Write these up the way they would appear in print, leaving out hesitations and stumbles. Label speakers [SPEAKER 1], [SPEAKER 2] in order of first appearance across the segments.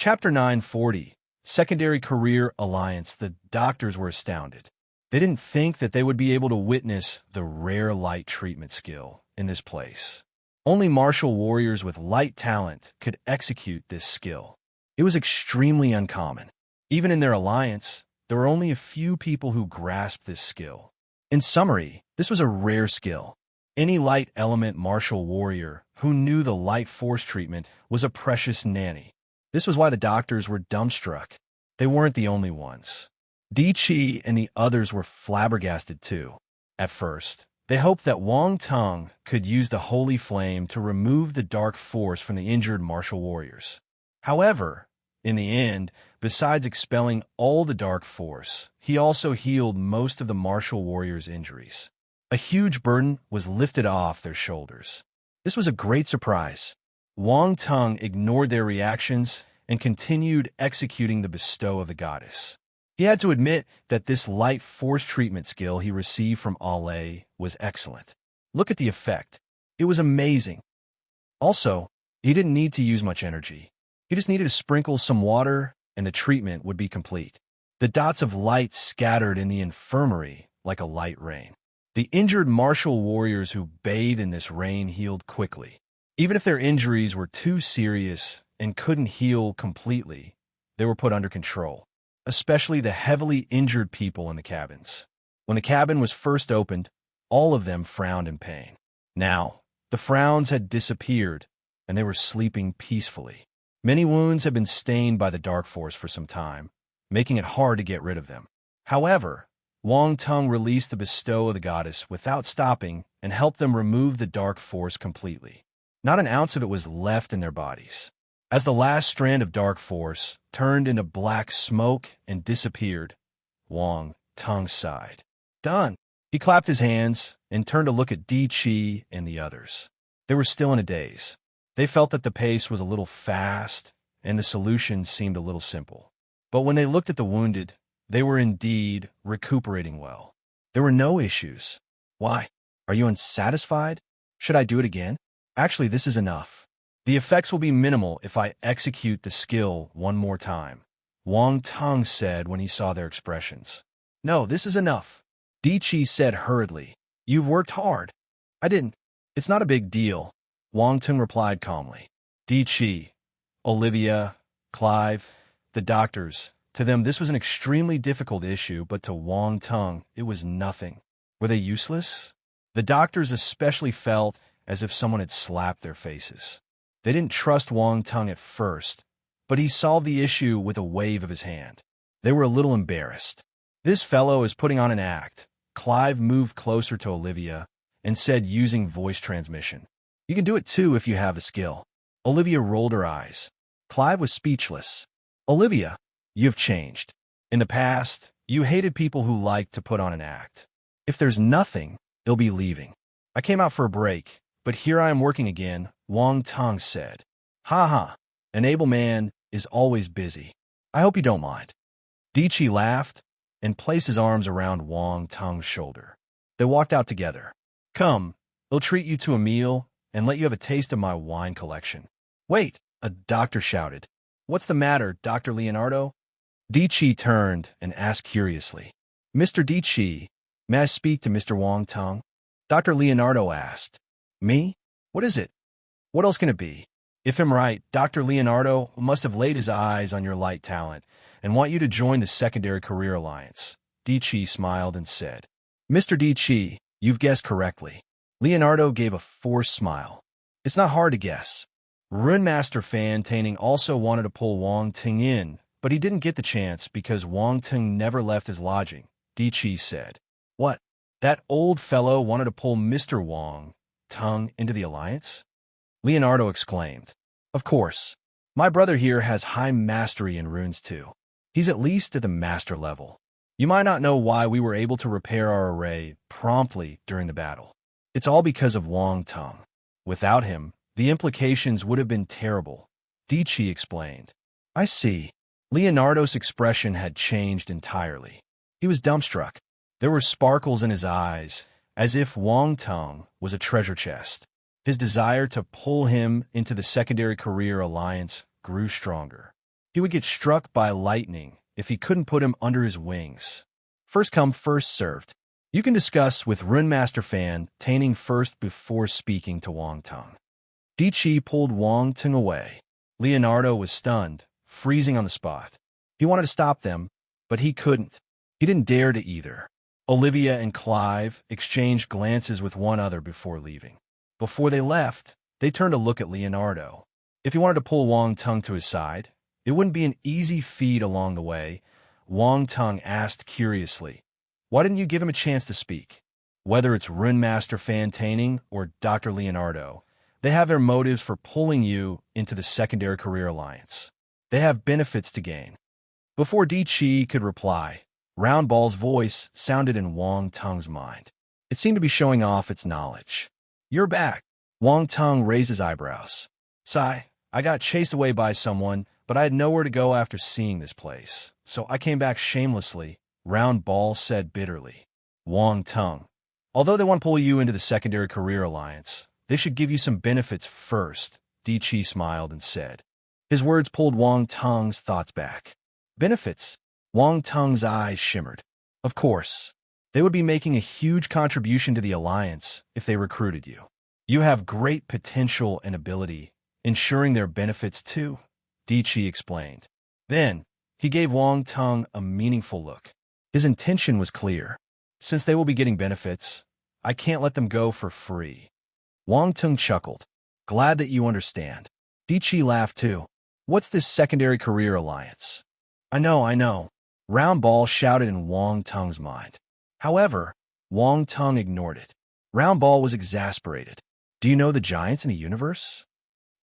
[SPEAKER 1] Chapter 940, Secondary Career Alliance. The doctors were astounded. They didn't think that they would be able to witness the rare light treatment skill in this place. Only martial warriors with light talent could execute this skill. It was extremely uncommon. Even in their alliance, there were only a few people who grasped this skill. In summary, this was a rare skill. Any light element martial warrior who knew the light force treatment was a precious nanny. This was why the doctors were dumbstruck. They weren't the only ones. Di Chi and the others were flabbergasted too. At first, they hoped that Wang Teng could use the holy flame to remove the dark force from the injured martial warriors. However, in the end, besides expelling all the dark force, he also healed most of the martial warriors' injuries. A huge burden was lifted off their shoulders. This was a great surprise. Wang Teng ignored their reactions and continued executing the bestow of the goddess. He had to admit that this light force treatment skill he received from Ale was excellent. Look at the effect. It was amazing. Also, he didn't need to use much energy. He just needed to sprinkle some water and the treatment would be complete. The dots of light scattered in the infirmary like a light rain. The injured martial warriors who bathed in this rain healed quickly. Even if their injuries were too serious and couldn't heal completely, they were put under control, especially the heavily injured people in the cabins. When the cabin was first opened, all of them frowned in pain. Now, the frowns had disappeared, and they were sleeping peacefully. Many wounds had been stained by the dark force for some time, making it hard to get rid of them. However, Wang Teng released the bestow of the goddess without stopping and helped them remove the dark force completely. Not an ounce of it was left in their bodies. As the last strand of dark force turned into black smoke and disappeared, Wang Teng sighed. Done. He clapped his hands and turned to look at Di Chi and the others. They were still in a daze. They felt that the pace was a little fast and the solution seemed a little simple. But when they looked at the wounded, they were indeed recuperating well. There were no issues. Why? Are you unsatisfied? Should I do it again? Actually, this is enough. The effects will be minimal if I execute the skill one more time, Wang Teng said when he saw their expressions. No, this is enough. Di Chi said hurriedly. You've worked hard. I didn't. It's not a big deal, Wang Teng replied calmly. Di Chi, Olivia, Clive, the doctors, to them this was an extremely difficult issue, but to Wang Teng it was nothing. Were they useless? The doctors especially felt as if someone had slapped their faces. They didn't trust Wang Teng at first, but he solved the issue with a wave of his hand. They were a little embarrassed. This fellow is putting on an act. Clive moved closer to Olivia and said using voice transmission. You can do it too if you have the skill. Olivia rolled her eyes. Clive was speechless. Olivia, you've changed. In the past, you hated people who liked to put on an act. If there's nothing, they'll be leaving. I came out for a break, but here I am working again, Wang Teng said. Ha ha, an able man is always busy. I hope you don't mind. Di Chi laughed and placed his arms around Wang Teng's shoulder. They walked out together. Come, they'll treat you to a meal and let you have a taste of my wine collection. Wait, a doctor shouted. What's the matter, Dr. Leonardo? Di Chi turned and asked curiously. Mr. Di Chi, may I speak to Mr. Wang Teng? Dr. Leonardo asked. Me? What is it? What else can it be? If I'm right, Dr. Leonardo must have laid his eyes on your light talent and want you to join the Secondary Career Alliance. Di Chi smiled and said. Mr. Di Chi, you've guessed correctly. Leonardo gave a forced smile. It's not hard to guess. Runemaster Fan Taining also wanted to pull Wang Teng in, but he didn't get the chance because Wang Teng never left his lodging. Di Chi said. What? That old fellow wanted to pull Mr. Wang Teng into the alliance? Leonardo exclaimed. Of course. My brother here has high mastery in runes too. He's at least at the master level. You might not know why we were able to repair our array promptly during the battle. It's all because of Wang Teng. Without him, the implications would have been terrible, Di Chi explained. I see. Leonardo's expression had changed entirely. He was dumbstruck. There were sparkles in his eyes, as if Wang Teng was a treasure chest. His desire to pull him into the Secondary Career Alliance grew stronger. He would get struck by lightning if he couldn't put him under his wings. First come, first served. You can discuss with Runemaster Fan Taining first before speaking to Wang Tung. Di Chi pulled Wang Tung away. Leonardo was stunned, freezing on the spot. He wanted to stop them, but he couldn't. He didn't dare to either. Olivia and Clive exchanged glances with one another before leaving. Before they left, they turned to look at Leonardo. If he wanted to pull Wang Tung to his side, it wouldn't be an easy feat along the way. Wang Tung asked curiously, "Why didn't you give him a chance to speak?" Whether it's Runemaster Fan Taining or Dr. Leonardo, they have their motives for pulling you into the secondary career alliance. They have benefits to gain. Before Di Chi could reply, Roundball's voice sounded in Wang Tung's mind. It seemed to be showing off its knowledge. "You're back." Wang Tung raised his eyebrows. "Sigh, I got chased away by someone, but I had nowhere to go after seeing this place, so I came back shamelessly," Roundball said bitterly. Wang Tung, "Although they want to pull you into the secondary career alliance, they should give you some benefits first," Di Chi smiled and said. His words pulled Wang Tung's thoughts back. Benefits? Wang Tung's eyes shimmered. Of course. They would be making a huge contribution to the alliance if they recruited you. You have great potential and ability, ensuring their benefits too, Di Chi explained. Then, he gave Wang Tung a meaningful look. His intention was clear. Since they will be getting benefits, I can't let them go for free. Wang Tung chuckled. Glad that you understand. Di Chi laughed too. What's this secondary career alliance? I know. Roundball shouted in Wang Tung's mind. However, Wang Tung ignored it. Roundball was exasperated. Do you know the giants in the universe?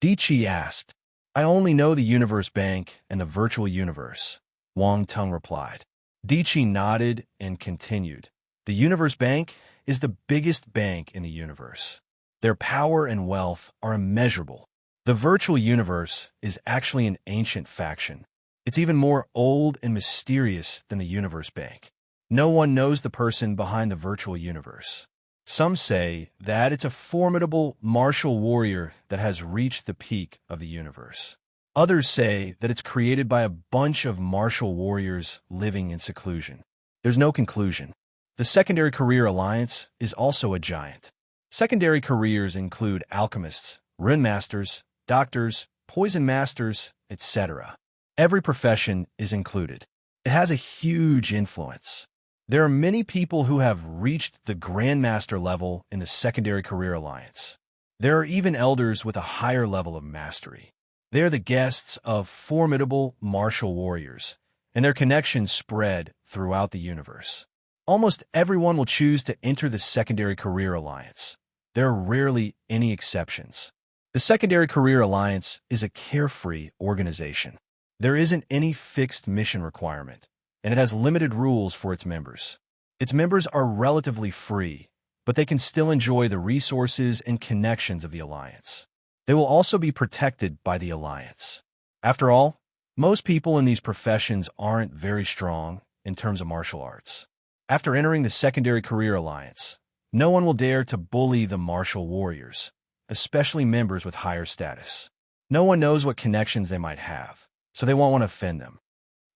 [SPEAKER 1] Di Chi asked. I only know the Universe Bank and the Virtual Universe, Wang Tung replied. Di Chi nodded and continued. The Universe Bank is the biggest bank in the universe. Their power and wealth are immeasurable. The Virtual Universe is actually an ancient faction. It's even more old and mysterious than the Universe Bank. No one knows the person behind the Virtual Universe. Some say that it's a formidable martial warrior that has reached the peak of the universe. Others say that it's created by a bunch of martial warriors living in seclusion. There's no conclusion. The Secondary Career Alliance is also a giant. Secondary careers include alchemists, rune masters, doctors, poison masters, etc. Every profession is included. It has a huge influence. There are many people who have reached the Grandmaster level in the Secondary Career Alliance. There are even elders with a higher level of mastery. They are the guests of formidable martial warriors, and their connections spread throughout the universe. Almost everyone will choose to enter the Secondary Career Alliance. There are rarely any exceptions. The Secondary Career Alliance is a carefree organization. There isn't any fixed mission requirement, and it has limited rules for its members. Its members are relatively free, but they can still enjoy the resources and connections of the Alliance. They will also be protected by the Alliance. After all, most people in these professions aren't very strong in terms of martial arts. After entering the Secondary Career Alliance, no one will dare to bully the martial warriors, especially members with higher status. No one knows what connections they might have, so they won't want to offend them.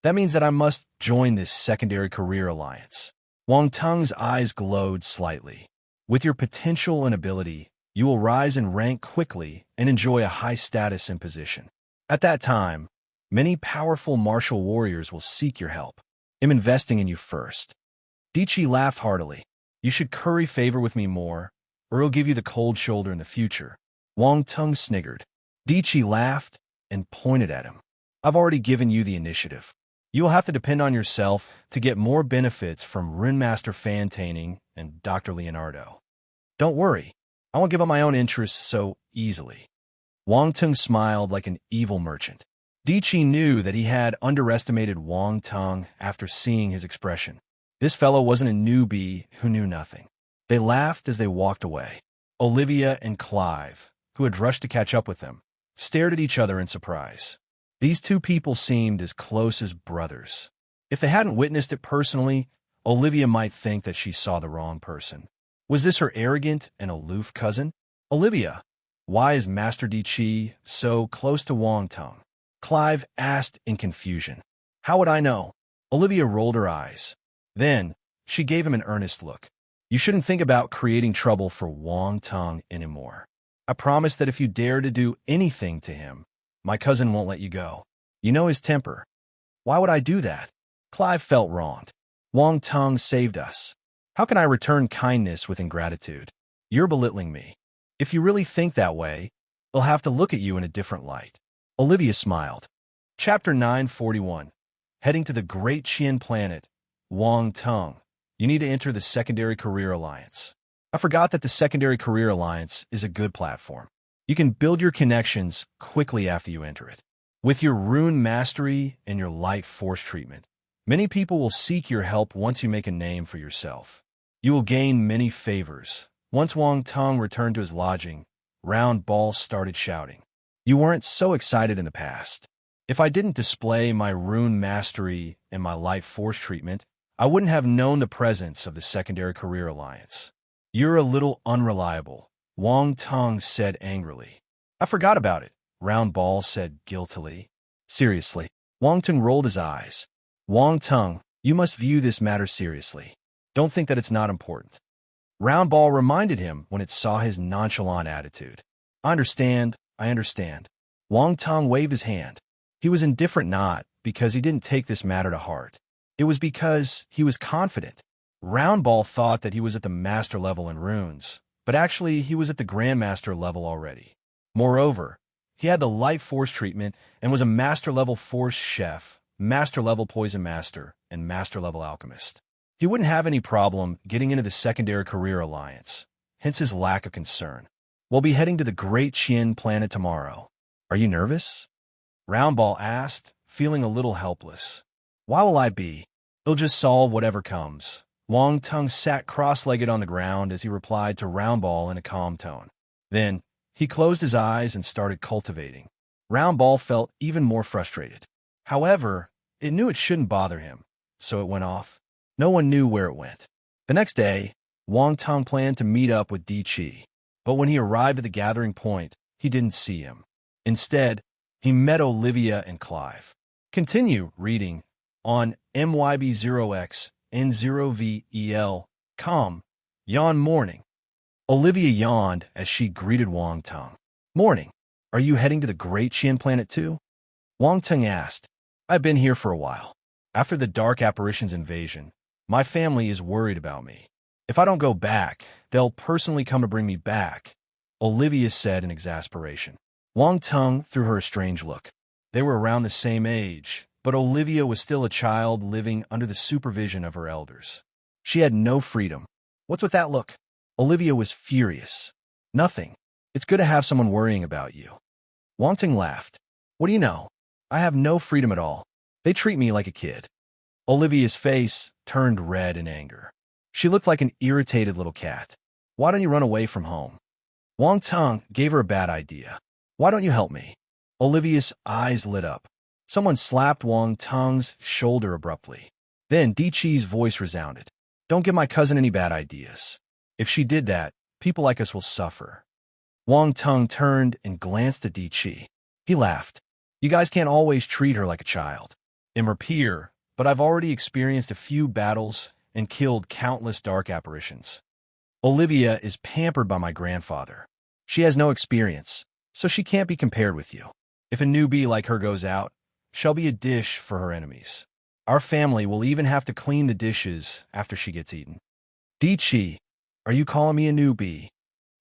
[SPEAKER 1] That means that I must join this Secondary Career Alliance. Wang Tung's eyes glowed slightly. With your potential and ability, you will rise in rank quickly and enjoy a high status and position. At that time, many powerful martial warriors will seek your help. I'm investing in you first. Di Chi laughed heartily. You should curry favor with me more, or it'll give you the cold shoulder in the future. Wang Tung sniggered. Di Chi laughed and pointed at him. I've already given you the initiative. You will have to depend on yourself to get more benefits from Runemaster Fan Taining and Dr. Leonardo. Don't worry, I won't give up my own interests so easily. Wang Tung smiled like an evil merchant. Di Chi knew that he had underestimated Wang Tung after seeing his expression. This fellow wasn't a newbie who knew nothing. They laughed as they walked away. Olivia and Clive, who had rushed to catch up with them, stared at each other in surprise. These two people seemed as close as brothers. If they hadn't witnessed it personally, Olivia might think that she saw the wrong person. Was this her arrogant and aloof cousin? Olivia, why is Master Di Chi so close to Wang Tung? Clive asked in confusion. How would I know? Olivia rolled her eyes. Then, she gave him an earnest look. You shouldn't think about creating trouble for Wang Teng anymore. I promise that if you dare to do anything to him, my cousin won't let you go. You know his temper. Why would I do that? Clive felt wronged. Wang Teng saved us. How can I return kindness with ingratitude? You're belittling me. If you really think that way, they'll have to look at you in a different light. Olivia smiled. Chapter 941. Heading to the Great Qian Planet. Wang Teng. You need to enter the Secondary Career Alliance. I forgot that the Secondary Career Alliance is a good platform. You can build your connections quickly after you enter it. With your rune mastery and your light force treatment, many people will seek your help once you make a name for yourself. You will gain many favors. Once Wang Teng returned to his lodging, Round Ball started shouting. You weren't so excited in the past. If I didn't display my rune mastery and my light force treatment, I wouldn't have known the presence of the Secondary Career Alliance. You're a little unreliable, Wang Teng said angrily. I forgot about it, Round Ball said guiltily. Seriously. Wang Teng rolled his eyes. Wang Teng, you must view this matter seriously. Don't think that it's not important. Round Ball reminded him when it saw his nonchalant attitude. I understand. Wang Teng waved his hand. He was indifferent not because he didn't take this matter to heart. It was because he was confident. Round Ball thought that he was at the master level in runes, but actually he was at the grandmaster level already. Moreover, he had the light force treatment and was a master level force chef, master level poison master, and master level alchemist. He wouldn't have any problem getting into the Secondary Career Alliance, hence his lack of concern. We'll be heading to the Great Qian Planet tomorrow. Are you nervous? Round Ball asked, feeling a little helpless. Why will I be? He'll just solve whatever comes. Wang Teng sat cross-legged on the ground as he replied to Round Ball in a calm tone. Then, he closed his eyes and started cultivating. Round Ball felt even more frustrated. However, it knew it shouldn't bother him, so it went off. No one knew where it went. The next day, Wang Teng planned to meet up with Di Qi, but when he arrived at the gathering point, he didn't see him. Instead, he met Olivia and Clive. Continue reading on MYB0XN0VEL.com. Yawn morning. Olivia yawned as she greeted Wang Teng. Morning. Are you heading to the Great Qian Planet too? Wang Teng asked. I've been here for a while. After the Dark Apparitions invasion, my family is worried about me. If I don't go back, they'll personally come to bring me back, Olivia said in exasperation. Wang Teng threw her a strange look. They were around the same age, but Olivia was still a child living under the supervision of her elders. She had no freedom. What's with that look? Olivia was furious. Nothing. It's good to have someone worrying about you. Wang Teng laughed. What do you know? I have no freedom at all. They treat me like a kid. Olivia's face turned red in anger. She looked like an irritated little cat. Why don't you run away from home? Wang Teng gave her a bad idea. Why don't you help me? Olivia's eyes lit up. Someone slapped Wang Teng's shoulder abruptly. Then Di Qi's voice resounded. Don't give my cousin any bad ideas. If she did that, people like us will suffer. Wang Teng turned and glanced at Di Qi. He laughed. You guys can't always treat her like a child. I'm her peer, but I've already experienced a few battles and killed countless dark apparitions. Olivia is pampered by my grandfather. She has no experience, so she can't be compared with you. If a newbie like her goes out, she'll be a dish for her enemies. Our family will even have to clean the dishes after she gets eaten. Di Qi, are you calling me a newbie?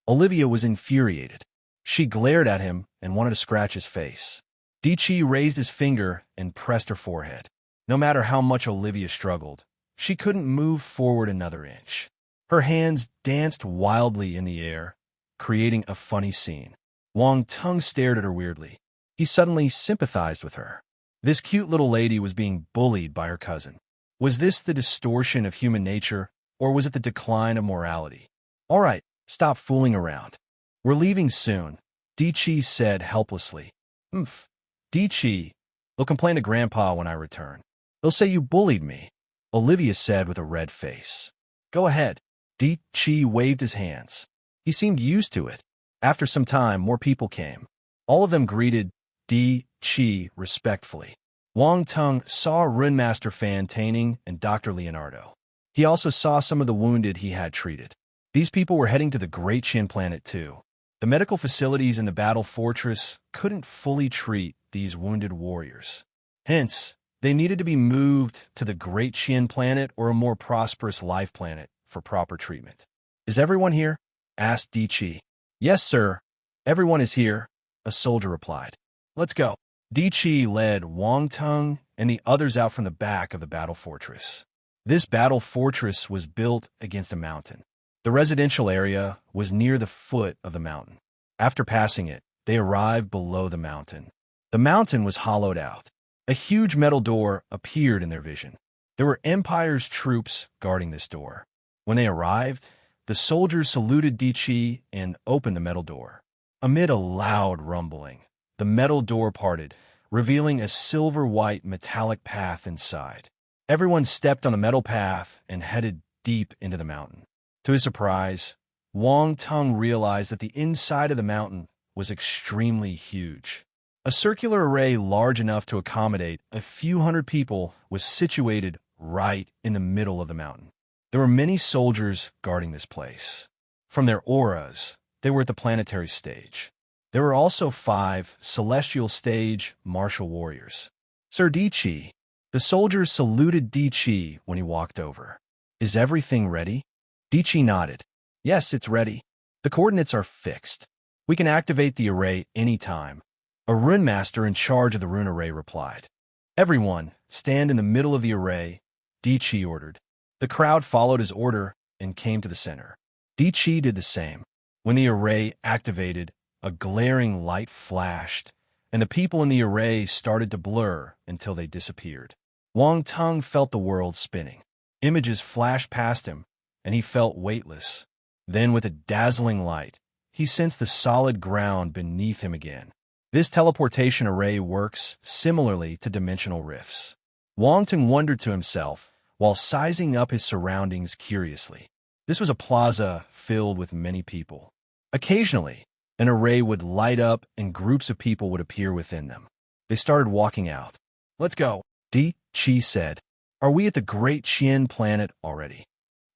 [SPEAKER 1] Olivia was infuriated. She glared at him and wanted to scratch his face. Di Qi raised his finger and pressed her forehead. No matter how much Olivia struggled, she couldn't move forward another inch. Her hands danced wildly in the air, creating a funny scene. Wang Teng stared at her weirdly. He suddenly sympathized with her. This cute little lady was being bullied by her cousin. Was this the distortion of human nature, or was it the decline of morality? All right, stop fooling around. We're leaving soon, Di Qi said helplessly. Di Qi, they'll complain to Grandpa when I return. They'll say you bullied me, Olivia said with a red face. Go ahead. Di Qi waved his hands. He seemed used to it. After some time, more people came. All of them greeted Di Chi respectfully. Wang Tung saw Runemaster Fan Taining and Dr. Leonardo. He also saw some of the wounded he had treated. These people were heading to the Great Qian planet too. The medical facilities in the battle fortress couldn't fully treat these wounded warriors. Hence, they needed to be moved to the Great Qian planet or a more prosperous life planet for proper treatment. "Is everyone here?" asked Di Chi. "Yes, sir. Everyone is here," a soldier replied. "Let's go." Di Chi led Wang Tung and the others out from the back of the battle fortress. This battle fortress was built against a mountain. The residential area was near the foot of the mountain. After passing it, they arrived below the mountain. The mountain was hollowed out. A huge metal door appeared in their vision. There were Empire's troops guarding this door. When they arrived, the soldiers saluted Di Chi and opened the metal door. Amid a loud rumbling, the metal door parted, revealing a silver-white metallic path inside. Everyone stepped on the metal path and headed deep into the mountain. To his surprise, Wang Tung realized that the inside of the mountain was extremely huge. A circular array large enough to accommodate a few hundred people was situated right in the middle of the mountain. There were many soldiers guarding this place. From their auras, they were at the planetary stage. There were also 5 celestial stage martial warriors. "Sir Di Chi." The soldiers saluted Di Chi when he walked over. "Is everything ready?" Di Chi nodded. "Yes, it's ready. The coordinates are fixed. We can activate the array anytime." A rune master in charge of the rune array replied. "Everyone, stand in the middle of the array," Di Chi ordered. The crowd followed his order and came to the center. Di Chi did the same. When the array activated, a glaring light flashed, and the people in the array started to blur until they disappeared. Wang Tung felt the world spinning. Images flashed past him, and he felt weightless. Then, with a dazzling light, he sensed the solid ground beneath him again. This teleportation array works similarly to dimensional rifts. Wang Tung wondered to himself while sizing up his surroundings curiously. This was a plaza filled with many people. Occasionally, an array would light up and groups of people would appear within them. They started walking out. "Let's go," Di Chi said. "Are we at the Great Qian planet already?"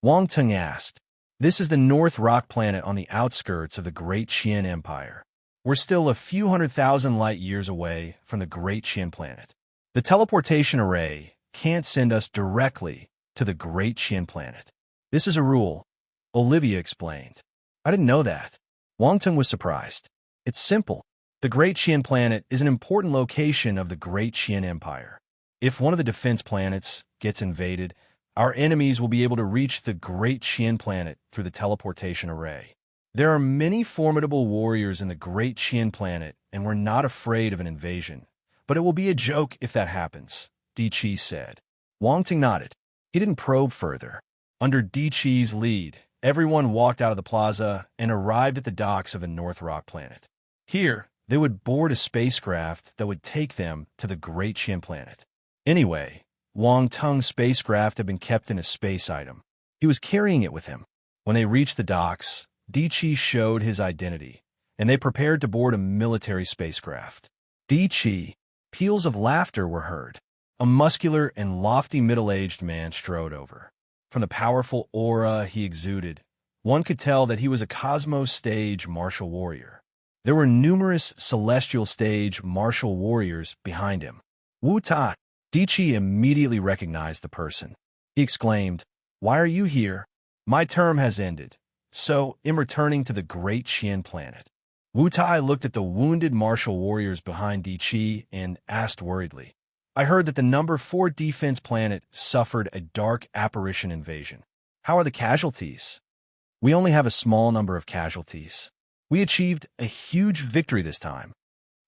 [SPEAKER 1] Wang Tung asked. "This is the North Rock planet on the outskirts of the Great Qian Empire. We're still a few 100,000 light years away from the Great Qian planet. The teleportation array can't send us directly to the Great Qian planet. This is a rule," Olivia explained. "I didn't know that." Wang Tung was surprised. "It's simple. The Great Qian planet is an important location of the Great Qian Empire. If one of the defense planets gets invaded, our enemies will be able to reach the Great Qian planet through the teleportation array. There are many formidable warriors in the Great Qian planet, and we're not afraid of an invasion. But it will be a joke if that happens," Di Chi said. Wang Tung nodded. He didn't probe further. Under Di Chi's lead, everyone walked out of the plaza and arrived at the docks of the North Rock planet. Here, they would board a spacecraft that would take them to the Great Qian planet. Anyway, Wang Tung's spacecraft had been kept in a space item. He was carrying it with him. When they reached the docks, Di Chi showed his identity, and they prepared to board a military spacecraft. Di Chi, peals of laughter were heard. A muscular and lofty middle-aged man strode over. From the powerful aura he exuded, one could tell that he was a Cosmos Stage martial warrior. There were numerous Celestial Stage martial warriors behind him. "Wu Tai!" Di Chi immediately recognized the person. He exclaimed, "Why are you here? My term has ended, so I'm returning to the Great Qian planet." Wu Tai looked at the wounded martial warriors behind Di Chi and asked worriedly, "I heard that the number 4 defense planet suffered a dark apparition invasion. How are the casualties?" "We only have a small number of casualties. We achieved a huge victory this time."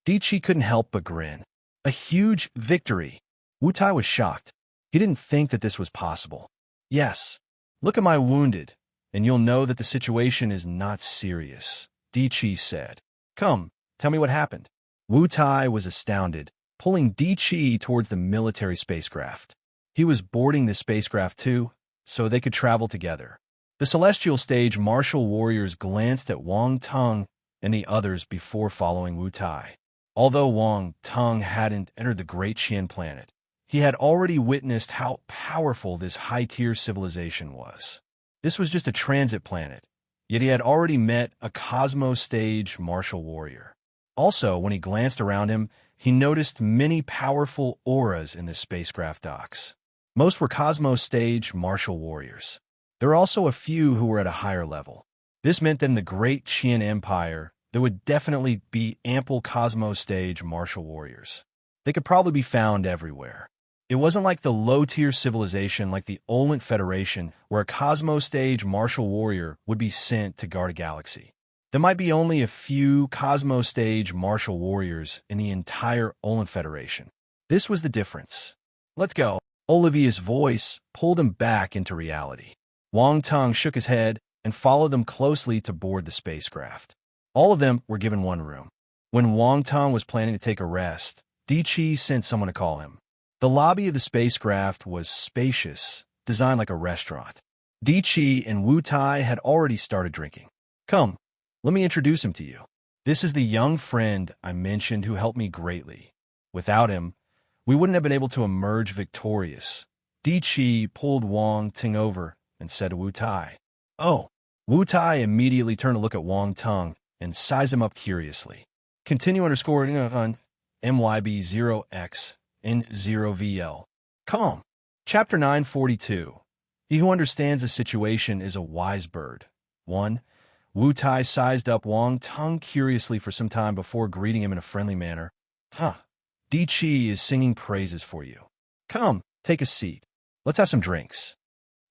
[SPEAKER 1] Di Chi couldn't help but grin. A huge victory. Wu Tai was shocked. He didn't think that this was possible. "Yes. Look at my wounded, and you'll know that the situation is not serious," Di Chi said. "Come, tell me what happened." Wu Tai was astounded, pulling Di Chi towards the military spacecraft. He was boarding the spacecraft too, so they could travel together. The Celestial Stage martial warriors glanced at Wang Tung and the others before following Wu Tai. Although Wang Teng hadn't entered the Great Qian planet, he had already witnessed how powerful this high-tier civilization was. This was just a transit planet, yet he had already met a Cosmo-stage martial warrior. Also, when he glanced around him, he noticed many powerful auras in the spacecraft docks. Most were Cosmo-stage martial warriors. There were also a few who were at a higher level. This meant that in the Great Qian Empire, there would definitely be ample Cosmo-stage martial warriors. They could probably be found everywhere. It wasn't like the low-tier civilization like the Olent Federation, where a Cosmo-stage martial warrior would be sent to guard a galaxy. There might be only a few Cosmo-stage martial warriors in the entire Olent Federation. This was the difference. Let's go. Olivia's voice pulled him back into reality. Wang Teng shook his head and followed them closely to board the spacecraft. All of them were given one room. When Wang Teng was planning to take a rest, Di Qi sent someone to call him. The lobby of the spacecraft was spacious, designed like a restaurant. Di Qi and Wu Tai had already started drinking. Come, let me introduce him to you. This is the young friend I mentioned who helped me greatly. Without him, we wouldn't have been able to emerge victorious. Di Qi pulled Wang Teng over and said to Wu Tai. Oh. Wu Tai immediately turned to look at Wang Teng and sized him up curiously. Continue underscore on MYB0X in 0VL. Calm. Chapter 942. He who understands a situation is a wise bird. 1. Wu Tai sized up Wang Teng curiously for some time before greeting him in a friendly manner. Di Qi is singing praises for you. Come, take a seat. Let's have some drinks.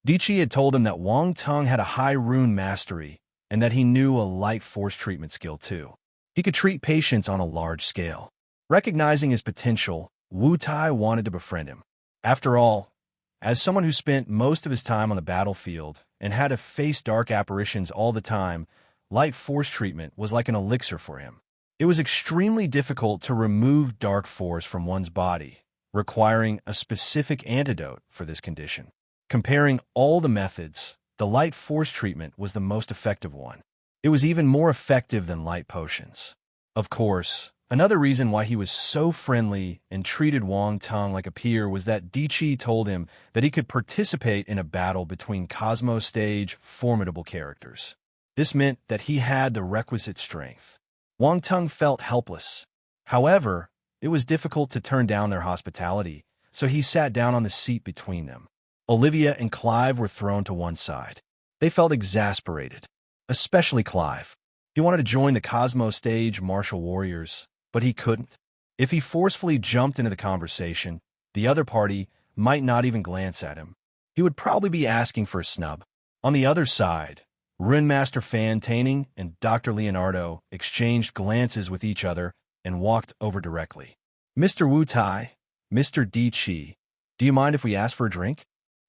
[SPEAKER 1] Di Qi had told him that Wang Teng had a high rune mastery and that he knew a light force treatment skill too. He could treat patients on a large scale. Recognizing his potential, Wu Tai wanted to befriend him. After all, as someone who spent most of his time on the battlefield and had to face dark apparitions all the time, light force treatment was like an elixir for him. It was extremely difficult to remove dark force from one's body, requiring a specific antidote for this condition. Comparing all the methods, the light force treatment was the most effective one. It was even more effective than light potions. Of course, another reason why he was so friendly and treated Wang Teng like a peer was that Di Qi told him that he could participate in a battle between Cosmo-stage formidable characters. This meant that he had the requisite strength. Wang Teng felt helpless. However, it was difficult to turn down their hospitality, so he sat down on the seat between them. Olivia and Clive were thrown to one side. They felt exasperated, especially Clive. He wanted to join the Cosmo-stage martial warriors, but he couldn't. If he forcefully jumped into the conversation, the other party might not even glance at him. He would probably be asking for a snub. On the other side, Runemaster Fan Taining and Dr. Leonardo exchanged glances with each other and walked over directly. Mr. Wu Tai, Mr. Di Qi, do you mind if we ask for a drink?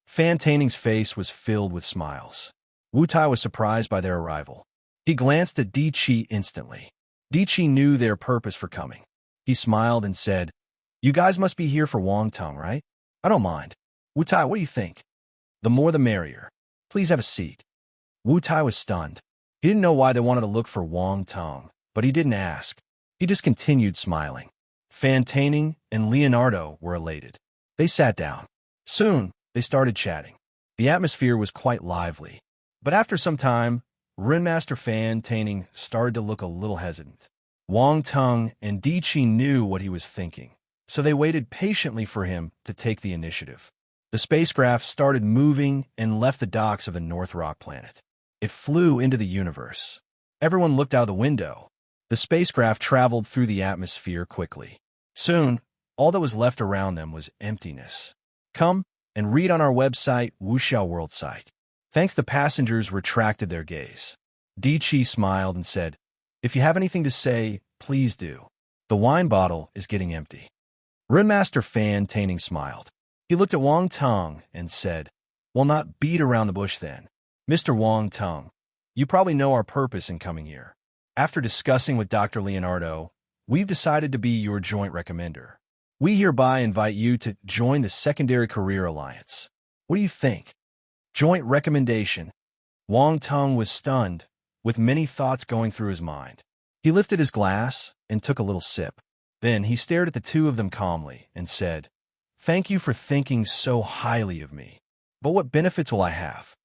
[SPEAKER 1] Fan Taining's face was filled with smiles. Wu Tai was surprised by their arrival. He glanced at Di Qi instantly. Di Qi knew their purpose for coming. He smiled and said, You guys must be here for Wang Teng, right? I don't mind. Wu Tai, what do you think? The more the merrier. Please have a seat. Wu Tai was stunned. He didn't know why they wanted to look for Wang Teng, but he didn't ask. He just continued smiling. Fan Taining and Leonardo were elated. They sat down. Soon, they started chatting. The atmosphere was quite lively. But after some time, Runemaster Fan Taining started to look a little hesitant. Wang Teng and Di Qi knew what he was thinking, so they waited patiently for him to take the initiative. The spacecraft started moving and left the docks of the North Rock planet. It flew into the universe. Everyone looked out of the window. The spacecraft traveled through the atmosphere quickly. Soon, all that was left around them was emptiness. Come and read on our website, Wuxiao World site. Thanks, the passengers retracted their gaze. Di Qi smiled and said, If you have anything to say, please do. The wine bottle is getting empty. Runemaster Fan Taining smiled. He looked at Wang Teng and said, Well, not beat around the bush then. Mr. Wang Teng, you probably know our purpose in coming here. After discussing with Dr. Leonardo, we've decided to be your joint recommender. We hereby invite you to join the Secondary Career Alliance. What do you think? Joint recommendation. Wang Teng was stunned, with many thoughts going through his mind. He lifted his glass and took a little sip. Then he stared at the two of them calmly and said, "Thank you for thinking so highly of me. But what benefits will I have?"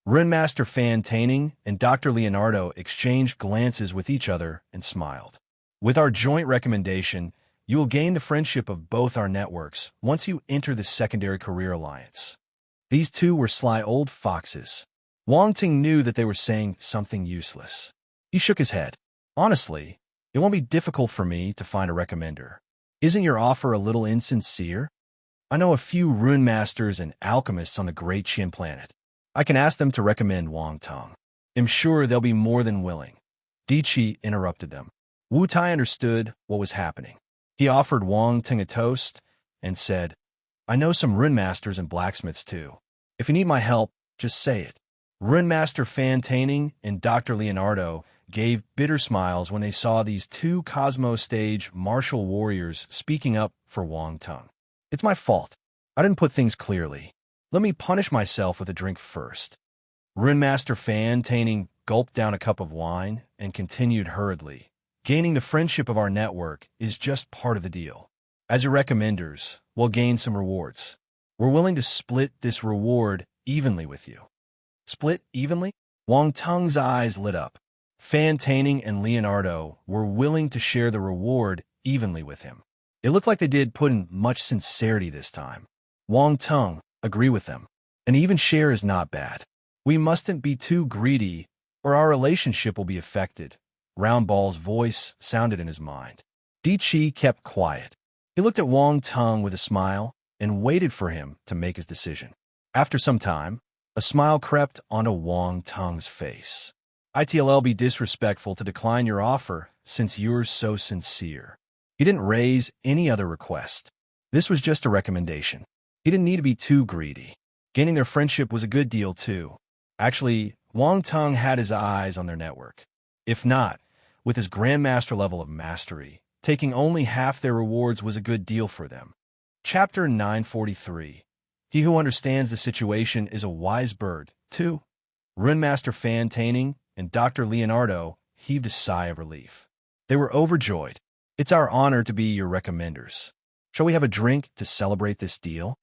[SPEAKER 1] Runemaster Fan Taining and Dr. Leonardo exchanged glances with each other and smiled. "With our joint recommendation, you will gain the friendship of both our networks once you enter the secondary career alliance." These two were sly old foxes. Wang Ting knew that they were saying something useless. He shook his head. "Honestly, it won't be difficult for me to find a recommender. Isn't your offer a little insincere? I know a few rune masters and alchemists on the Great Qin planet. I can ask them to recommend Wang Tong. I'm sure they'll be more than willing." Di Qi interrupted them. Wu Tai understood what was happening. He offered Wang Ting a toast and said, "I know some rune masters and blacksmiths too. If you need my help, just say it." Rune Master Fan Taining and Dr. Leonardo gave bitter smiles when they saw these two Cosmo stage martial warriors speaking up for Wang Tong. "It's my fault. I didn't put things clearly. Let me punish myself with a drink first." Rune Master Fan Taining gulped down a cup of wine and continued hurriedly. "Gaining the friendship of our network is just part of the deal. As your recommenders, we'll gain some rewards. We're willing to split this reward evenly with you." "Split evenly?" Wang Tong's eyes lit up. Fan Taining and Leonardo were willing to share the reward evenly with him. It looked like they did put in much sincerity this time. Wang Tong agreed with them. "An even share is not bad. We mustn't be too greedy or our relationship will be affected." Round Ball's voice sounded in his mind. Di Qi kept quiet. He looked at Wang Tong with a smile and waited for him to make his decision. After some time, a smile crept onto Wang Tong's face. "It'll be disrespectful to decline your offer since you're so sincere." He didn't raise any other request. This was just a recommendation. He didn't need to be too greedy. Gaining their friendship was a good deal too. Actually, Wang Tong had his eyes on their network. If not, with his grandmaster level of mastery, taking only half their rewards was a good deal for them. Chapter 943. He who understands the situation is a wise bird. 2. Runemaster Fan Taining and Dr. Leonardo heaved a sigh of relief. They were overjoyed. "It's our honor to be your recommenders. Shall we have a drink to celebrate this deal?"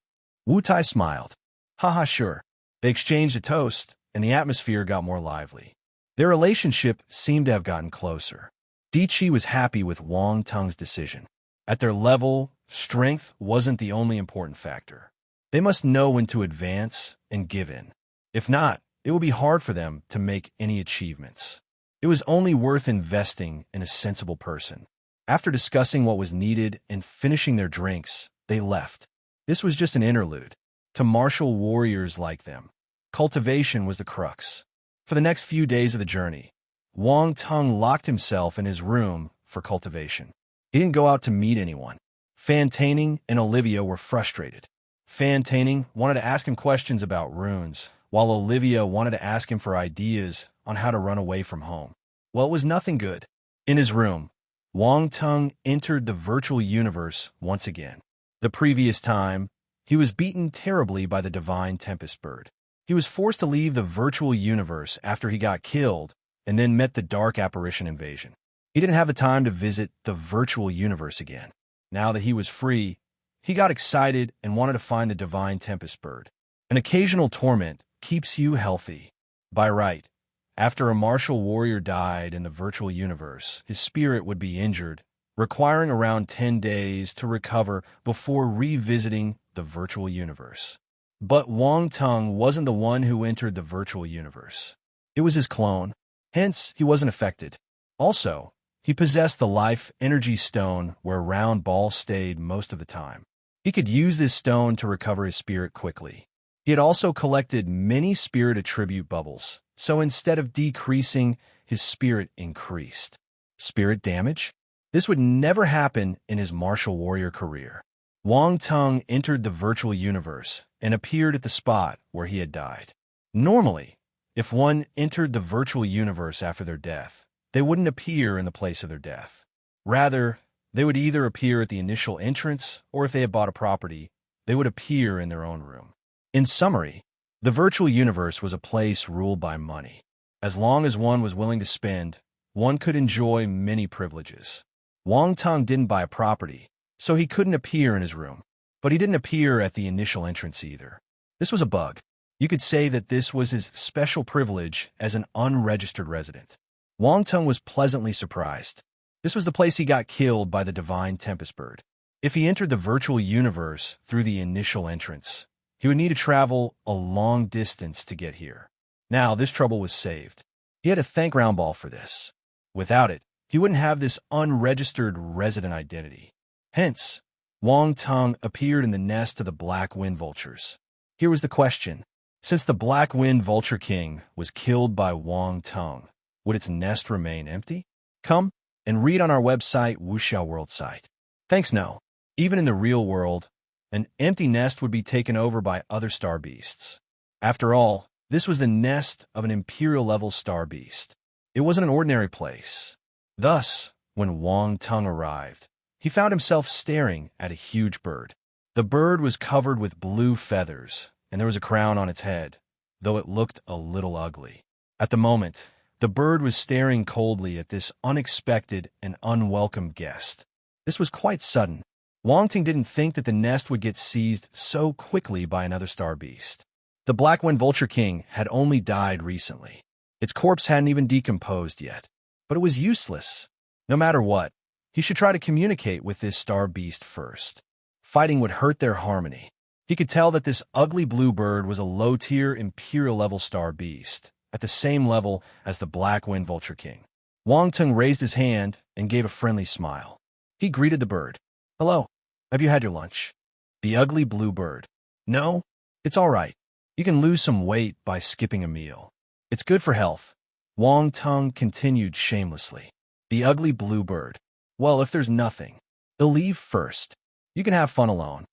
[SPEAKER 1] Wu Tai smiled. "Haha, sure." They exchanged a toast, and the atmosphere got more lively. Their relationship seemed to have gotten closer. Di Qi was happy with Wang Tong's decision. At their level, strength wasn't the only important factor. They must know when to advance and give in. If not, it would be hard for them to make any achievements. It was only worth investing in a sensible person. After discussing what was needed and finishing their drinks, they left. This was just an interlude. To martial warriors like them, cultivation was the crux. For the next few days of the journey, Wang Tong locked himself in his room for cultivation. He didn't go out to meet anyone. Fan Taining and Olivia were frustrated. Fan Taining wanted to ask him questions about runes, while Olivia wanted to ask him for ideas on how to run away from home. Well, it was nothing good. In his room, Wang Tong entered the virtual universe once again. The previous time, he was beaten terribly by the divine Tempest Bird. He was forced to leave the virtual universe after he got killed and then met the Dark Apparition invasion. He didn't have the time to visit the virtual universe again. Now that he was free, he got excited and wanted to find the divine Tempest Bird. An occasional torment keeps you healthy. By right, after a martial warrior died in the virtual universe, his spirit would be injured, requiring around 10 days to recover before revisiting the virtual universe. But Wang Tong wasn't the one who entered the virtual universe. It was his clone, hence he wasn't affected. Also, he possessed the life energy stone where Round Ball stayed most of the time. He could use this stone to recover his spirit quickly. He had also collected many spirit attribute bubbles, so instead of decreasing, his spirit increased. Spirit damage? This would never happen in his martial warrior career. Wang Tong entered the virtual universe and appeared at the spot where he had died. Normally, if one entered the virtual universe after their death, they wouldn't appear in the place of their death. Rather, they would either appear at the initial entrance, or if they had bought a property, they would appear in their own room. In summary, the virtual universe was a place ruled by money. As long as one was willing to spend, one could enjoy many privileges. Wang Tong didn't buy a property, so he couldn't appear in his room. But he didn't appear at the initial entrance either. This was a bug. You could say that this was his special privilege as an unregistered resident. Wang Tong was pleasantly surprised. This was the place he got killed by the divine tempest bird. If he entered the virtual universe through the initial entrance, he would need to travel a long distance to get here. Now, this trouble was saved. He had to thank Roundball for this. Without it, he wouldn't have this unregistered resident identity. Hence, Wang Tong appeared in the nest of the Black Wind Vultures. Here was the question. Since the Black Wind Vulture King was killed by Wang Tong, would its nest remain empty? Come and read on our website, Wuxiao World site. Thanks, no. Even in the real world, an empty nest would be taken over by other star beasts. After all, this was the nest of an imperial-level star beast. It wasn't an ordinary place. Thus, when Wang Tong arrived, he found himself staring at a huge bird. The bird was covered with blue feathers, and there was a crown on its head, though it looked a little ugly. At the moment, the bird was staring coldly at this unexpected and unwelcome guest. This was quite sudden. Wang Tong didn't think that the nest would get seized so quickly by another star beast. The Black Wind Vulture King had only died recently. Its corpse hadn't even decomposed yet. But it was useless. No matter what, he should try to communicate with this star beast first. Fighting would hurt their harmony. He could tell that this ugly blue bird was a low-tier imperial-level star beast, at the same level as the Black Wind Vulture King. Wang Tong raised his hand and gave a friendly smile. He greeted the bird. "Hello, have you had your lunch?" The ugly blue bird. "No, it's all right. You can lose some weight by skipping a meal. It's good for health." Wang Tong continued shamelessly. The ugly blue bird. "Well, if there's nothing, he'll leave first. You can have fun alone."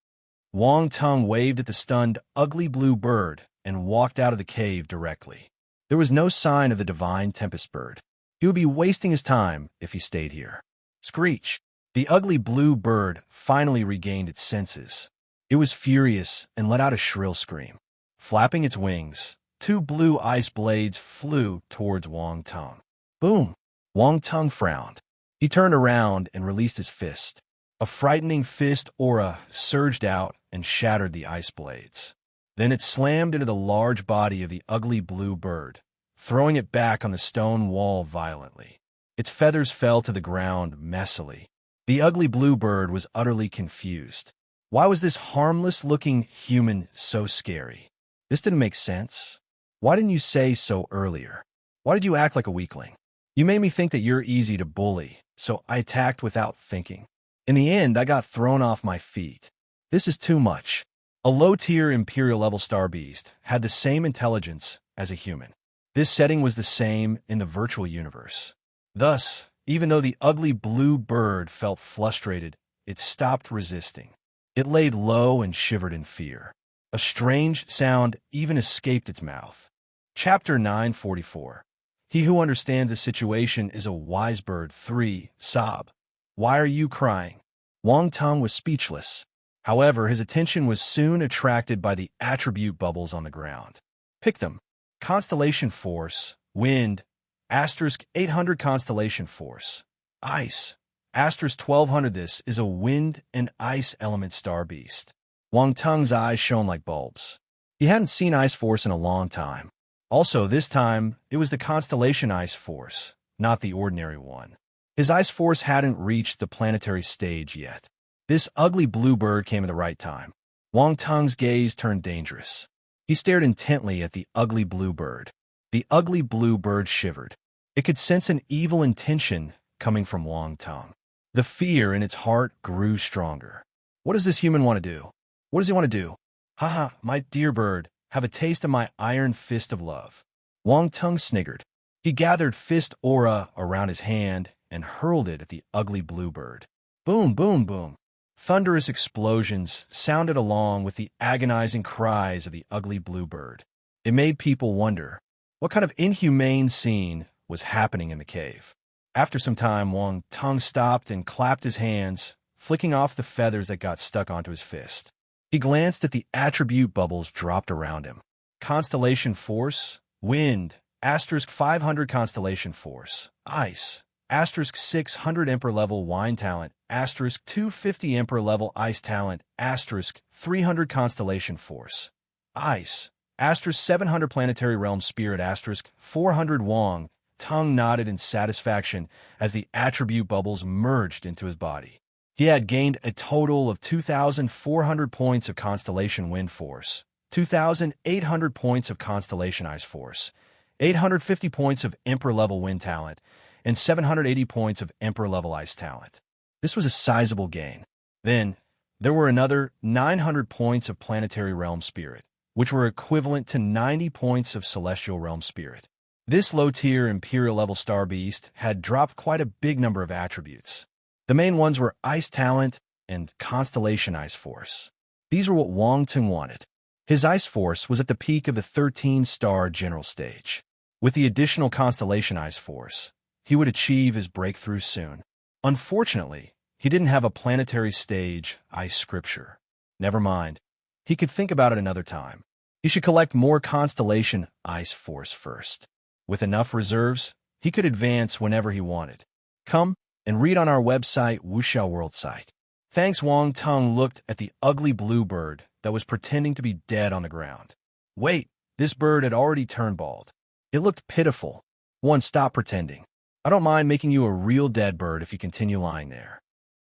[SPEAKER 1] Wang Tong waved at the stunned, ugly blue bird and walked out of the cave directly. There was no sign of the divine tempest bird. He would be wasting his time if he stayed here. Screech! The ugly blue bird finally regained its senses. It was furious and let out a shrill scream. Flapping its wings, two blue ice blades flew towards Wang Tong. Boom! Wang Tong frowned. He turned around and released his fist. A frightening fist aura surged out and shattered the ice blades. Then it slammed into the large body of the ugly blue bird, throwing it back on the stone wall violently. Its feathers fell to the ground messily. The ugly blue bird was utterly confused. Why was this harmless-looking human so scary? This didn't make sense. Why didn't you say so earlier? Why did you act like a weakling? You made me think that you're easy to bully, so I attacked without thinking. In the end, I got thrown off my feet. This is too much. A low-tier imperial-level star beast had the same intelligence as a human. This setting was the same in the virtual universe. Thus, even though the ugly blue bird felt frustrated, it stopped resisting. It laid low and shivered in fear. A strange sound even escaped its mouth. Chapter 944. He who understands the situation is a wise bird. 3. Sob. Why are you crying? Wang Tong was speechless. However, his attention was soon attracted by the attribute bubbles on the ground. Pick them. Constellation Force, Wind, * 800 Constellation Force, Ice, * 1200. This is a wind and ice element star beast. Wang Tong's eyes shone like bulbs. He hadn't seen Ice Force in a long time. Also, this time, it was the Constellation Ice Force, not the ordinary one. His Ice Force hadn't reached the planetary stage yet. This ugly blue bird came at the right time. Wang Tong's gaze turned dangerous. He stared intently at the ugly blue bird. The ugly blue bird shivered. It could sense an evil intention coming from Wang Tong. The fear in its heart grew stronger. What does this human want to do? What does he want to do? Haha, my dear bird, have a taste of my iron fist of love. Wang Tong sniggered. He gathered fist aura around his hand and hurled it at the ugly blue bird. Boom, boom, boom. Thunderous explosions sounded along with the agonizing cries of the ugly blue bird. It made people wonder, what kind of inhumane scene was happening in the cave? After some time, Wang Tong stopped and clapped his hands, flicking off the feathers that got stuck onto his fist. He glanced at the attribute bubbles dropped around him. Constellation Force, Wind, * 500 Constellation Force, Ice, * asterisk 600 Emperor level wine talent, asterisk 250 Emperor level ice talent, asterisk 300 constellation force. Ice, asterisk 700 planetary realm spirit, asterisk 400 Wong. Tongue nodded in satisfaction as the attribute bubbles merged into his body. He had gained a total of 2,400 points of constellation wind force, 2,800 points of constellation ice force, 850 points of Emperor-level wind talent, and 780 points of Emperor-level ice talent. This was a sizable gain. Then, there were another 900 points of planetary realm spirit, which were equivalent to 90 points of celestial realm spirit. This low-tier Imperial-level star beast had dropped quite a big number of attributes. The main ones were ice talent and constellation ice force. These were what Wang Ting wanted. His ice force was at the peak of the 13-star general stage. With the additional constellation ice force, he would achieve his breakthrough soon. Unfortunately, he didn't have a planetary stage ice scripture. Never mind. He could think about it another time. He should collect more constellation ice force first. With enough reserves, he could advance whenever he wanted. Come and read on our website, Wuxiao World site. Thanks. Wang Tung looked at the ugly blue bird that was pretending to be dead on the ground. Wait, this bird had already turned bald. It looked pitiful. One, stop pretending. I don't mind making you a real dead bird if you continue lying there.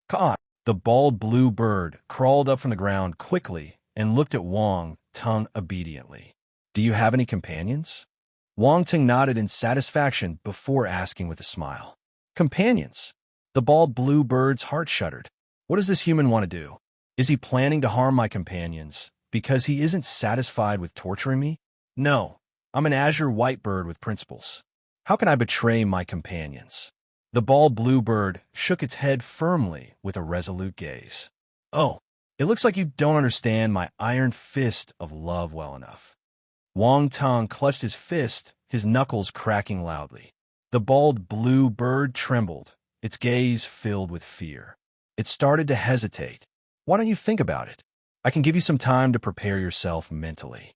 [SPEAKER 1] Caw! The bald blue bird crawled up from the ground quickly and looked at Wang Tung obediently. Do you have any companions? Wang Tung nodded in satisfaction before asking with a smile. Companions? The bald blue bird's heart shuddered. What does this human want to do? Is he planning to harm my companions because he isn't satisfied with torturing me? No, I'm an azure white bird with principles. How can I betray my companions? The bald blue bird shook its head firmly with a resolute gaze. Oh, it looks like you don't understand my iron fist of love well enough. Wang Tung clutched his fist, his knuckles cracking loudly. The bald blue bird trembled, its gaze filled with fear. It started to hesitate. Why don't you think about it? I can give you some time to prepare yourself mentally.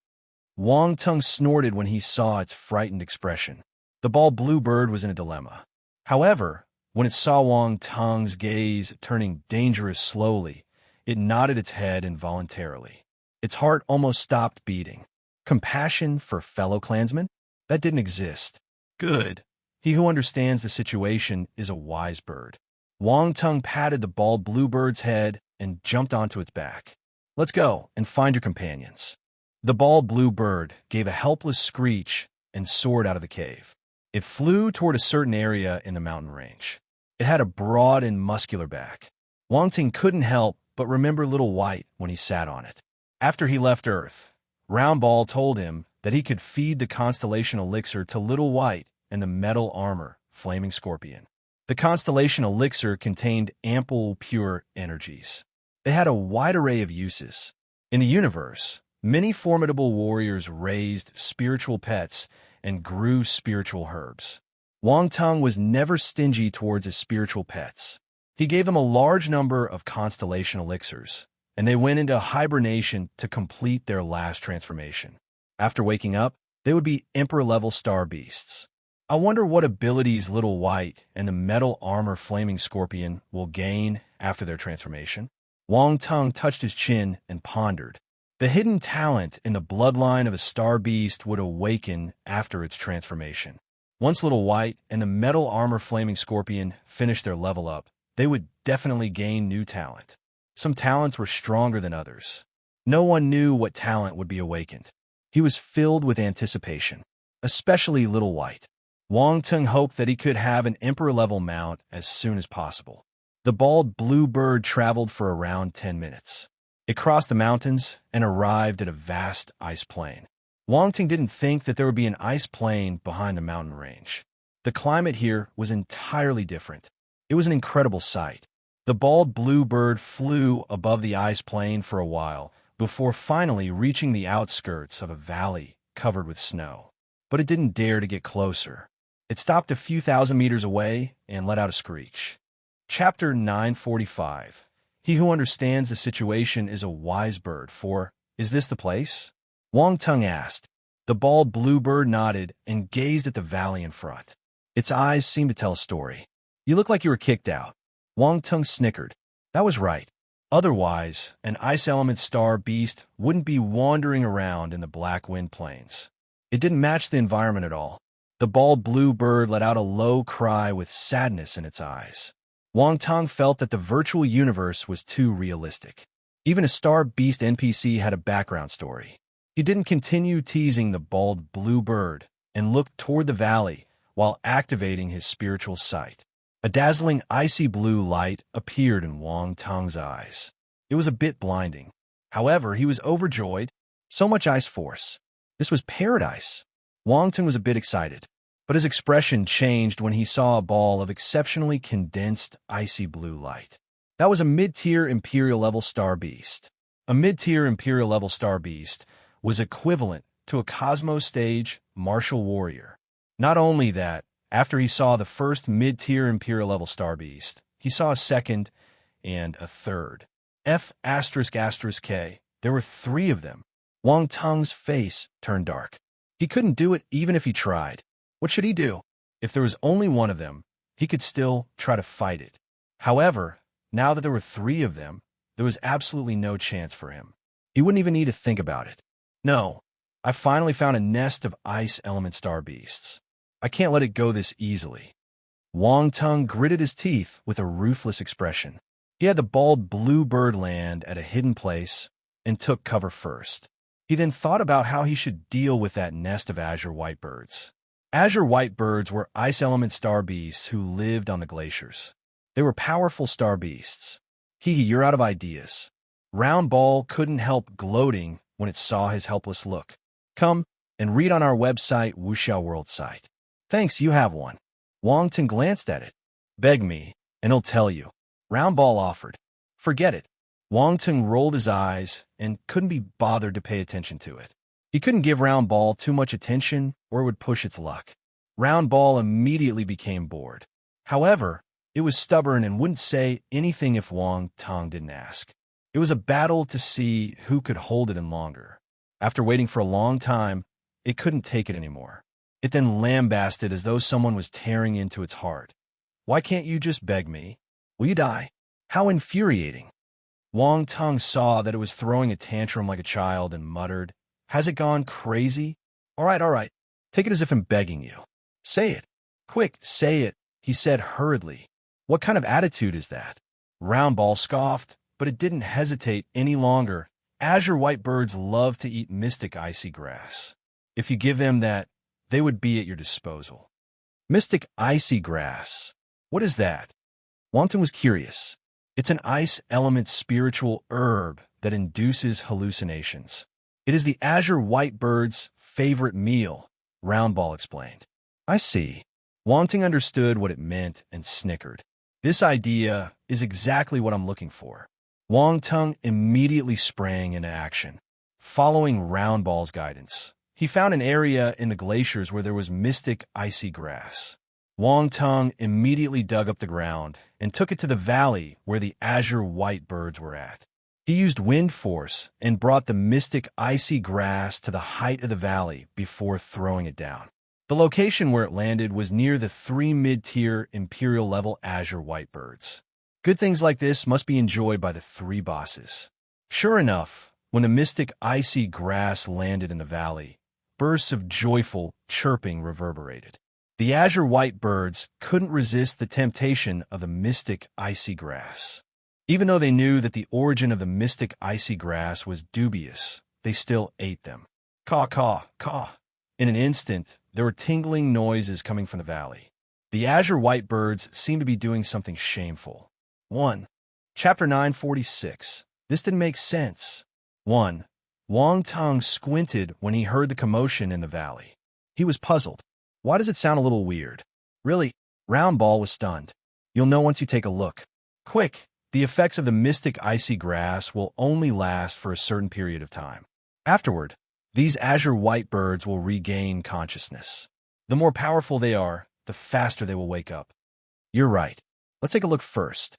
[SPEAKER 1] Wang Tung snorted when he saw its frightened expression. The bald blue bird was in a dilemma. However, when it saw Wang Tung's gaze turning dangerous slowly, it nodded its head involuntarily. Its heart almost stopped beating. Compassion for fellow clansmen? That didn't exist. Good. He who understands the situation is a wise bird. Wang Tung patted the bald blue bird's head and jumped onto its back. Let's go and find your companions. The bald blue bird gave a helpless screech and soared out of the cave. It flew toward a certain area in the mountain range. It had a broad and muscular back. Wang Ting couldn't help but remember Little White when he sat on it. After he left Earth, Round Ball told him that he could feed the constellation elixir to Little White and the metal armor, Flaming Scorpion. The constellation elixir contained ample pure energies. They had a wide array of uses. In the universe, many formidable warriors raised spiritual pets and grew spiritual herbs. Wang Tung was never stingy towards his spiritual pets. He gave them a large number of constellation elixirs, and they went into hibernation to complete their last transformation. After waking up, they would be Emperor-level star beasts. I wonder what abilities Little White and the metal armor Flaming Scorpion will gain after their transformation. Wang Tung touched his chin and pondered. The hidden talent in the bloodline of a star beast would awaken after its transformation. Once Little White and the metal armor Flaming Scorpion finished their level up, they would definitely gain new talent. Some talents were stronger than others. No one knew what talent would be awakened. He was filled with anticipation, especially Little White. Wang Tung hoped that he could have an Emperor-level mount as soon as possible. The bald blue bird traveled for around 10 minutes. It crossed the mountains and arrived at a vast ice plain. Wang Tung didn't think that there would be an ice plain behind the mountain range. The climate here was entirely different. It was an incredible sight. The bald blue bird flew above the ice plain for a while before finally reaching the outskirts of a valley covered with snow. But it didn't dare to get closer. It stopped a few thousand meters away and let out a screech. Chapter 945. He who understands the situation is a wise bird, for, is this the place? Wang Tung asked. The bald blue bird nodded and gazed at the valley in front. Its eyes seemed to tell a story. You look like you were kicked out. Wang Tung snickered. That was right. Otherwise, an ice element star beast wouldn't be wandering around in the Black Wind Plains. It didn't match the environment at all. The bald blue bird let out a low cry with sadness in its eyes. Wang Tung felt that the virtual universe was too realistic. Even a star beast NPC had a background story. He didn't continue teasing the bald blue bird and looked toward the valley while activating his spiritual sight. A dazzling icy blue light appeared in Wang Tung's eyes. It was a bit blinding. However, he was overjoyed. So much ice force. This was paradise. Wang Tung was a bit excited, but his expression changed when he saw a ball of exceptionally condensed icy blue light. That was a mid-tier Imperial-level star beast. A mid-tier Imperial-level star beast was equivalent to a Cosmos stage martial warrior. Not only that, after he saw the first mid-tier Imperial-level star beast, he saw a second and a third. F***K. There were 3 of them. Wang Tung's face turned dark. He couldn't do it even if he tried. What should he do? If there was only one of them, he could still try to fight it. However, now that there were 3 of them, there was absolutely no chance for him. He wouldn't even need to think about it. No, I finally found a nest of ice element star beasts. I can't let it go this easily. Wang Tung gritted his teeth with a ruthless expression. He had the bald blue bird land at a hidden place and took cover first. He then thought about how he should deal with that nest of azure white birds. Azure white birds were ice element star beasts who lived on the glaciers. They were powerful star beasts. You're out of ideas. Round Ball couldn't help gloating when it saw his helpless look. Come and read on our website Wuxiao World site. Thanks, you have one. Wang Tung glanced at it. Beg me, and he'll tell you. Round Ball offered. Forget it. Wang Tung rolled his eyes and couldn't be bothered to pay attention to it. He couldn't give Round Ball too much attention or it would push its luck. Round Ball immediately became bored. However, it was stubborn and wouldn't say anything if Wang Tung didn't ask. It was a battle to see who could hold it in longer. After waiting for a long time, it couldn't take it anymore. It then lambasted as though someone was tearing into its heart. Why can't you just beg me? Will you die? How infuriating. Wang Tung saw that it was throwing a tantrum like a child and muttered, Has it gone crazy? All right. Take it as if I'm begging you. Say it. Quick, say it, he said hurriedly. What kind of attitude is that? Round Ball scoffed, but it didn't hesitate any longer. Azure white birds love to eat mystic icy grass. If you give them that, they would be at your disposal. Mystic icy grass. What is that? Wang Tung was curious. It's an ice element spiritual herb that induces hallucinations. It is the azure white bird's favorite meal, Round Ball explained. I see. Wang Tung understood what it meant and snickered. This idea is exactly what I'm looking for. Wang Tung immediately sprang into action. Following Round Ball's guidance, he found an area in the glaciers where there was mystic icy grass. Wang Tung immediately dug up the ground and took it to the valley where the azure white birds were at. He used wind force and brought the mystic icy grass to the height of the valley before throwing it down. The location where it landed was near the 3 mid-tier Imperial-level azure white birds. Good things like this must be enjoyed by the 3 bosses. Sure enough, when the mystic icy grass landed in the valley, bursts of joyful chirping reverberated. The azure white birds couldn't resist the temptation of the mystic icy grass. Even though they knew that the origin of the mystic icy grass was dubious, they still ate them. Caw, caw, caw. In an instant, there were tingling noises coming from the valley. The azure white birds seemed to be doing something shameful. 1. Chapter 946. This didn't make sense. 1. Wang Tung squinted when he heard the commotion in the valley. He was puzzled. Why does it sound a little weird? Really? Round Ball was stunned. You'll know once you take a look. Quick! The effects of the mystic icy grass will only last for a certain period of time. Afterward, these azure white birds will regain consciousness. The more powerful they are, the faster they will wake up. You're right. Let's take a look first.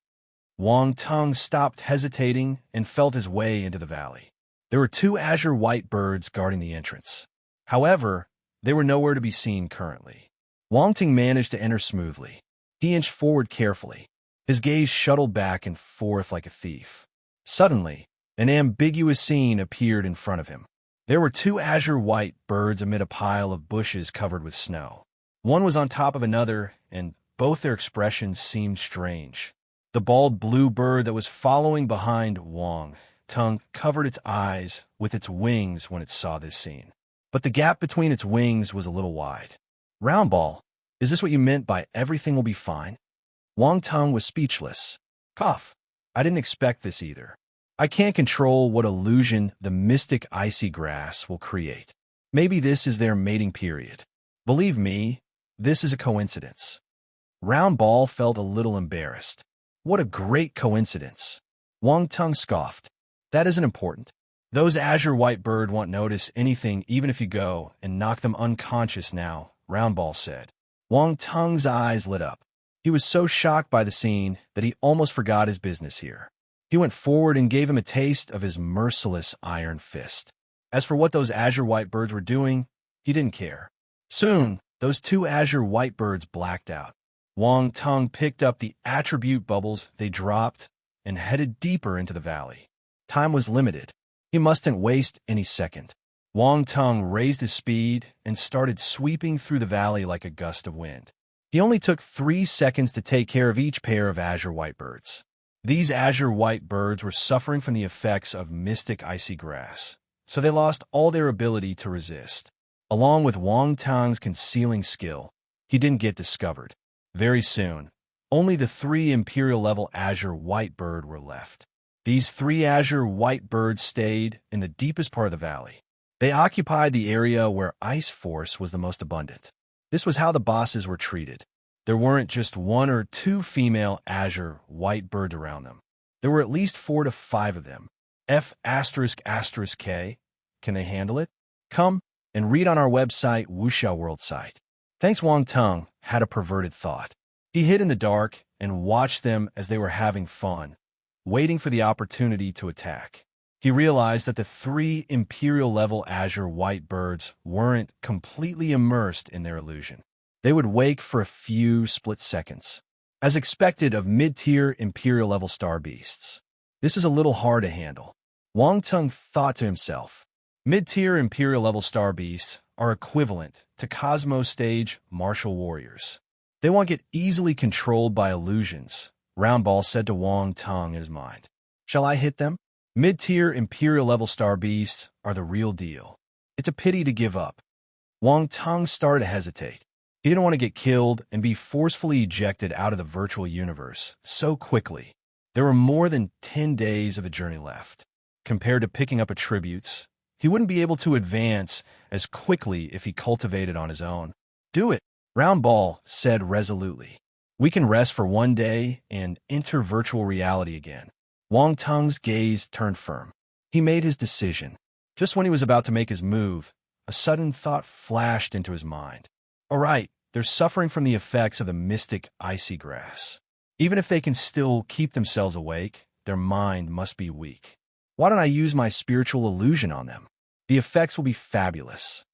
[SPEAKER 1] Wang Tung stopped hesitating and felt his way into the valley. There were 2 azure white birds guarding the entrance. However, they were nowhere to be seen currently. Wang Tung managed to enter smoothly. He inched forward carefully. His gaze shuttled back and forth like a thief. Suddenly, an ambiguous scene appeared in front of him. There were two azure-white birds amid a pile of bushes covered with snow. One was on top of another, and both their expressions seemed strange. The bald blue bird that was following behind Wang Tung covered its eyes with its wings when it saw this scene. But the gap between its wings was a little wide. Roundball, is this what you meant by everything will be fine? Wang Tung was speechless. Cough. I didn't expect this either. I can't control what illusion the mystic icy grass will create. Maybe this is their mating period. Believe me, this is a coincidence. Roundball felt a little embarrassed. What a great coincidence. Wang Tung scoffed. That isn't important. Those azure-white bird won't notice anything even if you go and knock them unconscious now, Roundball said. Wang Tung's eyes lit up. He was so shocked by the scene that he almost forgot his business here. He went forward and gave him a taste of his merciless iron fist. As for what those azure-white birds were doing, he didn't care. Soon, those two azure-white birds blacked out. Wang Tung picked up the attribute bubbles they dropped and headed deeper into the valley. Time was limited. He mustn't waste any second. Wang Tung raised his speed and started sweeping through the valley like a gust of wind. He only took 3 seconds to take care of each pair of azure-white birds. These azure-white birds were suffering from the effects of mystic icy grass, so they lost all their ability to resist. Along with Wang Tung's concealing skill, he didn't get discovered. Very soon, only the 3 Imperial-level azure-white bird were left. These 3 azure-white birds stayed in the deepest part of the valley. They occupied the area where ice force was the most abundant. This was how the bosses were treated. There weren't just 1 or 2 female azure-white birds around them. There were at least 4 to 5 of them. F***K. Can they handle it? Come and read on our website, Wuxia World site. Thanks. Wang Tung had a perverted thought. He hid in the dark and watched them as they were having fun, waiting for the opportunity to attack. He realized that the 3 Imperial-level azure-white birds weren't completely immersed in their illusion. They would wake for a few split seconds, as expected of mid-tier Imperial-level star beasts. This is a little hard to handle. Wang Tung thought to himself. Mid-tier Imperial-level star beasts are equivalent to Cosmos stage martial warriors. They won't get easily controlled by illusions, Roundball said to Wang Tung in his mind. Shall I hit them? Mid-tier Imperial-level star beasts are the real deal. It's a pity to give up. Wang Tung started to hesitate. He didn't want to get killed and be forcefully ejected out of the virtual universe so quickly. There were more than 10 days of the journey left. Compared to picking up attributes, he wouldn't be able to advance as quickly if he cultivated on his own. Do it, Roundball said resolutely. We can rest for 1 day and enter virtual reality again. Wang Tung's gaze turned firm. He made his decision. Just when he was about to make his move, a sudden thought flashed into his mind. All right, they're suffering from the effects of the mystic icy grass. Even if they can still keep themselves awake, their mind must be weak. Why don't I use my spiritual illusion on them? The effects will be fabulous.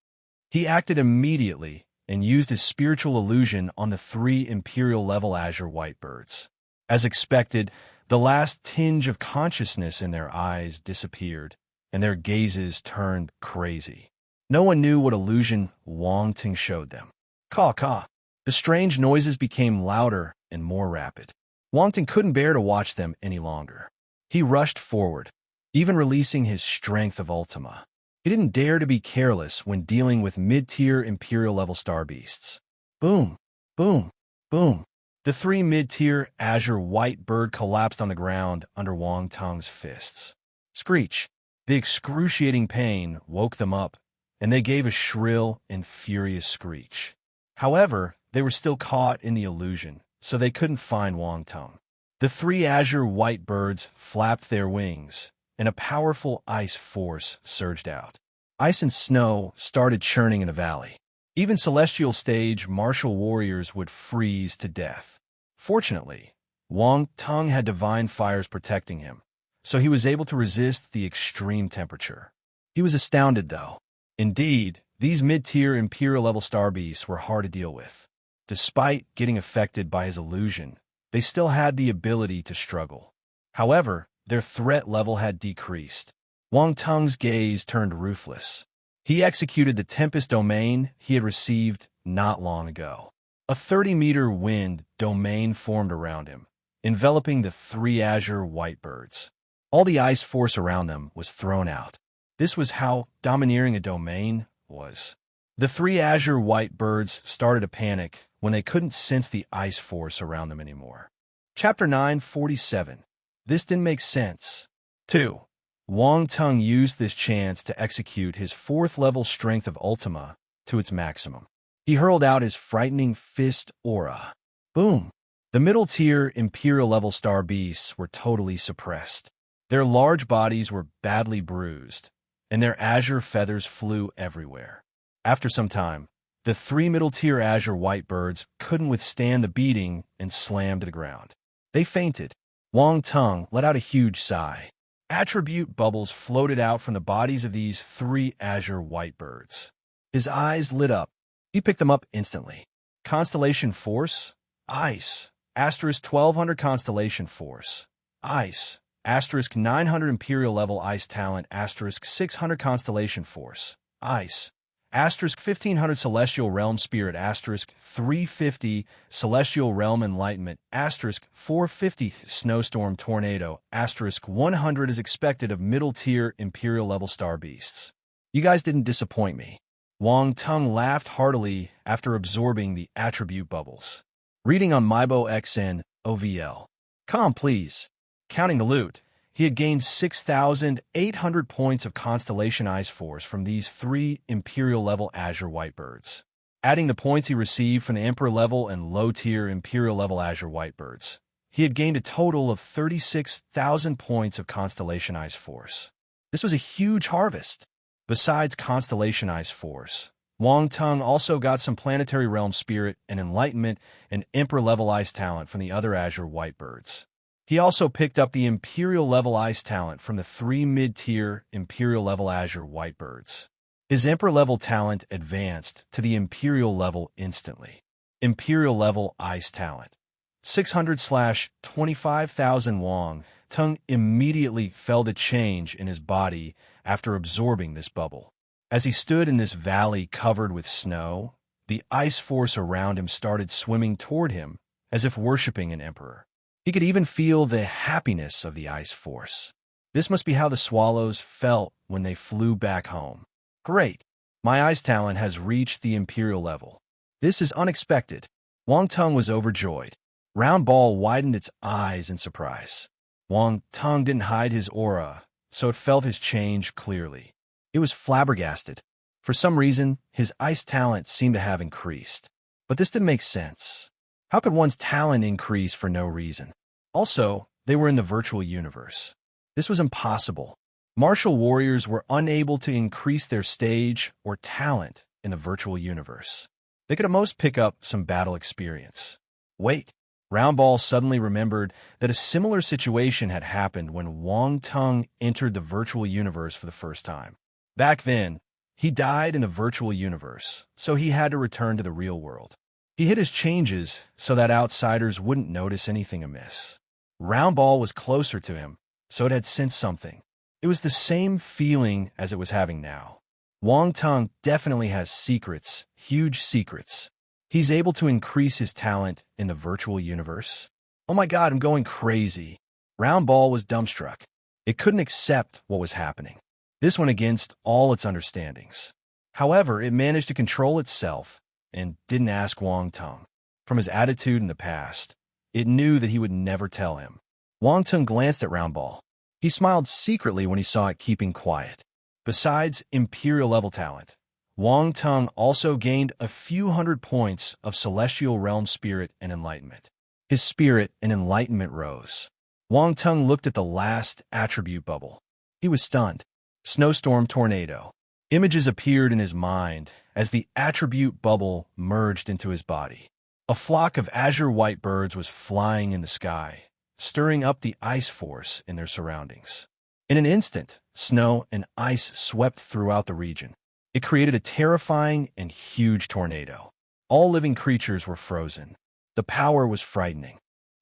[SPEAKER 1] He acted immediately and used his spiritual illusion on the 3 Imperial-level azure-white birds. As expected, the last tinge of consciousness in their eyes disappeared, and their gazes turned crazy. No one knew what illusion Wang Tung showed them. Caw-caw. The strange noises became louder and more rapid. Wang Tung couldn't bear to watch them any longer. He rushed forward, even releasing his strength of Ultima. He didn't dare to be careless when dealing with mid-tier Imperial-level star beasts. Boom, boom, boom. The 3 mid-tier azure-white bird collapsed on the ground under Wang Tung's fists. Screech. The excruciating pain woke them up, and they gave a shrill and furious screech. However, they were still caught in the illusion, so they couldn't find Wang Tung. The 3 azure-white birds flapped their wings, and a powerful ice force surged out. Ice and snow started churning in the valley. Even celestial stage martial warriors would freeze to death. Fortunately, Wang Tung had divine fires protecting him, so he was able to resist the extreme temperature. He was astounded, though. Indeed, these mid-tier Imperial-level star beasts were hard to deal with. Despite getting affected by his illusion, they still had the ability to struggle. However, their threat level had decreased. Wang Tung's gaze turned ruthless. He executed the Tempest domain he had received not long ago. A 30-meter wind domain formed around him, enveloping the 3 azure white birds. All the ice force around them was thrown out. This was how domineering a domain was. The 3 azure white birds started to panic when they couldn't sense the ice force around them anymore. Chapter 947. This didn't make sense. 2. Wang Tung used this chance to execute his 4th-level strength of Ultima to its maximum. He hurled out his frightening fist aura. Boom! The middle-tier Imperial-level star beasts were totally suppressed. Their large bodies were badly bruised, and their azure feathers flew everywhere. After some time, the 3 middle-tier azure white birds couldn't withstand the beating and slammed to the ground. They fainted. Wang Tung let out a huge sigh. Attribute bubbles floated out from the bodies of these 3 azure white birds. His eyes lit up. He picked them up instantly. Constellation Force, Ice, asterisk 1200 Constellation Force, Ice, asterisk 900 Imperial level Ice Talent, asterisk 600 Constellation Force, Ice, asterisk 1500 Celestial Realm Spirit, asterisk 350 Celestial Realm Enlightenment, asterisk 450 Snowstorm Tornado, asterisk 100 is expected of middle-tier Imperial-level star beasts. You guys didn't disappoint me. Wang Tung laughed heartily after absorbing the attribute bubbles. Reading on Maibo XN, OVL. Calm, please. Counting the loot, he had gained 6,800 points of Constellation Ice Force from these 3 Imperial-level Azure White Birds. Adding the points he received from the Emperor-level and low-tier Imperial-level Azure White Birds, he had gained a total of 36,000 points of Constellation Ice Force. This was a huge harvest. Besides Constellation Ice Force, Wang Tung also got some Planetary Realm Spirit and Enlightenment and Emperor-level Ice Talent from the other Azure White Birds. He also picked up the Imperial-level Ice Talent from the 3 mid-tier Imperial-level Azure White Birds. His Emperor-level talent advanced to the Imperial-level instantly. Imperial-level Ice Talent. 600/25,000 Wang Tung immediately felt a change in his body after absorbing this bubble. As he stood in this valley covered with snow, the ice force around him started swimming toward him as if worshipping an emperor. He could even feel the happiness of the ice force. This must be how the swallows felt when they flew back home. Great! My ice talent has reached the Imperial level. This is unexpected. Wang Tung was overjoyed. Round Ball widened its eyes in surprise. Wang Tung didn't hide his aura, so it felt his change clearly. It was flabbergasted. For some reason, his ice talent seemed to have increased. But this didn't make sense. How could one's talent increase for no reason? Also, they were in the virtual universe. This was impossible. Martial warriors were unable to increase their stage or talent in the virtual universe. They could at most pick up some battle experience. Wait. Round Ball suddenly remembered that a similar situation had happened when Wang Tung entered the virtual universe for the first time. Back then, he died in the virtual universe, so he had to return to the real world. He hid his changes so that outsiders wouldn't notice anything amiss. Round Ball was closer to him, so it had sensed something. It was the same feeling as it was having now. Wang Tung definitely has secrets, huge secrets. He's able to increase his talent in the virtual universe. Oh my God, I'm going crazy. Round Ball was dumbstruck. It couldn't accept what was happening. This went against all its understandings. However, it managed to control itself and didn't ask Wang Tung. From his attitude in the past, it knew that he would never tell him. Wang Tung glanced at Round Ball. He smiled secretly when he saw it keeping quiet. Besides Imperial-level talent, Wang Tung also gained a few hundred points of Celestial Realm Spirit and Enlightenment. His spirit and enlightenment rose. Wang Tung looked at the last attribute bubble. He was stunned. Snowstorm Tornado. Images appeared in his mind as the attribute bubble merged into his body. A flock of azure white birds was flying in the sky, stirring up the ice force in their surroundings. In an instant, snow and ice swept throughout the region. It created a terrifying and huge tornado. All living creatures were frozen. The power was frightening.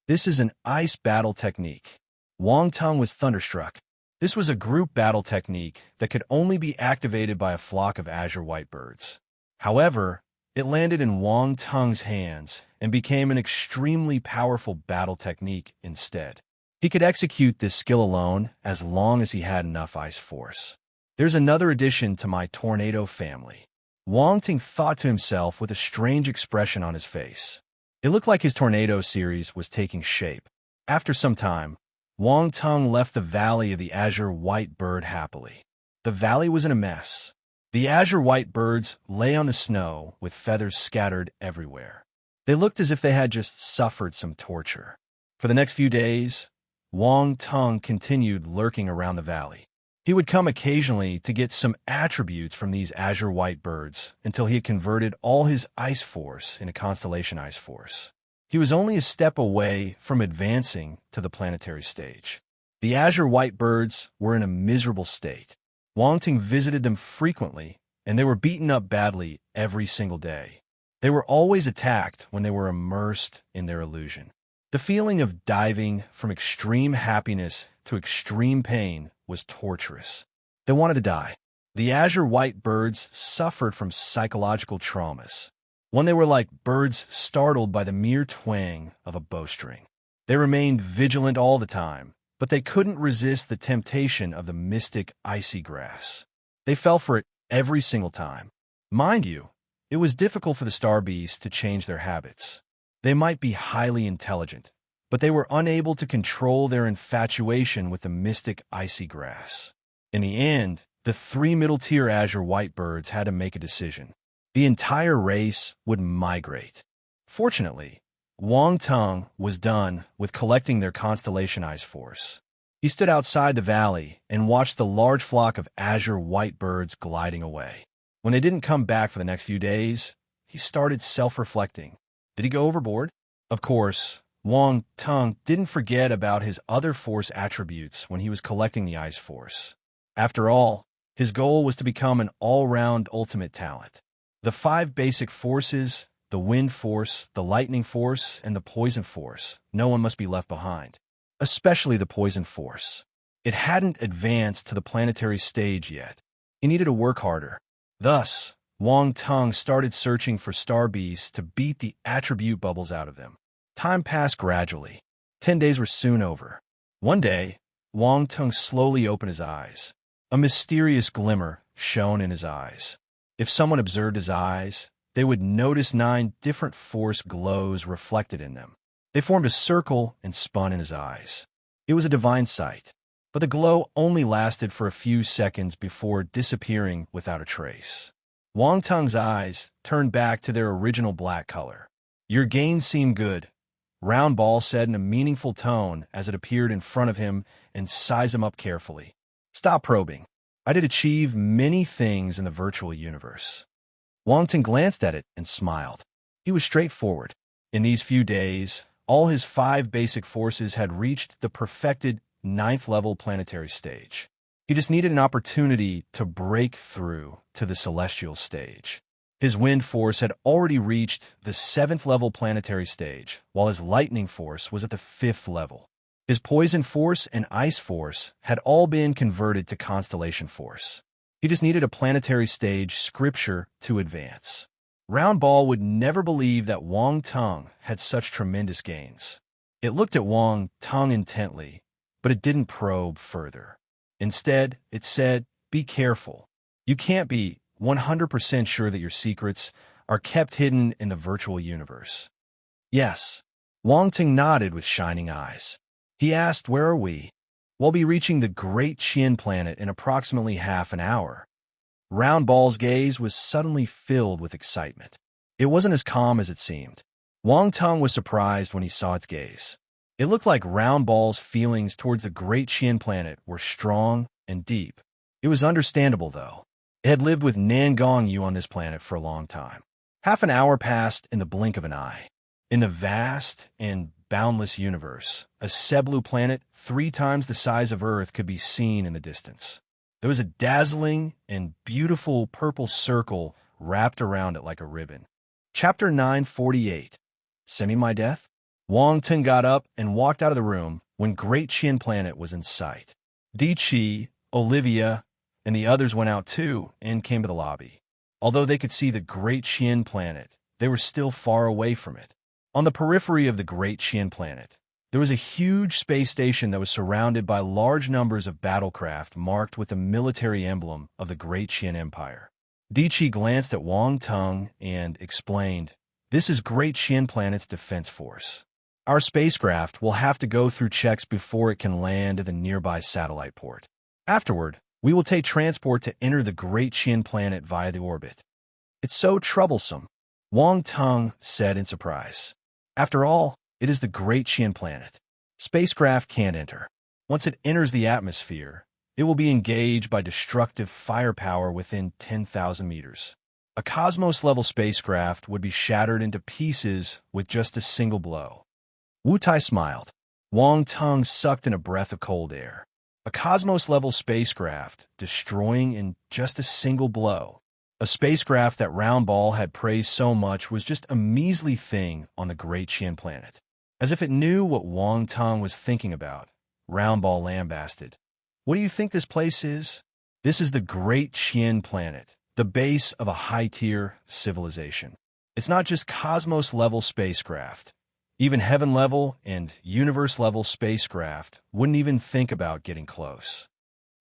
[SPEAKER 1] This is an ice battle technique. Wang Tung was thunderstruck. This was a group battle technique that could only be activated by a flock of azure white birds. However, it landed in Wang Tung's hands and became an extremely powerful battle technique instead. He could execute this skill alone as long as he had enough ice force. There's another addition to my tornado family. Wang Tung thought to himself with a strange expression on his face. It looked like his tornado series was taking shape. After some time, Wang Tung left the valley of the azure white bird happily. The valley was in a mess. The azure white birds lay on the snow with feathers scattered everywhere. They looked as if they had just suffered some torture. For the next few days, Wang Tung continued lurking around the valley. He would come occasionally to get some attributes from these azure white birds until he had converted all his ice force into constellation ice force. He was only a step away from advancing to the planetary stage. The azure white birds were in a miserable state. Wang Tung visited them frequently, and they were beaten up badly every single day. They were always attacked when they were immersed in their illusion. The feeling of diving from extreme happiness to extreme pain was torturous. They wanted to die. The azure white birds suffered from psychological traumas. When they were like birds startled by the mere twang of a bowstring. They remained vigilant all the time, but they couldn't resist the temptation of the mystic icy grass. They fell for it every single time. Mind you, it was difficult for the star beasts to change their habits. They might be highly intelligent, but they were unable to control their infatuation with the mystic icy grass. In the end, the 3 middle-tier azure white birds had to make a decision. The entire race would migrate. Fortunately, Wang Tung was done with collecting their constellation ice force. He stood outside the valley and watched the large flock of azure white birds gliding away. When they didn't come back for the next few days, he started self-reflecting. Did he go overboard? Of course, Wang Tung didn't forget about his other force attributes when he was collecting the ice force. After all, his goal was to become an all-round ultimate talent. The 5 basic forces, the wind force, the lightning force, and the poison force, no one must be left behind, especially the poison force. It hadn't advanced to the planetary stage yet. He needed to work harder. Thus, Wang Tung started searching for star beasts to beat the attribute bubbles out of them. Time passed gradually. 10 days were soon over. One day, Wang Tung slowly opened his eyes. A mysterious glimmer shone in his eyes. If someone observed his eyes, they would notice 9 different force glows reflected in them. They formed a circle and spun in his eyes. It was a divine sight, but the glow only lasted for a few seconds before disappearing without a trace. Wang Tung's eyes turned back to their original black color. "Your gains seem good," Round Ball said in a meaningful tone as it appeared in front of him and sized him up carefully. "Stop probing. I did achieve many things in the virtual universe." Wang Tung glanced at it and smiled. He was straightforward. In these few days, all his 5 basic forces had reached the perfected 9th level planetary stage. He just needed an opportunity to break through to the celestial stage. His wind force had already reached the 7th level planetary stage, while his lightning force was at the 5th level. His poison force and ice force had all been converted to constellation force. He just needed a planetary stage scripture to advance. Round Ball would never believe that Wang Tung had such tremendous gains. It looked at Wang Tung intently, but it didn't probe further. Instead, it said, "Be careful. You can't be 100% sure that your secrets are kept hidden in the virtual universe." "Yes." Wang Tung nodded with shining eyes. He asked, "Where are we?" "We'll be reaching the Great Qian planet in approximately half an hour." Round Ball's gaze was suddenly filled with excitement. It wasn't as calm as it seemed. Wang Tung was surprised when he saw its gaze. It looked like Round Ball's feelings towards the Great Qian planet were strong and deep. It was understandable, though. It had lived with Nangong Yu on this planet for a long time. Half an hour passed in the blink of an eye. In the vast and boundless universe, a Seblu planet 3 times the size of Earth could be seen in the distance. There was a dazzling and beautiful purple circle wrapped around it like a ribbon. Chapter 948. Semi My Death? Wang Teng got up and walked out of the room when Great Chien Planet was in sight. Di Chi, Olivia, and the others went out too and came to the lobby. Although they could see the Great Chien Planet, they were still far away from it. On the periphery of the Great Chien Planet, there was a huge space station that was surrounded by large numbers of battlecraft marked with the military emblem of the Great Chien Empire. Di Chi glanced at Wang Teng and explained, "This is Great Chien Planet's defense force. Our spacecraft will have to go through checks before it can land at the nearby satellite port. Afterward, we will take transport to enter the Great Chien Planet via the orbit." "It's so troublesome," Wang Teng said in surprise. "After all, it is the Great Chien Planet. Spacecraft can't enter. Once it enters the atmosphere, it will be engaged by destructive firepower within 10,000 meters. A Cosmos-level spacecraft would be shattered into pieces with just a single blow." Wu Tai smiled. Wang Teng sucked in a breath of cold air. A Cosmos-level spacecraft destroying in just a single blow. A spacecraft that Roundball had praised so much was just a measly thing on the Great Chien Planet. As if it knew what Wang Teng was thinking about, Roundball lambasted. "What do you think this place is?" "This is the Great Chien Planet, the base of a high-tier civilization. It's not just Cosmos-level spacecraft. Even Heaven-level and Universe-level spacecraft wouldn't even think about getting close."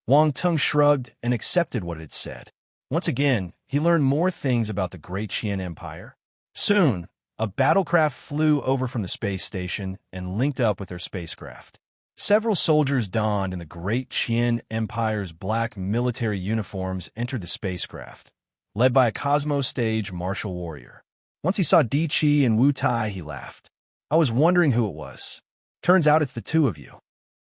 [SPEAKER 1] Wang Teng shrugged and accepted what it had said. Once again, he learned more things about the Great Chien Empire. Soon, a battlecraft flew over from the space station and linked up with their spacecraft. Several soldiers donned in the Great Chien Empire's black military uniforms entered the spacecraft, led by a Cosmos stage martial warrior. Once he saw Di Chi and Wu Tai, he laughed. "I was wondering who it was. Turns out it's the two of you."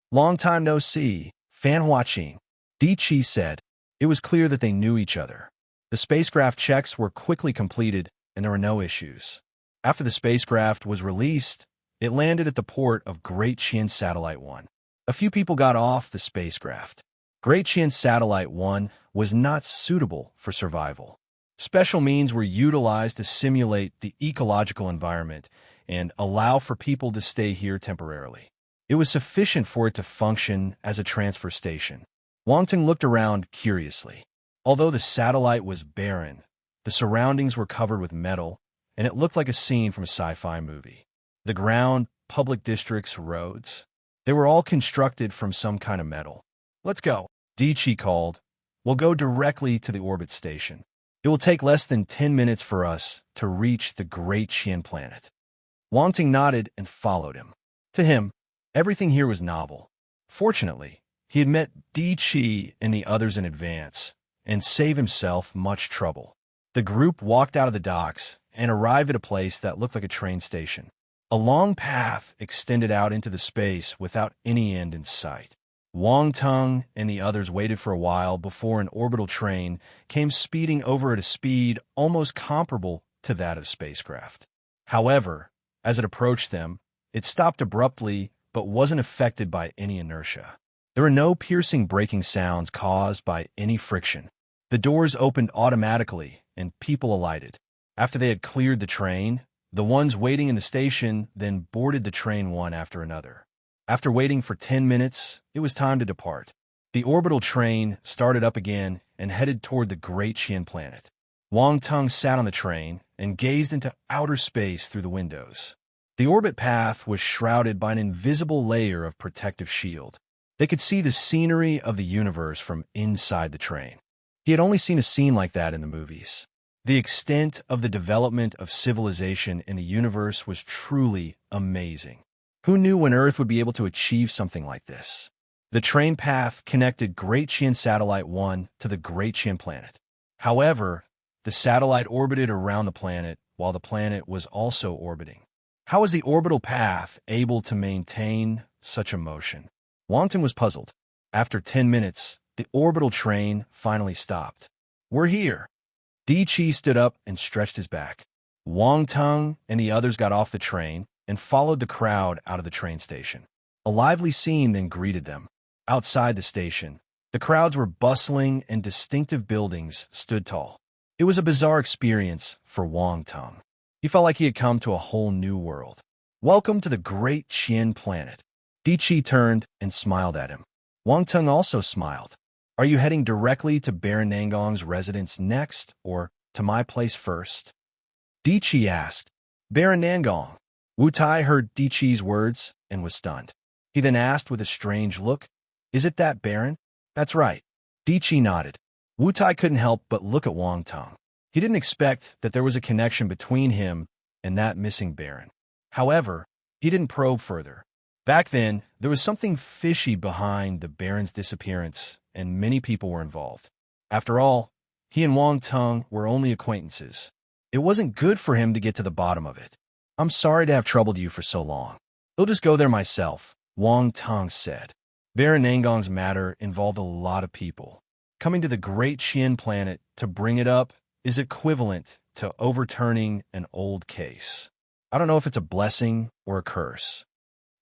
[SPEAKER 1] "Long time no see, Fan Huaqing," Di Chi said. It was clear that they knew each other. The spacecraft checks were quickly completed, and there were no issues. After the spacecraft was released, it landed at the port of Great Chien Satellite 1. A few people got off the spacecraft. Great Chien Satellite 1 was not suitable for survival. Special means were utilized to simulate the ecological environment and allow for people to stay here temporarily. It was sufficient for it to function as a transfer station. Wang Teng looked around curiously. Although the satellite was barren, the surroundings were covered with metal, and it looked like a scene from a sci-fi movie. The ground, public districts, roads, they were all constructed from some kind of metal. "Let's go," Di Chi called. "We'll go directly to the orbit station. It will take less than 10 minutes for us to reach the Great Chien Planet." Wang Teng nodded and followed him. To him, everything here was novel. Fortunately, he had met Di Chi and the others in advance, and saved himself much trouble. The group walked out of the docks and arrived at a place that looked like a train station. A long path extended out into the space without any end in sight. Wang Teng and the others waited for a while before an orbital train came speeding over at a speed almost comparable to that of spacecraft. However, as it approached them, it stopped abruptly but wasn't affected by any inertia. There were no piercing braking sounds caused by any friction. The doors opened automatically, and people alighted. After they had cleared the train, the ones waiting in the station then boarded the train one after another. After waiting for 10 minutes, it was time to depart. The orbital train started up again and headed toward the Great Chien Planet. Wang Teng sat on the train and gazed into outer space through the windows. The orbit path was shrouded by an invisible layer of protective shield. They could see the scenery of the universe from inside the train. He had only seen a scene like that in the movies. The extent of the development of civilization in the universe was truly amazing. Who knew when Earth would be able to achieve something like this? The train path connected Great Chien Satellite 1 to the Great Chien Planet. However, the satellite orbited around the planet while the planet was also orbiting. How was the orbital path able to maintain such a motion? Wang Teng was puzzled. After 10 minutes, the orbital train finally stopped. "We're here." Di Chi stood up and stretched his back. Wang Teng and the others got off the train and followed the crowd out of the train station. A lively scene then greeted them. Outside the station, the crowds were bustling and distinctive buildings stood tall. It was a bizarre experience for Wang Teng. He felt like he had come to a whole new world. Welcome to the great Qian planet. Di Chi turned and smiled at him. Wang Tung also smiled. Are you heading directly to Baron Nangong's residence next, or to my place first? Di Chi asked. Baron Nangong. Wu Tai heard Di Chi's words and was stunned. He then asked with a strange look, Is it that Baron? That's right. Di Chi nodded. Wu Tai couldn't help but look at Wang Tung. He didn't expect that there was a connection between him and that missing Baron. However, he didn't probe further. Back then, there was something fishy behind the Baron's disappearance, and many people were involved. After all, he and Wang Tung were only acquaintances. It wasn't good for him to get to the bottom of it. I'm sorry to have troubled you for so long. I'll just go there myself, Wang Tung said. Baron Nangong's matter involved a lot of people. Coming to the great Qian planet to bring it up is equivalent to overturning an old case. I don't know if it's a blessing or a curse.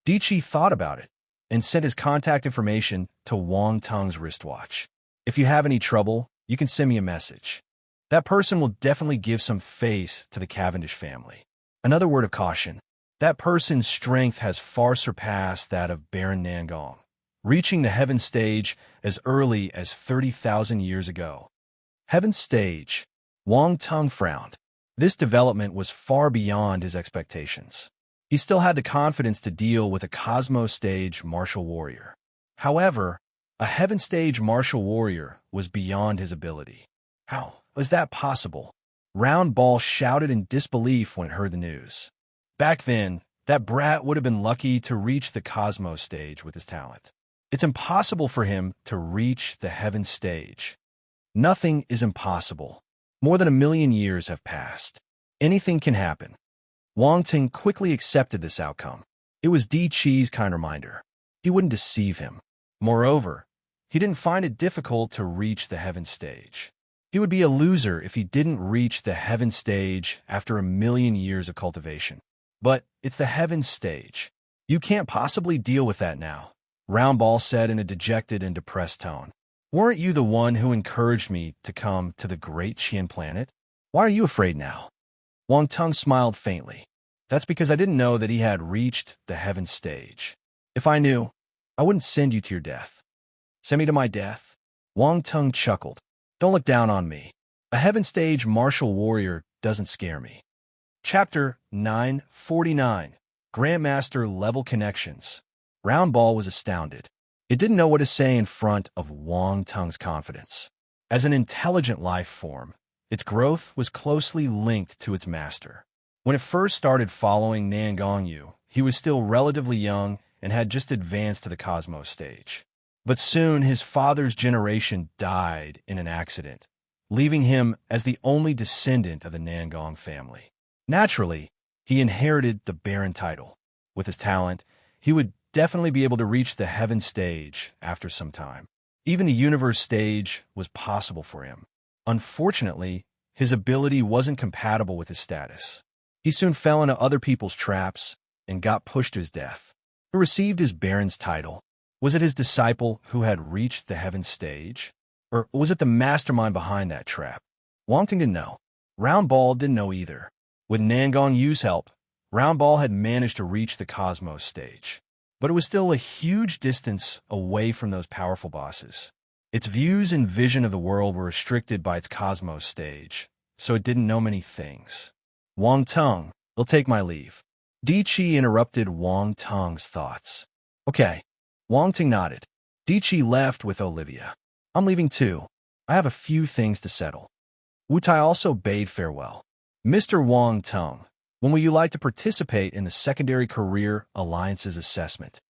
[SPEAKER 1] Di Chi thought about it and sent his contact information to Wang Tung's wristwatch. If you have any trouble, you can send me a message. That person will definitely give some face to the Cavendish family. Another word of caution. That person's strength has far surpassed that of Baron Nangong, reaching the heaven stage as early as 30,000 years ago. Heaven stage. Wang Tung frowned. This development was far beyond his expectations. He still had the confidence to deal with a Cosmos stage martial warrior. However, a heaven stage martial warrior was beyond his ability. How was that possible? Round Ball shouted in disbelief when it heard the news. Back then, that brat would have been lucky to reach the Cosmos stage with his talent. It's impossible for him to reach the heaven stage. Nothing is impossible. More than 1,000,000 years have passed. Anything can happen. Wang Tung quickly accepted this outcome. It was Di Chi's kind reminder. He wouldn't deceive him. Moreover, he didn't find it difficult to reach the heaven stage. He would be a loser if he didn't reach the heaven stage after 1,000,000 years of cultivation. But it's the heaven stage. You can't possibly deal with that now, Round Ball said in a dejected and depressed tone. Weren't you the one who encouraged me to come to the great Qian planet? Why are you afraid now? Wang Tung smiled faintly. That's because I didn't know that he had reached the heaven stage. If I knew, I wouldn't send you to your death. Send me to my death? Wang Tung chuckled. Don't look down on me. A heaven stage martial warrior doesn't scare me. Chapter 949. Grandmaster Level Connections. Round Ball was astounded. It didn't know what to say in front of Wang Tung's confidence. As an intelligent life form, its growth was closely linked to its master. When it first started following Nangong Yu, he was still relatively young and had just advanced to the Cosmos stage. But soon his father's generation died in an accident, leaving him as the only descendant of the Nangong family. Naturally, he inherited the Baron title. With his talent, he would definitely be able to reach the heaven stage after some time. Even the universe stage was possible for him. Unfortunately, his ability wasn't compatible with his status. He soon fell into other people's traps and got pushed to his death. Who received his Baron's title? Was it his disciple who had reached the heaven stage? Or was it the mastermind behind that trap? Wang Tung didn't know. Round Ball didn't know either. With Nangong Yu's help, Round Ball had managed to reach the Cosmos stage. But it was still a huge distance away from those powerful bosses. Its views and vision of the world were restricted by its Cosmos stage, so it didn't know many things. Wang Tung, I'll take my leave. Di Chi interrupted Wang Tung's thoughts. Okay. Wang Tung nodded. Di Chi left with Olivia. I'm leaving too. I have a few things to settle. Wu Tai also bade farewell. Mr. Wang Tung, when will you like to participate in the Secondary Career Alliance's assessment?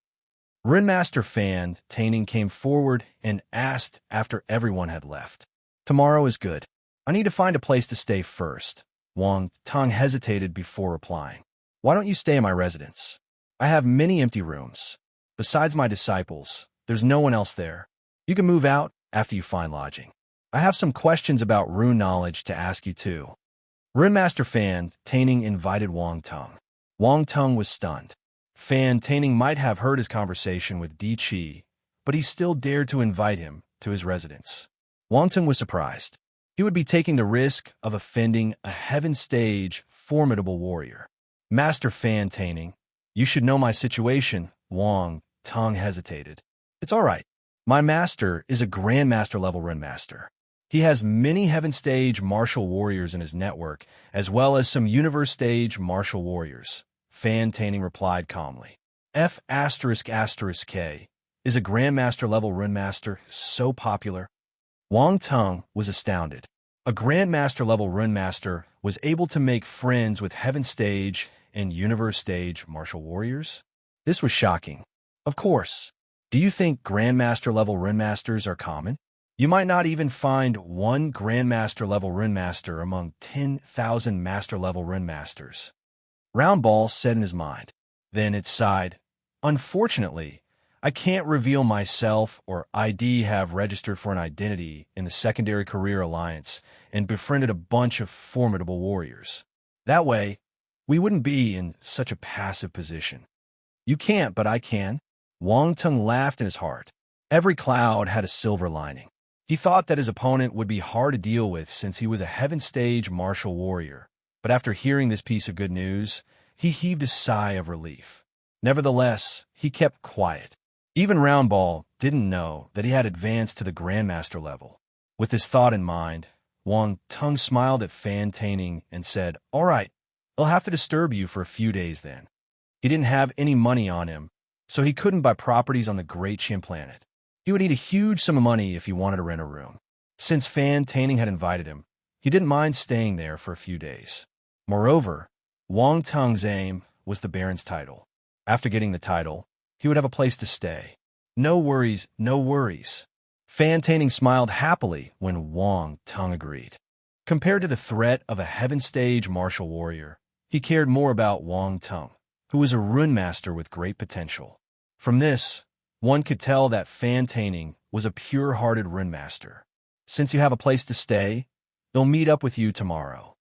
[SPEAKER 1] Rinmaster Fan Taining came forward and asked after everyone had left. Tomorrow is good. I need to find a place to stay first. Wang Tung hesitated before replying. Why don't you stay in my residence? I have many empty rooms. Besides my disciples, there's no one else there. You can move out after you find lodging. I have some questions about rune knowledge to ask you too. Rinmaster Fan Taining invited Wang Tung. Wang Tung was stunned. Fan Taining might have heard his conversation with Di Chi, but he still dared to invite him to his residence. Wang Tung was surprised. He would be taking the risk of offending a heaven-stage, formidable warrior. Master Fan Taining, you should know my situation. Wang Tung hesitated. It's all right. My master is a grandmaster-level rune master. He has many heaven-stage martial warriors in his network, as well as some universe-stage martial warriors. Fan Taining replied calmly. F***K is a grandmaster-level rune master so popular? Wang Tung was astounded. A grandmaster-level rune master was able to make friends with heaven-stage and universe-stage martial warriors? This was shocking. Of course. Do you think grandmaster-level rune masters are common? You might not even find one grandmaster-level rune master among 10,000 master-level rune masters. Roundball said in his mind. Then it sighed. Unfortunately, I can't reveal myself or ID have registered for an identity in the Secondary Career Alliance and befriended a bunch of formidable warriors. That way, we wouldn't be in such a passive position. You can't, but I can. Wang Tung laughed in his heart. Every cloud had a silver lining. He thought that his opponent would be hard to deal with since he was a heaven-stage martial warrior. But after hearing this piece of good news, he heaved a sigh of relief. Nevertheless, he kept quiet. Even Roundball didn't know that he had advanced to the Grandmaster level. With this thought in mind, Wang Tung smiled at Fan Taining and said, All right, I'll have to disturb you for a few days then. He didn't have any money on him, so he couldn't buy properties on the Great Chin planet. He would need a huge sum of money if he wanted to rent a room. Since Fan Taining had invited him, he didn't mind staying there for a few days. Moreover, Wang Tung's aim was the Baron's title. After getting the title, he would have a place to stay. No worries, no worries. Fan Taining smiled happily when Wang Tung agreed. Compared to the threat of a heaven-stage martial warrior, he cared more about Wang Tung, who was a rune master with great potential. From this, one could tell that Fan Taining was a pure-hearted rune master. Since you have a place to stay, they'll meet up with you tomorrow.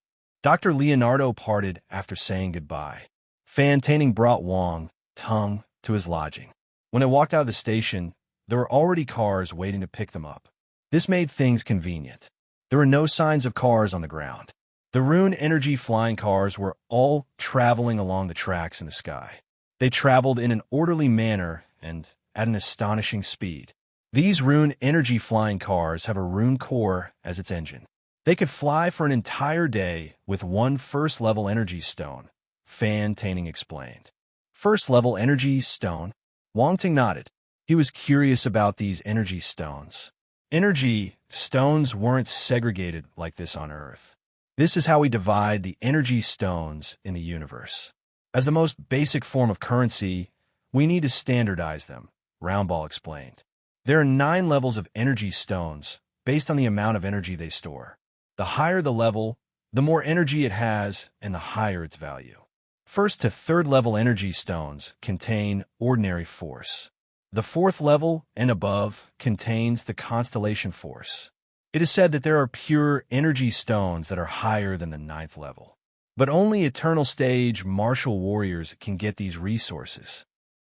[SPEAKER 1] Dr. Leonardo parted after saying goodbye. Fan Taining brought Wang Tung to his lodging. When they walked out of the station, there were already cars waiting to pick them up. This made things convenient. There were no signs of cars on the ground. The Rune Energy flying cars were all traveling along the tracks in the sky. They traveled in an orderly manner and at an astonishing speed. These Rune Energy flying cars have a rune core as its engine. They could fly for an entire day with one first-level energy stone, Fan Taining explained. First-level energy stone? Wang Tung nodded. He was curious about these energy stones. Energy stones weren't segregated like this on Earth. This is how we divide the energy stones in the universe. As the most basic form of currency, we need to standardize them, Roundball explained. There are 9 levels of energy stones based on the amount of energy they store. The higher the level, the more energy it has and the higher its value. First to third level energy stones contain ordinary force. The 4th level and above contains the constellation force. It is said that there are pure energy stones that are higher than the 9th level. But only eternal stage martial warriors can get these resources.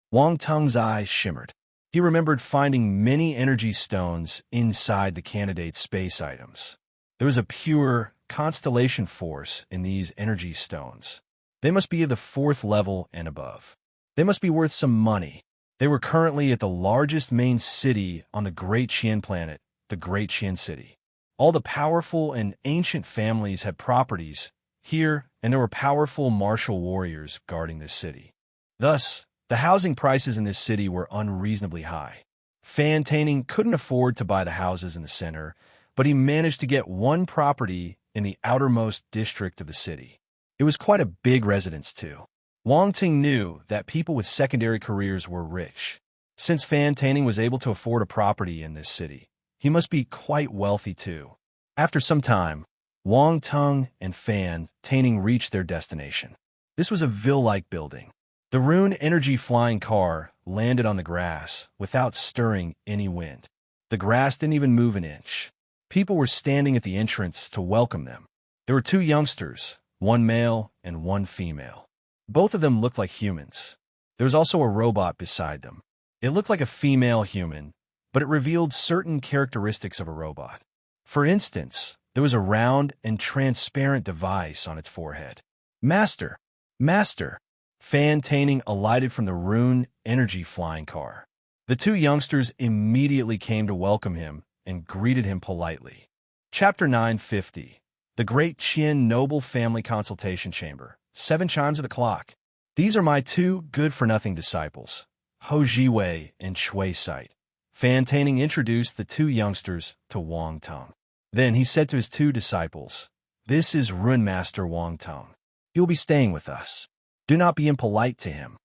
[SPEAKER 1] Wang Tung's eyes shimmered. He remembered finding many energy stones inside the candidate's space items. There was a pure constellation force in these energy stones. They must be of the 4th level and above. They must be worth some money. They were currently at the largest main city on the Great Chin planet, the Great Chin City. All the powerful and ancient families had properties here, and there were powerful martial warriors guarding this city. Thus, the housing prices in this city were unreasonably high. Fan Taining couldn't afford to buy the houses in the center, but he managed to get one property in the outermost district of the city. It was quite a big residence, too. Wang Tung knew that people with secondary careers were rich. Since Fan Taining was able to afford a property in this city, he must be quite wealthy, too. After some time, Wang Tung and Fan Taining reached their destination. This was a ville-like building. The Rune Energy flying car landed on the grass without stirring any wind. The grass didn't even move an inch. People were standing at the entrance to welcome them. There were 2 youngsters, one male and one female. Both of them looked like humans. There was also a robot beside them. It looked like a female human, but it revealed certain characteristics of a robot. For instance, There was a round and transparent device on its forehead. Master! Master! Fan Taining alighted from the Rune energy flying car. The two youngsters immediately came to welcome him and greeted him politely. Chapter 950. The Great Qian Noble Family Consultation Chamber. 7 chimes of the clock. These are my two good-for-nothing disciples, Ho Jiwei and Shui Sight. Fan Taining introduced the two youngsters to Wang Tong. Then he said to his two disciples, "This is Rune Master Wang Tong. He will be staying with us. Do not be impolite to him."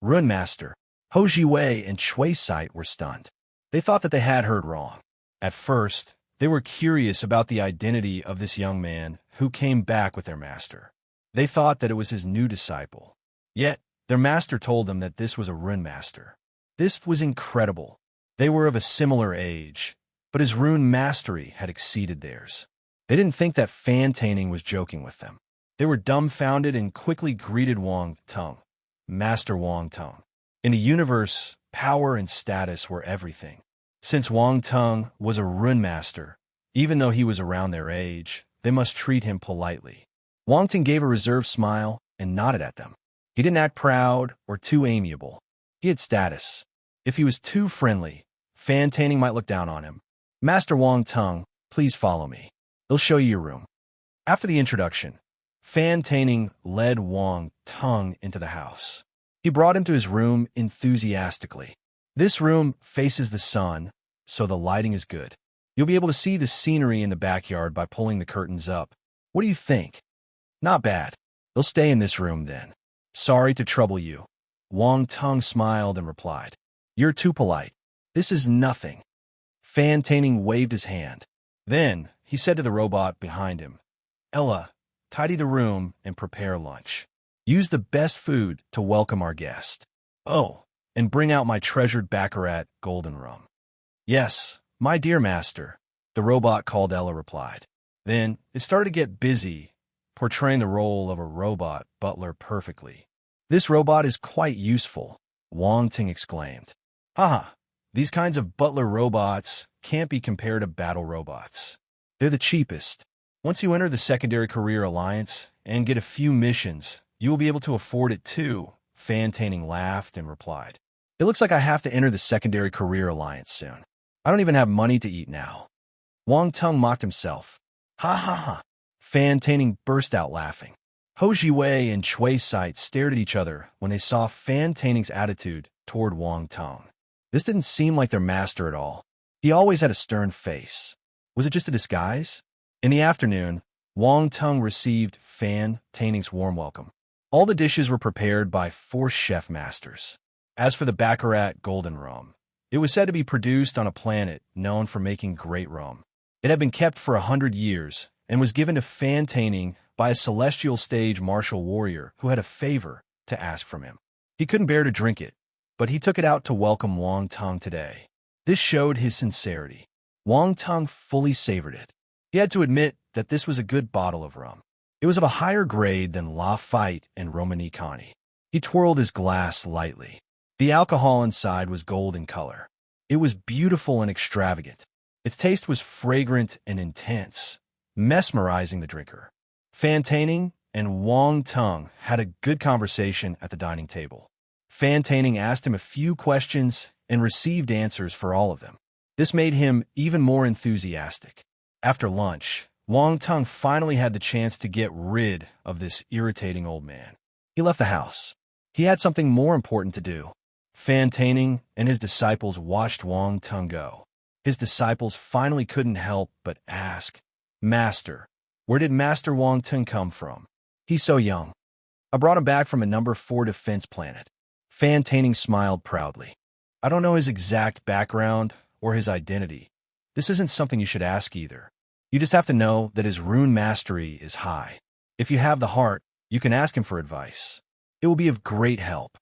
[SPEAKER 1] Rune Master, Ho Jiwei and Shui Sight were stunned. They thought that they had heard wrong. At first, they were curious about the identity of this young man who came back with their master. They thought that it was his new disciple. Yet, their master told them that this was a Rune Master. This was incredible. They were of a similar age, but his rune mastery had exceeded theirs. They didn't think that Fan Taining was joking with them. They were dumbfounded and quickly greeted Wang Tong, Master Wang Tong. In the universe, power and status were everything. Since Wang Tong was a Rune Master, even though he was around their age, they must treat him politely. Wang Tong gave a reserved smile and nodded at them. He didn't act proud or too amiable. He had status. If he was too friendly, Fan Taining might look down on him. "Master Wang Tong, please follow me. They'll show you your room." After the introduction, Fan Taining led Wang Tong into the house. He brought him to his room enthusiastically. This room faces the sun, so the lighting is good. You'll be able to see the scenery in the backyard by pulling the curtains up. What do you think? Not bad. They'll stay in this room then. Sorry to trouble you. Wang Tong smiled and replied, "You're too polite. This is nothing." Fan Taining waved his hand. Then he said to the robot behind him, "Ella, tidy the room and prepare lunch. Use the best food to welcome our guest. Oh, and bring out my treasured baccarat golden rum." "Yes, my dear master," the robot called Ella replied. Then it started to get busy, portraying the role of a robot butler perfectly. "This robot is quite useful," Wang Ting exclaimed. "Haha, these kinds of butler robots can't be compared to battle robots. They're the cheapest. Once you enter the Secondary Career Alliance and get a few missions, you will be able to afford it too." Fan Taining laughed and replied, "It looks like I have to enter the Secondary Career Alliance soon. I don't even have money to eat now." Wang Tong mocked himself. "Ha ha ha." Fan Taining burst out laughing. Ho Jiwei and Shui Sight stared at each other when they saw Fan Taining's attitude toward Wang Tong. This didn't seem like their master at all. He always had a stern face. Was it just a disguise? In the afternoon, Wang Tong received Fan Taining's warm welcome. All the dishes were prepared by 4 chef masters. As for the baccarat golden rum, it was said to be produced on a planet known for making great rum. It had been kept for 100 years and was given to Fan Taining by a celestial stage martial warrior who had a favor to ask from him. He couldn't bear to drink it, but he took it out to welcome Wang Tong today. This showed his sincerity. Wang Tong fully savored it. He had to admit that this was a good bottle of rum. It was of a higher grade than Lafite and Romani Conti. He twirled his glass lightly. The alcohol inside was gold in color. It was beautiful and extravagant. Its taste was fragrant and intense, mesmerizing the drinker. Fan Taining and Wang Tong had a good conversation at the dining table. Fan Taining asked him a few questions and received answers for all of them. This made him even more enthusiastic. After lunch, Wang Tong finally had the chance to get rid of this irritating old man. He left the house. He had something more important to do. Fan Taining and his disciples watched Wang Tong go. His disciples finally couldn't help but ask, "Master, where did Master Wang Tong come from? He's so young." "I brought him back from a number 4 defense planet." Fan Taining smiled proudly. "I don't know his exact background or his identity. This isn't something you should ask either. You just have to know that his rune mastery is high. If you have the heart, you can ask him for advice. It will be of great help."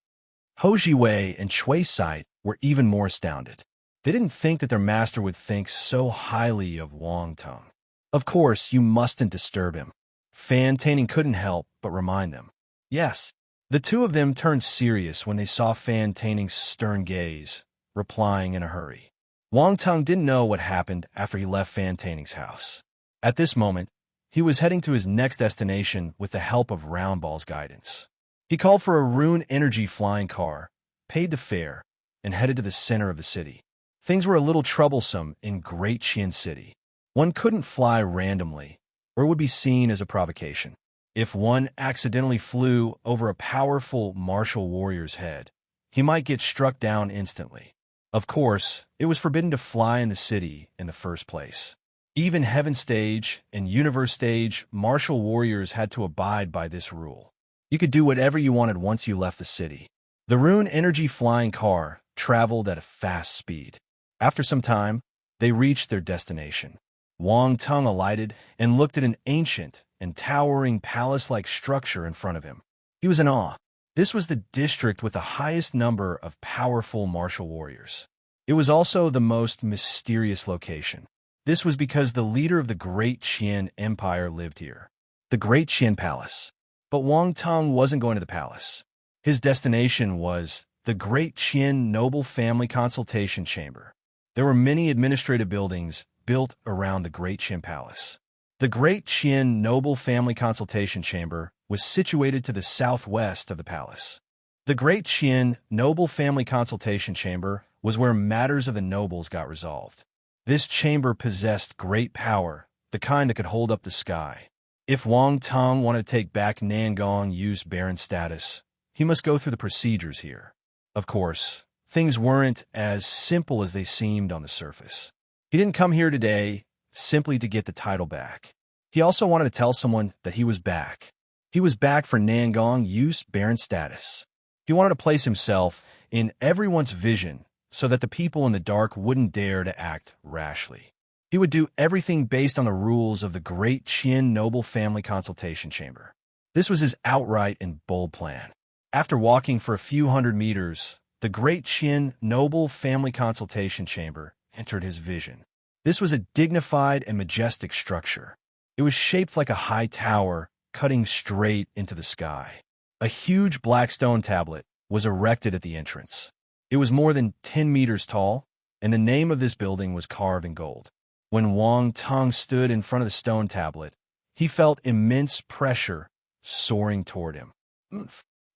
[SPEAKER 1] Ho Jiwei and Shui Sight were even more astounded. They didn't think that their master would think so highly of Wang Tong. "Of course, you mustn't disturb him." Fan Taining couldn't help but remind them. "Yes." The two of them turned serious when they saw Fan Taining's stern gaze, replying in a hurry. Wang Tong didn't know what happened after he left Fan Taining's house. At this moment, he was heading to his next destination with the help of Roundball's guidance. He called for a rune energy flying car, paid the fare, and headed to the center of the city. Things were a little troublesome in Great Qian City. One couldn't fly randomly, or it would be seen as a provocation. If one accidentally flew over a powerful martial warrior's head, he might get struck down instantly. Of course, it was forbidden to fly in the city in the first place. Even Heaven Stage and Universe Stage martial warriors had to abide by this rule. You could do whatever you wanted once you left the city. The rune energy flying car traveled at a fast speed. After some time, they reached their destination. Wang Tung alighted and looked at an ancient and towering palace-like structure in front of him. He was in awe. This was the district with the highest number of powerful martial warriors. It was also the most mysterious location. This was because the leader of the Great Qian Empire lived here, the Great Qian Palace. But Wang Tung wasn't going to the palace. His destination was the Great Qian Noble Family Consultation Chamber. There were many administrative buildings built around the Great Qian Palace. The Great Qian Noble Family Consultation Chamber was situated to the southwest of the palace. The Great Qian Noble Family Consultation Chamber was where matters of the nobles got resolved. This chamber possessed great power, the kind that could hold up the sky. If Wang Tung wanted to take back Nangong Yu's Baron status, he must go through the procedures here. Of course, things weren't as simple as they seemed on the surface. He didn't come here today simply to get the title back. He also wanted to tell someone that he was back. He was back for Nangong Yu's Baron status. He wanted to place himself in everyone's vision so that the people in the dark wouldn't dare to act rashly. He would do everything based on the rules of the Great Qian Noble Family Consultation Chamber. This was his outright and bold plan. After walking for a few hundred meters, the Great Qian Noble Family Consultation Chamber entered his vision. This was a dignified and majestic structure. It was shaped like a high tower, cutting straight into the sky. A huge black stone tablet was erected at the entrance. It was more than 10 meters tall, and the name of this building was carved in gold. When Wang Tung stood in front of the stone tablet, he felt immense pressure soaring toward him.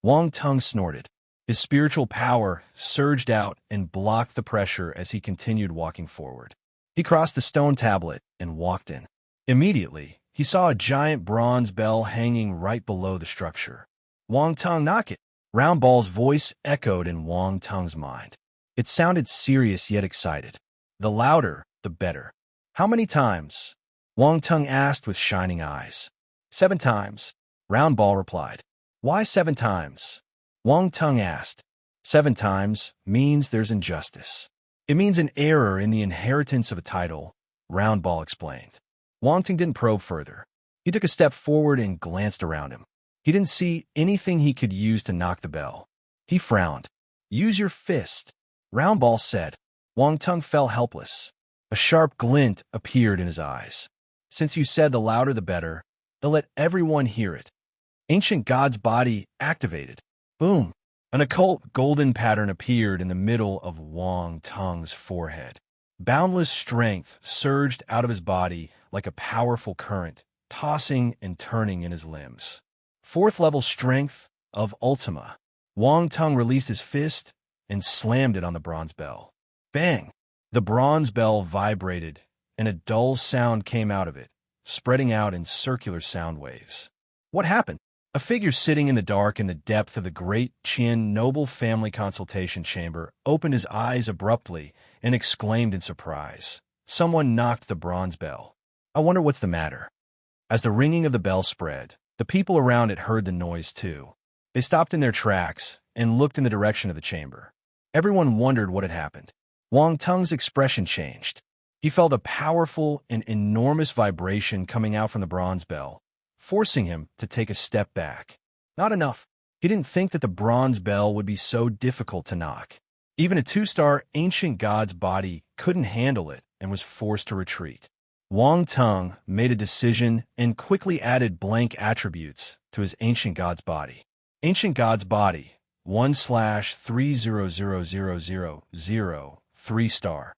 [SPEAKER 1] Wang Tung snorted. His spiritual power surged out and blocked the pressure as he continued walking forward. He crossed the stone tablet and walked in. Immediately, he saw a giant bronze bell hanging right below the structure. Wang Tung, knock it. Roundball's voice echoed in Wang Tung's mind. It sounded serious yet excited. The louder, the better. How many times? Wang Tung asked with shining eyes. 7 times, Roundball replied. Why 7 times? Wang Tung asked. 7 times means there's injustice. It means an error in the inheritance of a title, Roundball explained. Wang Tung didn't probe further. He took a step forward and glanced around him. He didn't see anything he could use to knock the bell. He frowned. Use your fist, Roundball said. Wang Tung fell helpless. A sharp glint appeared in his eyes. Since you said the louder the better, they'll let everyone hear it. Ancient God's body activated. Boom! An occult golden pattern appeared in the middle of Wang Tung's forehead. Boundless strength surged out of his body like a powerful current, tossing and turning in his limbs. 4th level strength of Ultima. Wang Tung released his fist and slammed it on the bronze bell. Bang! The bronze bell vibrated, and a dull sound came out of it, spreading out in circular sound waves. What happened? A figure sitting in the dark in the depth of the Great Qian Noble Family Consultation Chamber opened his eyes abruptly and exclaimed in surprise. Someone knocked the bronze bell. I wonder what's the matter. As the ringing of the bell spread, the people around it heard the noise too. They stopped in their tracks and looked in the direction of the chamber. Everyone wondered what had happened. Wang Tung's expression changed. He felt a powerful and enormous vibration coming out from the bronze bell, forcing him to take a step back. Not enough. He didn't think that the bronze bell would be so difficult to knock. Even a 2-star ancient god's body couldn't handle it and was forced to retreat. Wang Tung made a decision and quickly added blank attributes to his ancient god's body. Ancient god's body, 1/300000, 3-star.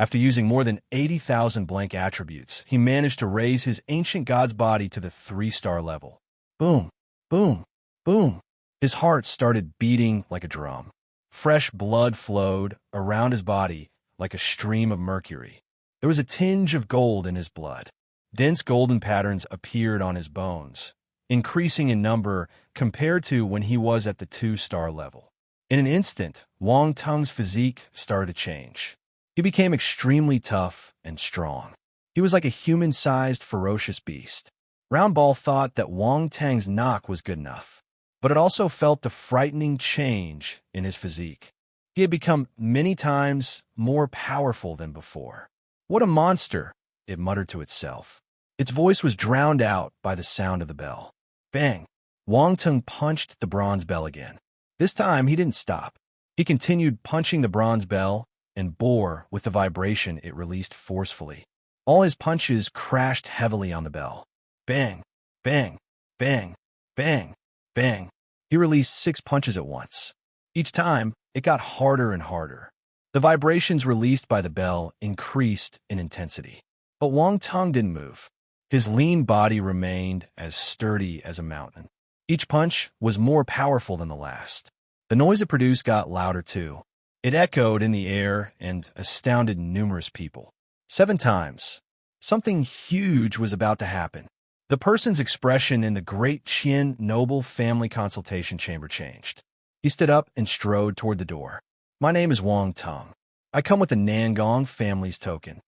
[SPEAKER 1] After using more than 80,000 blank attributes, he managed to raise his ancient god's body to the 3-star level. Boom, boom, boom. His heart started beating like a drum. Fresh blood flowed around his body like a stream of mercury. There was a tinge of gold in his blood. Dense golden patterns appeared on his bones, increasing in number compared to when he was at the 2-star level. In an instant, Wang Tung's physique started to change. He became extremely tough and strong. He was like a human-sized, ferocious beast. Roundball thought that Wang Tang's knock was good enough, but it also felt the frightening change in his physique. He had become many times more powerful than before. What a monster, it muttered to itself. Its voice was drowned out by the sound of the bell. Bang! Wang Tung punched the bronze bell again. This time, he didn't stop. He continued punching the bronze bell and bore with the vibration it released forcefully. All his punches crashed heavily on the bell. Bang! Bang! Bang! Bang! Bang! He released 6 punches at once. Each time, it got harder and harder. The vibrations released by the bell increased in intensity. But Wang Tung didn't move. His lean body remained as sturdy as a mountain. Each punch was more powerful than the last. The noise it produced got louder too. It echoed in the air and astounded numerous people. 7 times. Something huge was about to happen. The person's expression in the Great Qian noble family consultation chamber changed. He stood up and strode toward the door. My name is Wang Tung. I come with the Nangong family's token.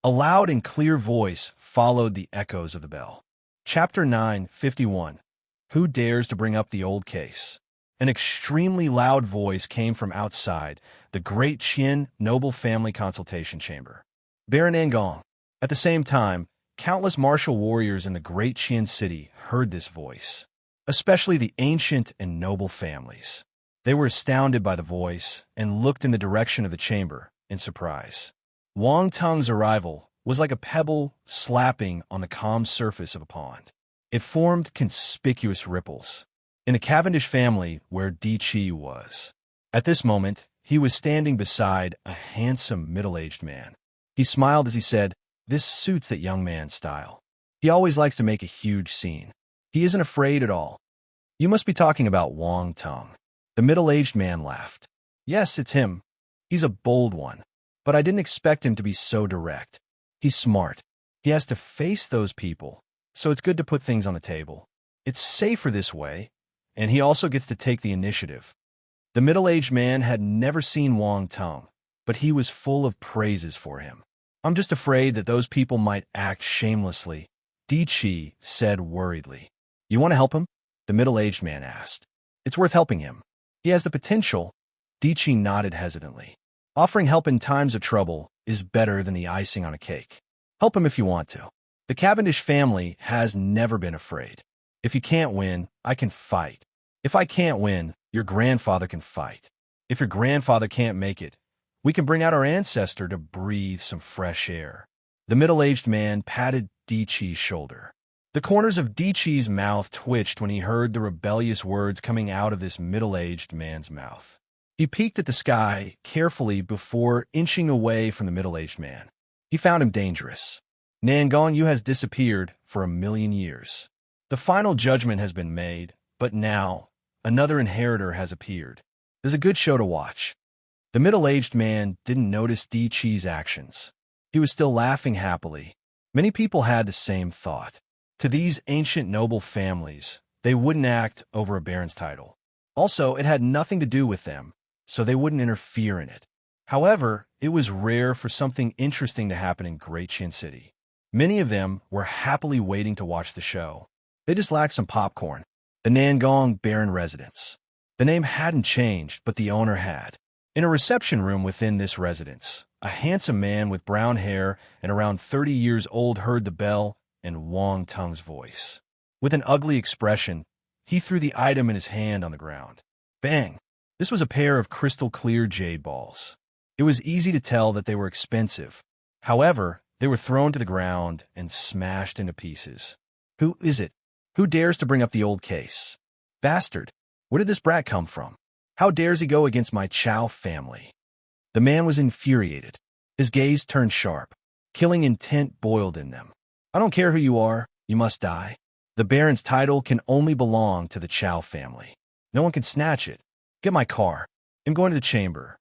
[SPEAKER 1] A loud and clear voice followed the echoes of the bell. Chapter 9:51. Who dares to bring up the old case? An extremely loud voice came from outside the Great Qian noble family consultation chamber. Baron Nangong. At the same time, countless martial warriors in the Great Qian city heard this voice, especially the ancient and noble families. They were astounded by the voice and looked in the direction of the chamber in surprise. Wang Tung's arrival was like a pebble slapping on the calm surface of a pond. It formed conspicuous ripples. In the Cavendish family, where Di Chi was. At this moment, he was standing beside a handsome middle-aged man. He smiled as he said, "This suits that young man's style. He always likes to make a huge scene. He isn't afraid at all." "You must be talking about Wang Tung." The middle-aged man laughed. "Yes, it's him. He's a bold one. But I didn't expect him to be so direct. He's smart. He has to face those people, so it's good to put things on the table. It's safer this way, and he also gets to take the initiative." The middle-aged man had never seen Wang Tung, but he was full of praises for him. "I'm just afraid that those people might act shamelessly," Di Chi said worriedly. "You want to help him?" the middle-aged man asked. "It's worth helping him. He has the potential." Di Chi nodded hesitantly. "Offering help in times of trouble is better than the icing on a cake. Help him if you want to. The Cavendish family has never been afraid. If you can't win, I can fight. If I can't win, your grandfather can fight. If your grandfather can't make it, we can bring out our ancestor to breathe some fresh air." The middle-aged man patted Di Chi's shoulder. The corners of Di Chi's mouth twitched when he heard the rebellious words coming out of this middle-aged man's mouth. He peeked at the sky carefully before inching away from the middle-aged man. He found him dangerous. "Nangong Yu has disappeared for 1,000,000 years. The final judgment has been made, but now another inheritor has appeared. There's a good show to watch." The middle-aged man didn't notice Di Chi's actions. He was still laughing happily. Many people had the same thought. To these ancient noble families, they wouldn't act over a baron's title. Also, it had nothing to do with them, so they wouldn't interfere in it. However, it was rare for something interesting to happen in Great Qian City. Many of them were happily waiting to watch the show. They just lacked some popcorn. The Nangong Baron residence. The name hadn't changed, but the owner had. In a reception room within this residence, a handsome man with brown hair and around 30 years old heard the bell and Wang Tung's voice. With an ugly expression, he threw the item in his hand on the ground. Bang! This was a pair of crystal-clear jade balls. It was easy to tell that they were expensive. However, they were thrown to the ground and smashed into pieces. "Who is it? Who dares to bring up the old case? Bastard! Where did this brat come from? How dares he go against my Chow family?" The man was infuriated. His gaze turned sharp. Killing intent boiled in them. I don't care who you are, you must die. The Baron's title can only belong to the Chow family. No one can snatch it. Get my car. I'm going to the chamber.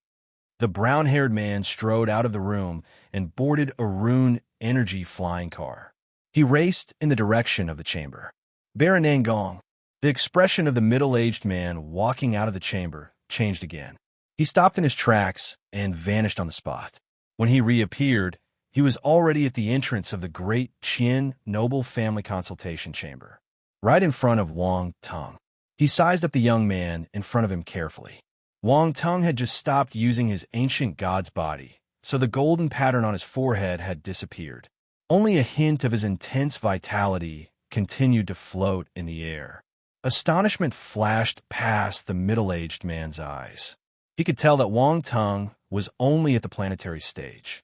[SPEAKER 1] The brown-haired man strode out of the room and boarded a Rune Energy flying car. He raced in the direction of the chamber. Baron Nangong. The expression of the middle-aged man walking out of the chamber changed again. He stopped in his tracks and vanished on the spot. When he reappeared, he was already at the entrance of the great Qian noble family consultation chamber, right in front of Wang Tung. He sized up the young man in front of him carefully. Wang Tung had just stopped using his ancient god's body, so the golden pattern on his forehead had disappeared. Only a hint of his intense vitality continued to float in the air. Astonishment flashed past the middle-aged man's eyes. He could tell that Wang Tung was only at the planetary stage.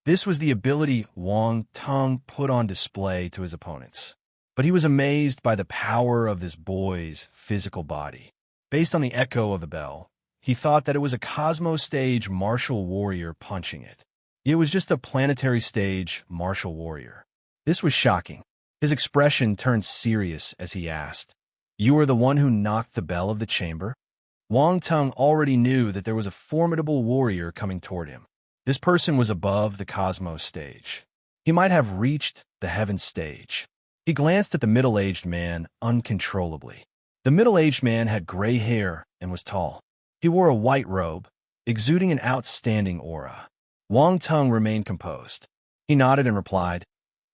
[SPEAKER 1] This was the ability Wang Tung put on display to his opponents. But he was amazed by the power of this boy's physical body. Based on the echo of the bell, he thought that it was a Cosmos stage martial warrior punching it. It was just a planetary stage martial warrior. This was shocking. His expression turned serious as he asked, "You are the one who knocked the bell of the chamber?" Wang Tung already knew that there was a formidable warrior coming toward him. This person was above the Cosmos stage. He might have reached the Heaven stage. He glanced at the middle-aged man uncontrollably. The middle-aged man had gray hair and was tall. He wore a white robe, exuding an outstanding aura. Wang Tung remained composed. He nodded and replied,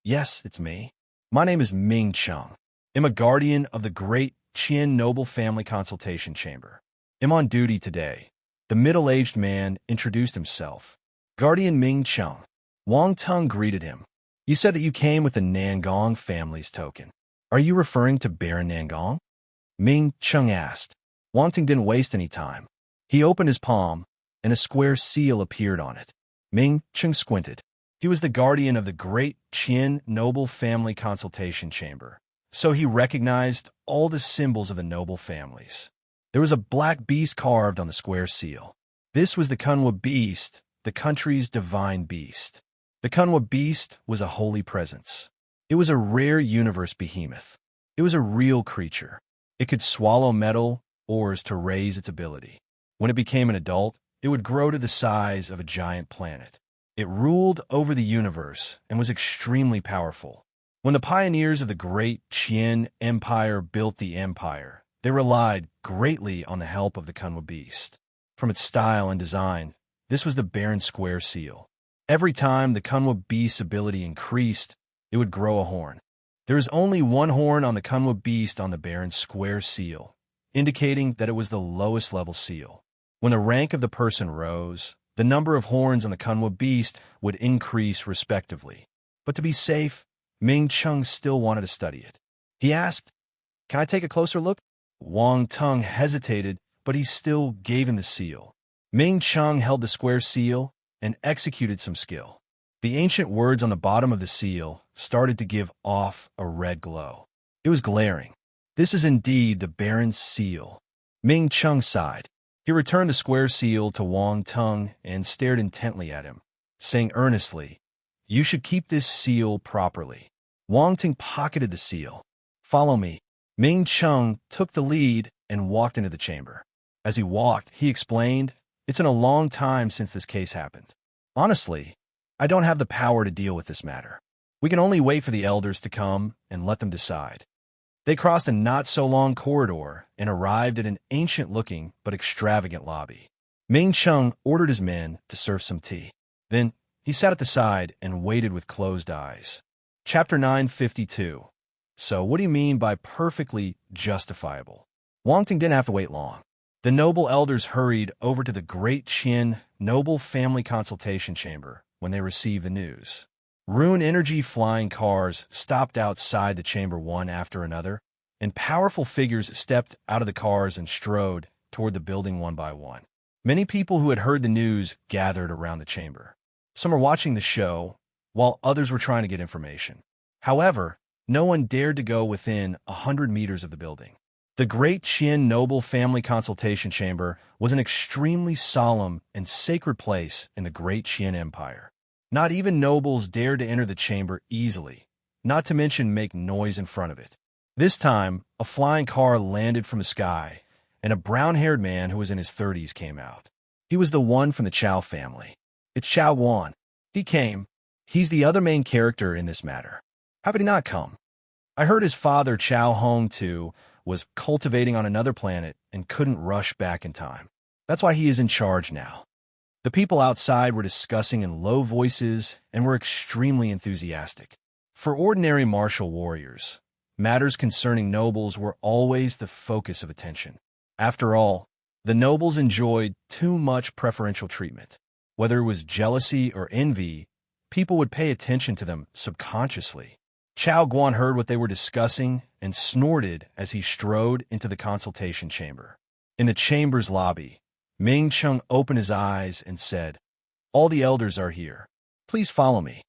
[SPEAKER 1] "Yes, it's me. My name is Ming Chung. I'm a guardian of the great Qian noble family consultation chamber. I'm on duty today." The middle-aged man introduced himself. "Guardian Ming Chung." Wang Tung greeted him. "You said that you came with the Nangong family's token. Are you referring to Baron Nangong?" Ming Chung asked. Wang Tung didn't waste any time. He opened his palm, and a square seal appeared on it. Ming Chung squinted. He was the guardian of the great Qian noble family consultation chamber, so he recognized all the symbols of the noble families. There was a black beast carved on the square seal. This was the Kunwa beast, the country's divine beast. The Kunwa beast was a holy presence. It was a rare universe behemoth. It was a real creature. It could swallow metal ores to raise its ability. When it became an adult, it would grow to the size of a giant planet. It ruled over the universe and was extremely powerful. When the pioneers of the great Qian Empire built the empire, they relied greatly on the help of the Kunwa beast. From its style and design, this was the Baron Square seal. Every time the Kunwa beast's ability increased, it would grow a horn. There is only one horn on the Kunwa beast on the Baron Square seal, indicating that it was the lowest level seal. When the rank of the person rose, the number of horns on the Kunwa beast would increase respectively. But to be safe, Ming Chung still wanted to study it. He asked, "Can I take a closer look?" Wang Tung hesitated, but he still gave him the seal. Ming Chung held the square seal and executed some skill. The ancient words on the bottom of the seal started to give off a red glow. It was glaring. "This is indeed the Baron's seal." Ming Chung sighed. He returned the square seal to Wang Tung and stared intently at him, saying earnestly, "You should keep this seal properly." Wang Tung pocketed the seal. "Follow me." Ming Chung took the lead and walked into the chamber. As he walked, he explained, "It's been a long time since this case happened. Honestly, I don't have the power to deal with this matter. We can only wait for the elders to come and let them decide." They crossed a not-so-long corridor and arrived at an ancient-looking but extravagant lobby. Ming Chung ordered his men to serve some tea. Then he sat at the side and waited with closed eyes. Chapter 952. So what do you mean by perfectly justifiable? Wang Tung didn't have to wait long. The noble elders hurried over to the great Qian noble family consultation chamber when they received the news. Rune Energy flying cars stopped outside the chamber one after another, and powerful figures stepped out of the cars and strode toward the building one by one. Many people who had heard the news gathered around the chamber. Some were watching the show, while others were trying to get information. However, no one dared to go within 100 meters of the building. The great Qian noble family consultation chamber was an extremely solemn and sacred place in the great Qian Empire. Not even nobles dared to enter the chamber easily, not to mention make noise in front of it. This time, a flying car landed from the sky, and a brown-haired man who was in his 30s came out. He was the one from the Chow family. It's Chow Guan. He came. He's the other main character in this matter. How could he not come? I heard his father, Chow Hong Tu, was cultivating on another planet and couldn't rush back in time. That's why he is in charge now. The people outside were discussing in low voices and were extremely enthusiastic. For ordinary martial warriors, matters concerning nobles were always the focus of attention. After all, the nobles enjoyed too much preferential treatment. Whether it was jealousy or envy, people would pay attention to them subconsciously. Chow Guan heard what they were discussing and snorted as he strode into the consultation chamber. In the chamber's lobby, Ming Chung opened his eyes and said, "All the elders are here. Please follow me."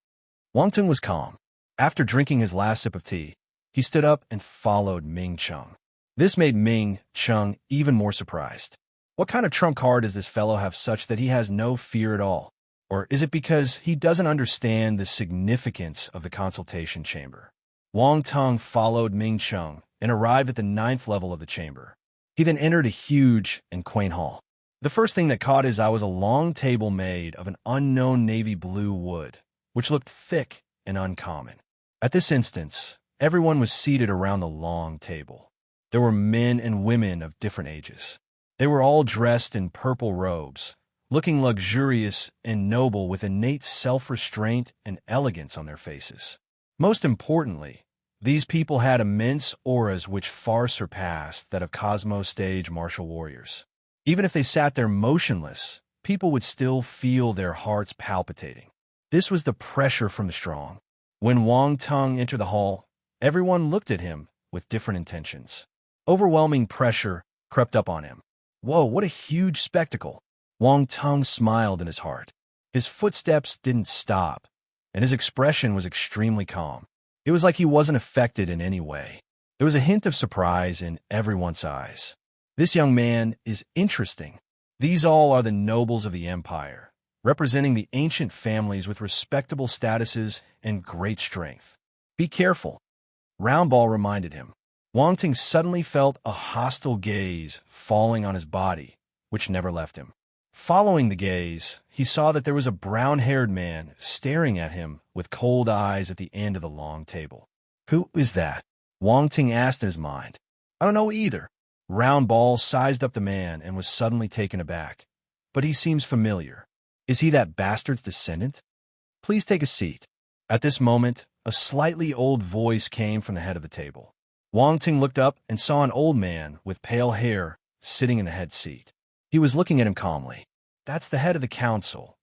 [SPEAKER 1] Wang Tung was calm. After drinking his last sip of tea, he stood up and followed Ming Chung. This made Ming Chung even more surprised. What kind of trump card does this fellow have such that he has no fear at all? Or is it because he doesn't understand the significance of the consultation chamber? Wang Tung followed Ming Chung and arrived at the 9th level of the chamber. He then entered a huge and quaint hall. The first thing that caught his eye was a long table made of an unknown navy blue wood, which looked thick and uncommon. At this instance, everyone was seated around the long table. There were men and women of different ages. They were all dressed in purple robes, looking luxurious and noble with innate self-restraint and elegance on their faces. Most importantly, these people had immense auras which far surpassed that of Cosmos stage martial warriors. Even if they sat there motionless, people would still feel their hearts palpitating. This was the pressure from the strong. When Wang Tung entered the hall, everyone looked at him with different intentions. Overwhelming pressure crept up on him. Whoa, what a huge spectacle! Wang Tung smiled in his heart. His footsteps didn't stop, and his expression was extremely calm. It was like he wasn't affected in any way. There was a hint of surprise in everyone's eyes. This young man is interesting. These all are the nobles of the empire, representing the ancient families with respectable statuses and great strength. Be careful, Roundball reminded him. Wang Ting suddenly felt a hostile gaze falling on his body, which never left him. Following the gaze, he saw that there was a brown-haired man staring at him with cold eyes at the end of the long table. Who is that? Wang Ting asked in his mind. I don't know either. Roundball sized up the man and was suddenly taken aback. But he seems familiar. Is he that bastard's descendant? Please take a seat. At this moment, a slightly old voice came from the head of the table. Wang Ting looked up and saw an old man with pale hair sitting in the head seat. He was looking at him calmly. That's the head of the council.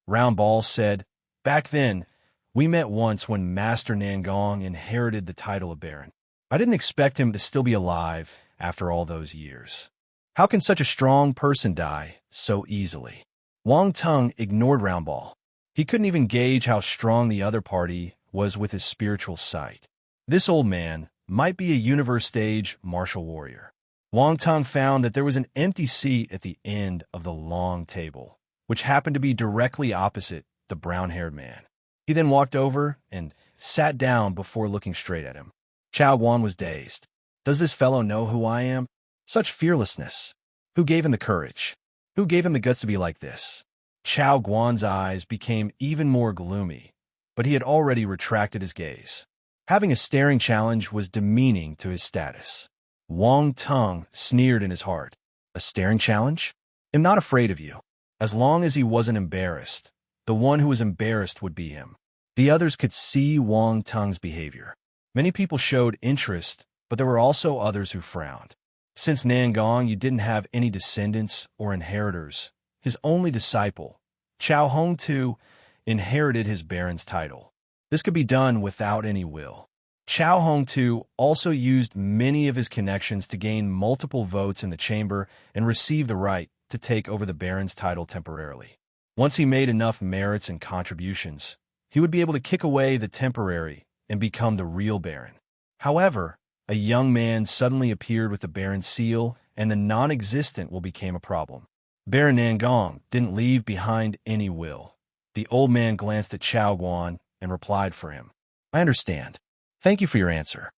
[SPEAKER 1] Roundball said, Back then, we met once when Master Nangong inherited the title of Baron. I didn't expect him to still be alive after all those years. How can such a strong person die so easily? Wang Tung ignored Roundball. He couldn't even gauge how strong the other party was with his spiritual sight. This old man might be a universe-stage martial warrior. Wang Tung found that there was an empty seat at the end of the long table, which happened to be directly opposite the brown-haired man. He then walked over and sat down before looking straight at him. Chow Guan was dazed. Does this fellow know who I am? Such fearlessness. Who gave him the courage? Who gave him the guts to be like this? Chow Guan's eyes became even more gloomy, but he had already retracted his gaze. Having a staring challenge was demeaning to his status. Wang Tung sneered in his heart. A staring challenge? I'm not afraid of you. As long as he wasn't embarrassed, the one who was embarrassed would be him. The others could see Wang Tung's behavior. Many people showed interest, but there were also others who frowned. Since Nangong you didn't have any descendants or inheritors, his only disciple, Chow Hong Tu, inherited his baron's title. This could be done without any will. Chow Hong Tu also used many of his connections to gain multiple votes in the chamber and receive the right to take over the baron's title temporarily. Once he made enough merits and contributions, he would be able to kick away the temporary and become the real baron. However, a young man suddenly appeared with the baron's seal, and the non-existent will became a problem. Baron Nangong didn't leave behind any will. The old man glanced at Chao Guan and replied for him. I understand. Thank you for your answer.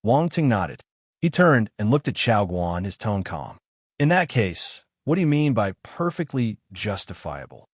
[SPEAKER 1] Wang Ting nodded. He turned and looked at Chao Guan, his tone calm. In that case, what do you mean by perfectly justifiable?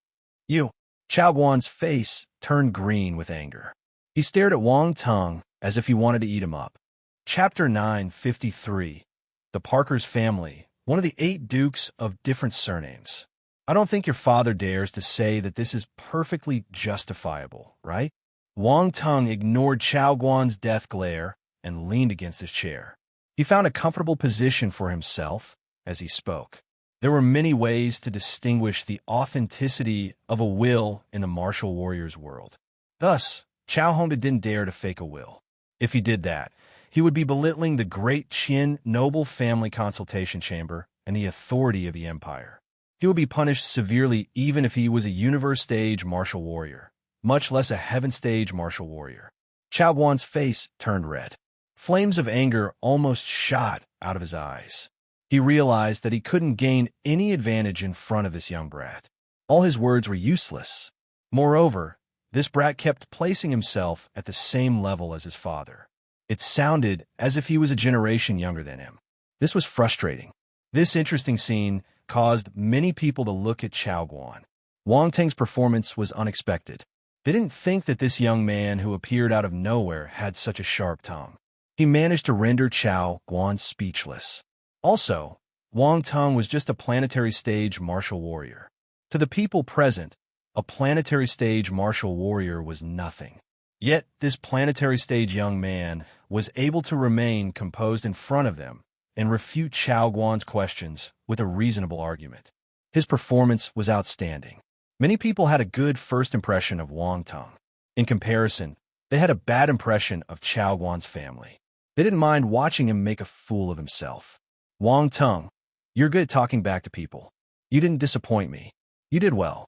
[SPEAKER 1] You. Chao Guan's face turned green with anger. He stared at Wang Tung as if he wanted to eat him up. Chapter 953. The Parker's Family, one of the 8 dukes of different surnames. I don't think your father dares to say that this is perfectly justifiable, right? Wang Tung ignored Chao Guan's death glare and leaned against his chair. He found a comfortable position for himself as he spoke. There were many ways to distinguish the authenticity of a will in the martial warrior's world. Thus, Chao Hongda didn't dare to fake a will. If he did that, he would be belittling the great Qin noble family consultation chamber and the authority of the empire. He would be punished severely even if he was a universe-stage martial warrior, much less a heaven-stage martial warrior. Chao Guan's face turned red. Flames of anger almost shot out of his eyes. He realized that he couldn't gain any advantage in front of this young brat. All his words were useless. Moreover, this brat kept placing himself at the same level as his father. It sounded as if he was a generation younger than him. This was frustrating. This interesting scene caused many people to look at Chao Guan. Wang Ting's performance was unexpected. They didn't think that this young man who appeared out of nowhere had such a sharp tongue. He managed to render Chao Guan speechless. Also, Wang Tung was just a planetary stage martial warrior. To the people present, a planetary stage martial warrior was nothing. Yet this planetary stage young man was able to remain composed in front of them and refute Chao Guan's questions with a reasonable argument. His performance was outstanding. Many people had a good first impression of Wang Tung. In comparison, they had a bad impression of Chao Guan's family. They didn't mind watching him make a fool of himself. Wang Tung, you're good at talking back to people. You didn't disappoint me. You did well.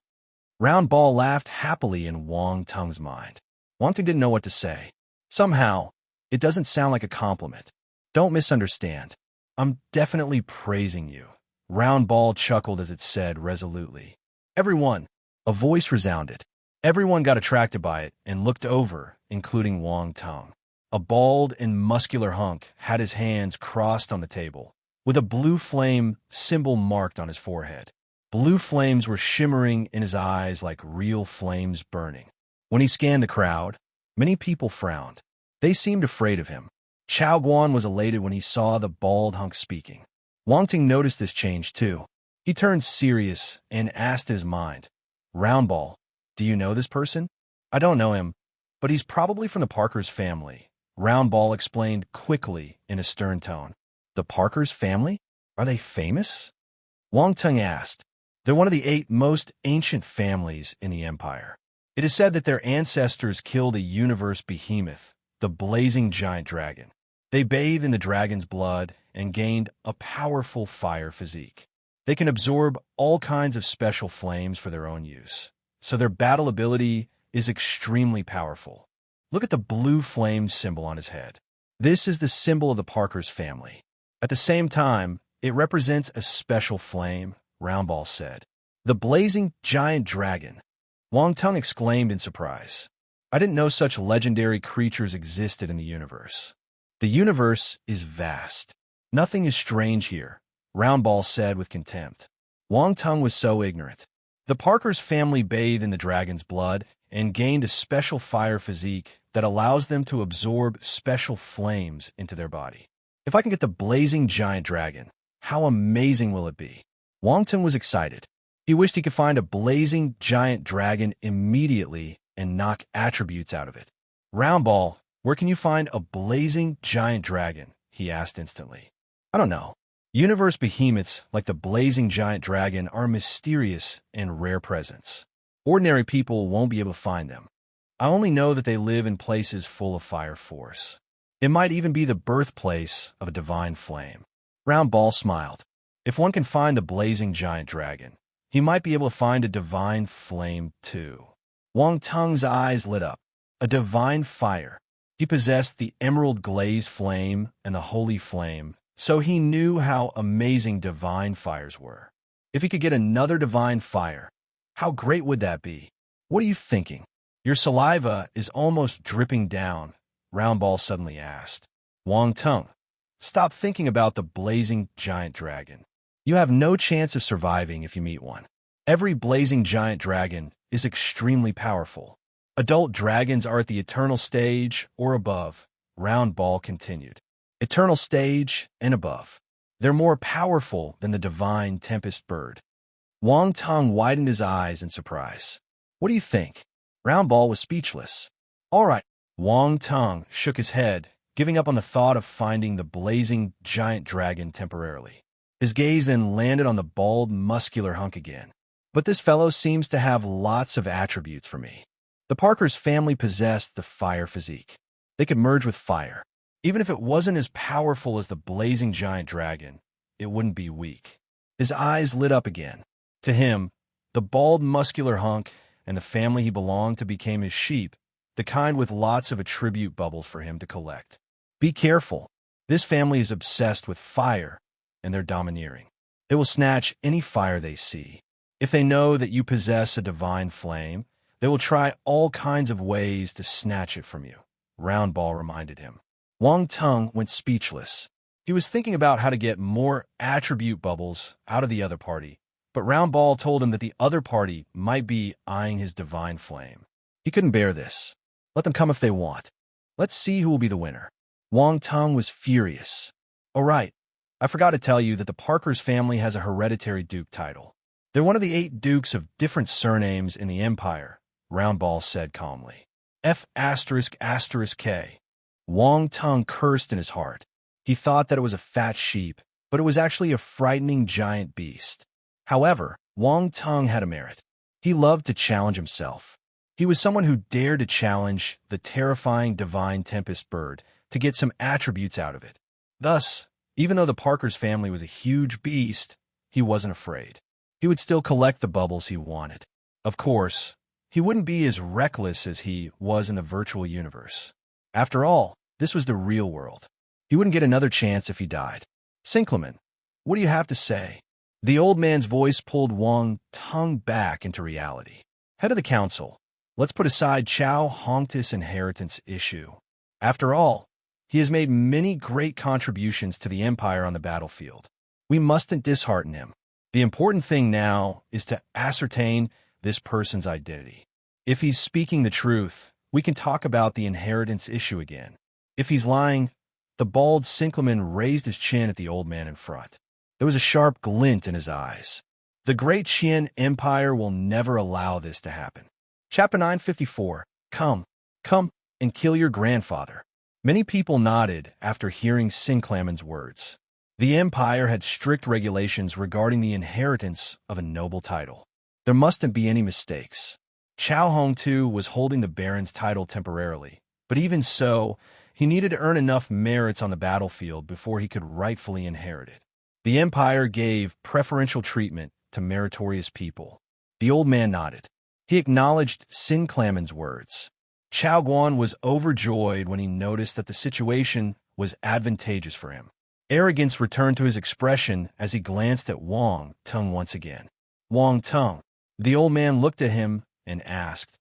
[SPEAKER 1] Round Ball laughed happily in Wang Tung's mind. Wang Tung didn't know what to say. Somehow, it doesn't sound like a compliment. Don't misunderstand. I'm definitely praising you. Round Ball chuckled as it said resolutely. Everyone, a voice resounded. Everyone got attracted by it and looked over, including Wang Tung. A bald and muscular hunk had his hands crossed on the table, with a blue flame symbol marked on his forehead. Blue flames were shimmering in his eyes like real flames burning. When he scanned the crowd, many people frowned. They seemed afraid of him. Chao Guan was elated when he saw the bald hunk speaking. Wang Ting noticed this change too. He turned serious and asked in his mind, Round Ball, do you know this person? I don't know him, but he's probably from the Parker's family. Round Ball explained quickly in a stern tone. The Parker's family? Are they famous? Wang Tung asked. They're one of the 8 most ancient families in the empire. It is said that their ancestors killed a universe behemoth, the blazing giant dragon. They bathe in the dragon's blood and gained a powerful fire physique. They can absorb all kinds of special flames for their own use, so their battle ability is extremely powerful. Look at the blue flame symbol on his head. This is the symbol of the Parker's family. At the same time, it represents a special flame, Round Ball said. The blazing giant dragon. Wang Tung exclaimed in surprise. I didn't know such legendary creatures existed in the universe. The universe is vast. Nothing is strange here, Round Ball said with contempt. Wang Tung was so ignorant. The Parker's family bathe in the dragon's blood and gained a special fire physique that allows them to absorb special flames into their body. If I can get the blazing giant dragon, how amazing will it be? Wang Tung was excited. He wished he could find a blazing giant dragon immediately and knock attributes out of it. Round Ball, where can you find a blazing giant dragon? He asked instantly. I don't know. Universe behemoths like the blazing giant dragon are mysterious and rare presence. Ordinary people won't be able to find them. I only know that they live in places full of fire force. It might even be the birthplace of a divine flame. Round Ball smiled. If one can find the blazing giant dragon, he might be able to find a divine flame too. Wang Tung's eyes lit up. A divine fire. He possessed the emerald glaze flame and the holy flame, so he knew how amazing divine fires were. If he could get another divine fire, how great would that be? What are you thinking? Your saliva is almost dripping down, Roundball suddenly asked. Wang Tung, stop thinking about the blazing giant dragon. You have no chance of surviving if you meet one. Every blazing giant dragon is extremely powerful. Adult dragons are at the eternal stage or above, Roundball continued. Eternal stage and above. They're more powerful than the divine tempest bird. Wang Tung widened his eyes in surprise. What do you think? Roundball was speechless. All right. Wang Tung shook his head, giving up on the thought of finding the blazing giant dragon temporarily. His gaze then landed on the bald, muscular hunk again. But this fellow seems to have lots of attributes for me. The Parkers family possessed the fire physique. They could merge with fire. Even if it wasn't as powerful as the blazing giant dragon, it wouldn't be weak. His eyes lit up again. To him, the bald, muscular hunk and the family he belonged to became his sheep, the kind with lots of attribute bubbles for him to collect. Be careful. This family is obsessed with fire, and they're domineering. They will snatch any fire they see. If they know that you possess a divine flame, they will try all kinds of ways to snatch it from you, Roundball reminded him. Wang Tung went speechless. He was thinking about how to get more attribute bubbles out of the other party, but Roundball told him that the other party might be eyeing his divine flame. He couldn't bear this. Let them come if they want. Let's see who will be the winner. Wang Tung was furious. Oh, right. I forgot to tell you that the Parkers family has a hereditary duke title. They're one of the 8 dukes of different surnames in the empire, Roundball said calmly. F***K. Wang Tung cursed in his heart. He thought that it was a fat sheep, but it was actually a frightening giant beast. However, Wang Tung had a merit. He loved to challenge himself. He was someone who dared to challenge the terrifying divine tempest bird to get some attributes out of it. Thus, even though the Parkers family was a huge beast, he wasn't afraid. He would still collect the bubbles he wanted. Of course, he wouldn't be as reckless as he was in the virtual universe. After all, this was the real world. He wouldn't get another chance if he died. Sinclamen, what do you have to say? The old man's voice pulled Wang Tung back into reality. Head of the council, let's put aside Chow Hongtis' inheritance issue. After all, he has made many great contributions to the empire on the battlefield. We mustn't dishearten him. The important thing now is to ascertain this person's identity. If he's speaking the truth, we can talk about the inheritance issue again. If he's lying, the bald Sinclamen raised his chin at the old man in front. There was a sharp glint in his eyes. The great Qian Empire will never allow this to happen. Chapter 954. Come and kill your grandfather. Many people nodded after hearing Sinclamen's words. The Empire had strict regulations regarding the inheritance of a noble title. There mustn't be any mistakes. Chow Hong Tu was holding the Baron's title temporarily, but even so, he needed to earn enough merits on the battlefield before he could rightfully inherit it. The Empire gave preferential treatment to meritorious people. The old man nodded. He acknowledged Sinclamen's words. Chao Guan was overjoyed when he noticed that the situation was advantageous for him. Arrogance returned to his expression as he glanced at Wang Tung once again. Wang Tung. The old man looked at him and asked,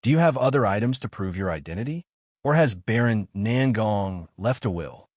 [SPEAKER 1] "Do you have other items to prove your identity? Or has Baron Nangong left a will?"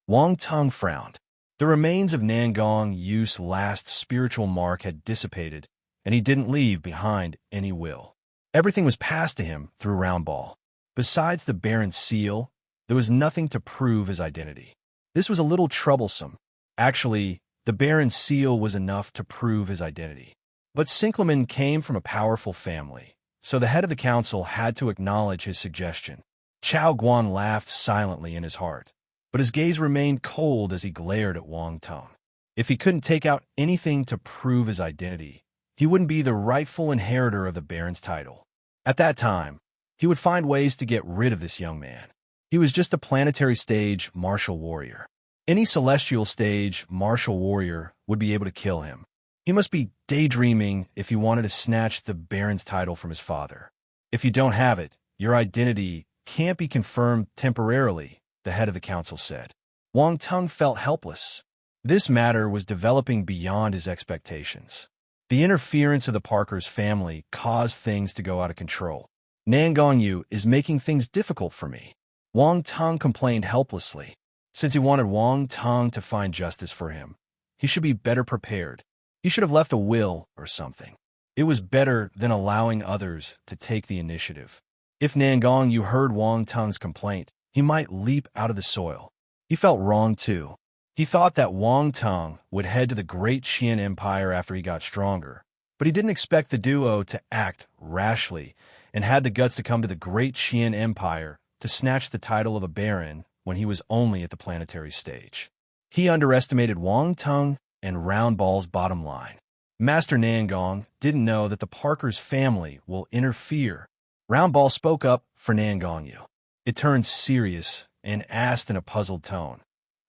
[SPEAKER 1] Wang Tung frowned. The remains of Nangong Yu's last spiritual mark had dissipated, and he didn't leave behind any will. Everything was passed to him through Roundball. Besides the Baron's seal, there was nothing to prove his identity. This was a little troublesome. Actually, the Baron's seal was enough to prove his identity. But Sinclamen came from a powerful family, so the head of the council had to acknowledge his suggestion. Chao Guan laughed silently in his heart, but his gaze remained cold as he glared at Wang Tung. If he couldn't take out anything to prove his identity, he wouldn't be the rightful inheritor of the Baron's title. At that time, he would find ways to get rid of this young man. He was just a planetary stage martial warrior. Any celestial stage martial warrior would be able to kill him. He must be daydreaming if he wanted to snatch the Baron's title from his father. If you don't have it, your identity can't be confirmed temporarily, the head of the council said. Wang Tung felt helpless. This matter was developing beyond his expectations. The interference of the Parkers family caused things to go out of control. Nan Gongyu is making things difficult for me. Wang Tong complained helplessly. Since he wanted Wang Tong to find justice for him, he should be better prepared. He should have left a will or something. It was better than allowing others to take the initiative. If Nan Gongyu heard Wang Tong's complaint, he might leap out of the soil. He felt wrong too. He thought that Wang Tong would head to the Great Qian Empire after he got stronger, but he didn't expect the duo to act rashly and had the guts to come to the Great Qian Empire to snatch the title of a baron when he was only at the planetary stage. He underestimated Wang Tong and Round Ball's bottom line. Master Nangong didn't know that the Parkers family will interfere. Round Ball spoke up for Nangongyu. It turned serious and asked in a puzzled tone,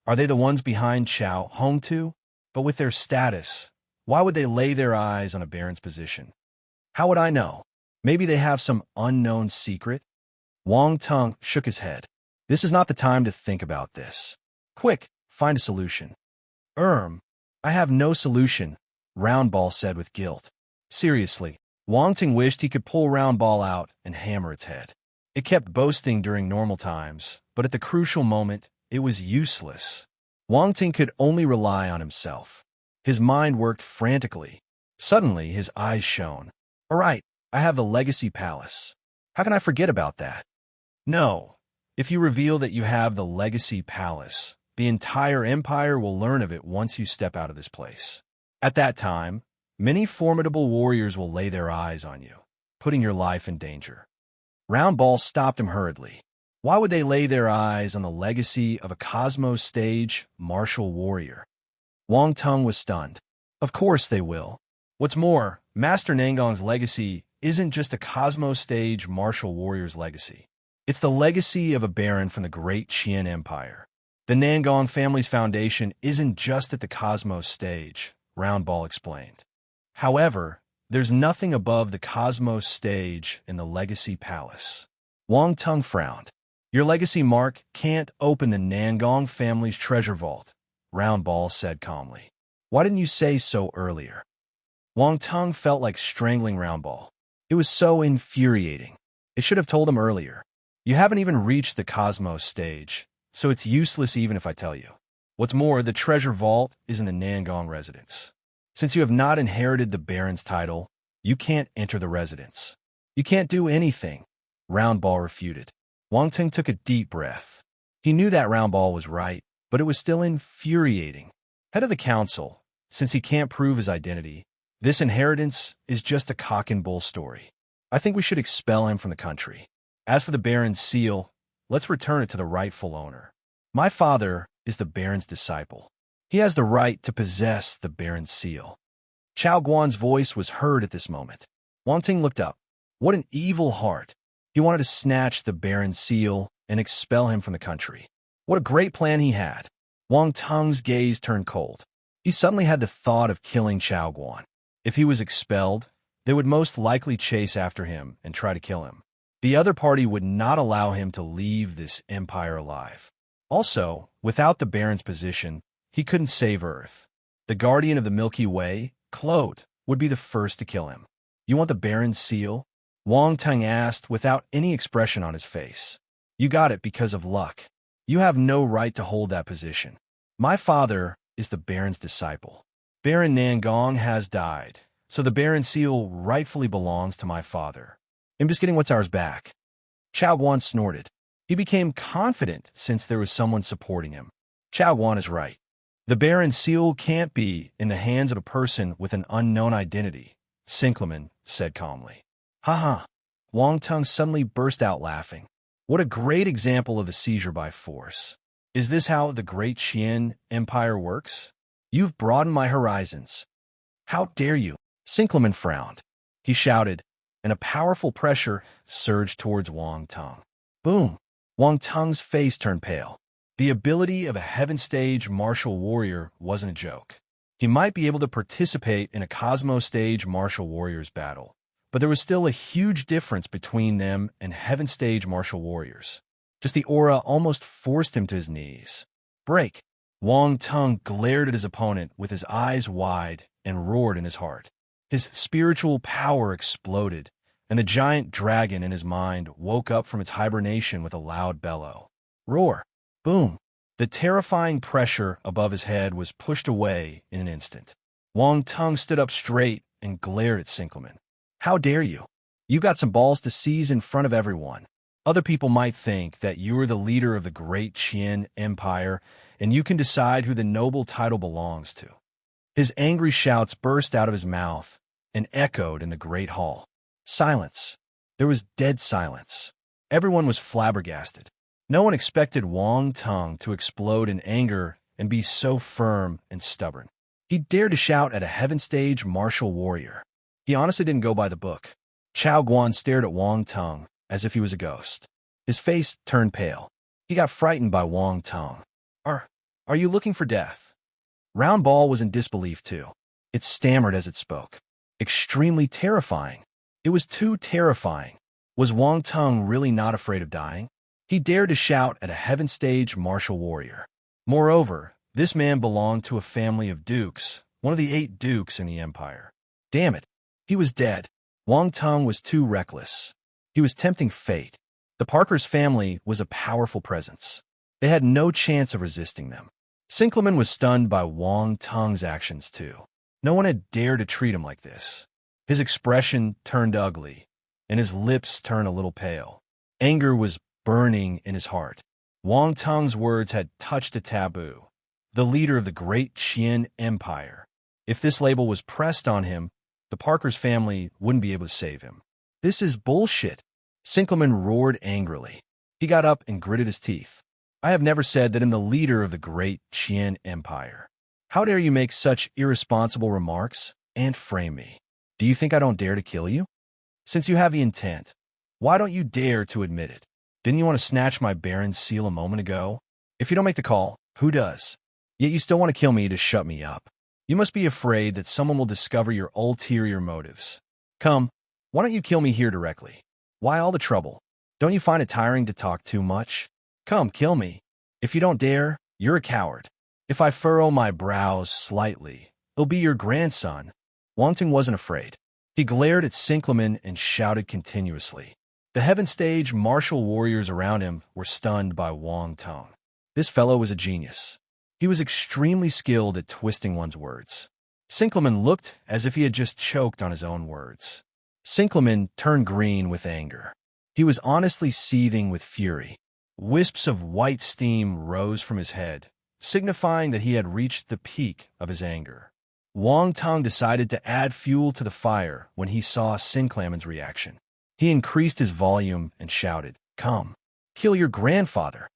[SPEAKER 1] "Are they the ones behind Chao Hong too? But with their status, why would they lay their eyes on a baron's position? How would I know? Maybe they have some unknown secret?" Wang Tong shook his head. "This is not the time to think about this. Quick, find a solution." I have no solution," Round Ball said with guilt. Seriously, Wang Ting wished he could pull Round Ball out and hammer its head. It kept boasting during normal times, but at the crucial moment, it was useless. Wang Ting could only rely on himself. His mind worked frantically. Suddenly, his eyes shone. "All right, I have the Legacy Palace. How can I forget about that?" "No. If you reveal that you have the Legacy Palace, the entire empire will learn of it once you step out of this place. At that time, many formidable warriors will lay their eyes on you, putting your life in danger." Round Ball stopped him hurriedly. Why would they lay their eyes on the legacy of a Cosmos Stage martial warrior? Wang Tong was stunned. Of course they will. What's more, Master Nangong's legacy isn't just a Cosmos Stage martial warrior's legacy. It's the legacy of a baron from the Great Qian Empire. The Nangong family's foundation isn't just at the Cosmos Stage, Round Ball explained. However, there's nothing above the Cosmos Stage in the Legacy Palace. Wang Tong frowned. "Your legacy mark can't open the Nangong family's treasure vault," Round Ball said calmly. "Why didn't you say so earlier?" Wang Tong felt like strangling Round Ball. It was so infuriating. It should have told him earlier. "You haven't even reached the Cosmos Stage, so it's useless even if I tell you. What's more, the treasure vault is in the Nangong residence. Since you have not inherited the Baron's title, you can't enter the residence. You can't do anything," Round Ball refuted. Wang Ting took a deep breath. He knew that Round Ball was right, but it was still infuriating. Head of the council, since he can't prove his identity, this inheritance is just a cock and bull story. I think we should expel him from the country. As for the Baron's seal, let's return it to the rightful owner. My father is the Baron's disciple. He has the right to possess the Baron's seal." Chao Guan's voice was heard at this moment. Wang Ting looked up. What an evil heart. He wanted to snatch the Baron's seal and expel him from the country. What a great plan he had. Wang Tong's gaze turned cold. He suddenly had the thought of killing Chao Guan. If he was expelled, they would most likely chase after him and try to kill him. The other party would not allow him to leave this empire alive. Also, without the Baron's position, he couldn't save Earth. The guardian of the Milky Way, Claude, would be the first to kill him. "You want the Baron's seal?" Wang Tong asked without any expression on his face. "You got it because of luck. You have no right to hold that position. My father is the Baron's disciple. Baron Nangong has died, so the Baron's seal rightfully belongs to my father. I'm just getting what's ours back." Chao Guan snorted. He became confident since there was someone supporting him. Chao Guan is right. The Baron's seal can't be in the hands of a person with an unknown identity, Sinclaman said calmly. "Ha!" Wang Tong suddenly burst out laughing. What a great example of the seizure by force. Is this how the Great Qian Empire works? You've broadened my horizons. How dare you? Sinclaman frowned. He shouted, and a powerful pressure surged towards Wang Tong. Boom! Wang Tong's face turned pale. The ability of a heaven stage martial warrior wasn't a joke. He might be able to participate in a Cosmos stage martial warriors battle, but there was still a huge difference between them and heaven stage martial warriors. Just the aura almost forced him to his knees. Break! Wang Tong glared at his opponent with his eyes wide and roared in his heart. His spiritual power exploded, and the giant dragon in his mind woke up from its hibernation with a loud bellow. Roar! Boom! The terrifying pressure above his head was pushed away in an instant. Wang Tung stood up straight and glared at Sinkelman. How dare you? You've got some balls to seize in front of everyone. Other people might think that you're the leader of the great Qian Empire, and you can decide who the noble title belongs to. His angry shouts burst out of his mouth and echoed in the great hall. Silence. There was dead silence. Everyone was flabbergasted. No one expected Wang Tung to explode in anger and be so firm and stubborn. He dared to shout at a heaven-stage martial warrior. He honestly didn't go by the book. Chao Guan stared at Wang Tung as if he was a ghost. His face turned pale. He got frightened by Wang Tung. Are you looking for death? Round Ball was in disbelief too. It stammered as it spoke. Extremely terrifying. It was too terrifying. Was Wang Tung really not afraid of dying? He dared to shout at a heaven-stage martial warrior. Moreover, this man belonged to a family of dukes, one of the 8 dukes in the empire. Damn it, he was dead. Wang Tung was too reckless. He was tempting fate. The Parker's family was a powerful presence. They had no chance of resisting them. Sinkelman was stunned by Wang Tung's actions too. No one had dared to treat him like this. His expression turned ugly, and his lips turned a little pale. Anger was burning in his heart. Wang Tung's words had touched a taboo. The leader of the great Qian Empire. If this label was pressed on him, the Parker's family wouldn't be able to save him. This is bullshit. Sinkelman roared angrily. He got up and gritted his teeth. I have never said that I'm the leader of the great Qian Empire. How dare you make such irresponsible remarks and frame me? Do you think I don't dare to kill you? Since you have the intent, why don't you dare to admit it? Didn't you want to snatch my Baron's seal a moment ago? If you don't make the call, who does? Yet you still want to kill me to shut me up. You must be afraid that someone will discover your ulterior motives. Come, why don't you kill me here directly? Why all the trouble? Don't you find it tiring to talk too much? Come, kill me. If you don't dare, you're a coward. If I furrow my brows slightly, it'll be your grandson. Wang Tung wasn't afraid. He glared at Sinkelman and shouted continuously. The heaven-stage martial warriors around him were stunned by Wang Tung. This fellow was a genius. He was extremely skilled at twisting one's words. Sinkelman looked as if he had just choked on his own words. Sinkelman turned green with anger. He was honestly seething with fury. Wisps of white steam rose from his head, signifying that he had reached the peak of his anger. Wang Tung decided to add fuel to the fire when he saw Sinkelman's reaction. He increased his volume and shouted, Come, kill your grandfather.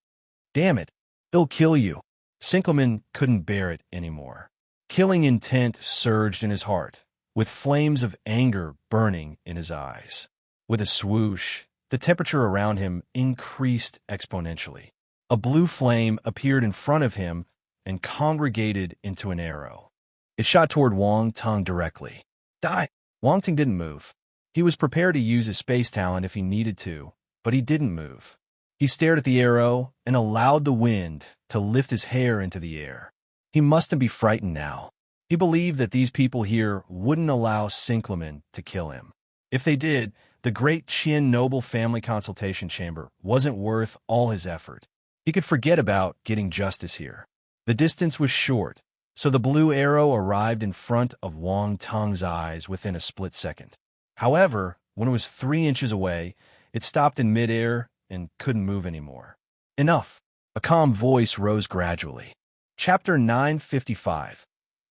[SPEAKER 1] Damn it, he'll kill you. Sinkelman couldn't bear it anymore. Killing intent surged in his heart, with flames of anger burning in his eyes. With a swoosh, the temperature around him increased exponentially. A blue flame appeared in front of him and congregated into an arrow. It shot toward Wang Tung directly. Die! Wang Tung didn't move. He was prepared to use his space talent if he needed to, but he didn't move. He stared at the arrow and allowed the wind to lift his hair into the air. He mustn't be frightened now. He believed that these people here wouldn't allow Sinkelman to kill him. If they did, the great Qian noble family consultation chamber wasn't worth all his effort. He could forget about getting justice here. The distance was short, so the blue arrow arrived in front of Wang Tung's eyes within a split second. However, when it was 3 inches away, it stopped in midair and couldn't move anymore. Enough! A calm voice rose gradually. Chapter 955.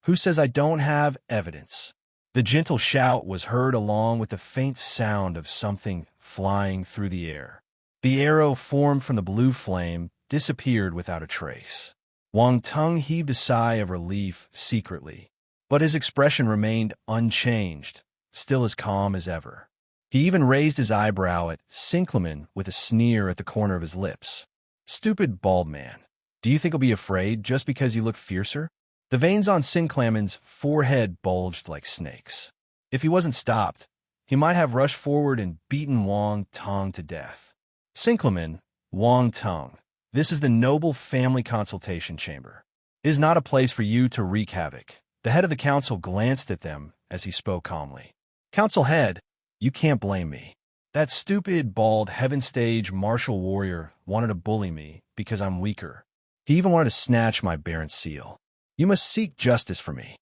[SPEAKER 1] Who says I don't have evidence? The gentle shout was heard along with the faint sound of something flying through the air. The arrow formed from the blue flame disappeared without a trace. Wang Tung heaved a sigh of relief secretly, but his expression remained unchanged, still as calm as ever. He even raised his eyebrow at Sinkelman with a sneer at the corner of his lips. Stupid bald man. Do you think he'll be afraid just because you look fiercer? The veins on Sinkelman's forehead bulged like snakes. If he wasn't stopped, he might have rushed forward and beaten Wang Tung to death. Sinkelman, Wang Tung, this is the noble family consultation chamber. It is not a place for you to wreak havoc. The head of the council glanced at them as he spoke calmly. Council head, you can't blame me. That stupid, bald, heaven-stage martial warrior wanted to bully me because I'm weaker. He even wanted to snatch my Baron's seal. You must seek justice for me.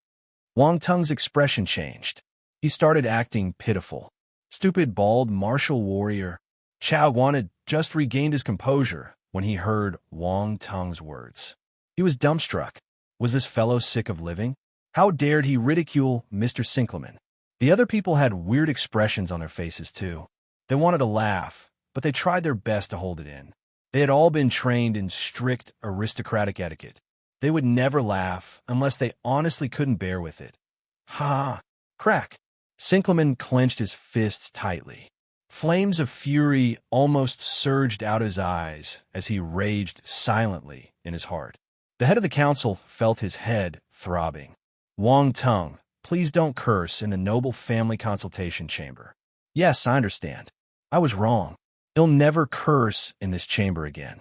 [SPEAKER 1] Wang Tung's expression changed. He started acting pitiful. Stupid, bald, martial warrior. Chao Guan had just regained his composure when he heard Wang Tung's words. He was dumbstruck. Was this fellow sick of living? How dared he ridicule Mr. Sinkleman? The other people had weird expressions on their faces, too. They wanted to laugh, but they tried their best to hold it in. They had all been trained in strict aristocratic etiquette. They would never laugh unless they honestly couldn't bear with it. Ha! Crack! Sinkleman clenched his fists tightly. Flames of fury almost surged out his eyes as he raged silently in his heart. The head of the council felt his head throbbing. Wang Tung, please don't curse in the noble family consultation chamber. Yes, I understand. I was wrong. He'll never curse in this chamber again.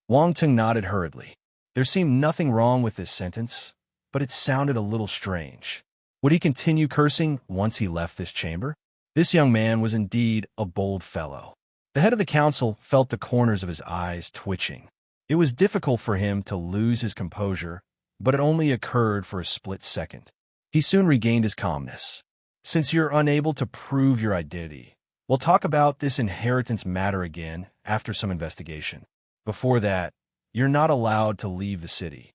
[SPEAKER 1] Wang Tung nodded hurriedly. There seemed nothing wrong with this sentence, but it sounded a little strange. Would he continue cursing once he left this chamber? This young man was indeed a bold fellow. The head of the council felt the corners of his eyes twitching. It was difficult for him to lose his composure, but it only occurred for a split second. He soon regained his calmness. Since you're unable to prove your identity, we'll talk about this inheritance matter again after some investigation. Before that, you're not allowed to leave the city.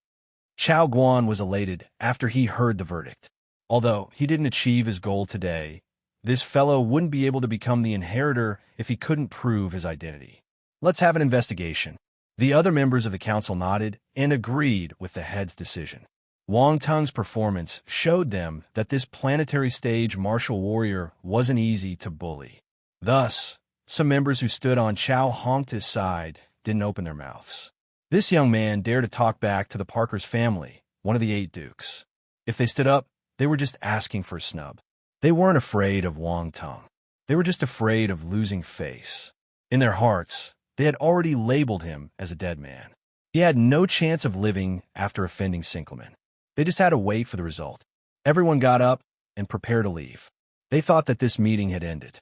[SPEAKER 1] Chao Guan was elated after he heard the verdict. Although he didn't achieve his goal today, this fellow wouldn't be able to become the inheritor if he couldn't prove his identity. Let's have an investigation. The other members of the council nodded and agreed with the head's decision. Wang Tung's performance showed them that this planetary stage martial warrior wasn't easy to bully. Thus, some members who stood on Chao Hongta's side didn't open their mouths. This young man dared to talk back to the Parker's family, one of the 8 dukes. If they stood up, they were just asking for a snub. They weren't afraid of Wang Tung. They were just afraid of losing face. In their hearts, they had already labeled him as a dead man. He had no chance of living after offending Sinkleman. They just had to wait for the result. Everyone got up and prepared to leave. They thought that this meeting had ended.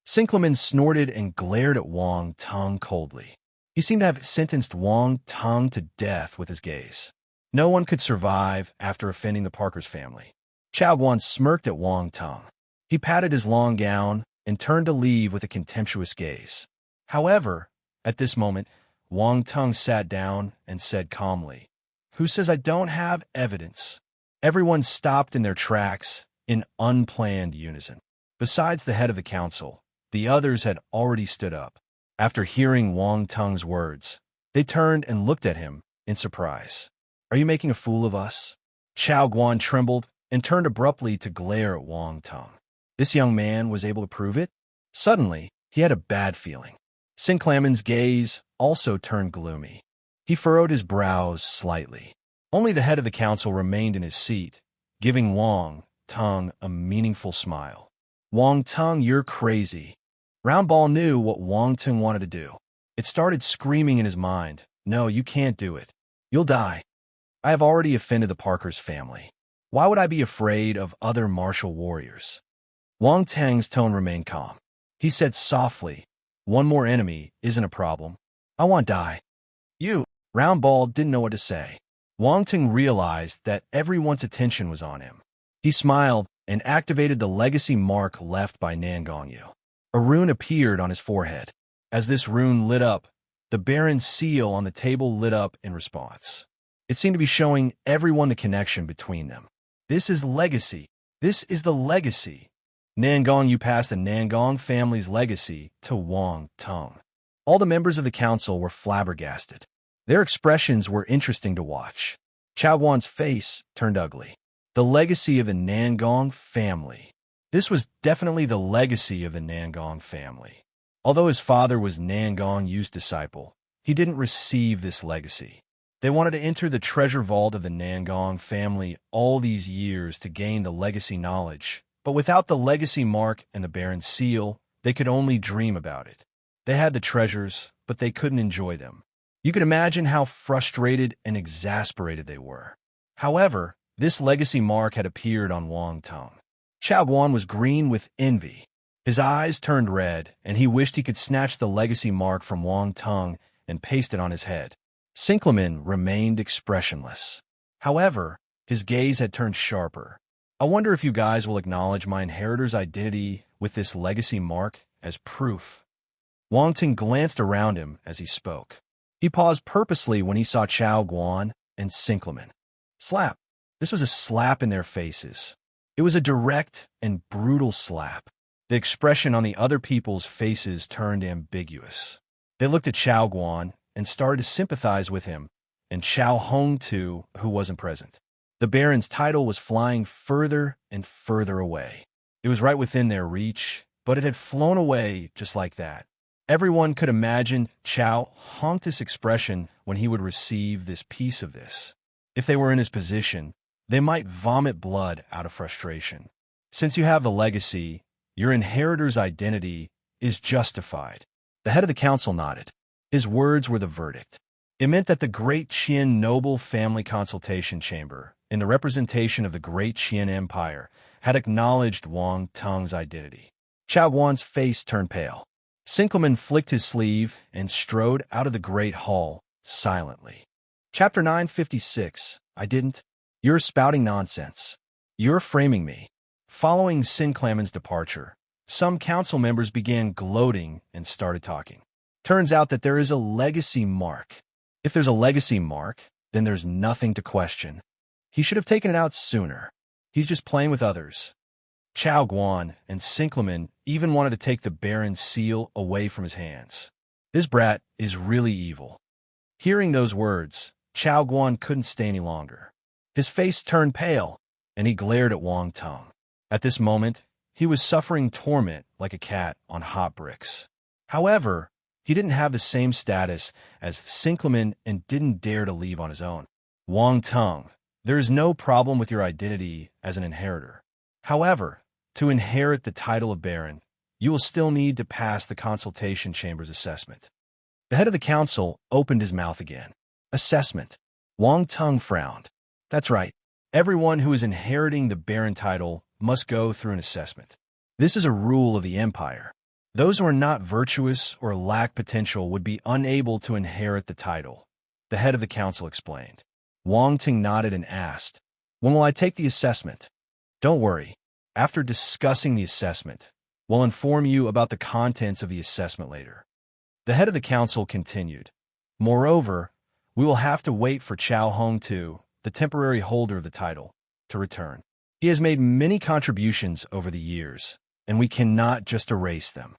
[SPEAKER 1] Sinkleman snorted and glared at Wang Tung coldly. He seemed to have sentenced Wang Tung to death with his gaze. No one could survive after offending the Parker's family. Chao Guan smirked at Wang Tung. He patted his long gown and turned to leave with a contemptuous gaze. However, at this moment, Wang Tung sat down and said calmly, "Who says I don't have evidence?" Everyone stopped in their tracks in unplanned unison. Besides the head of the council, the others had already stood up. After hearing Wang Tung's words, they turned and looked at him in surprise. "Are you making a fool of us?" Chao Guan trembled and turned abruptly to glare at Wang Tung. This young man was able to prove it? Suddenly, he had a bad feeling. Sinkleman's gaze also turned gloomy. He furrowed his brows slightly. Only the head of the council remained in his seat, giving Wang Tung a meaningful smile. "Wang Tung, you're crazy." Roundball knew what Wang Tung wanted to do. It started screaming in his mind, "No, you can't do it. You'll die. I have already offended the Parker's family. Why would I be afraid of other martial warriors?" Wang Tung's tone remained calm. He said softly, "One more enemy isn't a problem. I want to die." "You." Roundball didn't know what to say. Wang Tung realized that everyone's attention was on him. He smiled and activated the legacy mark left by Nangongyu. A rune appeared on his forehead. As this rune lit up, the Baron's seal on the table lit up in response. It seemed to be showing everyone the connection between them. This is legacy. This is the legacy. Nangongyu passed the Nangong family's legacy to Wang Tung. All the members of the council were flabbergasted. Their expressions were interesting to watch. Chao Guan's face turned ugly. The legacy of the Nangong family. This was definitely the legacy of the Nangong family. Although his father was Nangongyu's disciple, he didn't receive this legacy. They wanted to enter the treasure vault of the Nangong family all these years to gain the legacy knowledge, but without the legacy mark and the Baron's seal, they could only dream about it. They had the treasures, but they couldn't enjoy them. You could imagine how frustrated and exasperated they were. However, this legacy mark had appeared on Wang Tung. Chao Guan was green with envy. His eyes turned red, and he wished he could snatch the legacy mark from Wang Tung and paste it on his head. Sinkleman remained expressionless. However, his gaze had turned sharper. I wonder if you guys will acknowledge my inheritor's identity with this legacy mark as proof. Wang Tung glanced around him as he spoke. He paused purposely when he saw Chao Guan and Sinkleman. Slap. This was a slap in their faces. It was a direct and brutal slap. The expression on the other people's faces turned ambiguous. They looked at Chao Guan and started to sympathize with him, and Chao Hong too, who wasn't present. The Baron's title was flying further and further away. It was right within their reach, but it had flown away just like that. Everyone could imagine Chao Hong's expression when he would receive this piece of this. If they were in his position, they might vomit blood out of frustration. Since you have the legacy, your inheritor's identity is justified. The head of the council nodded. His words were the verdict. It meant that the Great Qian Noble Family Consultation Chamber, in the representation of the Great Qian Empire, had acknowledged Wang Tung's identity. Chao Guan's face turned pale. Sinkleman flicked his sleeve and strode out of the great hall silently. Chapter 956. I didn't. You're spouting nonsense. You're framing me. Following Sinkleman's departure, some council members began gloating and started talking. Turns out that there is a legacy mark. If there's a legacy mark, then there's nothing to question. He should have taken it out sooner. He's just playing with others. Chao Guan and Sinkleman even wanted to take the Baron's seal away from his hands. This brat is really evil. Hearing those words, Chao Guan couldn't stay any longer. His face turned pale, and he glared at Wang Tung. At this moment, he was suffering torment like a cat on hot bricks. However, he didn't have the same status as Sinkleman and didn't dare to leave on his own. Wang Tung, there is no problem with your identity as an inheritor. However, to inherit the title of Baron, you will still need to pass the consultation chamber's assessment. The head of the council opened his mouth again. Assessment. Wang Tung frowned. That's right. Everyone who is inheriting the Baron title must go through an assessment. This is a rule of the Empire. Those who are not virtuous or lack potential would be unable to inherit the title, the head of the council explained. Wang Tung nodded and asked, When will I take the assessment? Don't worry. After discussing the assessment, we'll inform you about the contents of the assessment later. The head of the council continued. Moreover, we will have to wait for Chao Hong too, the temporary holder of the title, to return. He has made many contributions over the years, and we cannot just erase them.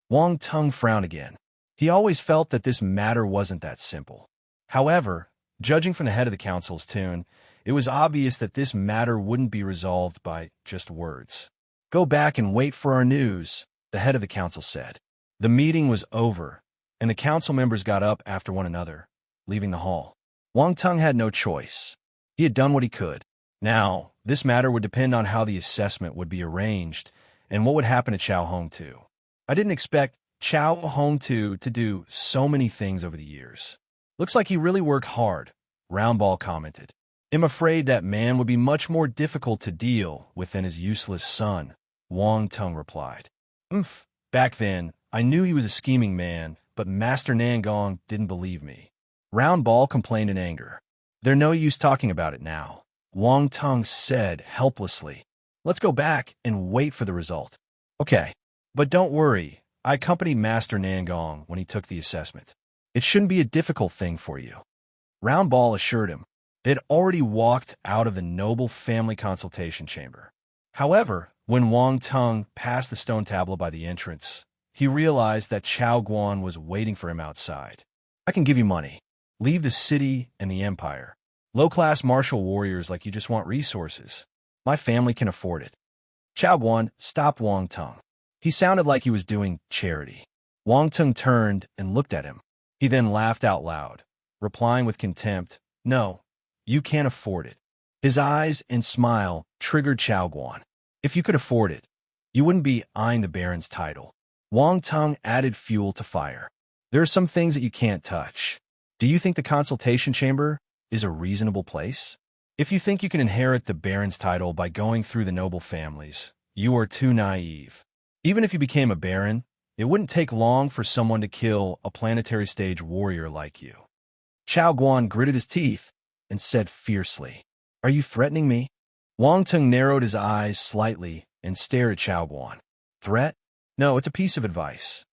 [SPEAKER 1] Wang Tung frowned again. He always felt that this matter wasn't that simple. However, judging from the head of the council's tone, it was obvious that this matter wouldn't be resolved by just words. Go back and wait for our news, the head of the council said. The meeting was over, and the council members got up after one another, leaving the hall. Wang Tung had no choice. He had done what he could. Now, this matter would depend on how the assessment would be arranged and what would happen to Chao Hong too. I didn't expect Chao Hong too to do so many things over the years. Looks like he really worked hard, Roundball commented. I'm afraid that man would be much more difficult to deal with than his useless son, Wang Tung replied. Back then, I knew he was a scheming man, but Master Nangong didn't believe me. Roundball complained in anger. There's no use talking about it now, Wang Tung said helplessly. Let's go back and wait for the result. Okay, but don't worry, I accompanied Master Nangong when he took the assessment. It shouldn't be a difficult thing for you. Roundball assured him. They had already walked out of the noble family consultation chamber. However, when Wang Tung passed the stone tablet by the entrance, he realized that Chao Guan was waiting for him outside. I can give you money. Leave the city and the empire. Low-class martial warriors like you just want resources. My family can afford it. Chao Guan stopped Wang Tung. He sounded like he was doing charity. Wang Tung turned and looked at him. He then laughed out loud, replying with contempt, No, you can't afford it. His eyes and smile triggered Chao Guan. If you could afford it, you wouldn't be eyeing the Baron's title. Wang Tung added fuel to fire. There are some things that you can't touch. Do you think the consultation chamber is a reasonable place? If you think you can inherit the Baron's title by going through the noble families, You are too naive. Even if you became a baron, it wouldn't take long for someone to kill a planetary stage warrior like you. Chao Guan gritted his teeth and said fiercely, "Are you threatening me?" Wang Tung narrowed his eyes slightly and stared at Chao Guan. Threat? No, it's a piece of advice.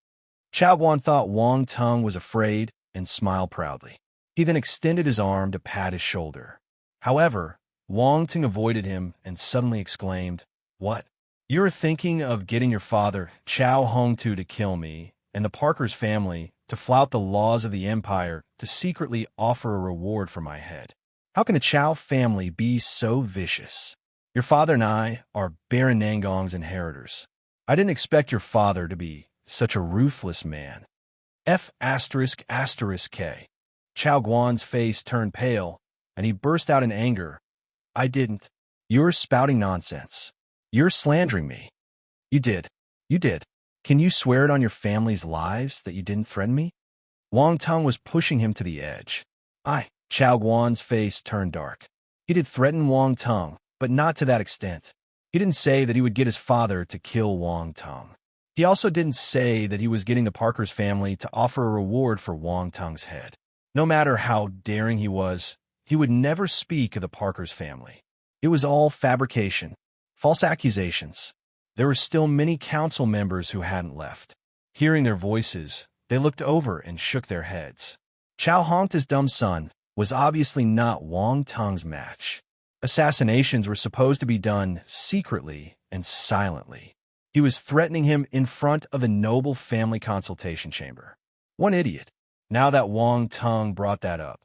[SPEAKER 1] Chao Guan thought Wang Tung was afraid and smiled proudly. He then extended his arm to pat his shoulder. However, Wang Tung avoided him and suddenly exclaimed, "What? You're thinking of getting your father, Chao Hongtu, to kill me, and the Parker's family to flout the laws of the Empire to secretly offer a reward for my head. How can the Chao family be so vicious? Your father and I are Baron Nangong's inheritors. I didn't expect your father to be such a ruthless man." F***K. Chao Guan's face turned pale, and he burst out in anger. "I didn't. You're spouting nonsense. You're slandering me. You did. You did. Can you swear it on your family's lives that you didn't threaten me?" Wang Tung was pushing him to the edge. Chao Guan's face turned dark. He did threaten Wang Tung, but not to that extent. He didn't say that he would get his father to kill Wang Tung. He also didn't say that he was getting the Parker's family to offer a reward for Wang Tung's head. No matter how daring he would never speak of the Parker's family. It was all fabrication, false accusations. There were still many council members who hadn't left. Hearing their voices, they looked over and shook their heads. Chao Hongta's dumb son was obviously not Wang Tung's match. Assassinations were supposed to be done secretly and silently. He was threatening him in front of a noble family consultation chamber. One idiot. Now that Wang Tung brought that up,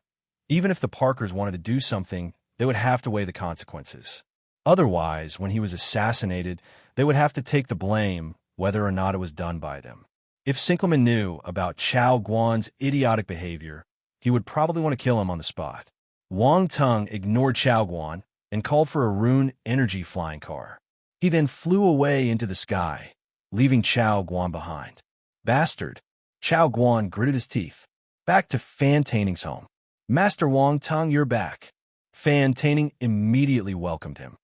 [SPEAKER 1] even if the Parkers wanted to do something, they would have to weigh the consequences. Otherwise, when he was assassinated, they would have to take the blame, whether or not it was done by them. If Sinkelman knew about Chao Guan's idiotic behavior, he would probably want to kill him on the spot. Wang Tung ignored Chao Guan and called for a rune energy flying car. He then flew away into the sky, leaving Chao Guan behind. Bastard! Chao Guan gritted his teeth. Back to Fan Taining's home. "Master Wang Tung, you're back." Fan Taining immediately welcomed him.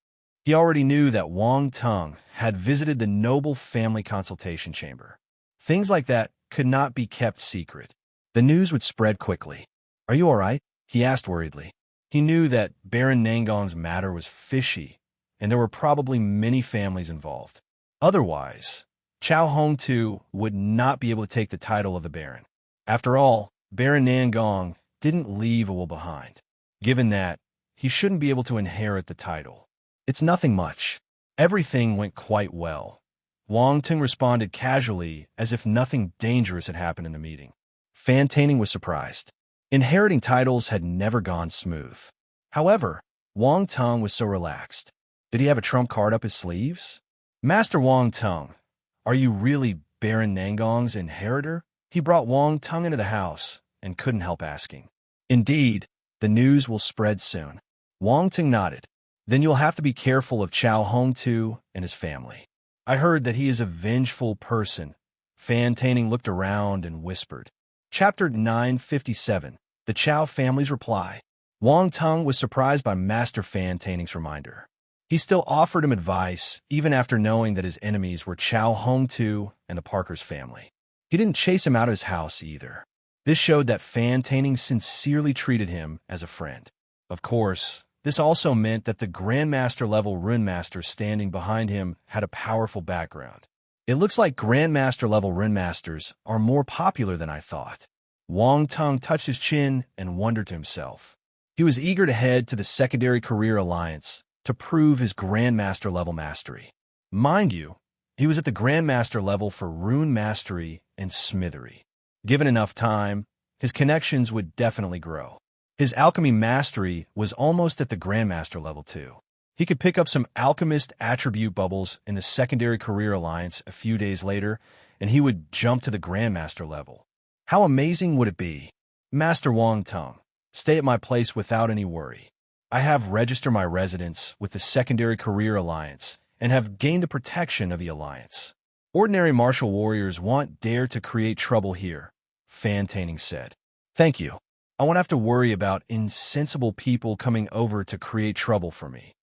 [SPEAKER 1] He already knew that Wang Tung had visited the noble family consultation chamber. Things like that could not be kept secret. The news would spread quickly. "Are you all right?" he asked worriedly. He knew that Baron Nangong's matter was fishy, and there were probably many families involved. Otherwise, Chao Hongtu would not be able to take the title of the Baron. After all, Baron Nangong didn't leave a will behind. Given that, he shouldn't be able to inherit the title. "It's nothing much." Everything went quite well. Wang Tung responded casually as if nothing dangerous had happened in the meeting. Fan Taining was surprised. Inheriting titles had never gone smooth. However, Wang Tung was so relaxed. Did he have a trump card up his sleeves? "Master Wang Tung, are you really Baron Nangong's inheritor?" He brought Wang Tung into the house and couldn't help asking. "Indeed, the news will spread soon." Wang Tung nodded. "Then you'll have to be careful of Chao Hongtu and his family. I heard that he is a vengeful person." Fan Taining looked around and whispered. Chapter 957. The Chao family's reply. Wang Tung was surprised by Master Fan Taining's reminder. He still offered him advice, even after knowing that his enemies were Chao Hongtu and the Parker's family. He didn't chase him out of his house either. This showed that Fan Taining sincerely treated him as a friend. Of course, this also meant that the Grandmaster-level Rune Master standing behind him had a powerful background. It looks like Grandmaster-level Rune Masters are more popular than I thought. Wang Tung touched his chin and wondered to himself. He was eager to head to the Secondary Career Alliance to prove his Grandmaster-level mastery. Mind you, he was at the Grandmaster level for Rune Mastery and Smithery. Given enough time, his connections would definitely grow. His alchemy mastery was almost at the Grandmaster level too. He could pick up some alchemist attribute bubbles in the Secondary Career Alliance a few days later, and he would jump to the Grandmaster level. How amazing would it be? "Master Wang Tung, stay at my place without any worry. I have registered my residence with the Secondary Career Alliance and have gained the protection of the Alliance. Ordinary martial warriors won't dare to create trouble here," Fan Taining said. "Thank you. I won't have to worry about insensible people coming over to create trouble for me."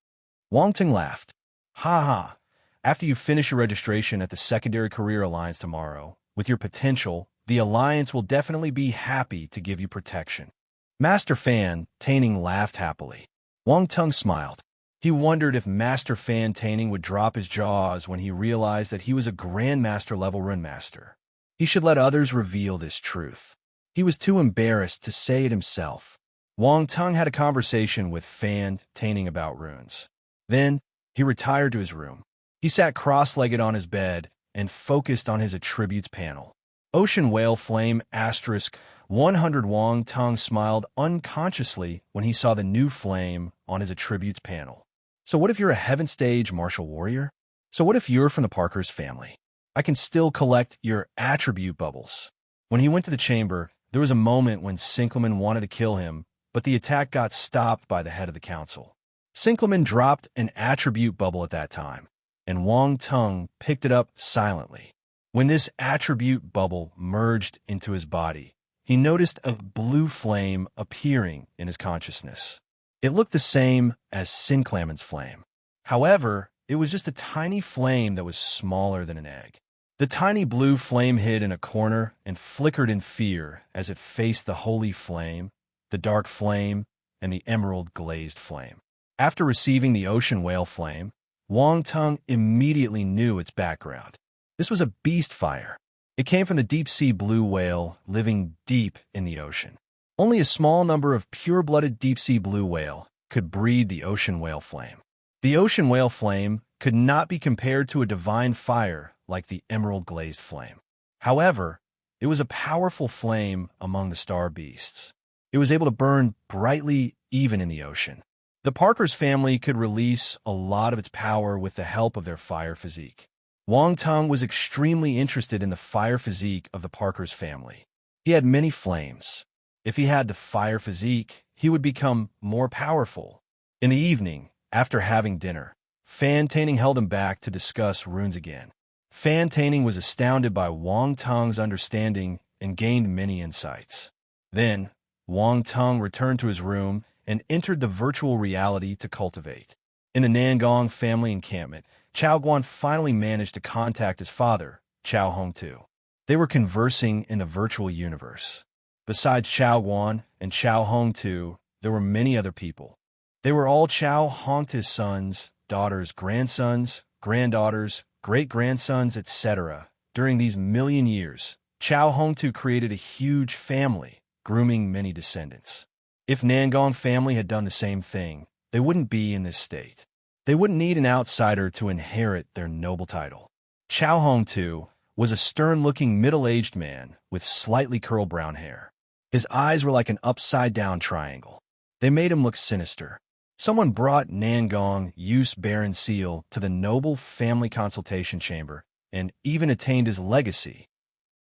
[SPEAKER 1] Wang Tung laughed. "Ha ha, After you finish your registration at the Secondary Career Alliance tomorrow, with your potential, the Alliance will definitely be happy to give you protection. Master Fan Taining laughed happily. Wang Tung smiled. He wondered if Master Fan Taining would drop his jaws when he realized that he was a Grandmaster-level Rune Master. He should let others reveal this truth. He was too embarrassed to say it himself. Wang Tung had a conversation with Fan Taining about runes. Then, he retired to his room. He sat cross-legged on his bed and focused on his attributes panel. Ocean Whale Flame *100. Wang Tung smiled unconsciously when he saw the new flame on his attributes panel. So what if you're a Heaven Stage martial warrior? So what if you're from the Parker's family? I can still collect your attribute bubbles. When he went to the chamber, there was a moment when Sinkleman wanted to kill him, but the attack got stopped by the head of the council. Sinkleman dropped an attribute bubble at that time, and Wang Tung picked it up silently. When this attribute bubble merged into his body, he noticed a blue flame appearing in his consciousness. It looked the same as Sinclaman's flame. However, it was just a tiny flame that was smaller than an egg. The tiny blue flame hid in a corner and flickered in fear as it faced the holy flame, the dark flame, and the emerald-glazed flame. After receiving the ocean whale flame, Wang Tung immediately knew its background. This was a beast fire. It came from the deep-sea blue whale living deep in the ocean. Only a small number of pure-blooded deep-sea blue whale could breed the ocean whale flame. The ocean whale flame could not be compared to a divine fire like the emerald-glazed flame. However, it was a powerful flame among the star beasts. It was able to burn brightly even in the ocean. The Parker's family could release a lot of its power with the help of their fire physique. Wang Tung was extremely interested in the fire physique of the Parker's family. He had many flames. If he had the fire physique, he would become more powerful. In the evening, after having dinner, Fan Taining held him back to discuss runes again. Fan Taining was astounded by Wang Tung's understanding and gained many insights. Then, Wang Tung returned to his room and entered the virtual reality to cultivate. In the Nangong family encampment, Chao Guan finally managed to contact his father, Chao Hongtu. They were conversing in the virtual universe. Besides Chao Guan and Chao Hongtu, there were many other people. They were all Chao Hongtu's sons, daughters, grandsons, granddaughters, great-grandsons, etc. During these million years, Chao Hongtu created a huge family, grooming many descendants. If Nangong family had done the same thing, they wouldn't be in this state. They wouldn't need an outsider to inherit their noble title. Chao Hongtu was a stern-looking middle-aged man with slightly curled brown hair. His eyes were like an upside-down triangle. They made him look sinister. Someone brought Nangong Use Baron Seal to the noble family consultation chamber and even attained his legacy.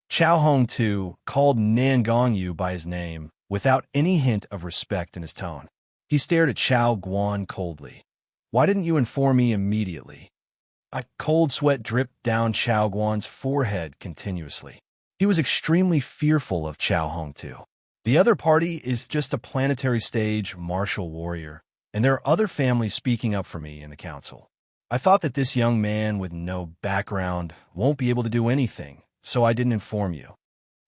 [SPEAKER 1] Chao Hongtu called Nangong Yu by his name without any hint of respect in his tone. He stared at Chao Guan coldly. "Why didn't you inform me immediately?" A cold sweat dripped down Chao Guan's forehead continuously. He was extremely fearful of Chao Hongtu. The other party is just a planetary stage martial warrior, and there are other families speaking up for me in the council. I thought that this young man with no background won't be able to do anything, so I didn't inform you.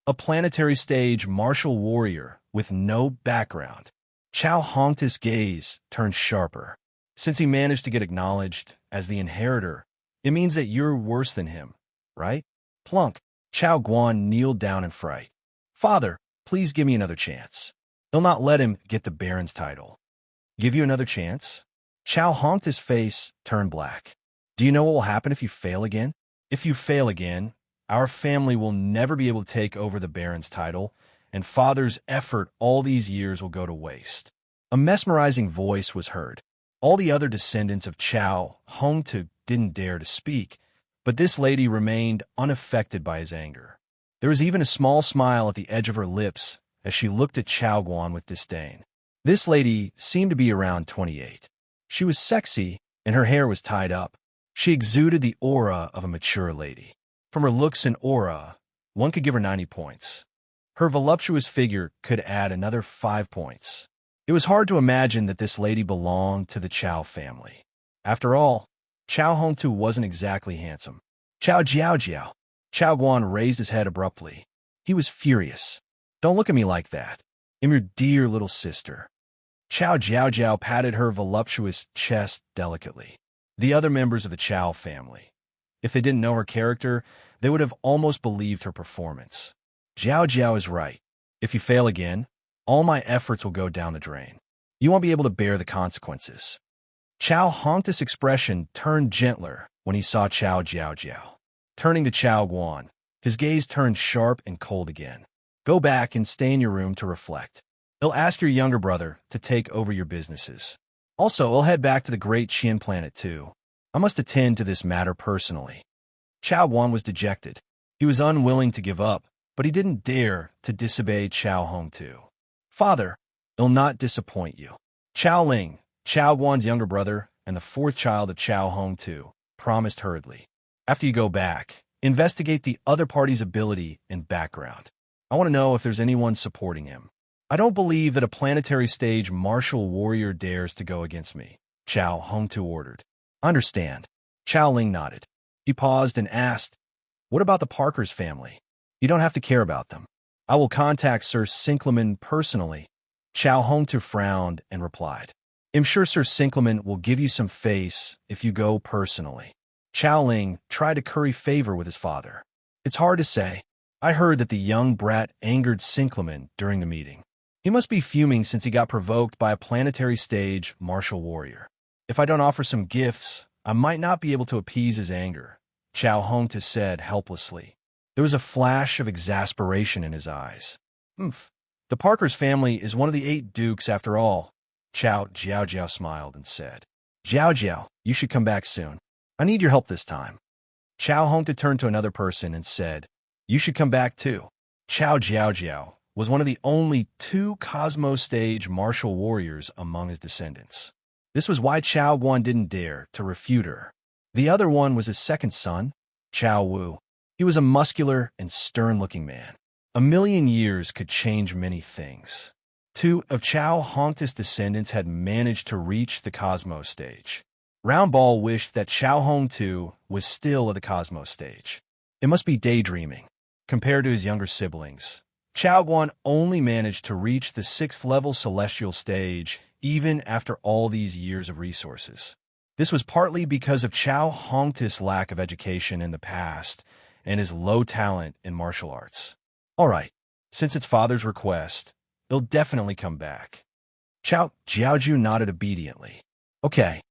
[SPEAKER 1] A planetary stage martial warrior with no background. Chao Hongtu's gaze turned sharper. Since he managed to get acknowledged as the inheritor, it means that you're worse than him, right? Plunk. Chao Guan kneeled down in fright. "Father, please give me another chance." He'll not let him get the Baron's title. "Give you another chance?" Chao Hongtu's face turned black. "Do you know what will happen if you fail again? If you fail again, our family will never be able to take over the Baron's title, and Father's effort all these years will go to waste." A mesmerizing voice was heard. All the other descendants of Chao Hongtu didn't dare to speak, but this lady remained unaffected by his anger. There was even a small smile at the edge of her lips as she looked at Chao Guan with disdain. This lady seemed to be around 28. She was sexy, and her hair was tied up. She exuded the aura of a mature lady. From her looks and aura, one could give her 90 points. Her voluptuous figure could add another 5 points. It was hard to imagine that this lady belonged to the Chao family. After all, Chao Hongtu wasn't exactly handsome. Chao Jiao. Chao Guan raised his head abruptly. He was furious. Don't look at me like that. I'm your dear little sister. Chao Jiao patted her voluptuous chest delicately. The other members of the Chao family, if they didn't know her character, they would have almost believed her performance. Jiao is right. If you fail again, all my efforts will go down the drain. You won't be able to bear the consequences. Chao Hongtu's expression turned gentler when he saw Chao Jiao. Turning to Chao Guan, his gaze turned sharp and cold again. Go back and stay in your room to reflect. I'll ask your younger brother to take over your businesses. Also, I'll head back to the Great Qian planet too. I must attend to this matter personally. Chao Guan was dejected. He was unwilling to give up, but he didn't dare to disobey Chao Hongtu. Father, I'll not disappoint you. Chao Ling, Chao Guan's younger brother and the fourth child of Chao Hongtu, promised hurriedly. After you go back, investigate the other party's ability and background. I want to know if there's anyone supporting him. I don't believe that a planetary stage martial warrior dares to go against me, Chao Hongtu ordered. Understand. Chao Ling nodded. He paused and asked, what about the Parker's family? You don't have to care about them. I will contact Sir Sinclamen personally. Chao Hongtu frowned and replied, I'm sure Sir Sinclamen will give you some face if you go personally. Chao Ling tried to curry favor with his father. It's hard to say. I heard that the young brat angered Sinclamen during the meeting. He must be fuming since he got provoked by a planetary stage martial warrior. If I don't offer some gifts, I might not be able to appease his anger, Chao Hongtu said helplessly. There was a flash of exasperation in his eyes. The Parker's family is one of the 8 dukes after all. Chao Jiao smiled and said, Jiao, you should come back soon. I need your help this time. Chao Hongtu turned to another person and said, you should come back too. Chao Jiao was one of the only 2 Cosmos stage martial warriors among his descendants. This was why Chao Guan didn't dare to refute her. The other one was his second son, Chao Wu. He was a muscular and stern-looking man. 1,000,000 years could change many things. 2 of Chao Hongtu's descendants had managed to reach the Cosmos stage. Round Ball wished that Chao Hongtu was still at the Cosmos stage. It must be daydreaming. Compared to his younger siblings, Chao Guan only managed to reach the 6th level celestial stage even after all these years of resources. This was partly because of Chao Hongtu's lack of education in the past and his low talent in martial arts. All right, since it's father's request, they'll definitely come back. Chao Jiao nodded obediently. Okay.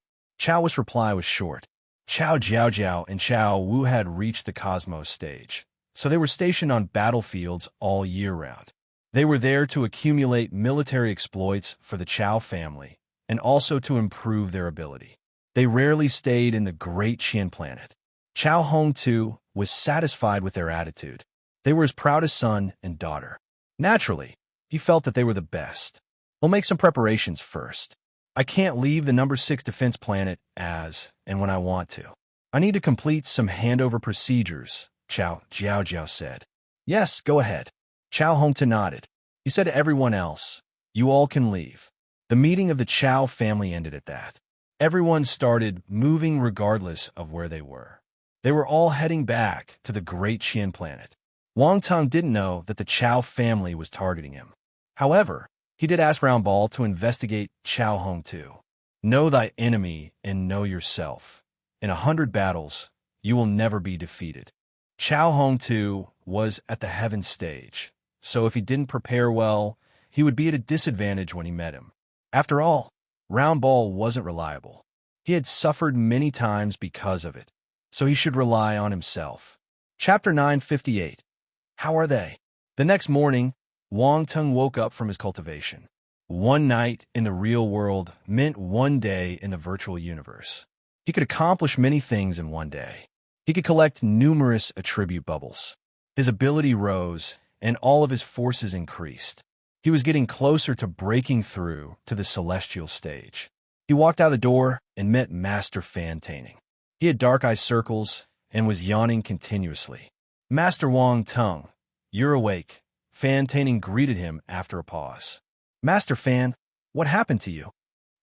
[SPEAKER 1] Chao's reply was short. Chao Jiao and Chao Wu had reached the Cosmos stage, so they were stationed on battlefields all year round. They were there to accumulate military exploits for the Chao family and also to improve their ability. They rarely stayed in the Great Qian planet. Chao Hongtu was satisfied with their attitude. They were his proudest son and daughter. Naturally, he felt that they were the best. We'll make some preparations first. I can't leave the number 6 defense planet as and when I want to. I need to complete some handover procedures, Chao Jiao said. Yes, go ahead. Chao Hongtu nodded. He said to everyone else, you all can leave. The meeting of the Chao family ended at that. Everyone started moving regardless of where they were. They were all heading back to the Great Qian planet. Wang Tong didn't know that the Chao family was targeting him. However, he did ask Round Ball to investigate Chao Hongtu. Know thy enemy and know yourself. In 100 battles, you will never be defeated. Chao Hongtu was at the heaven stage, so if he didn't prepare well, he would be at a disadvantage when he met him. After all, Round Ball wasn't reliable. He had suffered many times because of it, so he should rely on himself. Chapter 958. How are they? The next morning, Wang Tong woke up from his cultivation. One night in the real world meant one day in the virtual universe. He could accomplish many things in one day. He could collect numerous attribute bubbles. His ability rose, and all of his forces increased. He was getting closer to breaking through to the celestial stage. He walked out the door and met Master Fan Taining. He had dark eye circles and was yawning continuously. Master Wang Tong, you're awake. Fan Taining greeted him after a pause. Master Fan, what happened to you?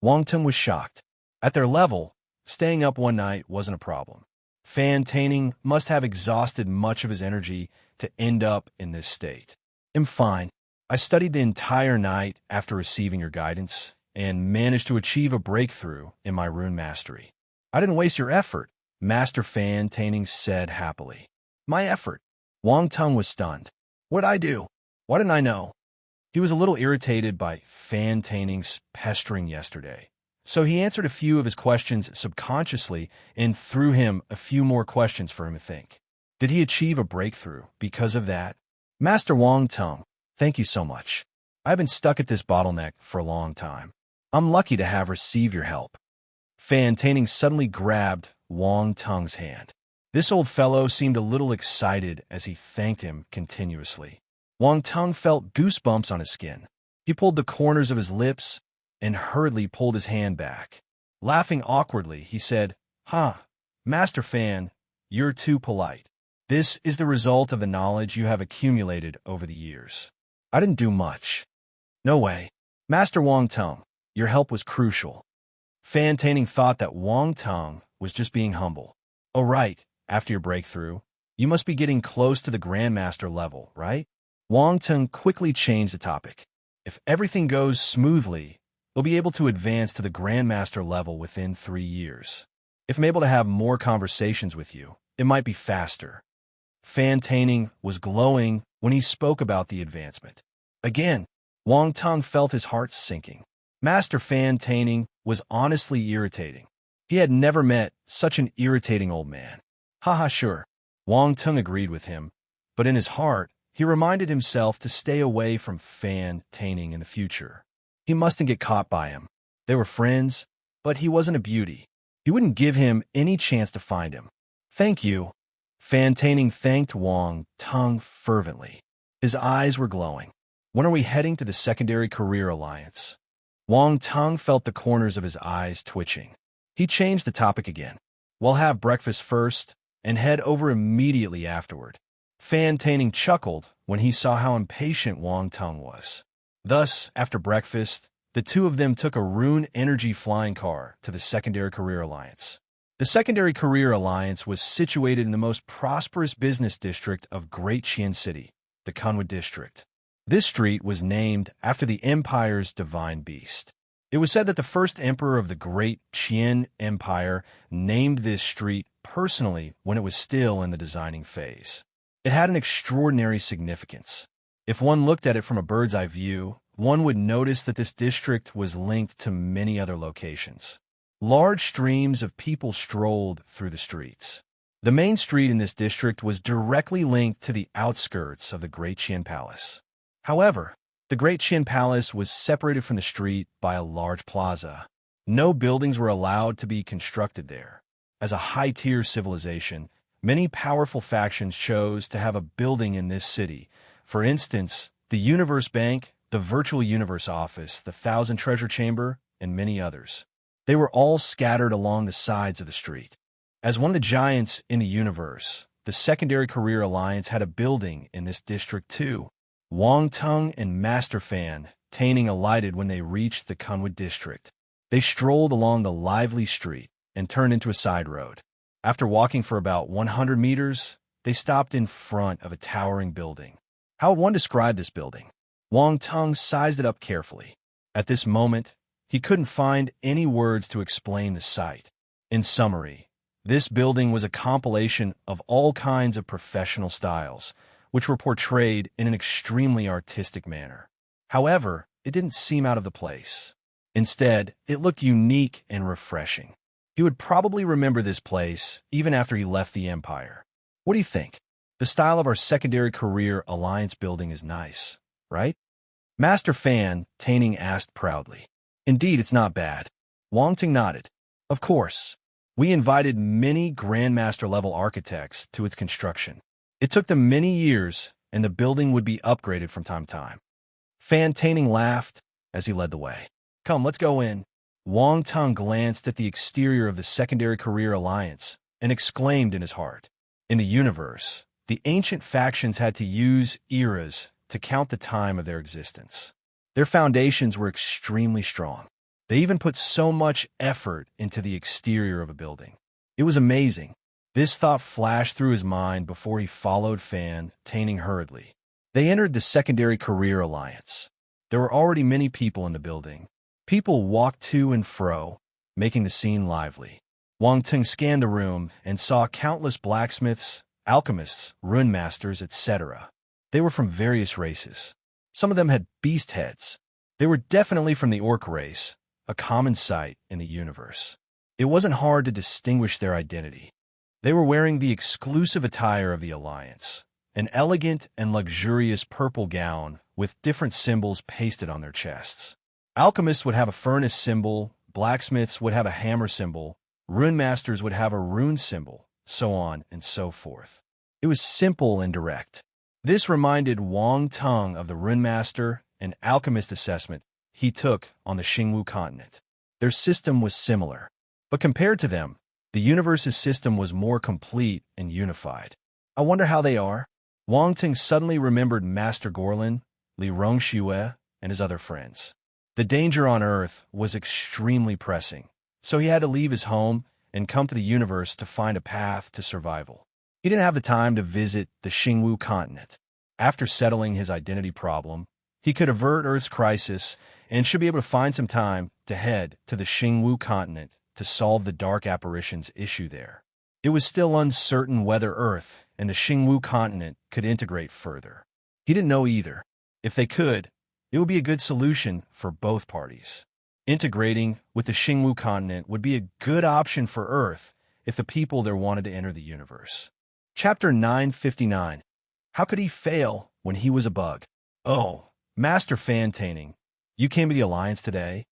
[SPEAKER 1] Wang Tong was shocked. At their level, Staying up one night wasn't a problem. Fan Taining must have exhausted much of his energy to end up in this state. I'm fine. I studied the entire night after receiving your guidance and managed to achieve a breakthrough in my rune mastery. I didn't waste your effort, Master Fan Taining said happily. My effort? Wang Tung was stunned. What'd I do? Why didn't I know? He was a little irritated by Fan Taining's pestering yesterday, so he answered a few of his questions subconsciously and threw him a few more questions for him to think. Did he achieve a breakthrough because of that? Master Wang Tung, thank you so much. I've been stuck at this bottleneck for a long time. I'm lucky to have received your help. Fan Taining suddenly grabbed Wang Tung's hand. This old fellow seemed a little excited as he thanked him continuously. Wang Tung felt goosebumps on his skin. He pulled the corners of his lips and hurriedly pulled his hand back. Laughing awkwardly, he said, Master Fan, you're too polite. This is the result of the knowledge you have accumulated over the years. I didn't do much. No way. Master Wang Tung, your help was crucial. Fan Taining thought that Wang Tung was just being humble. Oh, right. After your breakthrough, you must be getting close to the Grandmaster level, right? Wang Tung quickly changed the topic. If everything goes smoothly, you'll be able to advance to the Grandmaster level within 3 years. If I'm able to have more conversations with you, it might be faster. Fan Taining was glowing when he spoke about the advancement. Again, Wang Tung felt his heart sinking. Master Fan Taining was honestly irritating. He had never met such an irritating old man. Sure. Wang Tung agreed with him, but in his heart, he reminded himself to stay away from Fan Taining in the future. He mustn't get caught by him. They were friends, but he wasn't a beauty. He wouldn't give him any chance to find him. Thank you. Fan Taining thanked Wang Tung fervently. His eyes were glowing. When are we heading to the Secondary Career Alliance? Wang Tung felt the corners of his eyes twitching. He changed the topic again. We'll have breakfast first and head over immediately afterward. Fan Taining chuckled when he saw how impatient Wang Tung was. Thus, after breakfast, the two of them took a rune energy flying car to the Secondary Career Alliance. The Secondary Career Alliance was situated in the most prosperous business district of Great Qian City, the Kunwood District. This street was named after the empire's divine beast. It was said that the first emperor of the Great Qian Empire named this street personally when it was still in the designing phase. It had an extraordinary significance. If one looked at it from a bird's-eye view, one would notice that this district was linked to many other locations. Large streams of people strolled through the streets. The main street in this district was directly linked to the outskirts of the Great Qian Palace. However, the Great Qian Palace was separated from the street by a large plaza. No buildings were allowed to be constructed there. As a high-tier civilization, many powerful factions chose to have a building in this city. For instance, the Universe Bank, the Virtual Universe Office, the Thousand Treasure Chamber, and many others. They were all scattered along the sides of the street. As one of the giants in the universe, the Secondary Career Alliance had a building in this district too. Wang Tung and Master Fan Taining alighted when they reached the Kunwood District. They strolled along the lively street and turned into a side road. After walking for about 100 meters, they stopped in front of a towering building. How would one describe this building? Wang Tung sized it up carefully. At this moment, he couldn't find any words to explain the sight. In summary, this building was a compilation of all kinds of professional styles, which were portrayed in an extremely artistic manner. However, it didn't seem out of the place. Instead, it looked unique and refreshing. He would probably remember this place even after he left the Empire. What do you think? The style of our Secondary Career Alliance building is nice, right? Master Fan Taining asked proudly. Indeed, it's not bad. Wang Tung nodded. Of course. We invited many Grandmaster-level architects to its construction. It took them many years, and the building would be upgraded from time to time. Fan Taining laughed as he led the way. Come, let's go in. Wang Tung glanced at the exterior of the Secondary Career Alliance and exclaimed in his heart. In the universe, the ancient factions had to use eras to count the time of their existence. Their foundations were extremely strong. They even put so much effort into the exterior of a building. It was amazing. This thought flashed through his mind before he followed Fan, Taining hurriedly. They entered the secondary career alliance. There were already many people in the building. People walked to and fro, making the scene lively. Wang Tung scanned the room and saw countless blacksmiths, alchemists, rune masters, etc. They were from various races. Some of them had beast heads. They were definitely from the orc race, a common sight in the universe. It wasn't hard to distinguish their identity. They were wearing the exclusive attire of the Alliance, an elegant and luxurious purple gown with different symbols pasted on their chests. Alchemists would have a furnace symbol, blacksmiths would have a hammer symbol, rune masters would have a rune symbol, so on and so forth. It was simple and direct. This reminded Wang Tung of the rune master and alchemist assessment he took on the Xingwu continent. Their system was similar, but compared to them, the universe's system was more complete and unified. I wonder how they are? Wang Tung suddenly remembered Master Gorlin, Li Rongxue, and his other friends. The danger on Earth was extremely pressing, so he had to leave his home and come to the universe to find a path to survival. He didn't have the time to visit the Xingwu continent. After settling his identity problem, he could avert Earth's crisis and should be able to find some time to head to the Xingwu continent to solve the dark apparitions issue there. It was still uncertain whether Earth and the Xingwu continent could integrate further. He didn't know either. If they could, it would be a good solution for both parties. Integrating with the Xingwu continent would be a good option for Earth if the people there wanted to enter the universe. Chapter 959. How could he fail when he was a bug? Oh, Master Fan Taining, you came to the Alliance today?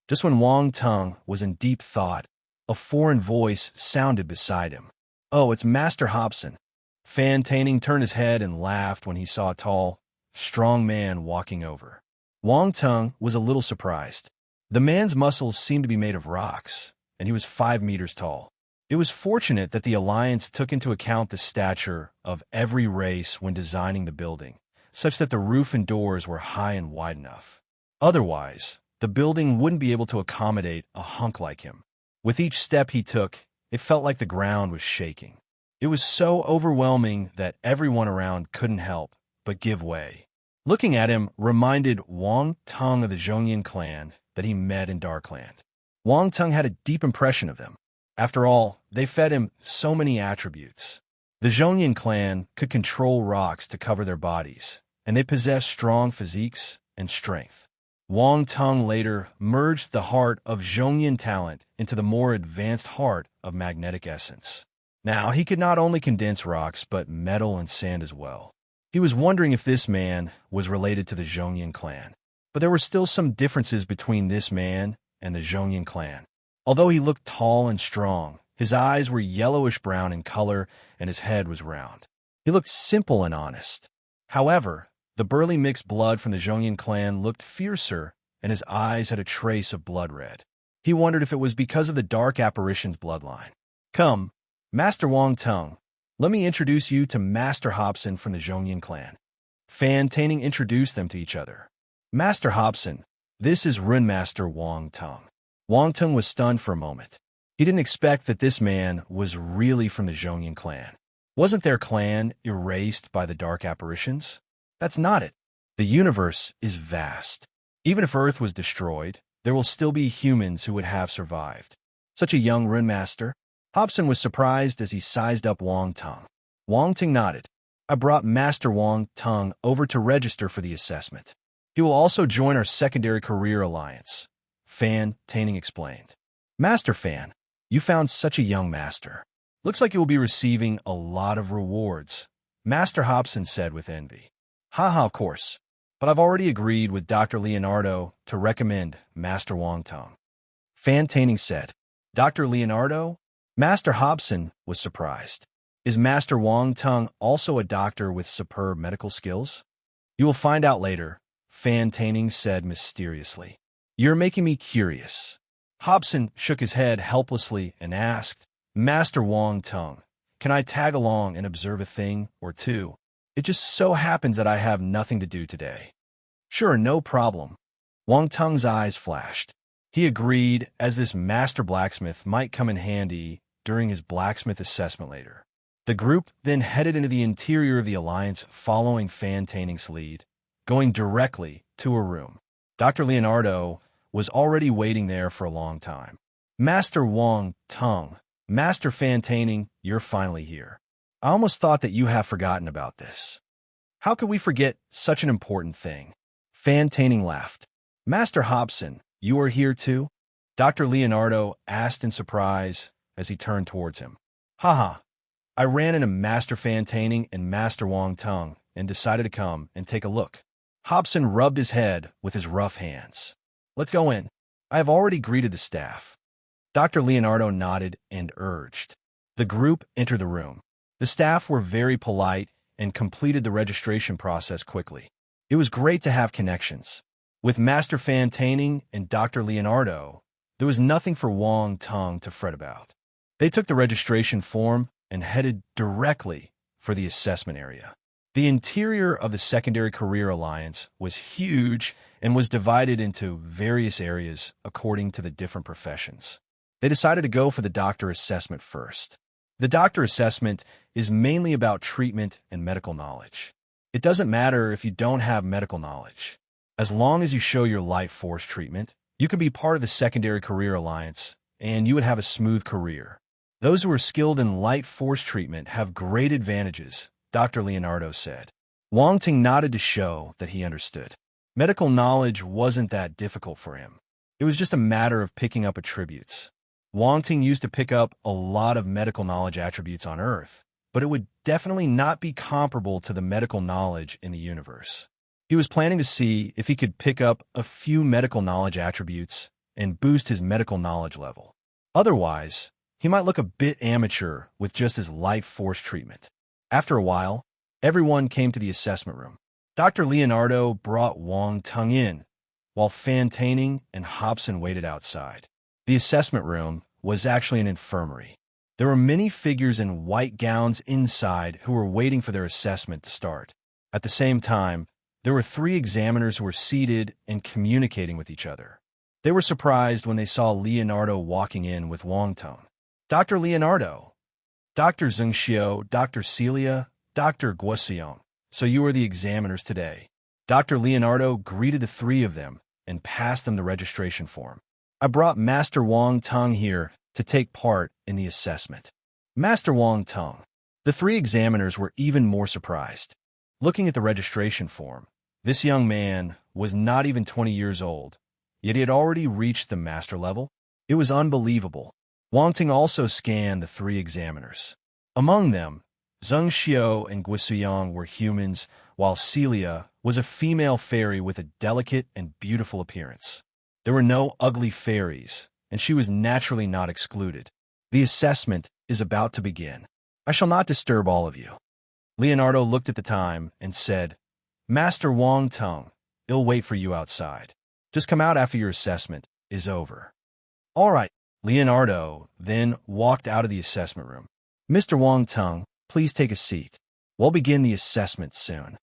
[SPEAKER 1] Just when Wang Tung was in deep thought, a foreign voice sounded beside him. Oh, it's Master Hobson. Fan Taining turned his head and laughed when he saw a tall, strong man walking over. Wang Tung was a little surprised. The man's muscles seemed to be made of rocks, and he was 5 meters tall. It was fortunate that the Alliance took into account the stature of every race when designing the building, such that the roof and doors were high and wide enough. Otherwise, the building wouldn't be able to accommodate a hunk like him. With each step he took, it felt like the ground was shaking. It was so overwhelming that everyone around couldn't help but give way. Looking at him reminded Wang Tung of the Zhongyan clan that he met in Darkland. Wang Tung had a deep impression of them. After all, they fed him so many attributes. The Zhongyan clan could control rocks to cover their bodies, and they possessed strong physiques and strength. Wang Tung later merged the heart of Zhongyan talent into the more advanced heart of magnetic essence. Now, he could not only condense rocks, but metal and sand as well. He was wondering if this man was related to the Zhongyan clan. But there were still some differences between this man and the Zhongyan clan. Although he looked tall and strong, his eyes were yellowish-brown in color and his head was round. He looked simple and honest. However, the burly mixed blood from the Zhongyan clan looked fiercer and his eyes had a trace of blood red. He wondered if it was because of the dark apparition's bloodline. Come, Master Wang Tung, let me introduce you to Master Hobson from the Zhongyan clan. Fan Taining introduced them to each other. Master Hobson, this is Rune Master Wang Tung. Wang Tung was stunned for a moment. He didn't expect that this man was really from the Zhongyan clan. Wasn't their clan erased by the dark apparitions? That's not it. The universe is vast. Even if Earth was destroyed, there will still be humans who would have survived. Such a young Rune Master. Hobson was surprised as he sized up Wang Tung. Wang Tung nodded. I brought Master Wang Tung over to register for the assessment. He will also join our secondary career alliance, Fan Taining explained. Master Fan, you found such a young master. Looks like you will be receiving a lot of rewards, Master Hobson said with envy. Haha, of course, but I've already agreed with Dr. Leonardo to recommend Master Wang Tung. Fan Taining said. Dr. Leonardo? Master Hobson was surprised. Is Master Wang Tung also a doctor with superb medical skills? You will find out later, Fan Taining said mysteriously. You're making me curious. Hobson shook his head helplessly and asked, Master Wang Tung, can I tag along and observe a thing or two? It just so happens that I have nothing to do today. Sure, no problem. Wang Tung's eyes flashed. He agreed, as this master blacksmith might come in handy during his blacksmith assessment later. The group then headed into the interior of the Alliance, following Fan Taning's lead, going directly to a room. Dr. Leonardo was already waiting there for a long time. Master Wang Tung, Master Fan Taning, you're finally here. I almost thought that you have forgotten about this. How could we forget such an important thing? Fan Taning laughed. Master Hobson, you are here too? Dr. Leonardo asked in surprise as he turned towards him. Haha, I ran into Master Fan Taning and Master Wang Tung and decided to come and take a look. Hobson rubbed his head with his rough hands. Let's go in. I have already greeted the staff. Dr. Leonardo nodded and urged. The group entered the room. The staff were very polite and completed the registration process quickly. It was great to have connections. With Master Fan Taning and Dr. Leonardo, there was nothing for Wang Tung to fret about. They took the registration form and headed directly for the assessment area. The interior of the Secondary Career Alliance was huge and was divided into various areas according to the different professions. They decided to go for the doctor assessment first. The doctor assessment is mainly about treatment and medical knowledge. It doesn't matter if you don't have medical knowledge. As long as you show your life force treatment, you can be part of the Secondary Career Alliance, and you would have a smooth career. Those who are skilled in light force treatment have great advantages, Dr. Leonardo said. Wang Ting nodded to show that he understood. Medical knowledge wasn't that difficult for him. It was just a matter of picking up attributes. Wang Ting used to pick up a lot of medical knowledge attributes on Earth, but it would definitely not be comparable to the medical knowledge in the universe. He was planning to see if he could pick up a few medical knowledge attributes and boost his medical knowledge level. Otherwise, he might look a bit amateur with just his life force treatment. After a while, everyone came to the assessment room. Dr. Leonardo brought Wang Tung in, while Fan Taning and Hobson waited outside. The assessment room was actually an infirmary. There were many figures in white gowns inside who were waiting for their assessment to start. At the same time, there were 3 examiners who were seated and communicating with each other. They were surprised when they saw Leonardo walking in with Wang Tung. Dr. Leonardo, Dr. Zhengxiu, Dr. Celia, Dr. Guoxiong, so you are the examiners today. Dr. Leonardo greeted the 3 of them and passed them the registration form. I brought Master Wang Tung here to take part in the assessment. Master Wang Tung. The 3 examiners were even more surprised. Looking at the registration form, this young man was not even 20 years old, yet he had already reached the master level. It was unbelievable. Wang Ting also scanned the 3 examiners. Among them, Zhengxiu and Guoxiong were humans, while Celia was a female fairy with a delicate and beautiful appearance. There were no ugly fairies, and she was naturally not excluded. The assessment is about to begin. I shall not disturb all of you. Leonardo looked at the time and said, Master Wang Tung, it'll wait for you outside. Just come out after your assessment is over. All right. Leonardo then walked out of the assessment room. Mr. Wang Tung, please take a seat. We'll begin the assessment soon.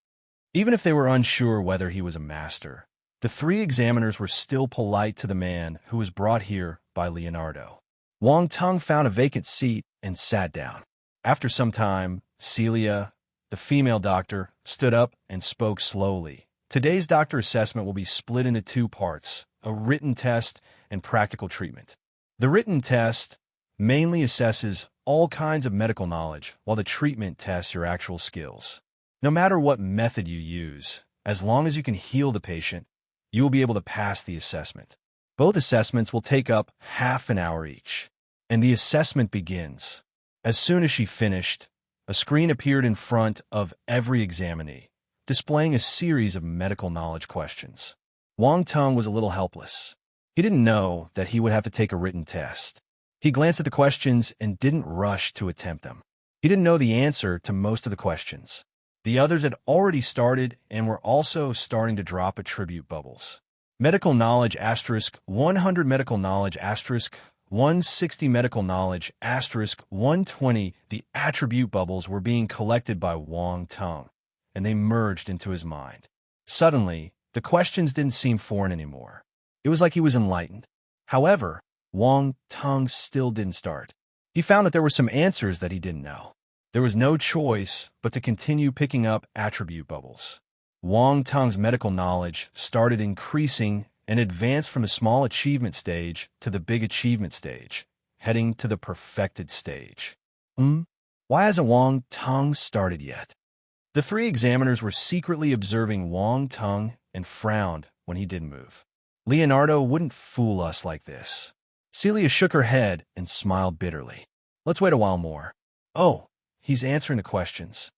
[SPEAKER 1] Even if they were unsure whether he was a master, the 3 examiners were still polite to the man who was brought here by Leonardo. Wang Tung found a vacant seat and sat down. After some time, Celia, the female doctor, stood up and spoke slowly. Today's doctor assessment will be split into 2 parts, a written test and practical treatment. The written test mainly assesses all kinds of medical knowledge, while the treatment tests your actual skills. No matter what method you use, as long as you can heal the patient, you will be able to pass the assessment. Both assessments will take up half an hour each, and the assessment begins. As soon as she finished, a screen appeared in front of every examinee, displaying a series of medical knowledge questions. Wang Tung was a little helpless. He didn't know that he would have to take a written test. He glanced at the questions and didn't rush to attempt them. He didn't know the answer to most of the questions. The others had already started and were also starting to drop attribute bubbles. Medical knowledge asterisk 100 medical knowledge asterisk 160 medical knowledge asterisk 120. The attribute bubbles were being collected by Wang Tung, and they merged into his mind. Suddenly, the questions didn't seem foreign anymore. It was like he was enlightened. However, Wang Teng still didn't start. He found that there were some answers that he didn't know. There was no choice but to continue picking up attribute bubbles. Wang Teng's medical knowledge started increasing and advanced from the small achievement stage to the big achievement stage, heading to the perfected stage. Why hasn't Wang Teng started yet? The three examiners were secretly observing Wang Teng and frowned when he didn't move. Leonardo wouldn't fool us like this. Celia shook her head and smiled bitterly. Let's wait a while more. Oh, he's answering the questions.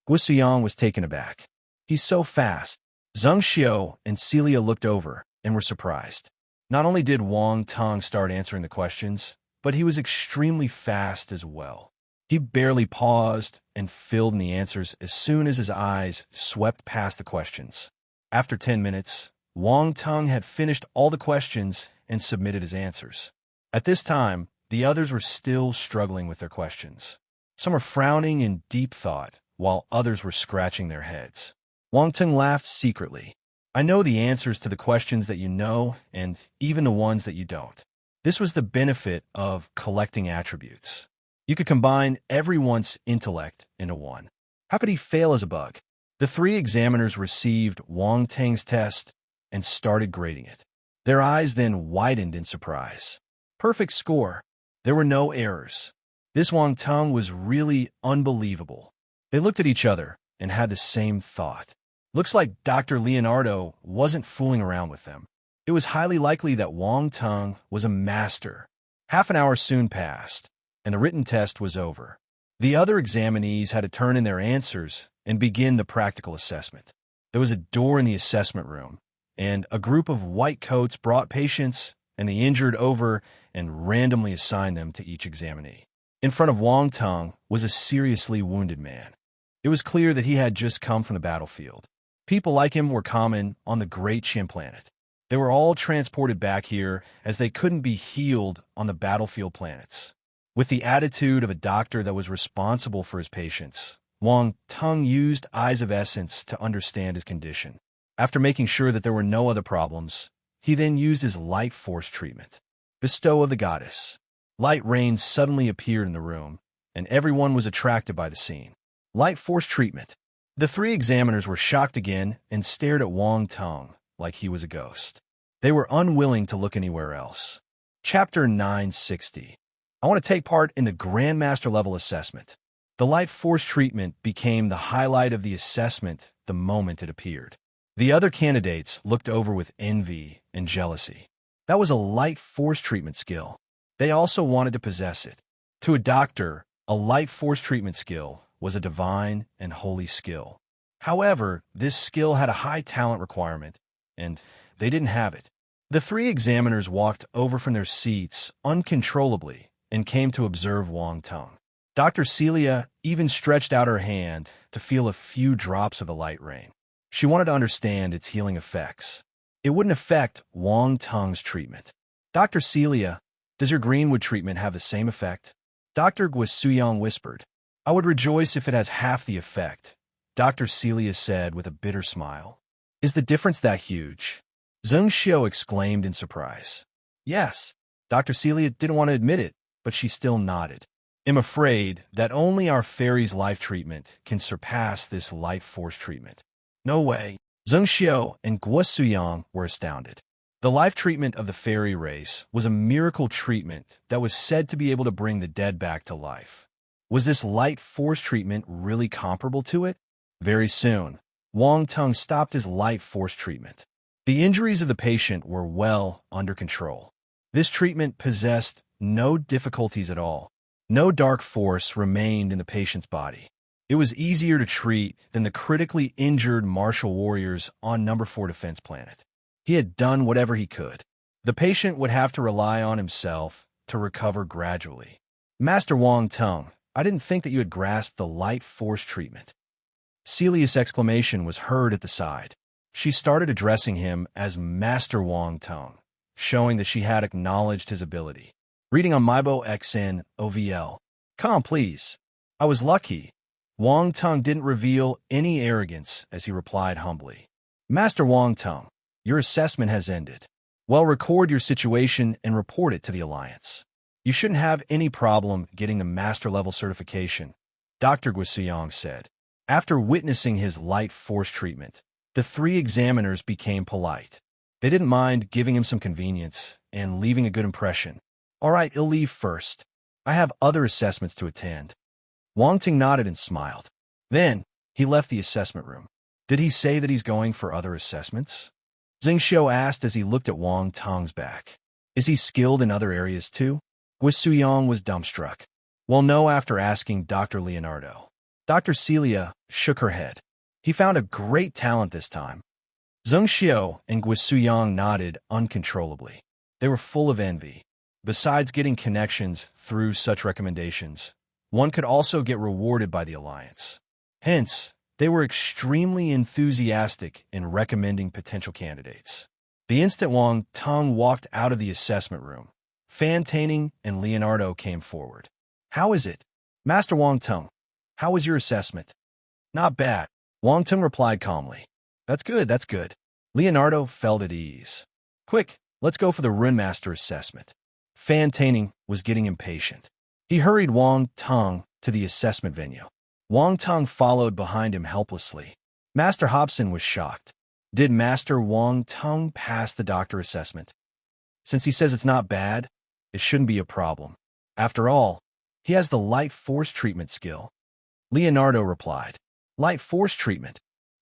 [SPEAKER 1] Guisuyang was taken aback. He's so fast. Zheng Xiao and Celia looked over and were surprised. Not only did Wang Teng start answering the questions, but he was extremely fast as well. He barely paused and filled in the answers as soon as his eyes swept past the questions. After 10 minutes, Wang Teng had finished all the questions and submitted his answers. At this time, the others were still struggling with their questions. Some were frowning in deep thought, while others were scratching their heads. Wang Teng laughed secretly. I know the answers to the questions that you know, and even the ones that you don't. This was the benefit of collecting attributes. You could combine everyone's intellect into one. How could he fail as a bug? The three examiners received Wang Teng's test and started grading it. Their eyes then widened in surprise. Perfect score. There were no errors. This Wang Teng was really unbelievable. They looked at each other and had the same thought. Looks like Dr. Leonardo wasn't fooling around with them. It was highly likely that Wang Teng was a master. Half an hour soon passed, and the written test was over. The other examinees had to turn in their answers and begin the practical assessment. There was a door in the assessment room, and a group of white coats brought patients and the injured over and randomly assigned them to each examinee. In front of Wang Teng was a seriously wounded man. It was clear that he had just come from the battlefield. People like him were common on the Great Chim planet. They were all transported back here as they couldn't be healed on the battlefield planets. With the attitude of a doctor that was responsible for his patients, Wang Teng used Eyes of Essence to understand his condition. After making sure that there were no other problems, he then used his light force treatment. Bestow of the Goddess. Light rain suddenly appeared in the room, and everyone was attracted by the scene. Light force treatment. The three examiners were shocked again and stared at Wang Teng like he was a ghost. They were unwilling to look anywhere else. Chapter 960. I want to take part in the Grandmaster level assessment. The light force treatment became the highlight of the assessment the moment it appeared. The other candidates looked over with envy and jealousy. That was a light force treatment skill. They also wanted to possess it. To a doctor, a light force treatment skill was a divine and holy skill. However, this skill had a high talent requirement, and they didn't have it. The three examiners walked over from their seats uncontrollably and came to observe Wang Teng. Dr. Celia even stretched out her hand to feel a few drops of the light rain. She wanted to understand its healing effects. It wouldn't affect Wang Teng's treatment. Dr. Celia, does your Greenwood treatment have the same effect? Dr. Guisuyang whispered. I would rejoice if it has half the effect, Dr. Celia said with a bitter smile. Is the difference that huge? Zheng Xiao exclaimed in surprise. Yes. Dr. Celia didn't want to admit it, but she still nodded. I'm afraid that only our fairy's life treatment can surpass this light force treatment. No way. Zheng Xiao and Guisuyang were astounded. The life treatment of the fairy race was a miracle treatment that was said to be able to bring the dead back to life. Was this light force treatment really comparable to it? Very soon, Wang Teng stopped his light force treatment. The injuries of the patient were well under control. This treatment possessed no difficulties at all. No dark force remained in the patient's body. It was easier to treat than the critically injured martial warriors on number 4 defense planet. He had done whatever he could. The patient would have to rely on himself to recover gradually. Master Wang Teng, I didn't think that you had grasped the light force treatment. Celia's exclamation was heard at the side. She started addressing him as Master Wang Teng, showing that she had acknowledged his ability. Reading on Maibo XN OVL. Calm, please. I was lucky. Wang Teng didn't reveal any arrogance as he replied humbly. Master Wang Teng, your assessment has ended. Well, record your situation and report it to the Alliance. You shouldn't have any problem getting the Master Level certification, Dr. Guisuyang said. After witnessing his light force treatment, the three examiners became polite. They didn't mind giving him some convenience and leaving a good impression. All right, he'll leave first. I have other assessments to attend. Wang Ting nodded and smiled. Then, he left the assessment room. Did he say that he's going for other assessments? Zheng Xiu asked as he looked at Wang Tong's back. Is he skilled in other areas too? Guisuyang was dumbstruck. Well, no, after asking Dr. Leonardo. Dr. Celia shook her head. He found a great talent this time. Zheng Xiu and Guisuyang nodded uncontrollably. They were full of envy. Besides getting connections through such recommendations, one could also get rewarded by the Alliance. Hence, they were extremely enthusiastic in recommending potential candidates. The instant Wang Tong walked out of the assessment room, Fan Taining and Leonardo came forward. How is it? Master Wang Tong, how was your assessment? Not bad, Wang Tong replied calmly. That's good, that's good. Leonardo felt at ease. Quick, let's go for the Rune Master assessment. Fan Taining was getting impatient. He hurried Wang Tong to the assessment venue. Wang Tong followed behind him helplessly. Master Hobson was shocked. Did Master Wang Tong pass the doctor assessment? Since he says it's not bad, it shouldn't be a problem. After all, he has the light force treatment skill. Leonardo replied. Light force treatment?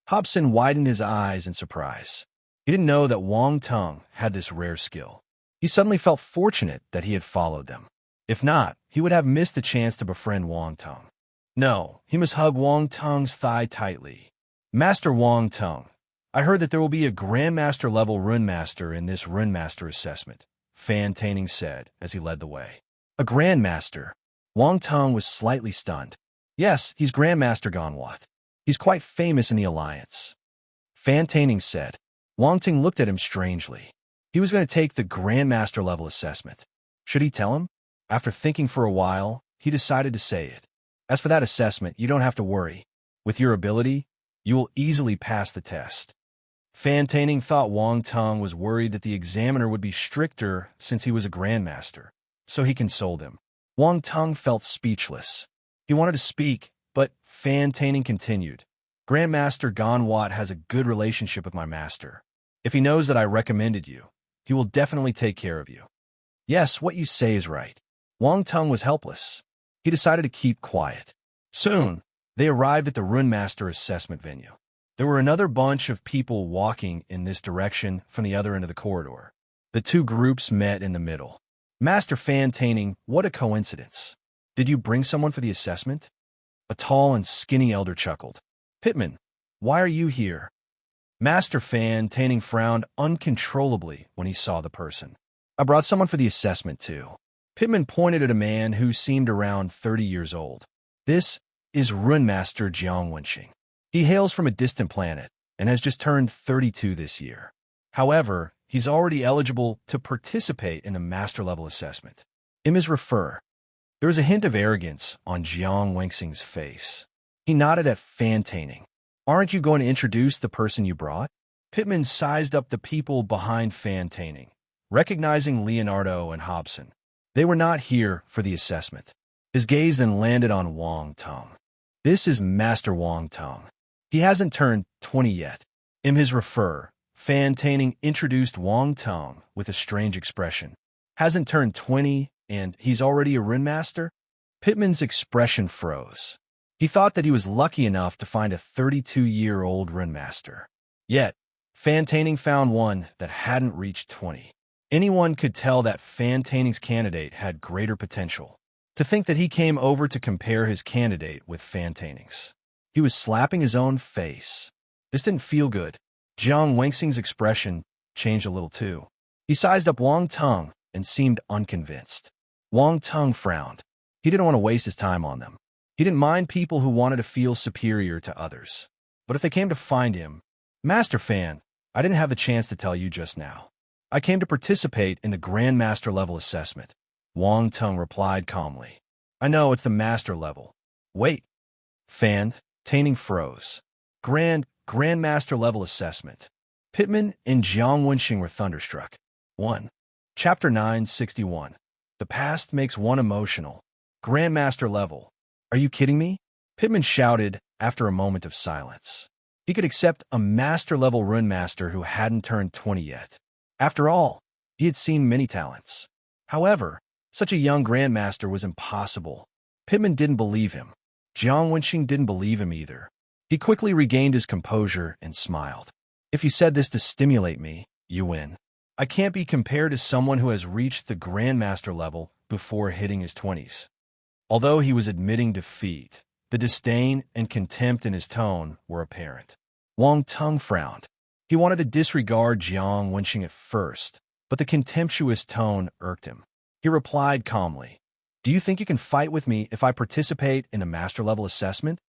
[SPEAKER 1] Hobson widened his eyes in surprise. He didn't know that Wang Tong had this rare skill. He suddenly felt fortunate that he had followed them. If not, he would have missed the chance to befriend Wang Tong. No, he must hug Wang Tong's thigh tightly. Master Wang Tong, I heard that there will be a Grandmaster level Rune Master in this Rune Master assessment, Fan Taining said as he led the way. A Grandmaster? Wang Tong was slightly stunned. Yes, he's Grandmaster Ganwat. He's quite famous in the Alliance. Fan Taining said. Wang Ting looked at him strangely. He was going to take the Grandmaster level assessment. Should he tell him? After thinking for a while, he decided to say it. As for that assessment, you don't have to worry. With your ability, you will easily pass the test. Fan Taining thought Wang Tong was worried that the examiner would be stricter since he was a Grandmaster, so he consoled him. Wang Tong felt speechless. He wanted to speak, but Fan Taining continued. Grandmaster Ganwat has a good relationship with my master. If he knows that I recommended you, he will definitely take care of you. Yes, what you say is right. Wang Tong was helpless. He decided to keep quiet. Soon, they arrived at the Rune Master assessment venue. There were another bunch of people walking in this direction from the other end of the corridor. The two groups met in the middle. Master Fan Taining, what a coincidence. Did you bring someone for the assessment? A tall and skinny elder chuckled. Pitman, why are you here? Master Fan Taining frowned uncontrollably when he saw the person. I brought someone for the assessment too. Pitman pointed at a man who seemed around 30 years old. This is Rune Master Jiang Wenxing. He hails from a distant planet and has just turned 32 this year. However, he's already eligible to participate in the master level assessment. In his refer, there was a hint of arrogance on Jiang Wenxing's face. He nodded at Fan Taining. Aren't you going to introduce the person you brought? Pitman sized up the people behind Fan Taining, recognizing Leonardo and Hobson. They were not here for the assessment. His gaze then landed on Wang Tong. This is Master Wang Tong. He hasn't turned 20 yet. In his refer, Fan Taining introduced Wang Tong with a strange expression. Hasn't turned 20 and he's already a Rune Master? Pitman's expression froze. He thought that he was lucky enough to find a 32-year-old Rune Master. Yet, Fan Taining found one that hadn't reached 20. Anyone could tell that Fan Taining's candidate had greater potential. To think that he came over to compare his candidate with Fan Taining's. He was slapping his own face. This didn't feel good. Jiang Wenxing's expression changed a little too. He sized up Wang Tong and seemed unconvinced. Wang Tong frowned. He didn't want to waste his time on them. He didn't mind people who wanted to feel superior to others. But if they came to find him, Master Fan, I didn't have the chance to tell you just now. I came to participate in the Grandmaster level assessment. Wang Tong replied calmly. I know it's the Master level. Wait. Fan Taining froze. Grandmaster level assessment. Pitman and Jiang Wenxing were thunderstruck. 1. Chapter 961. The past makes one emotional. Grandmaster level. Are you kidding me? Pittman shouted after a moment of silence. He could accept a master-level rune master who hadn't turned 20 yet. After all, he had seen many talents. However, such a young grandmaster was impossible. Pittman didn't believe him. Jiang Wenxing didn't believe him either. He quickly regained his composure and smiled. If you said this to stimulate me, you win. I can't be compared to someone who has reached the grandmaster level before hitting his 20s. Although he was admitting defeat, the disdain and contempt in his tone were apparent. Wang Teng frowned. He wanted to disregard Jiang Wenxing at first, but the contemptuous tone irked him. He replied calmly, "Do you think you can fight with me if I participate in a master-level assessment?"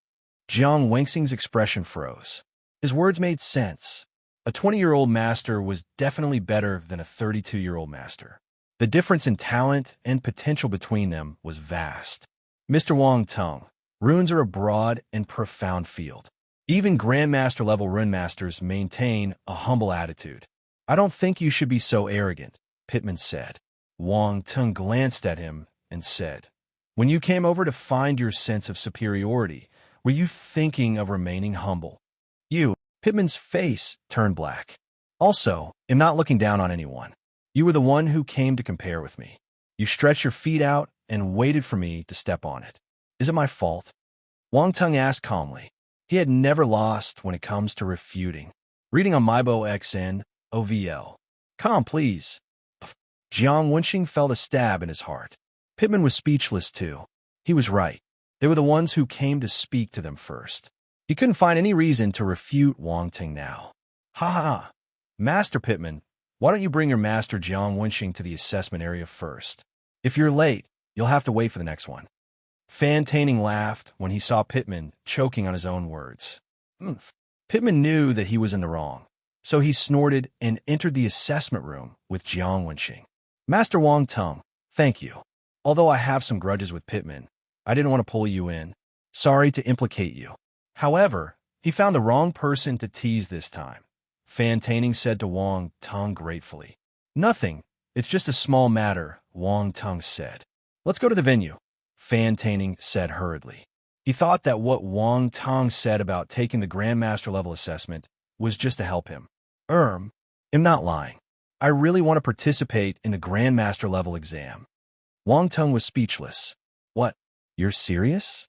[SPEAKER 1] Jiang Wenxing's expression froze. His words made sense. A 20-year-old master was definitely better than a 32-year-old master. The difference in talent and potential between them was vast. Mr. Wang Teng, runes are a broad and profound field. Even grandmaster-level rune masters maintain a humble attitude. I don't think you should be so arrogant, Pittman said. Wang Teng glanced at him and said, "When you came over to find your sense of superiority, were you thinking of remaining humble?" Pittman's face turned black. "Also, I'm not looking down on anyone. You were the one who came to compare with me. You stretched your feet out and waited for me to step on it. Is it my fault?" Wang Teng asked calmly. He had never lost when it comes to refuting. Reading on Maibo XN, OVL. "Calm, please." Jiang Wenxing felt a stab in his heart. Pittman was speechless too. He was right. They were the ones who came to speak to them first. He couldn't find any reason to refute Wang Teng now. "Ha ha! Master Pittman, why don't you bring your master Jiang Wenxing to the assessment area first? If you're late, you'll have to wait for the next one." Fan Taining laughed when he saw Pittman choking on his own words. Pittman knew that he was in the wrong, so he snorted and entered the assessment room with Jiang Wenxing. "Master Wang Teng, thank you. Although I have some grudges with Pittman, I didn't want to pull you in. Sorry to implicate you." However, he found the wrong person to tease this time. Fan Taining said to Wang Teng gratefully. "Nothing. It's just a small matter," Wang Teng said. "Let's go to the venue," Fan Taining said hurriedly. He thought that what Wang Teng said about taking the Grandmaster level assessment was just to help him. I'm not lying. I really want to participate in the Grandmaster level exam." Wang Teng was speechless. "What? You're serious?"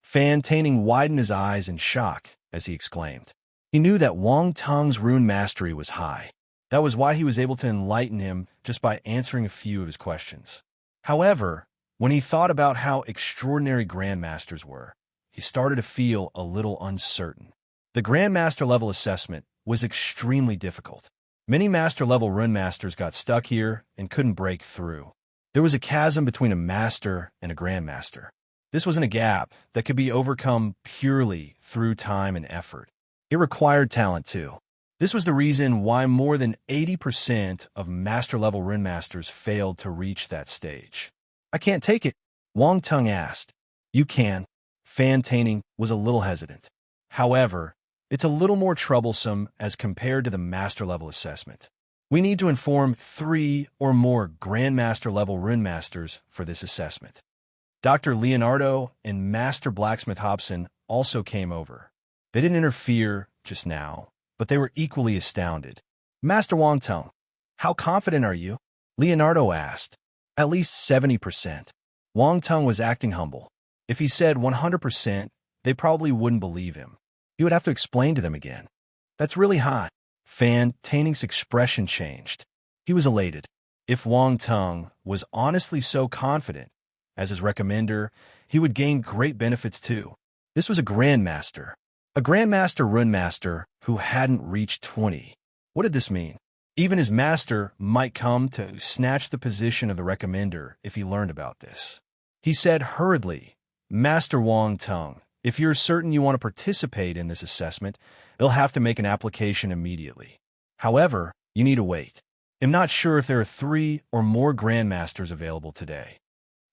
[SPEAKER 1] Fan Taining widened his eyes in shock as he exclaimed. He knew that Wang Teng's rune mastery was high. That was why he was able to enlighten him just by answering a few of his questions. However, when he thought about how extraordinary grandmasters were, he started to feel a little uncertain. The grandmaster level assessment was extremely difficult. Many master-level rune masters got stuck here and couldn't break through. There was a chasm between a master and a grandmaster. This wasn't a gap that could be overcome purely through time and effort. It required talent too. This was the reason why more than 80% of master-level rune masters failed to reach that stage. "I can't take it," Wang Teng asked. "You can." Fan Taining was a little hesitant. However, it's a little more troublesome as compared to the master-level assessment. We need to inform 3 or more grandmaster-level rune masters for this assessment. Dr. Leonardo and Master Blacksmith Hobson also came over. They didn't interfere just now, but they were equally astounded. "Master Wang Teng, how confident are you?" Leonardo asked. "At least 70%. Wang Teng was acting humble. If he said 100%, they probably wouldn't believe him. He would have to explain to them again. "That's really hot." Fan Taining's expression changed. He was elated. If Wang Teng was honestly so confident, as his recommender, he would gain great benefits too. This was a grandmaster rune master who hadn't reached 20. What did this mean? Even his master might come to snatch the position of the recommender if he learned about this. He said hurriedly, "Master Wang Teng, if you're certain you want to participate in this assessment, you'll have to make an application immediately. However, you need to wait. I'm not sure if there are 3 or more grandmasters available today."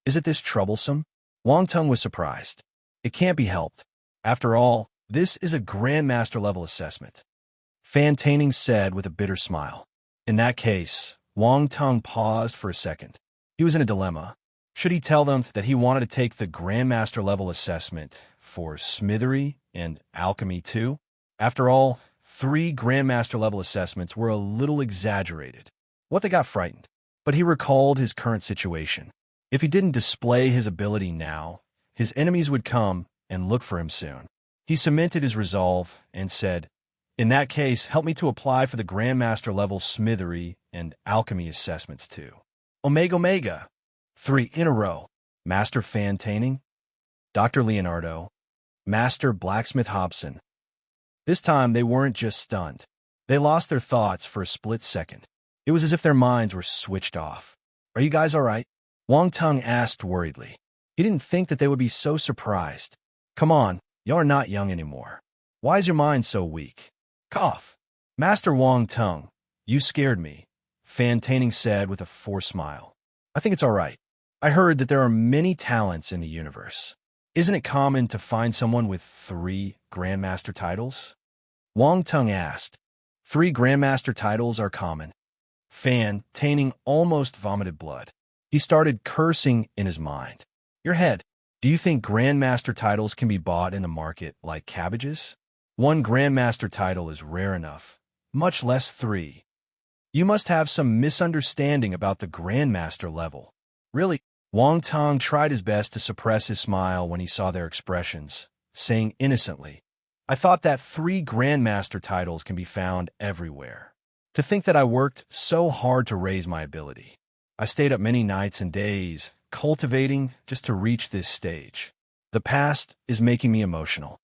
[SPEAKER 1] "Is it this troublesome?" Wang Teng was surprised. "It can't be helped. After all, this is a grandmaster level assessment," Fan Taining said with a bitter smile. "In that case, Wang Tung paused for a second. He was in a dilemma. Should he tell them that he wanted to take the Grandmaster level assessment for Smithery and Alchemy too? After all, 3 Grandmaster level assessments were a little exaggerated. What they got frightened. But he recalled his current situation. If he didn't display his ability now, his enemies would come and look for him soon. He cemented his resolve and said, "In that case, help me to apply for the Grandmaster level Smithery and Alchemy assessments too." Omega. 3 in a row. Master Fan Taining, Dr. Leonardo, Master Blacksmith Hobson. This time they weren't just stunned. They lost their thoughts for a split second. It was as if their minds were switched off. "Are you guys all right?" Wang Tung asked worriedly. He didn't think that they would be so surprised. "Come on, y'all are not young anymore. Why is your mind so weak?" Cough. "Master Wang Tung, you scared me," Fan Taining said with a forced smile. "I think it's all right. I heard that there are many talents in the universe. Isn't it common to find someone with 3 Grandmaster titles?" Wang Tung asked. 3 Grandmaster titles are common. Fan Taining almost vomited blood. He started cursing in his mind. "Your head. Do you think Grandmaster titles can be bought in the market like cabbages? 1 Grandmaster title is rare enough, much less 3. You must have some misunderstanding about the Grandmaster level." "Really?" Wang Tung tried his best to suppress his smile when he saw their expressions, saying innocently, "I thought that 3 Grandmaster titles can be found everywhere. To think that I worked so hard to raise my ability. I stayed up many nights and days, cultivating just to reach this stage. The past is making me emotional.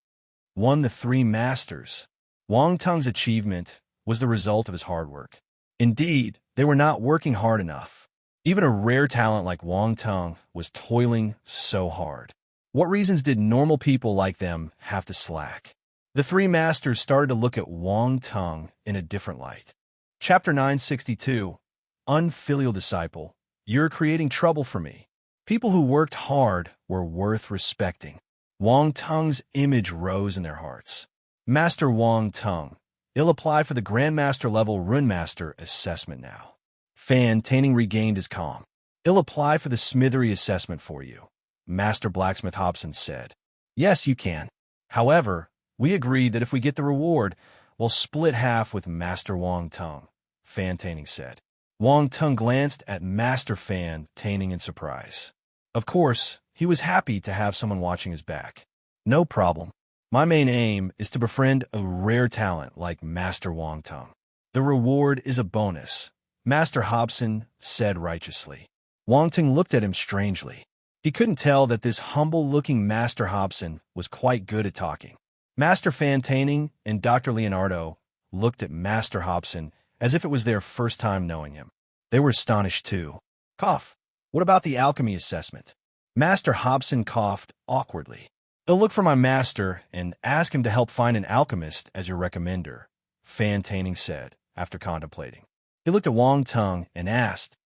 [SPEAKER 1] Won the 3 Masters." Wang Tung's achievement was the result of his hard work. Indeed, they were not working hard enough. Even a rare talent like Wang Tung was toiling so hard. What reasons did normal people like them have to slack? The 3 Masters started to look at Wang Tung in a different light. Chapter 962, Unfilial Disciple. "You're creating trouble for me." People who worked hard were worth respecting. Wang Tung's image rose in their hearts. "Master Wang Tung, he'll apply for the Grandmaster level Runemaster assessment now." Fan Taining regained his calm. "He'll apply for the Smithery assessment for you," Master Blacksmith Hobson said. "Yes, you can. However, we agreed that if we get the reward, we'll split half with Master Wang Tung," Fan Taining said. Wang Tung glanced at Master Fan Taining in surprise. Of course, he was happy to have someone watching his back. "No problem. My main aim is to befriend a rare talent like Master Wang Tung. The reward is a bonus," Master Hobson said righteously. Wang Tung looked at him strangely. He couldn't tell that this humble-looking Master Hobson was quite good at talking. Master Fan Taining and Dr. Leonardo looked at Master Hobson as if it was their first time knowing him. They were astonished too. Cough. "What about the alchemy assessment?" Master Hobson coughed awkwardly. "They'll look for my master and ask him to help find an alchemist as your recommender," Fan Taining said, after contemplating. He looked at Wang Tung and asked,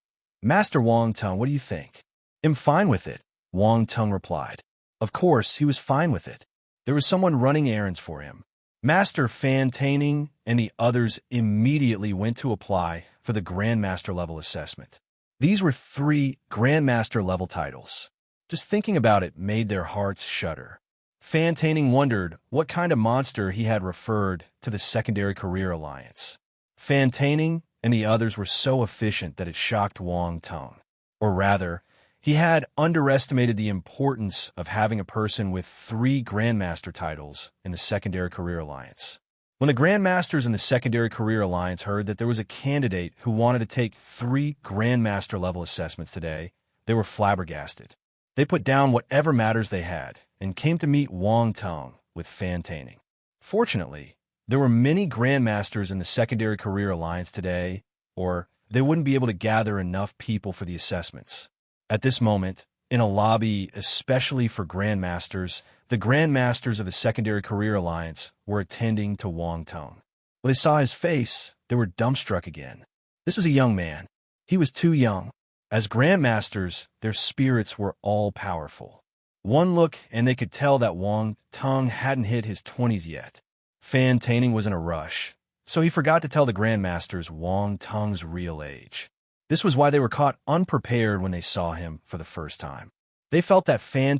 [SPEAKER 1] "Master Wang Tung, what do you think?" "I'm fine with it," Wang Tung replied. Of course, he was fine with it. There was someone running errands for him. Master Fan Taining and the others immediately went to apply for the Grandmaster level assessment. These were 3 Grandmaster level titles. Just thinking about it made their hearts shudder. Fan Taining wondered what kind of monster he had referred to the Secondary Career Alliance. Fan Taining and the others were so efficient that it shocked Wang Tung. Or rather, he had underestimated the importance of having a person with 3 Grandmaster titles in the Secondary Career Alliance. When the Grandmasters in the Secondary Career Alliance heard that there was a candidate who wanted to take 3 Grandmaster level assessments today, they were flabbergasted. They put down whatever matters they had and came to meet Wang Tung with Fan Taining. Fortunately, there were many Grandmasters in the Secondary Career Alliance today, or they wouldn't be able to gather enough people for the assessments. At this moment, in a lobby especially for Grandmasters, the Grandmasters of the Secondary Career Alliance were attending to Wang Tung. When they saw his face, they were dumbstruck again. This was a young man. He was too young. As Grandmasters, their spirits were all-powerful. One look and they could tell that Wang Tung hadn't hit his 20s yet. Fan Taining was in a rush, so he forgot to tell the Grandmasters Wang Tung's real age. This was why they were caught unprepared when they saw him for the first time. They felt that Fan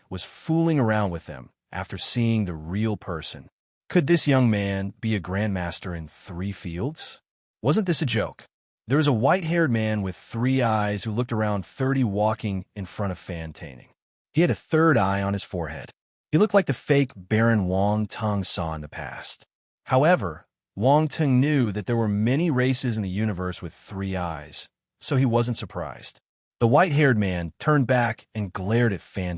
[SPEAKER 1] was fooling around with them after seeing the real person. Could this young man be a grandmaster in 3 fields? Wasn't this a joke? There was a white-haired man with 3 eyes who looked around 30 walking in front of Fan. He had a 3rd eye on his forehead. He looked like the fake Baron Wang Tung saw in the past. However, Wang Tung knew that there were many races in the universe with 3 eyes, so he wasn't surprised. The white-haired man turned back and glared at Fan.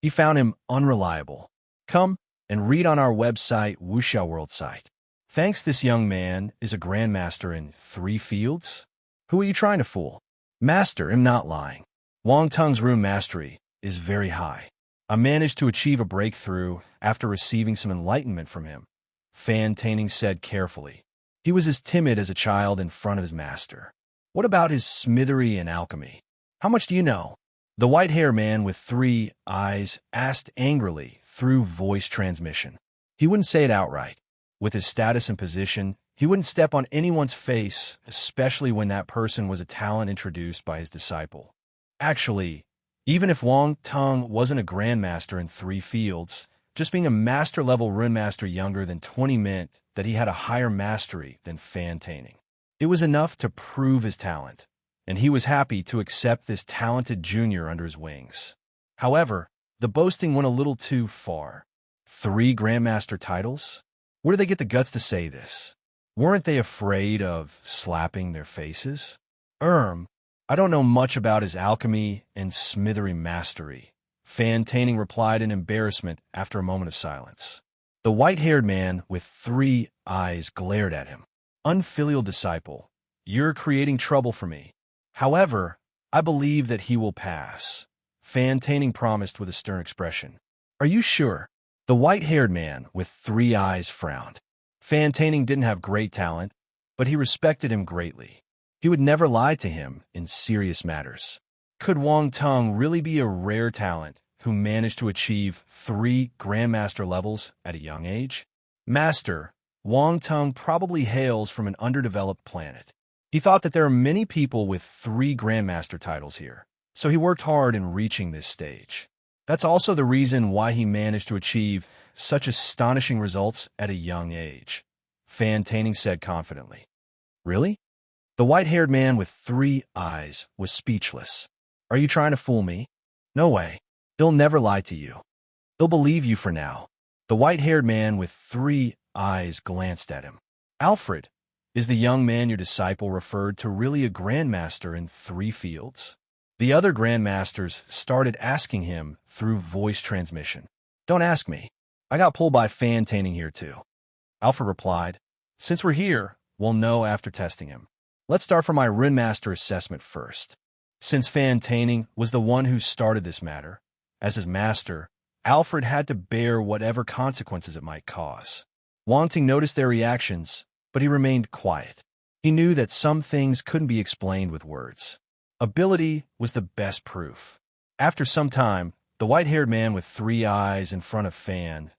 [SPEAKER 1] He found him unreliable. Come and read on our website, Wuxia World site. Thanks, this young man is a grandmaster in 3 fields? Who are you trying to fool? Master, I'm not lying. Wang Tung's rune mastery is very high. I managed to achieve a breakthrough after receiving some enlightenment from him, Fan said carefully. He was as timid as a child in front of his master. What about his smithery and alchemy? How much do you know? The white-haired man with 3 eyes asked angrily through voice transmission. He wouldn't say it outright. With his status and position, he wouldn't step on anyone's face, especially when that person was a talent introduced by his disciple. Actually, even if Wang Tung wasn't a grandmaster in 3 fields, just being a master-level rune master younger than 20 meant that he had a higher mastery than Fan. It was enough to prove his talent, and he was happy to accept this talented junior under his wings. However, the boasting went a little too far. 3 grandmaster titles? Where did they get the guts to say this? Weren't they afraid of slapping their faces? I don't know much about his alchemy and smithery mastery, Fan replied in embarrassment after a moment of silence. The white-haired man with 3 eyes glared at him. Unfilial disciple, you're creating trouble for me. However, I believe that he will pass, Fan promised with a stern expression. Are you sure? The white-haired man with 3 eyes frowned. Fan didn't have great talent, but he respected him greatly. He would never lie to him in serious matters. Could Wang Tung really be a rare talent who managed to achieve 3 grandmaster levels at a young age? Master, Wang Tung probably hails from an underdeveloped planet. He thought that there are many people with 3 grandmaster titles here, so he worked hard in reaching this stage. That's also the reason why he managed to achieve such astonishing results at a young age, Fan said confidently. Really? The white-haired man with 3 eyes was speechless. Are you trying to fool me? No way. He'll never lie to you. He'll believe you for now. The white-haired man with 3 eyes glanced at him. Alfred, is the young man your disciple referred to really a grandmaster in 3 fields? The other grandmasters started asking him through voice transmission. Don't ask me. I got pulled by Fan here too. Alfred replied, since we're here, we'll know after testing him. Let's start from my rune master assessment first. Since Fan was the one who started this matter, as his master, Alfred had to bear whatever consequences it might cause. Wang Tung noticed their reactions, but he remained quiet. He knew that some things couldn't be explained with words. Ability was the best proof. After some time, the white-haired man with 3 eyes in front of Fan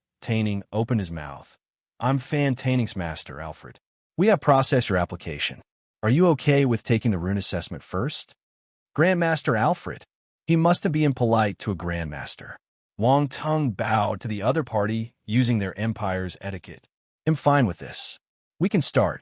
[SPEAKER 1] opened his mouth. I'm Fan master, Alfred. We have processed your application. Are you okay with taking the rune assessment first? Grandmaster Alfred. He mustn't be impolite to a grandmaster. Wang Tung bowed to the other party using their empire's etiquette. I'm fine with this. We can start.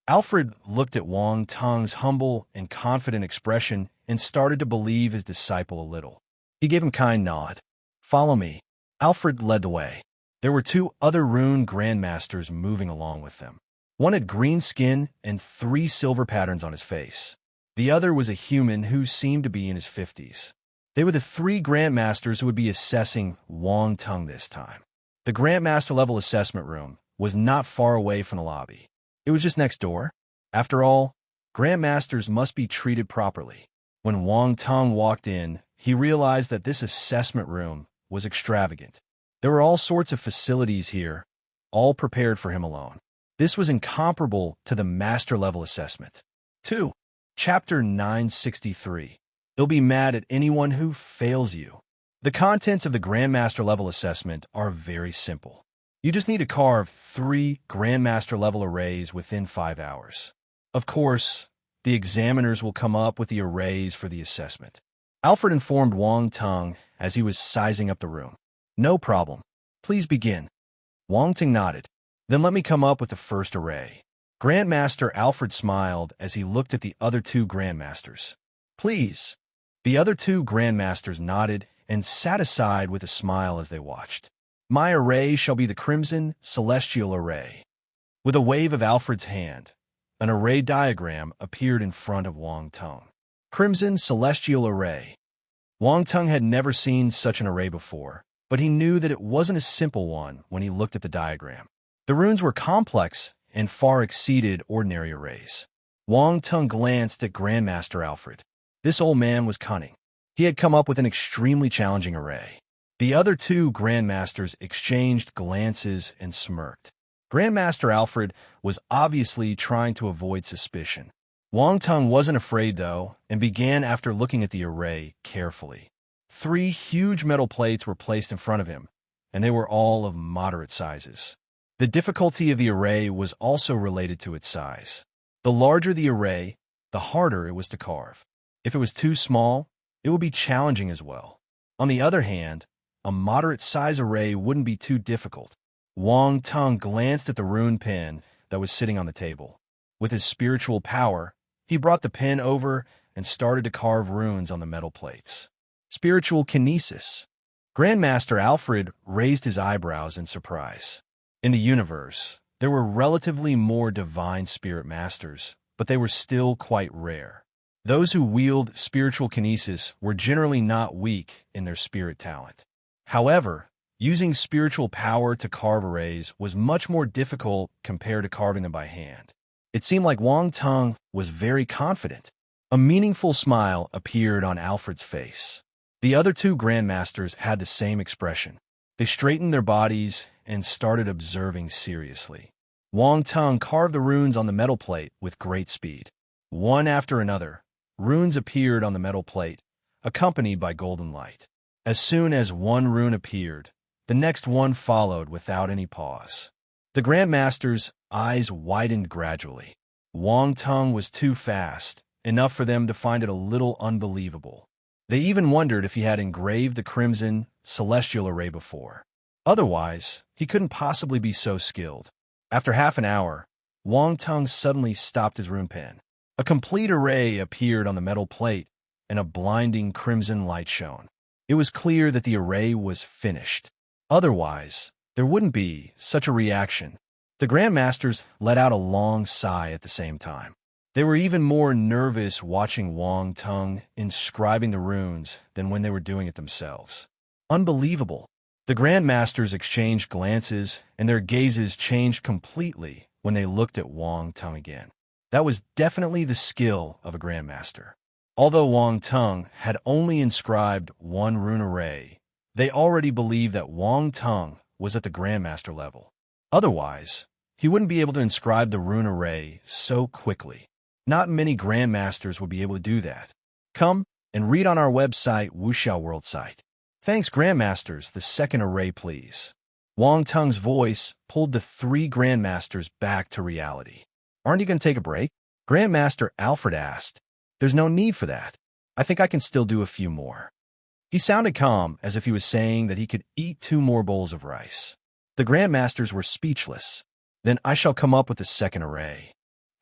[SPEAKER 1] Alfred looked at Wang Tung's humble and confident expression and started to believe his disciple a little. He gave him a kind nod. Follow me. Alfred led the way. There were 2 other rune grandmasters moving along with them. One had green skin and 3 silver patterns on his face. The other was a human who seemed to be in his 50s. They were the 3 grandmasters who would be assessing Wang Tung this time. The grandmaster level assessment room was not far away from the lobby. It was just next door. After all, grandmasters must be treated properly. When Wang Tung walked in, he realized that this assessment room was extravagant. There were all sorts of facilities here, all prepared for him alone. This was incomparable to the master-level assessment. 2. Chapter 963. They'll be mad at anyone who fails you. The contents of the grandmaster-level assessment are very simple. You just need to carve 3 grandmaster-level arrays within 5 hours. Of course, The examiners will come up with the arrays for the assessment. Alfred informed Wang Tung as he was sizing up the room. No problem. Please begin. Wang Tung nodded. Then let me come up with the first array. Grandmaster Alfred smiled as he looked at the other two grandmasters. Please. The other two grandmasters nodded and sat aside with a smile as they watched. My array shall be the Crimson Celestial Array. With a wave of Alfred's hand, an array diagram appeared in front of Wang Tung. Crimson Celestial Array. Wang Tung had never seen such an array before, but he knew that it wasn't a simple one when he looked at the diagram. The runes were complex and far exceeded ordinary arrays. Wang Tung glanced at Grandmaster Alfred. This old man was cunning. He had come up with an extremely challenging array. The other two grandmasters exchanged glances and smirked. Grandmaster Alfred was obviously trying to avoid suspicion. Wang Tung wasn't afraid, though, and began after looking at the array carefully. 3 huge metal plates were placed in front of him, and they were all of moderate sizes. The difficulty of the array was also related to its size. The larger the array, the harder it was to carve. If it was too small, it would be challenging as well. On the other hand, a moderate-size array wouldn't be too difficult. Wang Tung glanced at the rune pen that was sitting on the table. With his spiritual power, he brought the pen over and started to carve runes on the metal plates. Spiritual kinesis. Grandmaster Alfred raised his eyebrows in surprise. In the universe, there were relatively more divine spirit masters, but they were still quite rare. Those who wield spiritual kinesis were generally not weak in their spirit talent. However, using spiritual power to carve arrays was much more difficult compared to carving them by hand. It seemed like Wang Tung was very confident. A meaningful smile appeared on Alfred's face. The other two grandmasters had the same expression. They straightened their bodies and started observing seriously. Wang Tung carved the runes on the metal plate with great speed. One after another, runes appeared on the metal plate, accompanied by golden light. As soon as one rune appeared, the next one followed without any pause. The grandmasters' eyes widened gradually. Wang Tung was too fast, enough for them to find it a little unbelievable. They even wondered if he had engraved the Crimson Celestial Array before. Otherwise, he couldn't possibly be so skilled. After half an hour, Wang Tung suddenly stopped his rune pen. A complete array appeared on the metal plate, and a blinding crimson light shone. It was clear that the array was finished. Otherwise, there wouldn't be such a reaction. The grandmasters let out a long sigh at the same time. They were even more nervous watching Wang Tung inscribing the runes than when they were doing it themselves. Unbelievable. The grandmasters exchanged glances, and their gazes changed completely when they looked at Wang Tung again. That was definitely the skill of a grandmaster. Although Wang Tung had only inscribed one rune array, they already believed that Wang Tung was at the grandmaster level. Otherwise, he wouldn't be able to inscribe the rune array so quickly. Not many grandmasters would be able to do that. Come and read on our website, Wuxiao World site. Thanks, grandmasters. The second array, please. Wang Tung's voice pulled the 3 grandmasters back to reality. Aren't you going to take a break? Grandmaster Alfred asked. There's no need for that. I think I can still do a few more. He sounded calm, as if he was saying that he could eat 2 more bowls of rice. The grandmasters were speechless. Then I shall come up with the second array.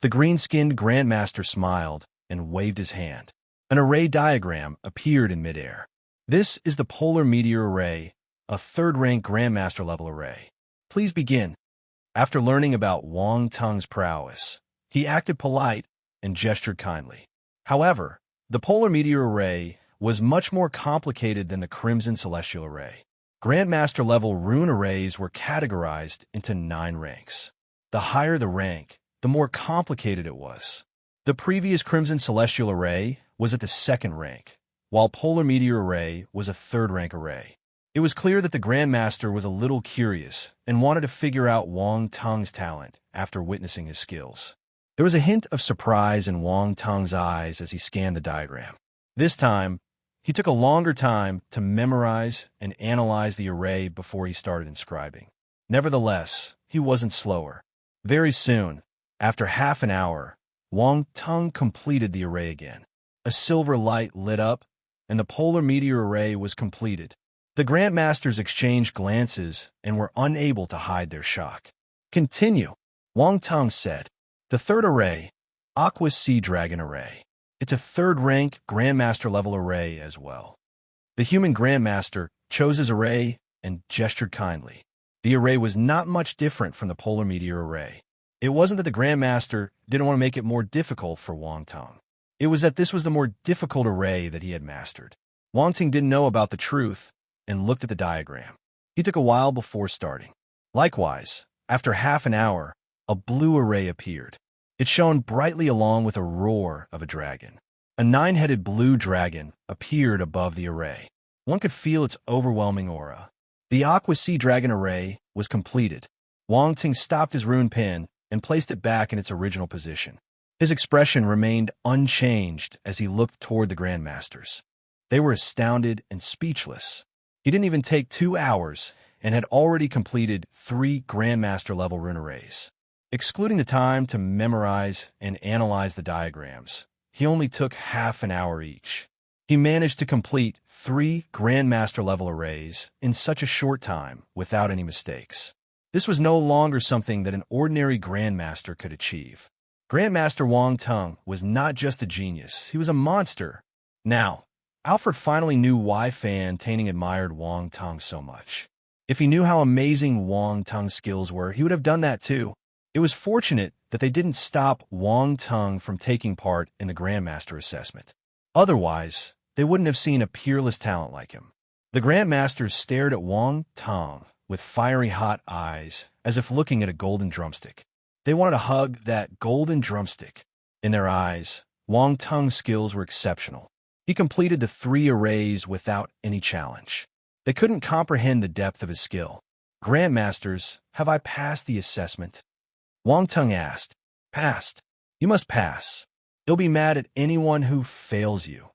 [SPEAKER 1] The green-skinned grandmaster smiled and waved his hand. An array diagram appeared in midair. This is the polar meteor array, a 3rd-rank grandmaster level array. Please begin. After learning about Wang Tung's prowess, he acted polite and gestured kindly. However, the polar meteor array was much more complicated than the Crimson Celestial Array. Grandmaster level rune arrays were categorized into 9 ranks. The higher the rank, the more complicated it was. The previous Crimson Celestial Array was at the 2nd rank, while Polar Meteor Array was a 3rd-rank array. It was clear that the Grandmaster was a little curious and wanted to figure out Wang Tung's talent after witnessing his skills. There was a hint of surprise in Wang Tung's eyes as he scanned the diagram. This time, he took a longer time to memorize and analyze the array before he started inscribing. Nevertheless, he wasn't slower. Very soon, after half an hour, Wang Tung completed the array again. A silver light lit up, and the polar meteor array was completed. The Grandmasters exchanged glances and were unable to hide their shock. Continue, Wang Tung said. The third array, Aqua Sea Dragon Array. It's a third-rank Grandmaster-level array as well. The human Grandmaster chose his array and gestured kindly. The array was not much different from the polar meteor array. It wasn't that the Grandmaster didn't want to make it more difficult for Wang Tung. It was that this was the more difficult array that he had mastered. Wang Tung didn't know about the truth and looked at the diagram. He took a while before starting. Likewise, after half an hour, a blue array appeared. It shone brightly along with a roar of a dragon. A 9-headed blue dragon appeared above the array. One could feel its overwhelming aura. The Aqua Sea Dragon Array was completed. Wang Tung stopped his rune pen and placed it back in its original position. His expression remained unchanged as he looked toward the Grandmasters. They were astounded and speechless. He didn't even take 2 hours and had already completed 3 Grandmaster-level rune arrays. Excluding the time to memorize and analyze the diagrams, he only took half an hour each. He managed to complete 3 Grandmaster-level arrays in such a short time without any mistakes. This was no longer something that an ordinary Grandmaster could achieve. Grandmaster Wang Tung was not just a genius, he was a monster. Now, Alfred finally knew why Fan Taining admired Wang Tung so much. If he knew how amazing Wang Tung's skills were, he would have done that too. It was fortunate that they didn't stop Wang Tung from taking part in the Grandmaster assessment. Otherwise, they wouldn't have seen a peerless talent like him. The Grandmasters stared at Wang Tung with fiery hot eyes, as if looking at a golden drumstick. They wanted to hug that golden drumstick. In their eyes, Wang Tung's skills were exceptional. He completed the 3 arrays without any challenge. They couldn't comprehend the depth of his skill. Grandmasters, have I passed the assessment? Wang Tung asked. Passed. You must pass. You'll be mad at anyone who fails you.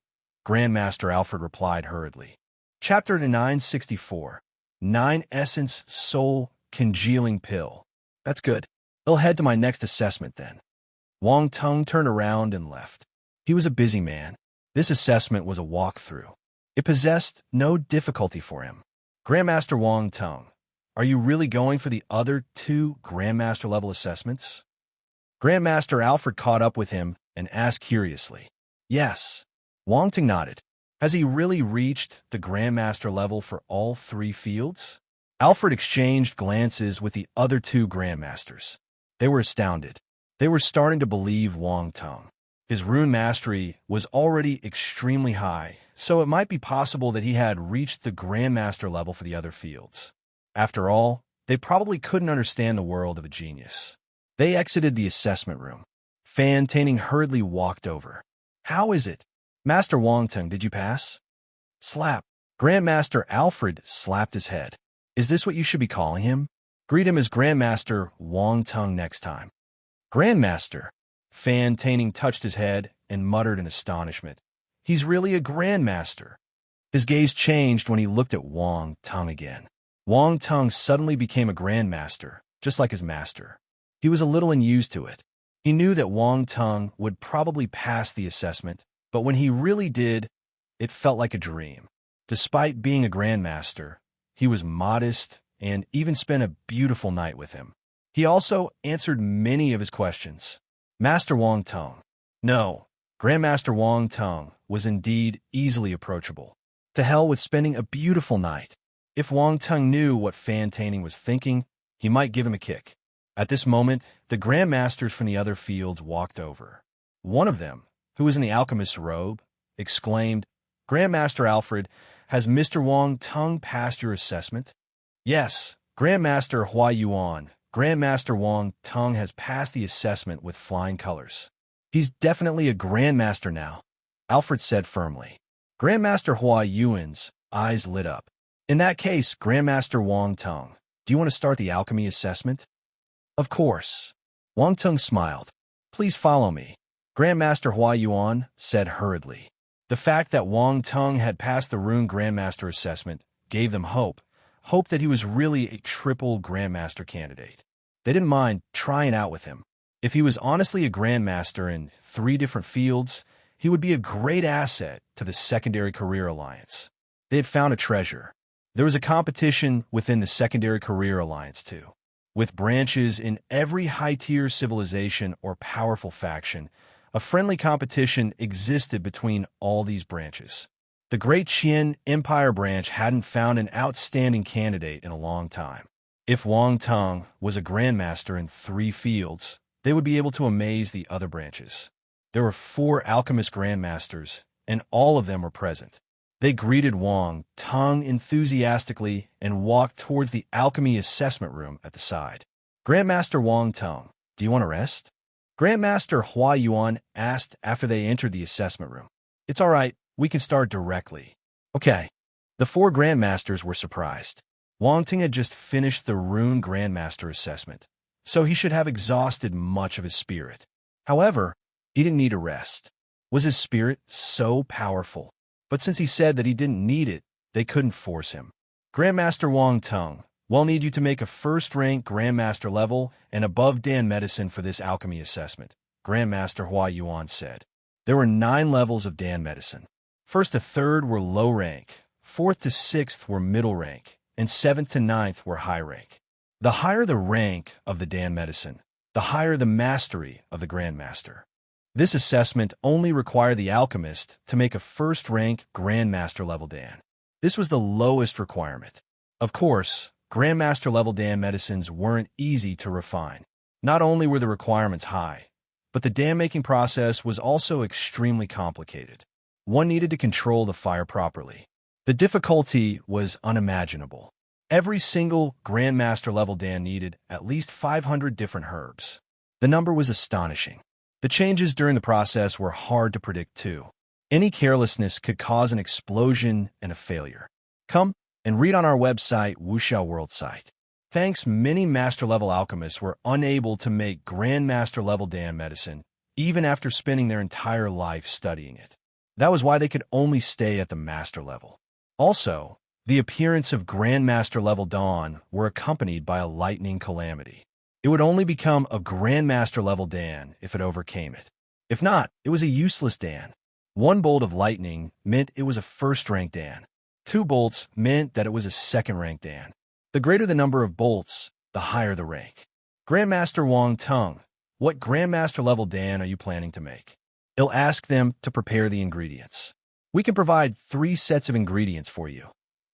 [SPEAKER 1] Grandmaster Alfred replied hurriedly. Chapter 964. 9 Essence Soul Congealing Pill. That's good. I'll head to my next assessment then. Wang Tung turned around and left. He was a busy man. This assessment was a walkthrough. It possessed no difficulty for him. Grandmaster Wang Tung, are you really going for the other 2 Grandmaster-level assessments? Grandmaster Alfred caught up with him and asked curiously. Yes. Wang Tung nodded. Has he really reached the Grandmaster level for all 3 fields? Alfred exchanged glances with the other 2 Grandmasters. They were astounded. They were starting to believe Wang Tung. His rune mastery was already extremely high, so it might be possible that he had reached the Grandmaster level for the other fields. After all, they probably couldn't understand the world of a genius. They exited the assessment room. Fan Taining hurriedly walked over. How is it? Master Wang Tung, did you pass? Slap. Grandmaster Alfred slapped his head. Is this what you should be calling him? Greet him as Grandmaster Wang Tung next time. Grandmaster. Fan Taining touched his head and muttered in astonishment. He's really a Grandmaster. His gaze changed when he looked at Wang Tung again. Wang Tung suddenly became a Grandmaster, just like his master. He was a little unused to it. He knew that Wang Tung would probably pass the assessment, but when he really did, it felt like a dream. Despite being a Grandmaster, he was modest and even spent a beautiful night with him. He also answered many of his questions. Master Wang Tung. No, Grandmaster Wang Tung was indeed easily approachable. To hell with spending a beautiful night. If Wang Tung knew what Fan Taining was thinking, he might give him a kick. At this moment, the Grandmasters from the other fields walked over. One of them, who was in the alchemist's robe, exclaimed, Grandmaster Alfred, has Mr. Wang Tung passed your assessment? Yes, Grandmaster Hua Yuan. Grandmaster Wang Tung has passed the assessment with flying colors. He's definitely a Grandmaster now, Alfred said firmly. Grandmaster Hua Yuan's eyes lit up. In that case, Grandmaster Wang Tung, do you want to start the alchemy assessment? Of course. Wang Tung smiled. Please follow me. Grandmaster Hua Yuan said hurriedly. The fact that Wang Tung had passed the Rune Grandmaster assessment gave them hope that he was really a triple Grandmaster candidate. They didn't mind trying out with him. If he was honestly a grandmaster in 3 different fields, he would be a great asset to the Secondary Career Alliance. They had found a treasure. There was a competition within the Secondary Career Alliance, too. With branches in every high-tier civilization or powerful faction, a friendly competition existed between all these branches. The Great Qian Empire branch hadn't found an outstanding candidate in a long time. If Wang Teng was a grandmaster in 3 fields, they would be able to amaze the other branches. There were 4 alchemist grandmasters, and all of them were present. They greeted Wang Teng enthusiastically and walked towards the alchemy assessment room at the side. Grandmaster Wang Teng, do you want to rest? Grandmaster Hua Yuan asked after they entered the assessment room. It's all right, we can start directly. Okay. The 4 grandmasters were surprised. Wang Teng had just finished the Rune Grandmaster assessment, so he should have exhausted much of his spirit. However, he didn't need a rest. Was his spirit so powerful? But since he said that he didn't need it, they couldn't force him. Grandmaster Wang Teng, we'll need you to make a first-rank Grandmaster level and above Dan medicine for this alchemy assessment, Grandmaster Hua Yuan said. There were 9 levels of Dan medicine. 1st to 3rd were low rank, 4th to 6th were middle rank, and 7th to 9th were high rank. The higher the rank of the Dan medicine, the higher the mastery of the Grandmaster. This assessment only required the alchemist to make a first-rank Grandmaster level Dan. This was the lowest requirement. Of course, Grandmaster level Dan medicines weren't easy to refine. Not only were the requirements high, but the Dan-making process was also extremely complicated. One needed to control the fire properly. The difficulty was unimaginable. Every single Grandmaster level Dan needed at least 500 different herbs. The number was astonishing. The changes during the process were hard to predict, too. Any carelessness could cause an explosion and a failure. Come and read on our website, Wuxiao World site. Thanks, many master-level alchemists were unable to make Grandmaster-level Dan medicine, even after spending their entire life studying it. That was why they could only stay at the master level. Also, the appearance of Grandmaster-level Dan were accompanied by a lightning calamity. It would only become a Grandmaster-level Dan if it overcame it. If not, it was a useless Dan. 1 bolt of lightning meant it was a first-rank Dan. 2 bolts meant that it was a second-rank Dan. The greater the number of bolts, the higher the rank. Grandmaster Wang Teng, what Grandmaster-level Dan are you planning to make? He'll ask them to prepare the ingredients. We can provide 3 sets of ingredients for you.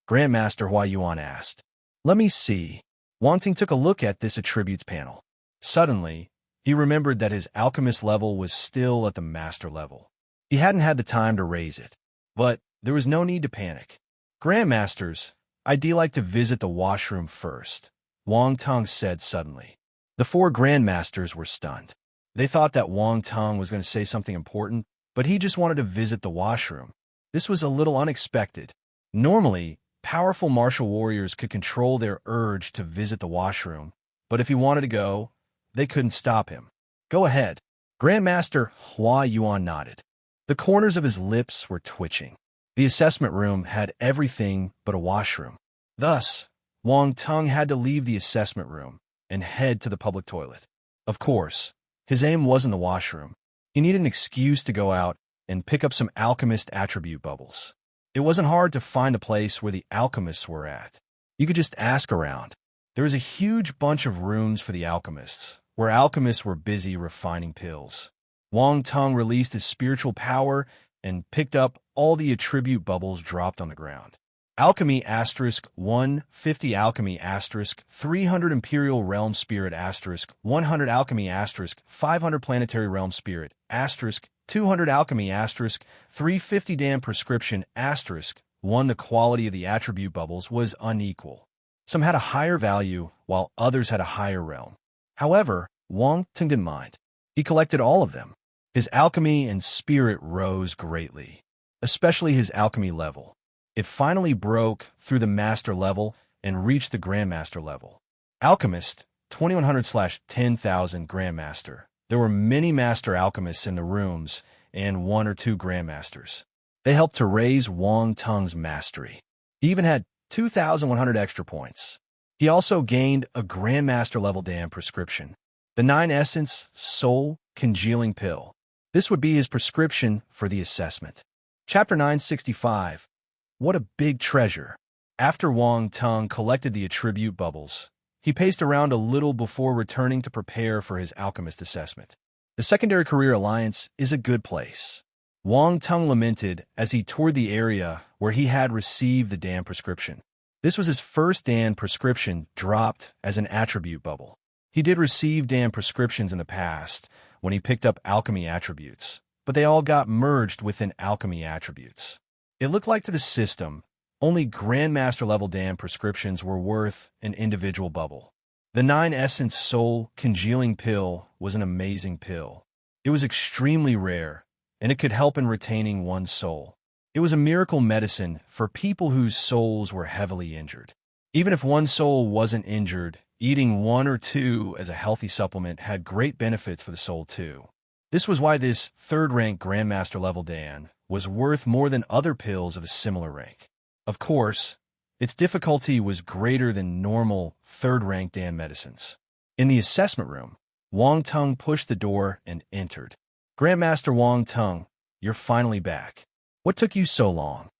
[SPEAKER 1] Grandmaster Hua Yuan asked. Let me see. Wang Teng took a look at this attributes panel. Suddenly, he remembered that his alchemist level was still at the master level. He hadn't had the time to raise it, but there was no need to panic. Grandmasters, I'd like to visit the washroom first, Wang Teng said suddenly. The 4 grandmasters were stunned. They thought that Wang Teng was going to say something important, but he just wanted to visit the washroom. This was a little unexpected. Normally, powerful martial warriors could control their urge to visit the washroom, but if he wanted to go, they couldn't stop him. Go ahead. Grandmaster Hua Yuan nodded. The corners of his lips were twitching. The assessment room had everything but a washroom. Thus, Wang Teng had to leave the assessment room and head to the public toilet. Of course, his aim wasn't the washroom. He needed an excuse to go out and pick up some alchemist attribute bubbles. It wasn't hard to find a place where the alchemists were at. You could just ask around. There was a huge bunch of rooms for the alchemists, where alchemists were busy refining pills. Wang Teng released his spiritual power and picked up all the attribute bubbles dropped on the ground. Alchemy *1, 50 Alchemy *300 Imperial Realm Spirit *100 Alchemy *500 Planetary Realm Spirit *200 Alchemy *350 Dan Prescription *1. The quality of the attribute bubbles was unequal. Some had a higher value, while others had a higher realm. However, Wang Teng didn't mind. He collected all of them. His alchemy and spirit rose greatly, especially his alchemy level. It finally broke through the master level and reached the grandmaster level. Alchemist, 2100/10,000 Grandmaster. There were many master alchemists in the rooms and 1 or 2 grandmasters. They helped to raise Wang Teng's mastery. He even had 2,100 extra points. He also gained a grandmaster level Dan prescription. The 9 Essence Soul Congealing Pill. This would be his prescription for the assessment. Chapter 965. What a big treasure. After Wang Tung collected the attribute bubbles, he paced around a little before returning to prepare for his alchemist assessment. The Secondary Career Alliance is a good place. Wang Tung lamented as he toured the area where he had received the Dan prescription. This was his first Dan prescription dropped as an attribute bubble. He did receive Dan prescriptions in the past when he picked up alchemy attributes, but they all got merged within alchemy attributes. It looked like to the system, only Grandmaster level Dan prescriptions were worth an individual bubble. The 9 Essence Soul Congealing Pill was an amazing pill. It was extremely rare, and it could help in retaining one's soul. It was a miracle medicine for people whose souls were heavily injured. Even if one soul wasn't injured, eating 1 or 2 as a healthy supplement had great benefits for the soul too. This was why this third-rank Grandmaster level Dan was worth more than other pills of a similar rank. Of course, its difficulty was greater than normal third-rank Dan medicines. In the assessment room, Wang Tung pushed the door and entered. Grandmaster Wang Tung, you're finally back. What took you so long?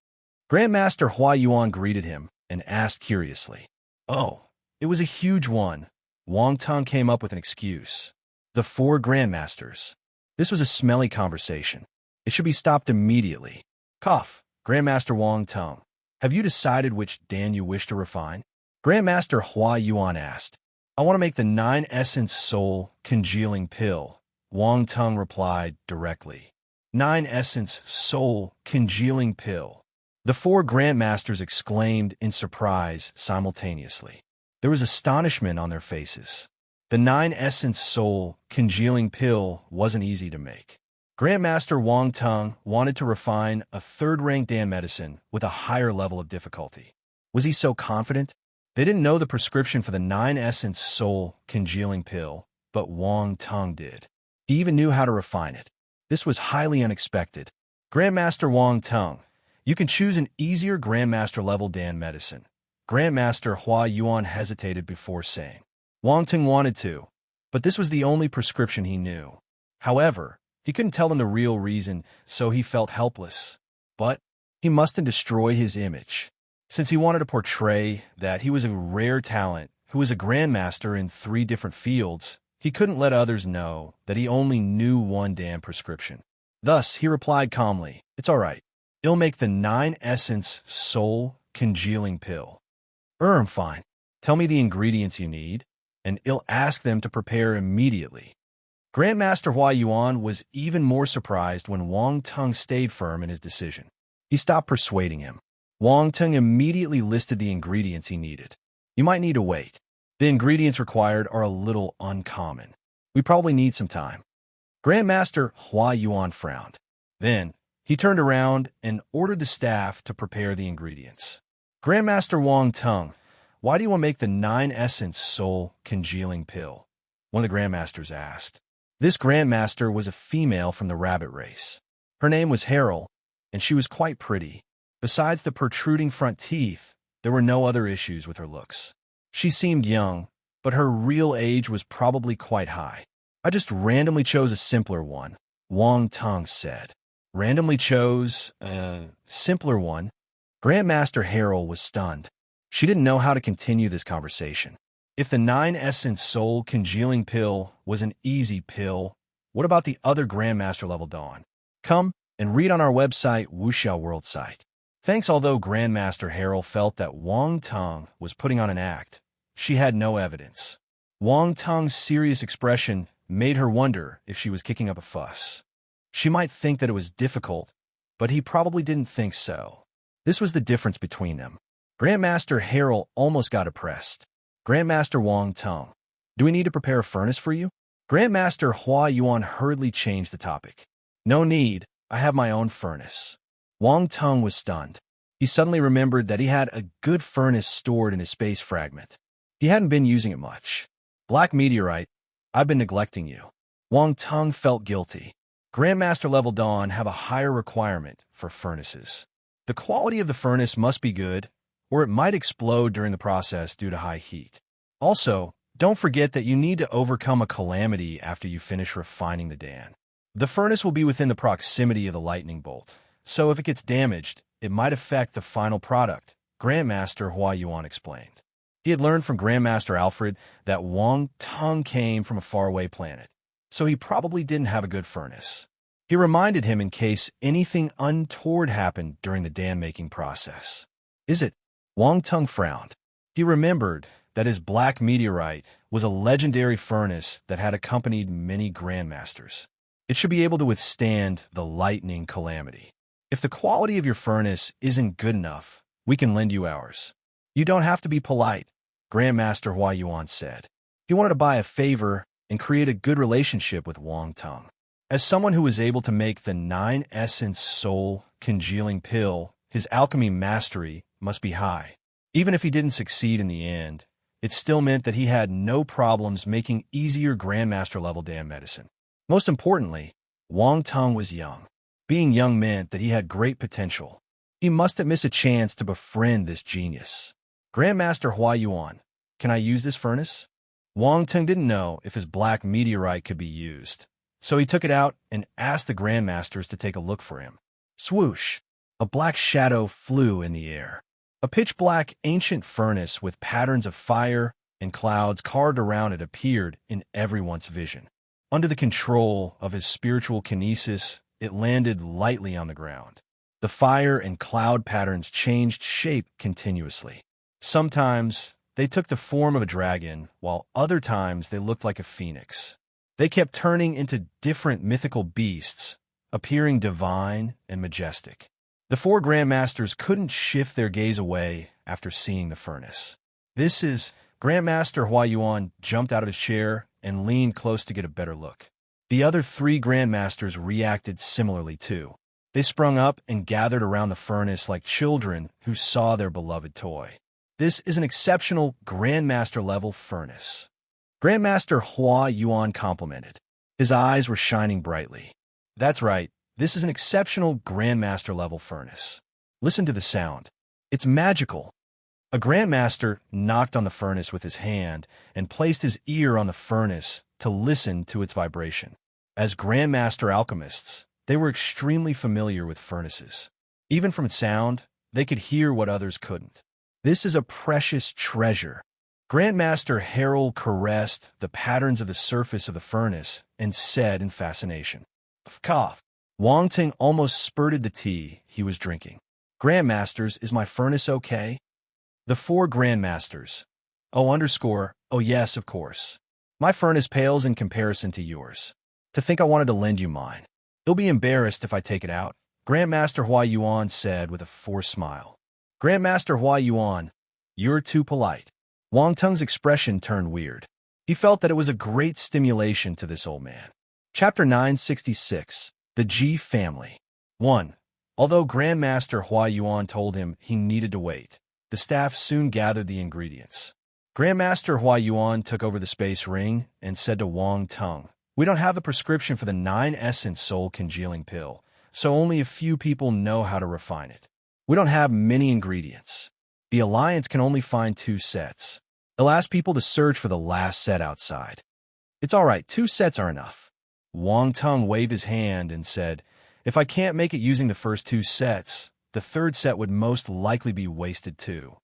[SPEAKER 1] Grandmaster Hua Yuan greeted him and asked curiously. Oh, it was a huge one. Wang Tung came up with an excuse. The 4 Grandmasters. This was a smelly conversation. It should be stopped immediately. Cough, Grandmaster Wang Tung. Have you decided which Dan you wish to refine? Grandmaster Hua Yuan asked. I want to make the 9 Essence Soul Congealing Pill. Wang Tung replied directly. 9 Essence Soul Congealing Pill. The 4 Grandmasters exclaimed in surprise simultaneously. There was astonishment on their faces. The 9 Essence Soul Congealing Pill wasn't easy to make. Grandmaster Wang Tung wanted to refine a third-rank Dan medicine with a higher level of difficulty. Was he so confident? They didn't know the prescription for the 9 Essence Soul Congealing Pill, but Wang Tung did. He even knew how to refine it. This was highly unexpected. Grandmaster Wang Tung, you can choose an easier Grandmaster level Dan medicine. Grandmaster Hua Yuan hesitated before saying. Wang Tung wanted to, but this was the only prescription he knew. However, he couldn't tell them the real reason, so he felt helpless. But he mustn't destroy his image. Since he wanted to portray that he was a rare talent who was a Grandmaster in 3 different fields, he couldn't let others know that he only knew one Dan prescription. Thus, he replied calmly, It's all right. I'll make the 9 Essence Soul Congealing Pill. Fine. Tell me the ingredients you need, and I'll ask them to prepare immediately. Grandmaster Hua Yuan was even more surprised when Wang Tung stayed firm in his decision. He stopped persuading him. Wang Tung immediately listed the ingredients he needed. You might need to wait. The ingredients required are a little uncommon. We probably need some time. Grandmaster Hua Yuan frowned. Then, he turned around and ordered the staff to prepare the ingredients. Grandmaster Wang Tung, why do you want to make the 9 Essence Soul Congealing Pill? One of the Grandmasters asked. This Grandmaster was a female from the rabbit race. Her name was Harold, and she was quite pretty. Besides the protruding front teeth, there were no other issues with her looks. She seemed young, but her real age was probably quite high. I just randomly chose a simpler one, Wang Tung said. Randomly chose a simpler one? Grandmaster Harold was stunned. She didn't know how to continue this conversation. If the 9 Essence Soul Congealing Pill was an easy pill, what about the other Grandmaster level Dawn? Come and read on our website, Wuxia World site. Thanks. Although Grandmaster Harold felt that Wang Tung was putting on an act, she had no evidence. Wang Tung's serious expression made her wonder if she was kicking up a fuss. She might think that it was difficult, but he probably didn't think so. This was the difference between them. Grandmaster Harold almost got oppressed. Grandmaster Wang Tung, do we need to prepare a furnace for you? Grandmaster Hua Yuan hurriedly changed the topic. No need, I have my own furnace. Wang Tung was stunned. He suddenly remembered that he had a good furnace stored in his space fragment. He hadn't been using it much. Black meteorite, I've been neglecting you. Wang Tung felt guilty. Grandmaster level Dawn have a higher requirement for furnaces. The quality of the furnace must be good, or it might explode during the process due to high heat. Also, Don't forget that you need to overcome a calamity after you finish refining the Dan. The furnace will be within the proximity of the lightning bolt, so if it gets damaged, it might affect the final product, Grandmaster Hua Yuan explained. He had learned from Grandmaster Alfred that Wang Tung came from a faraway planet, so he probably didn't have a good furnace. He reminded him in case anything untoward happened during the Dan-making process. Is it? Wang Tung frowned. He remembered that his black meteorite was a legendary furnace that had accompanied many grandmasters. It should be able to withstand the lightning calamity. If the quality of your furnace isn't good enough, we can lend you ours. You don't have to be polite, Grandmaster Hua Yuan said. He wanted to buy a favor and create a good relationship with Wang Tung. As someone who was able to make the 9-essence soul congealing pill, his alchemy mastery must be high. Even if he didn't succeed in the end, it still meant that he had no problems making easier Grandmaster-level Dan medicine. Most importantly, Wang Tung was young. Being young meant that he had great potential. He mustn't miss a chance to befriend this genius. Grandmaster Hua Yuan, can I use this furnace? Wang Tung didn't know if his black meteorite could be used, so he took it out and asked the Grandmasters to take a look for him. Swoosh! A black shadow flew in the air. A pitch-black ancient furnace with patterns of fire and clouds carved around it appeared in everyone's vision. Under the control of his spiritual kinesis, it landed lightly on the ground. The fire and cloud patterns changed shape continuously. Sometimes they took the form of a dragon, while other times they looked like a phoenix. They kept turning into different mythical beasts, appearing divine and majestic. The 4 Grandmasters couldn't shift their gaze away after seeing the furnace. This is... Grandmaster Hua Yuan jumped out of his chair and leaned close to get a better look. The other 3 Grandmasters reacted similarly too. They sprung up and gathered around the furnace like children who saw their beloved toy. This is an exceptional Grandmaster-level furnace. Grandmaster Hua Yuan complimented. His eyes were shining brightly. That's right, this is an exceptional Grandmaster-level furnace. Listen to the sound. It's magical. A Grandmaster knocked on the furnace with his hand and placed his ear on the furnace to listen to its vibration. As Grandmaster alchemists, they were extremely familiar with furnaces. Even from its sound, they could hear what others couldn't. This is a precious treasure. Grandmaster Harold caressed the patterns of the surface of the furnace and said in fascination. Cough. Wang Tung almost spurted the tea he was drinking. Grandmasters, is my furnace okay? The 4 Grandmasters. Oh yes, of course. My furnace pales in comparison to yours. To think I wanted to lend you mine. You'll be embarrassed if I take it out, Grandmaster Hua Yuan said with a forced smile. Grandmaster Hua Yuan, you're too polite. Wang Tung's expression turned weird. He felt that it was a great stimulation to this old man. Chapter 966, The Ji Family. 1. Although Grandmaster Hua Yuan told him he needed to wait, the staff soon gathered the ingredients. Grandmaster Hua Yuan took over the space ring and said to Wang Tung, we don't have the prescription for the 9-essence soul congealing pill, so only a few people know how to refine it. We don't have many ingredients. The Alliance can only find 2 sets. They'll ask people to search for the last set outside. It's all right, 2 sets are enough. Wang Tung waved his hand and said, if I can't make it using the first 2 sets, the 3rd set would most likely be wasted too.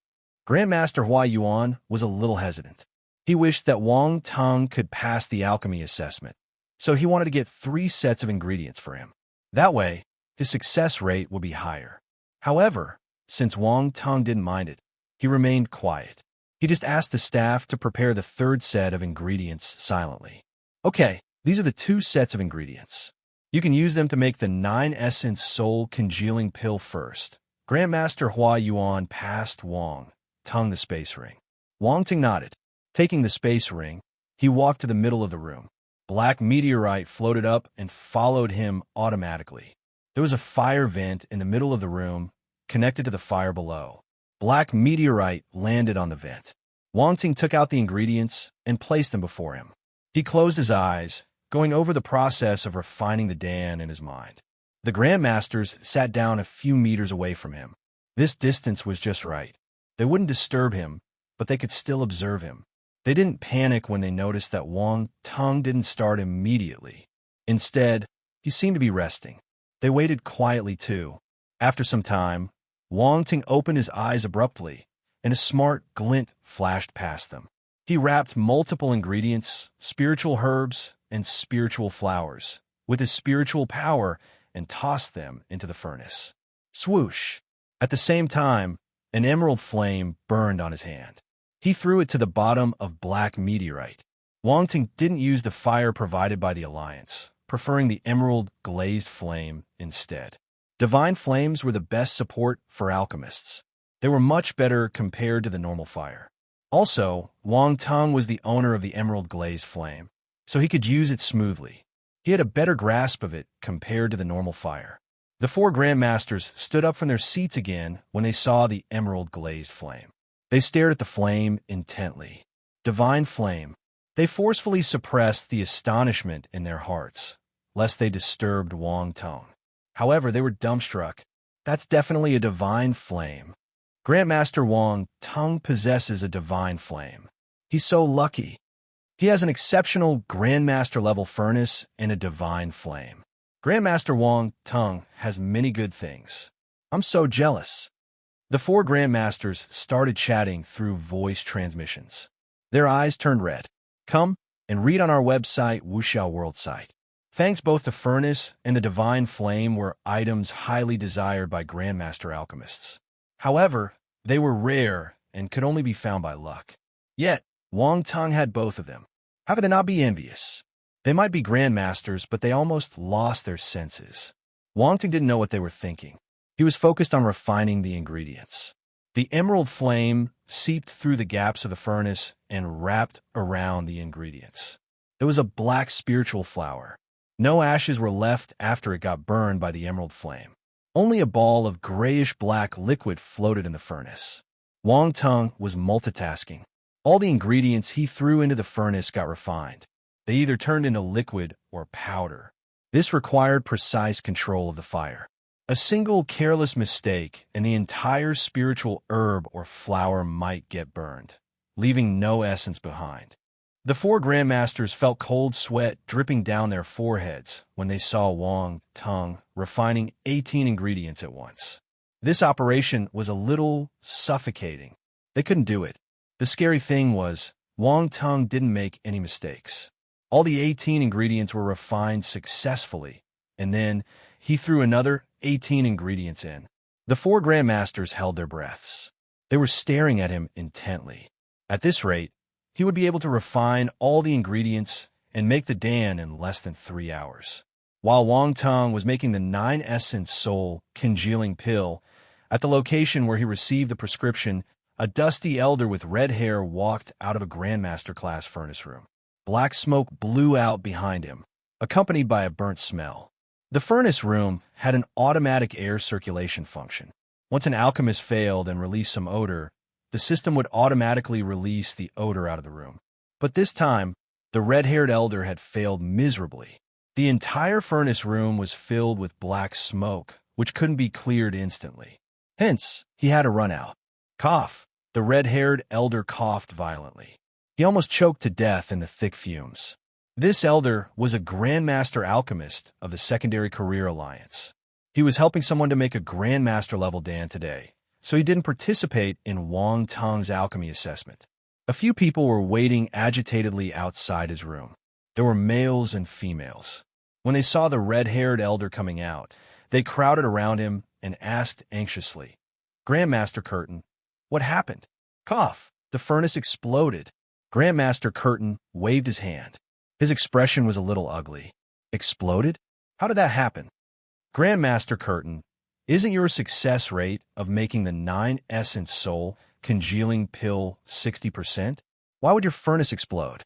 [SPEAKER 1] Grandmaster Hua Yuan was a little hesitant. He wished that Wang Tung could pass the alchemy assessment, so he wanted to get 3 sets of ingredients for him. That way, his success rate would be higher. However, since Wang Tung didn't mind it, he remained quiet. He just asked the staff to prepare the 3rd set of ingredients silently. Okay, these are the 2 sets of ingredients. You can use them to make the 9-essence soul congealing pill first. Grandmaster Hua Yuan passed Wang Tung the space ring. Wang Tung nodded. Taking the space ring, he walked to the middle of the room. Black meteorite floated up and followed him automatically. There was a fire vent in the middle of the room, connected to the fire below. Black meteorite landed on the vent. Wang Tung took out the ingredients and placed them before him. He closed his eyes, going over the process of refining the Dan in his mind. The Grandmasters sat down a few meters away from him. This distance was just right. They wouldn't disturb him, but they could still observe him. They didn't panic when they noticed that Wang Tung didn't start immediately. Instead, he seemed to be resting. They waited quietly too. After some time, Wang Tung opened his eyes abruptly, and a smart glint flashed past them. He wrapped multiple ingredients, spiritual herbs, and spiritual flowers, with his spiritual power and tossed them into the furnace. Swoosh! At the same time, an emerald flame burned on his hand. He threw it to the bottom of black meteorite. Wang Tung didn't use the fire provided by the Alliance, preferring the emerald glazed flame instead. Divine flames were the best support for alchemists. They were much better compared to the normal fire. Also, Wang Tung was the owner of the emerald glazed flame, so he could use it smoothly. He had a better grasp of it compared to the normal fire. The four grandmasters stood up from their seats again when they saw the emerald glazed flame. They stared at the flame intently. Divine flame. They forcefully suppressed the astonishment in their hearts, lest they disturbed Wang Tung. However, they were dumbstruck. That's definitely a divine flame. Grandmaster Wang Tung possesses a divine flame. He's so lucky. He has an exceptional Grandmaster-level furnace and a divine flame. Grandmaster Wang Tung has many good things. I'm so jealous. The four Grandmasters started chatting through voice transmissions. Their eyes turned red. Come and read on our website, Wuxiao World site. Thanks, both the furnace and the divine flame were items highly desired by Grandmaster alchemists. However, they were rare and could only be found by luck. Yet, Wang Tung had both of them. How could they not be envious? They might be grandmasters, but they almost lost their senses. Wang Tung didn't know what they were thinking. He was focused on refining the ingredients. The emerald flame seeped through the gaps of the furnace and wrapped around the ingredients. There was a black spiritual flower. No ashes were left after it got burned by the emerald flame. Only a ball of grayish-black liquid floated in the furnace. Wang Tung was multitasking. All the ingredients he threw into the furnace got refined. They either turned into liquid or powder. This required precise control of the fire. A single careless mistake and the entire spiritual herb or flower might get burned, leaving no essence behind. The four grandmasters felt cold sweat dripping down their foreheads when they saw Wang Tung refining 18 ingredients at once. This operation was a little suffocating. They couldn't do it. The scary thing was, Wang Tung didn't make any mistakes. All the 18 ingredients were refined successfully, and then he threw another 18 ingredients in. The four grandmasters held their breaths. They were staring at him intently. At this rate, he would be able to refine all the ingredients and make the Dan in less than 3 hours. While Wang Tung was making the 9-essence soul congealing pill, at the location where he received the prescription, a dusty elder with red hair walked out of a Grandmaster class furnace room. Black smoke blew out behind him, accompanied by a burnt smell. The furnace room had an automatic air circulation function. Once an alchemist failed and released some odor, the system would automatically release the odor out of the room. But this time, the red-haired elder had failed miserably. The entire furnace room was filled with black smoke, which couldn't be cleared instantly. Hence, he had to run out. Cough. The red-haired elder coughed violently. He almost choked to death in the thick fumes. This elder was a Grandmaster alchemist of the Secondary Career Alliance. He was helping someone to make a Grandmaster-level Dan today, so he didn't participate in Wang Tung's alchemy assessment. A few people were waiting agitatedly outside his room. There were males and females. When they saw the red-haired elder coming out, they crowded around him and asked anxiously, "Grandmaster Curtin, what happened?" Cough. The furnace exploded. Grandmaster Curtin waved his hand. His expression was a little ugly. Exploded? How did that happen? Grandmaster Curtin, isn't your success rate of making the 9-essence soul congealing pill 60%? Why would your furnace explode?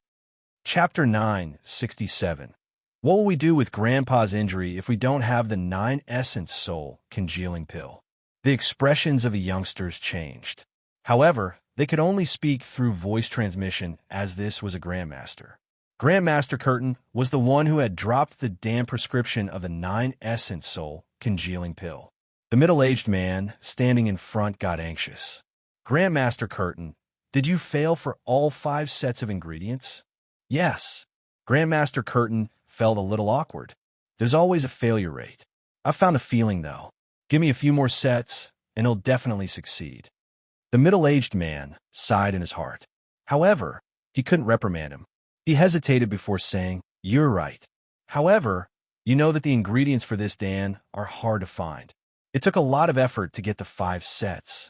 [SPEAKER 1] Chapter 967. What will we do with Grandpa's injury if we don't have the 9-essence soul congealing pill? The expressions of the youngsters changed. However, they could only speak through voice transmission as this was a Grandmaster. Grandmaster Curtin was the one who had dropped the damn prescription of the 9-essence soul congealing pill. The middle-aged man standing in front got anxious. Grandmaster Curtin, Did you fail for all 5 sets of ingredients? Yes. Grandmaster Curtin felt a little awkward. There's always a failure rate. I've found a feeling, though. Give me a few more sets, and he'll definitely succeed. The middle-aged man sighed in his heart. However, he couldn't reprimand him. He hesitated before saying, "You're right. However, you know that the ingredients for this, Dan, are hard to find. It took a lot of effort to get the 5 sets.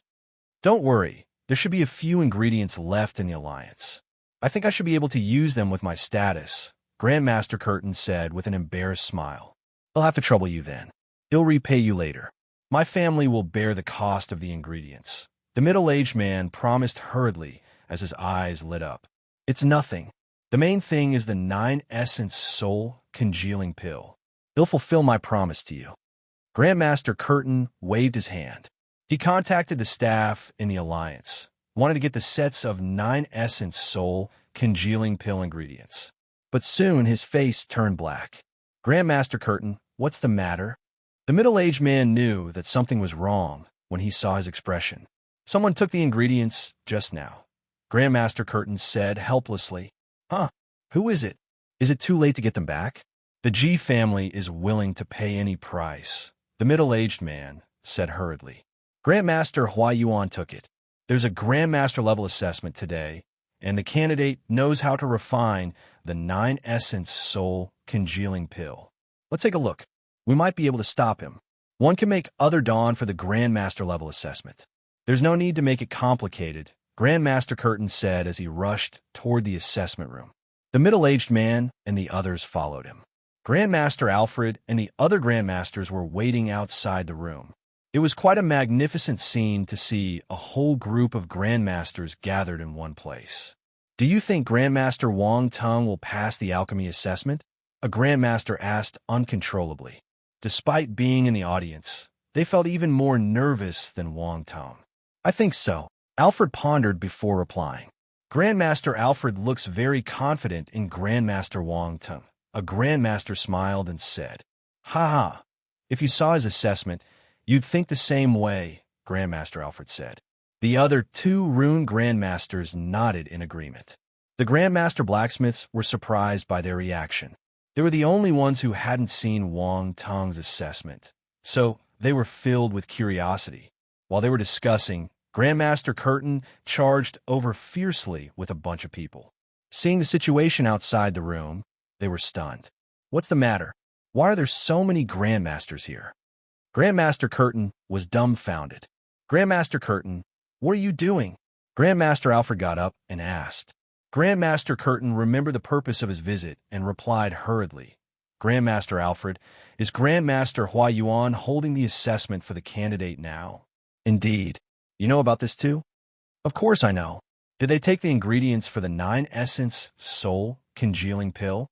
[SPEAKER 1] Don't worry, there should be a few ingredients left in the alliance. I think I should be able to use them with my status," Grandmaster Curtin said with an embarrassed smile. "He'll have to trouble you then. He'll repay you later. My family will bear the cost of the ingredients." The middle-aged man promised hurriedly as his eyes lit up. "It's nothing. The main thing is the 9-essence soul congealing pill. He'll fulfill my promise to you." Grandmaster Curtin waved his hand. He contacted the staff in the alliance, wanted to get the sets of 9-essence soul congealing pill ingredients. But soon his face turned black. "Grandmaster Curtin, what's the matter?" The middle-aged man knew that something was wrong when he saw his expression. "Someone took the ingredients just now," Grandmaster Curtin said helplessly. "Huh? Who is it? Is it too late to get them back?" "The G family is willing to pay any price," the middle-aged man said hurriedly. "Grandmaster Huayuan took it. There's a Grandmaster level assessment today, and the candidate knows how to refine the 9-essence soul congealing pill. Let's take a look. We might be able to stop him. One can make other dawn for the Grandmaster level assessment. There's no need to make it complicated," Grandmaster Curtin said as he rushed toward the assessment room. The middle-aged man and the others followed him. Grandmaster Alfred and the other Grandmasters were waiting outside the room. It was quite a magnificent scene to see a whole group of Grandmasters gathered in one place. "Do you think Grandmaster Wang Tung will pass the alchemy assessment?" a Grandmaster asked uncontrollably. Despite being in the audience, they felt even more nervous than Wang Tung. "I think so," Alfred pondered before replying. Grandmaster Alfred looks very confident in Grandmaster Wang Tung. A Grandmaster smiled and said, "Ha ha, if you saw his assessment, you'd think the same way," Grandmaster Alfred said. The other 2 Rune Grandmasters nodded in agreement. The Grandmaster Blacksmiths were surprised by their reaction. They were the only ones who hadn't seen Wang Tung's assessment, so they were filled with curiosity. While they were discussing, Grandmaster Curtin charged over fiercely with a bunch of people. Seeing the situation outside the room, they were stunned. "What's the matter? Why are there so many Grandmasters here?" Grandmaster Curtin was dumbfounded. "Grandmaster Curtin, what are you doing?" Grandmaster Alfred got up and asked. Grandmaster Curtin remembered the purpose of his visit and replied hurriedly, "Grandmaster Alfred, is Grandmaster Huayuan holding the assessment for the candidate now?" "Indeed. You know about this too?" "Of course I know. Did they take the ingredients for the 9-essence soul congealing pill?"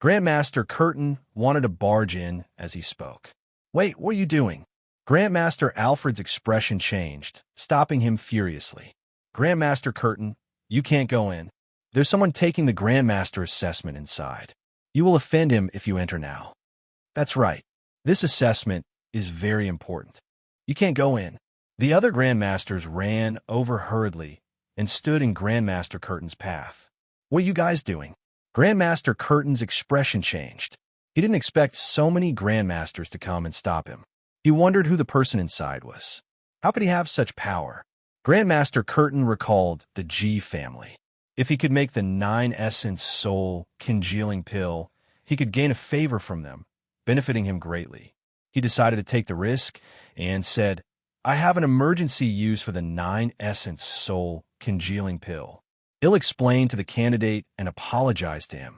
[SPEAKER 1] Grandmaster Curtin wanted to barge in as he spoke. "Wait, what are you doing?" Grandmaster Alfred's expression changed, stopping him furiously. "Grandmaster Curtin, you can't go in. There's someone taking the Grandmaster assessment inside. You will offend him if you enter now." "That's right. This assessment is very important. You can't go in." The other Grandmasters ran over hurriedly and stood in Grandmaster Curtin's path. "What are you guys doing?" Grandmaster Curtin's expression changed. He didn't expect so many Grandmasters to come and stop him. He wondered who the person inside was. How could he have such power? Grandmaster Curtin recalled the G family. If he could make the 9-essence soul congealing pill, he could gain a favor from them, benefiting him greatly. He decided to take the risk and said, "I have an emergency use for the 9-essence soul congealing pill." He'll explain to the candidate and apologize to him.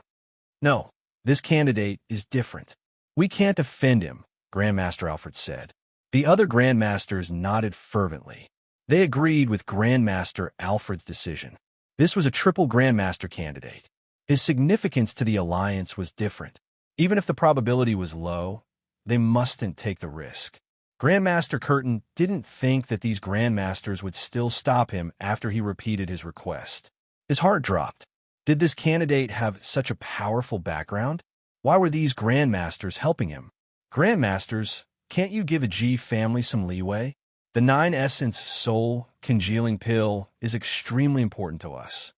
[SPEAKER 1] "No, this candidate is different. We can't offend him," Grandmaster Alfred said. The other Grandmasters nodded fervently. They agreed with Grandmaster Alfred's decision. This was a triple Grandmaster candidate. His significance to the alliance was different. Even if the probability was low, they mustn't take the risk. Grandmaster Curtin didn't think that these Grandmasters would still stop him after he repeated his request. His heart dropped. Did this candidate have such a powerful background? Why were these Grandmasters helping him? "Grandmasters, can't you give a G family some leeway?" The 9-essence soul congealing pill is extremely important to us.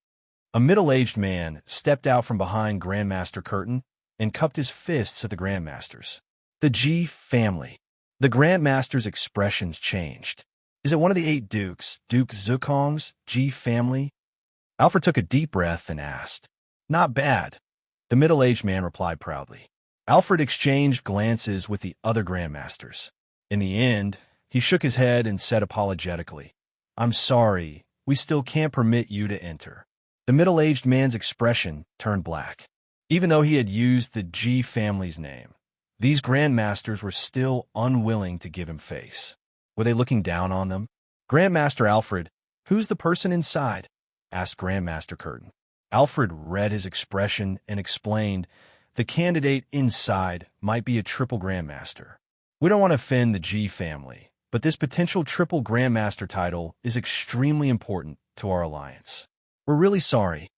[SPEAKER 1] A middle-aged man stepped out from behind Grandmaster Curtain and cupped his fists at the Grandmasters. The G family. The Grandmaster's expressions changed. Is it one of the 8 dukes, Duke Zukong's G family? Alfred took a deep breath and asked. Not bad. The middle-aged man replied proudly. Alfred exchanged glances with the other Grandmasters. In the end, he shook his head and said apologetically, I'm sorry, we still can't permit you to enter. The middle-aged man's expression turned black. Even though he had used the G family's name, these Grandmasters were still unwilling to give him face. Were they looking down on them? Grandmaster Alfred, who's the person inside? Asked Grandmaster Curtain. Alfred read his expression and explained, the candidate inside might be a triple Grandmaster. We don't want to offend the G family, but this potential triple Grandmaster title is extremely important to our alliance. We're really sorry.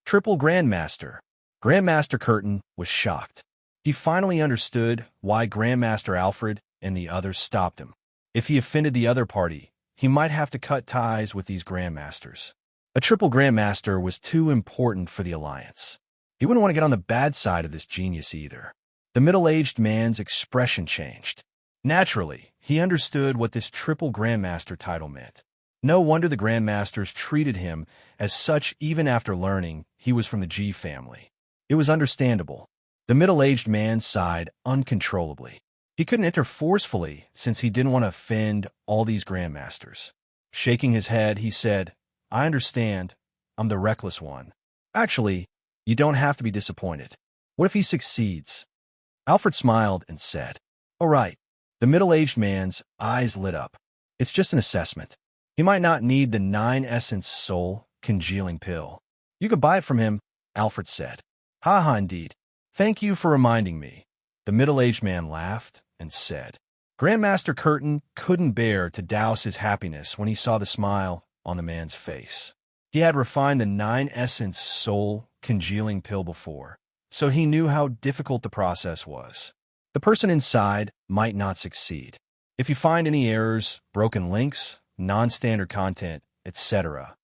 [SPEAKER 1] Triple Grandmaster. Grandmaster Curtain was shocked. He finally understood why Grandmaster Alfred and the others stopped him. If he offended the other party, he might have to cut ties with these Grandmasters. A triple Grandmaster was too important for the alliance. He wouldn't want to get on the bad side of this genius either. The middle-aged man's expression changed. Naturally, he understood what this triple Grandmaster title meant. No wonder the Grandmasters treated him as such even after learning he was from the G family. It was understandable. The middle-aged man sighed uncontrollably. He couldn't enter forcefully since he didn't want to offend all these Grandmasters. Shaking his head, he said, I understand. I'm the reckless one. Actually, you don't have to be disappointed. What if he succeeds? Alfred smiled and said, all right. The middle-aged man's eyes lit up. It's just an assessment. He might not need the 9-essence soul congealing pill. You could buy it from him, Alfred said. Ha ha, indeed. Thank you for reminding me. The middle-aged man laughed and said. Grandmaster Curtain couldn't bear to douse his happiness when he saw the smile on the man's face. He had refined the 9-essence soul congealing pill before, so he knew how difficult the process was. The person inside might not succeed. If you find any errors, broken links, non-standard content, etc.,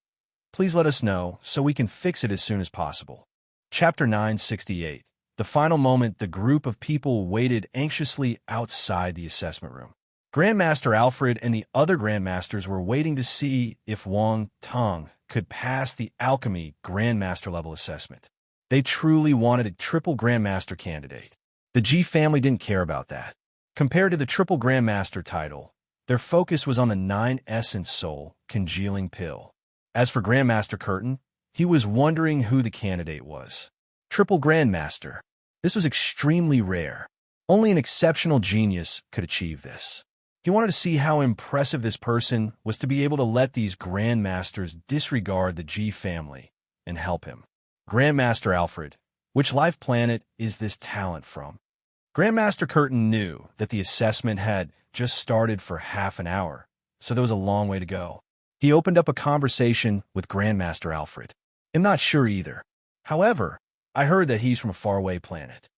[SPEAKER 1] please let us know so we can fix it as soon as possible. Chapter 968. The final moment, the group of people waited anxiously outside the assessment room. Grandmaster Alfred and the other Grandmasters were waiting to see if Wang Tong could pass the alchemy Grandmaster level assessment. They truly wanted a triple Grandmaster candidate. The G family didn't care about that. Compared to the triple Grandmaster title, their focus was on the 9-essence soul congealing pill. As for Grandmaster Curtain, he was wondering who the candidate was. Triple Grandmaster. This was extremely rare. Only an exceptional genius could achieve this. He wanted to see how impressive this person was to be able to let these Grandmasters disregard the G family and help him. Grandmaster Alfred, which life planet is this talent from? Grandmaster Curtain knew that the assessment had just started for half an hour, so there was a long way to go. He opened up a conversation with Grandmaster Alfred. I'm not sure either. However, I heard that he's from a faraway planet.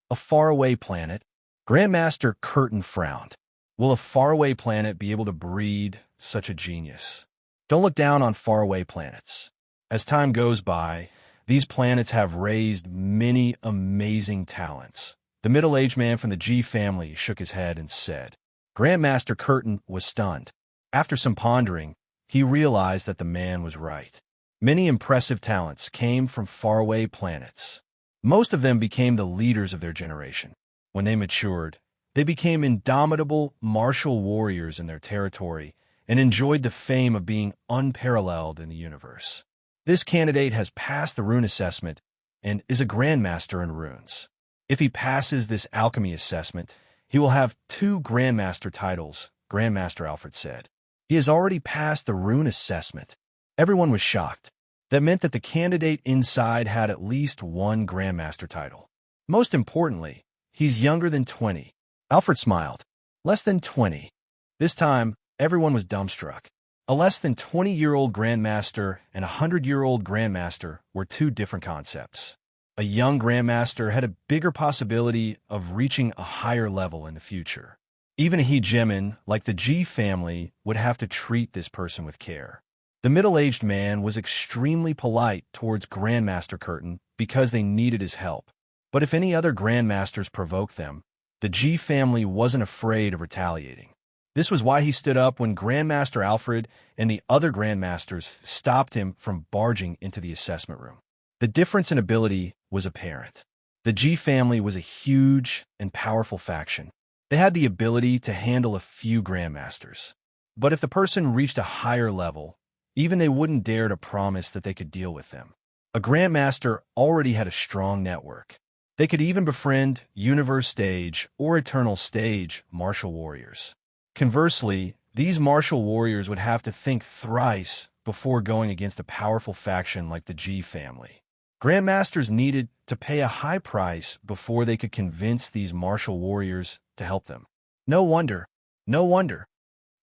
[SPEAKER 1] A faraway planet? Grandmaster Curtain frowned. Will a faraway planet be able to breed such a genius? Don't look down on faraway planets. As time goes by, these planets have raised many amazing talents. The middle-aged man from the G family shook his head and said. Grandmaster Curtain was stunned. After some pondering, he realized that the man was right. Many impressive talents came from faraway planets. Most of them became the leaders of their generation. When they matured, they became indomitable martial warriors in their territory and enjoyed the fame of being unparalleled in the universe. This candidate has passed the rune assessment and is a Grandmaster in runes. If he passes this alchemy assessment, he will have 2 Grandmaster titles, Grandmaster Alfred said. He has already passed the rune assessment. Everyone was shocked. That meant that the candidate inside had at least 1 Grandmaster title. Most importantly, he's younger than 20. Alfred smiled. Less than 20. This time, everyone was dumbstruck. A less than 20-year-old Grandmaster and a 100-year-old Grandmaster were 2 different concepts. A young Grandmaster had a bigger possibility of reaching a higher level in the future. Even a hegemon like the G family would have to treat this person with care. The middle-aged man was extremely polite towards Grandmaster Curtin because they needed his help. But if any other Grandmasters provoked them, the G family wasn't afraid of retaliating. This was why he stood up when Grandmaster Alfred and the other Grandmasters stopped him from barging into the assessment room. The difference in ability was apparent. The G family was a huge and powerful faction. They had the ability to handle a few Grandmasters. But if the person reached a higher level, even they wouldn't dare to promise that they could deal with them. A Grandmaster already had a strong network. They could even befriend Universe Stage or Eternal Stage martial warriors. Conversely, these martial warriors would have to think thrice before going against a powerful faction like the G family. Grandmasters needed to pay a high price before they could convince these martial warriors to help them. No wonder.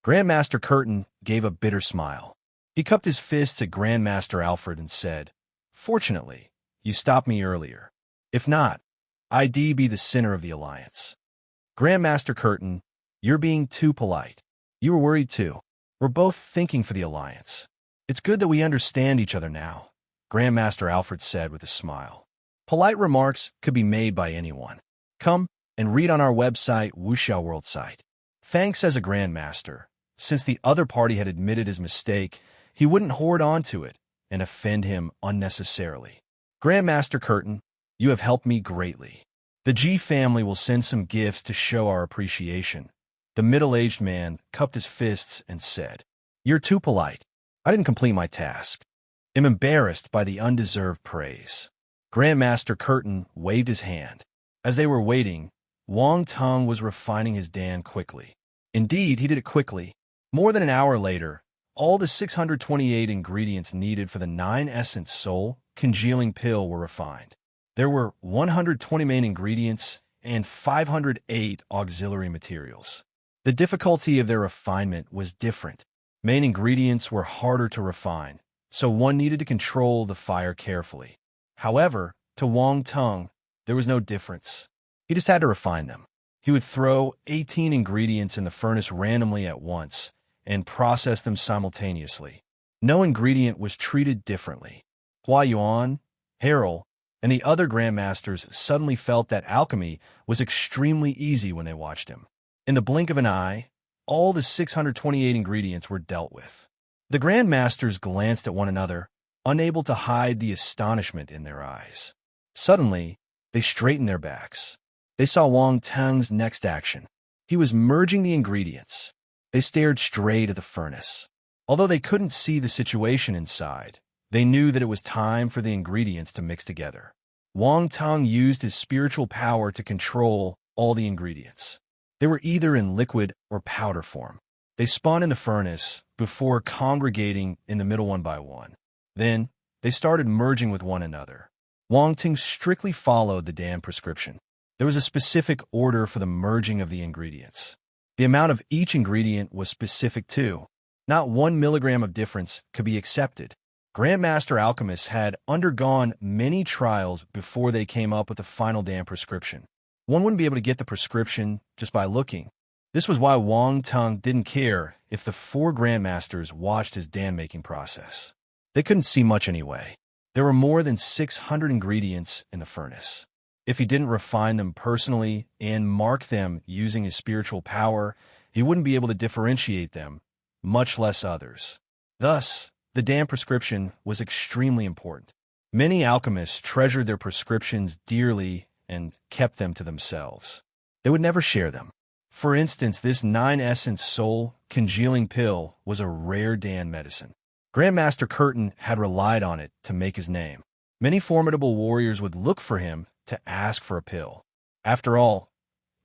[SPEAKER 1] Grandmaster Curtin gave a bitter smile. He cupped his fists at Grandmaster Alfred and said, "Fortunately, you stopped me earlier. If not, I'd be the center of the alliance." Grandmaster Curtin, you're being too polite. You were worried too. We're both thinking for the alliance. It's good that we understand each other now, Grandmaster Alfred said with a smile. Polite remarks could be made by anyone. Come and read on our website, Wuxiao World site. Thanks as a Grandmaster. Since the other party had admitted his mistake, he wouldn't hoard on to it and offend him unnecessarily. Grandmaster Curtin, you have helped me greatly. The G family will send some gifts to show our appreciation. The middle-aged man cupped his fists and said, "You're too polite. I didn't complete my task. I'm embarrassed by the undeserved praise." Grandmaster Curtin waved his hand. As they were waiting, Wang Tung was refining his Dan quickly. Indeed, he did it quickly. More than an hour later, all the 628 ingredients needed for the 9-essence soul congealing pill were refined. There were 120 main ingredients and 508 auxiliary materials. The difficulty of their refinement was different. Main ingredients were harder to refine, so one needed to control the fire carefully. However, to Wang Tung, there was no difference. He just had to refine them. He would throw 18 ingredients in the furnace randomly at once and process them simultaneously. No ingredient was treated differently. Hua Yuan, Harrell, and the other Grandmasters suddenly felt that alchemy was extremely easy when they watched him. In the blink of an eye, all the 628 ingredients were dealt with. The Grandmasters glanced at one another, unable to hide the astonishment in their eyes. Suddenly, they straightened their backs. They saw Wang Tung's next action. He was merging the ingredients. They stared straight at the furnace. Although they couldn't see the situation inside, they knew that it was time for the ingredients to mix together. Wang Tung used his spiritual power to control all the ingredients. They were either in liquid or powder form. They spun in the furnace before congregating in the middle one by one. Then, they started merging with one another. Wang Tung strictly followed the Dan prescription. There was a specific order for the merging of the ingredients. The amount of each ingredient was specific too. Not 1 milligram of difference could be accepted. Grandmaster alchemists had undergone many trials before they came up with the final Dan prescription. One wouldn't be able to get the prescription just by looking. This was why Wang Tung didn't care if the 4 Grandmasters watched his Dan-making process. They couldn't see much anyway. There were more than 600 ingredients in the furnace. If he didn't refine them personally and mark them using his spiritual power, he wouldn't be able to differentiate them, much less others. Thus, the Dan prescription was extremely important. Many alchemists treasured their prescriptions dearly and kept them to themselves. They would never share them. For instance, this 9-essence soul congealing pill was a rare Dan medicine. Grandmaster Curtin had relied on it to make his name. Many formidable warriors would look for him to ask for a pill. After all,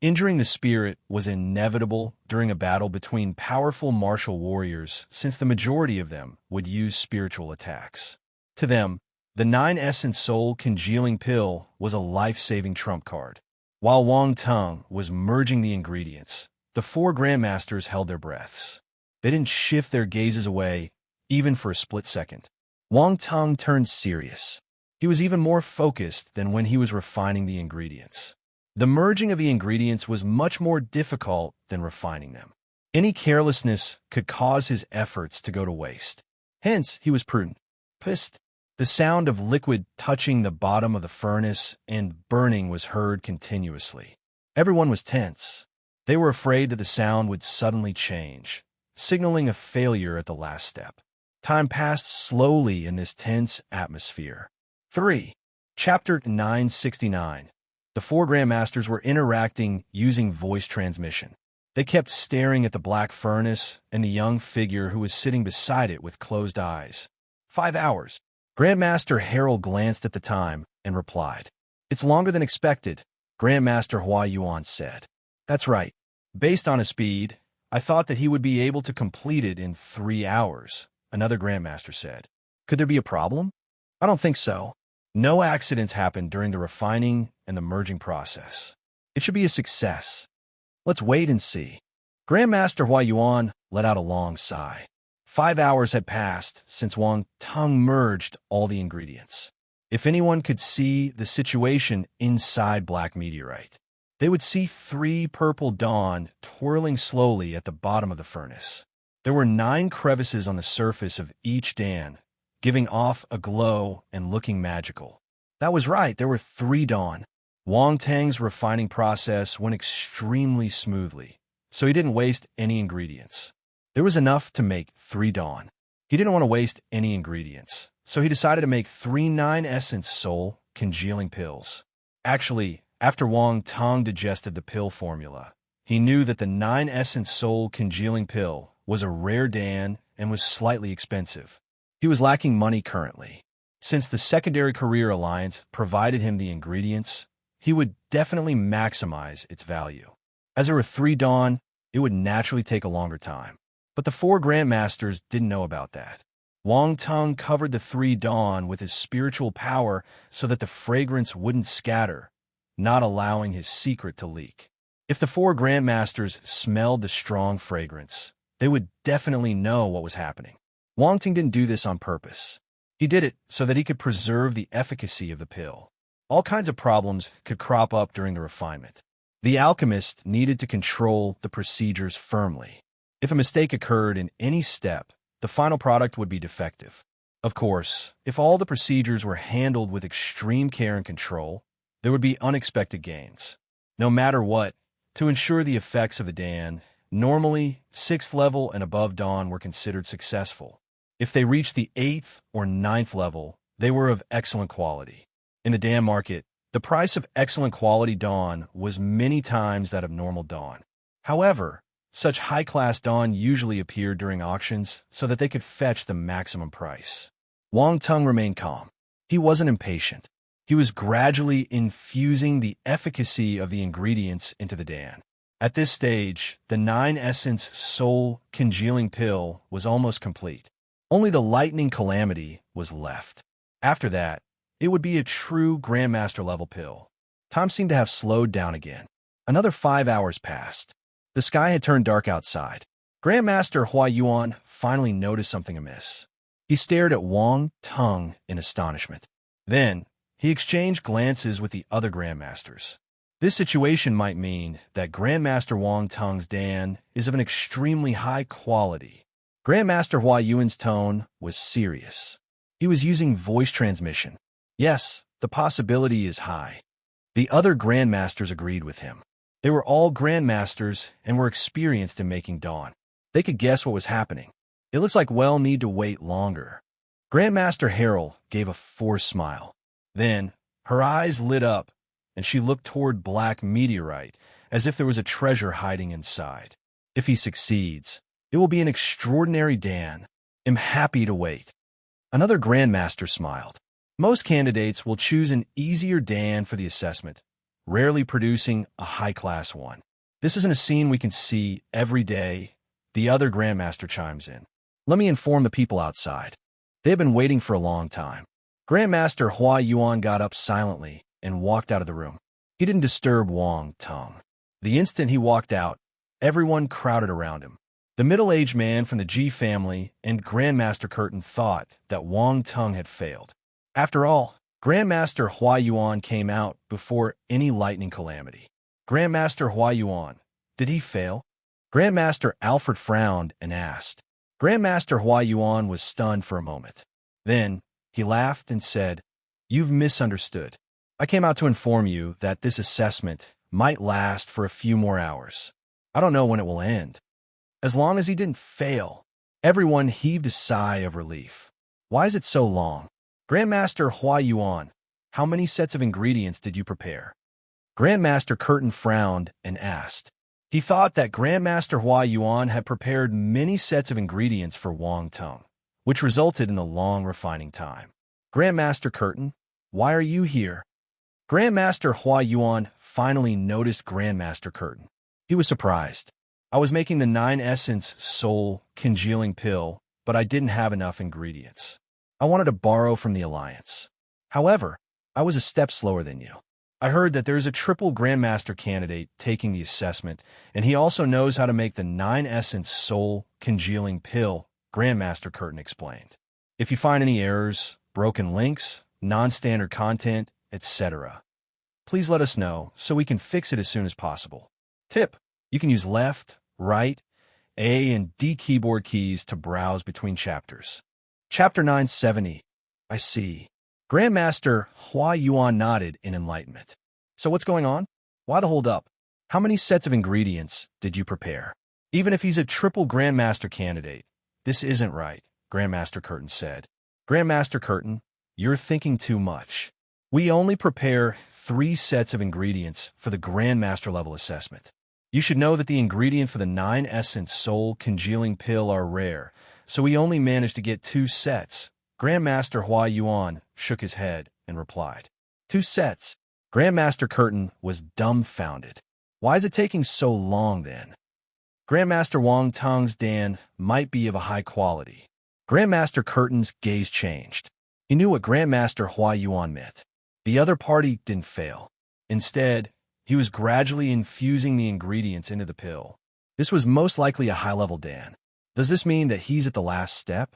[SPEAKER 1] injuring the spirit was inevitable during a battle between powerful martial warriors, since the majority of them would use spiritual attacks. To them, the 9-essence soul congealing pill was a life-saving trump card. While Wang Tung was merging the ingredients, the 4 Grandmasters held their breaths. They didn't shift their gazes away, even for a split second. Wang Tung turned serious. He was even more focused than when he was refining the ingredients. The merging of the ingredients was much more difficult than refining them. Any carelessness could cause his efforts to go to waste. Hence, he was prudent. Psst. The sound of liquid touching the bottom of the furnace and burning was heard continuously. Everyone was tense. They were afraid that the sound would suddenly change, signaling a failure at the last step. Time passed slowly in this tense atmosphere. 3. Chapter 969. The four Grandmasters were interacting using voice transmission. They kept staring at the black furnace and the young figure who was sitting beside it with closed eyes. 5 hours. Grandmaster Harold glanced at the time and replied. It's longer than expected, Grandmaster Hua Yuan said. That's right. Based on his speed, I thought that he would be able to complete it in 3 hours, another Grandmaster said. Could there be a problem? I don't think so. No accidents happened during the refining and the merging process. It should be a success. Let's wait and see. Grandmaster Hua Yuan let out a long sigh. 5 hours had passed since Wang Teng merged all the ingredients. If anyone could see the situation inside Black Meteorite, they would see 3 purple dawn twirling slowly at the bottom of the furnace. There were 9 crevices on the surface of each dan, giving off a glow and looking magical. That was right, there were 3 dawn. Wang Teng's refining process went extremely smoothly, so he didn't waste any ingredients. There was enough to make 3 dawn. He didn't want to waste any ingredients, so he decided to make 3 9-essence soul congealing pills. Actually, after Wang Teng digested the pill formula, he knew that the 9-essence soul congealing pill was a rare dan and was slightly expensive. He was lacking money currently. Since the Secondary Career Alliance provided him the ingredients, he would definitely maximize its value. As there were 3 dawn, it would naturally take a longer time. But the 4 Grandmasters didn't know about that. Wang Teng covered the 3 dawn with his spiritual power so that the fragrance wouldn't scatter, not allowing his secret to leak. If the 4 Grandmasters smelled the strong fragrance, they would definitely know what was happening. Wang Teng didn't do this on purpose. He did it so that he could preserve the efficacy of the pill. All kinds of problems could crop up during the refinement. The alchemist needed to control the procedures firmly. If a mistake occurred in any step, the final product would be defective. Of course, if all the procedures were handled with extreme care and control, there would be unexpected gains. No matter what, to ensure the effects of the dan, normally 6th level and above dawn were considered successful. If they reached the 8th or 9th level, they were of excellent quality. In the dan market, the price of excellent quality dawn was many times that of normal dawn. However, such high-class dawn usually appeared during auctions so that they could fetch the maximum price. Wang Teng remained calm. He wasn't impatient. He was gradually infusing the efficacy of the ingredients into the dan. At this stage, the 9-essence soul congealing pill was almost complete. Only the lightning calamity was left. After that, it would be a true Grandmaster-level pill. Time seemed to have slowed down again. Another 5 hours passed. The sky had turned dark outside. Grandmaster Hua Yuan finally noticed something amiss. He stared at Wang Teng in astonishment. Then, he exchanged glances with the other Grandmasters. This situation might mean that Grandmaster Wang Teng's dan is of an extremely high quality. Grandmaster Hua Yuan's tone was serious. He was using voice transmission. Yes, the possibility is high. The other Grandmasters agreed with him. They were all Grandmasters and were experienced in making dawn. They could guess what was happening. It looks like we'll need to wait longer. Grandmaster Harold gave a forced smile. Then, her eyes lit up, and she looked toward Black Meteorite as if there was a treasure hiding inside. If he succeeds, it will be an extraordinary dan. I'm happy to wait. Another Grandmaster smiled. Most candidates will choose an easier dan for the assessment, rarely producing a high-class one. This isn't a scene we can see every day. The other Grandmaster chimes in. Let me inform the people outside. They have been waiting for a long time. Grandmaster Hua Yuan got up silently and walked out of the room. He didn't disturb Wang Teng. The instant he walked out, everyone crowded around him. The middle-aged man from the Ji family and Grandmaster Curtin thought that Wang Teng had failed. After all, Grandmaster Hua Yuan came out before any lightning calamity. Grandmaster Hua Yuan, did he fail? Grandmaster Alfred frowned and asked. Grandmaster Hua Yuan was stunned for a moment. Then, he laughed and said, "You've misunderstood. I came out to inform you that this assessment might last for a few more hours. I don't know when it will end." As long as he didn't fail. Everyone heaved a sigh of relief. Why is it so long? Grandmaster Hua Yuan, how many sets of ingredients did you prepare? Grandmaster Curtin frowned and asked. He thought that Grandmaster Hua Yuan had prepared many sets of ingredients for Wang Tong, which resulted in the long refining time. Grandmaster Curtin, why are you here? Grandmaster Hua Yuan finally noticed Grandmaster Curtin. He was surprised. I was making the 9-essence soul congealing pill, but I didn't have enough ingredients. I wanted to borrow from the Alliance. However, I was a step slower than you. I heard that there is a triple Grandmaster candidate taking the assessment, and he also knows how to make the 9-essence soul congealing pill, Grandmaster Curtin explained. If you find any errors, broken links, non-standard content, etc., please let us know so we can fix it as soon as possible. Tip: you can use left, right, A and D keyboard keys to browse between chapters. Chapter 970. I see. Grandmaster Hua Yuan nodded in enlightenment. So what's going on? Why the hold up? How many sets of ingredients did you prepare? Even if he's a triple Grandmaster candidate, this isn't right, Grandmaster Curtin said. Grandmaster Curtin, you're thinking too much. We only prepare 3 sets of ingredients for the Grandmaster level assessment. You should know that the ingredient for the 9-essence soul congealing pill are rare, so we only managed to get 2 sets. Grandmaster Hua Yuan shook his head and replied. 2 sets. Grandmaster Curtin was dumbfounded. Why is it taking so long then? Grandmaster Wang Tong's Dan might be of a high quality. Grandmaster Curtin's gaze changed. He knew what Grandmaster Hua Yuan meant. The other party didn't fail. Instead, he was gradually infusing the ingredients into the pill. This was most likely a high-level Dan. Does this mean that he's at the last step?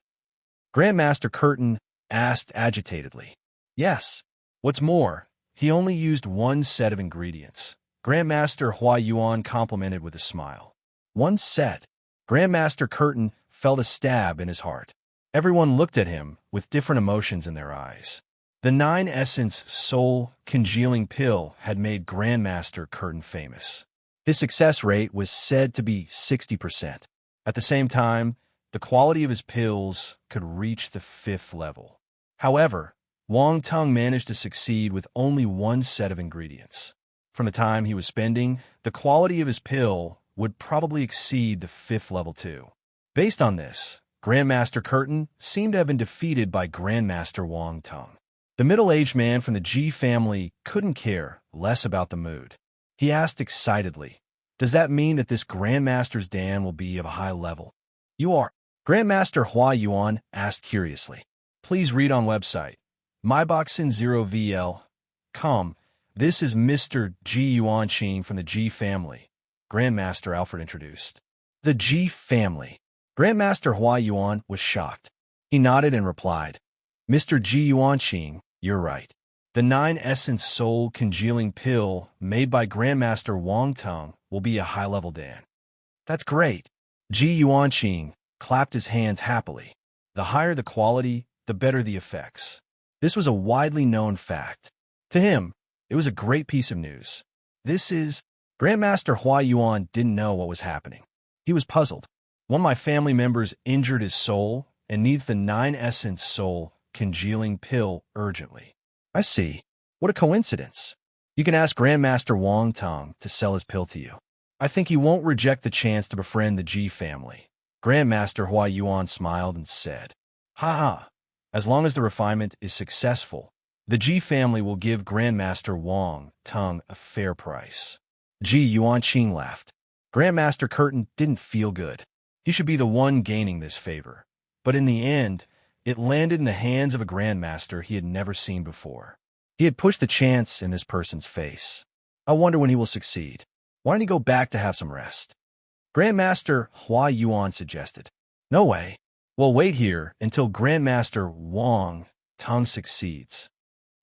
[SPEAKER 1] Grandmaster Curtin asked agitatedly. Yes. What's more, he only used 1 set of ingredients. Grandmaster Hua Yuan complimented with a smile. 1 set. Grandmaster Curtin felt a stab in his heart. Everyone looked at him with different emotions in their eyes. The 9-essence soul congealing pill had made Grandmaster Curtin famous. His success rate was said to be 60%. At the same time, the quality of his pills could reach the 5th level. However, Wang Tong managed to succeed with only 1 set of ingredients. From the time he was spending, the quality of his pill would probably exceed the 5th level too. Based on this, Grandmaster Curtin seemed to have been defeated by Grandmaster Wang Tong. The middle-aged man from the G family couldn't care less about the mood. He asked excitedly, "Does that mean that this Grandmaster's Dan will be of a high level?" "You are." Grandmaster Hua Yuan asked curiously. "Please read on website. myboxin0vl.com. This is Mr. G Yuanqing from the G family," Grandmaster Alfred introduced. The G family. Grandmaster Hua Yuan was shocked. He nodded and replied, "Mr. Ji Yuanqing, you're right. The 9-essence soul congealing pill made by Grandmaster Wang Tong will be a high-level Dan." "That's great." Ji Yuanqing clapped his hands happily. The higher the quality, the better the effects. This was a widely known fact. To him, it was a great piece of news. Grandmaster Hua Yuan didn't know what was happening. He was puzzled. One of my family members injured his soul and needs the 9-essence soul congealing pill urgently. I see. What a coincidence. You can ask Grandmaster Wang Tong to sell his pill to you. I think he won't reject the chance to befriend the G family. Grandmaster Hua Yuan smiled and said, "Ha ha. As long as the refinement is successful, the G family will give Grandmaster Wang Tong a fair price." Ji Yuanqing laughed. Grandmaster Curtin didn't feel good. He should be the one gaining this favor. But in the end, it landed in the hands of a Grandmaster he had never seen before. He had pushed the chance in this person's face. I wonder when he will succeed. Why don't he go back to have some rest? Grandmaster Hua Yuan suggested. No way. We'll wait here until Grandmaster Wang Tong succeeds.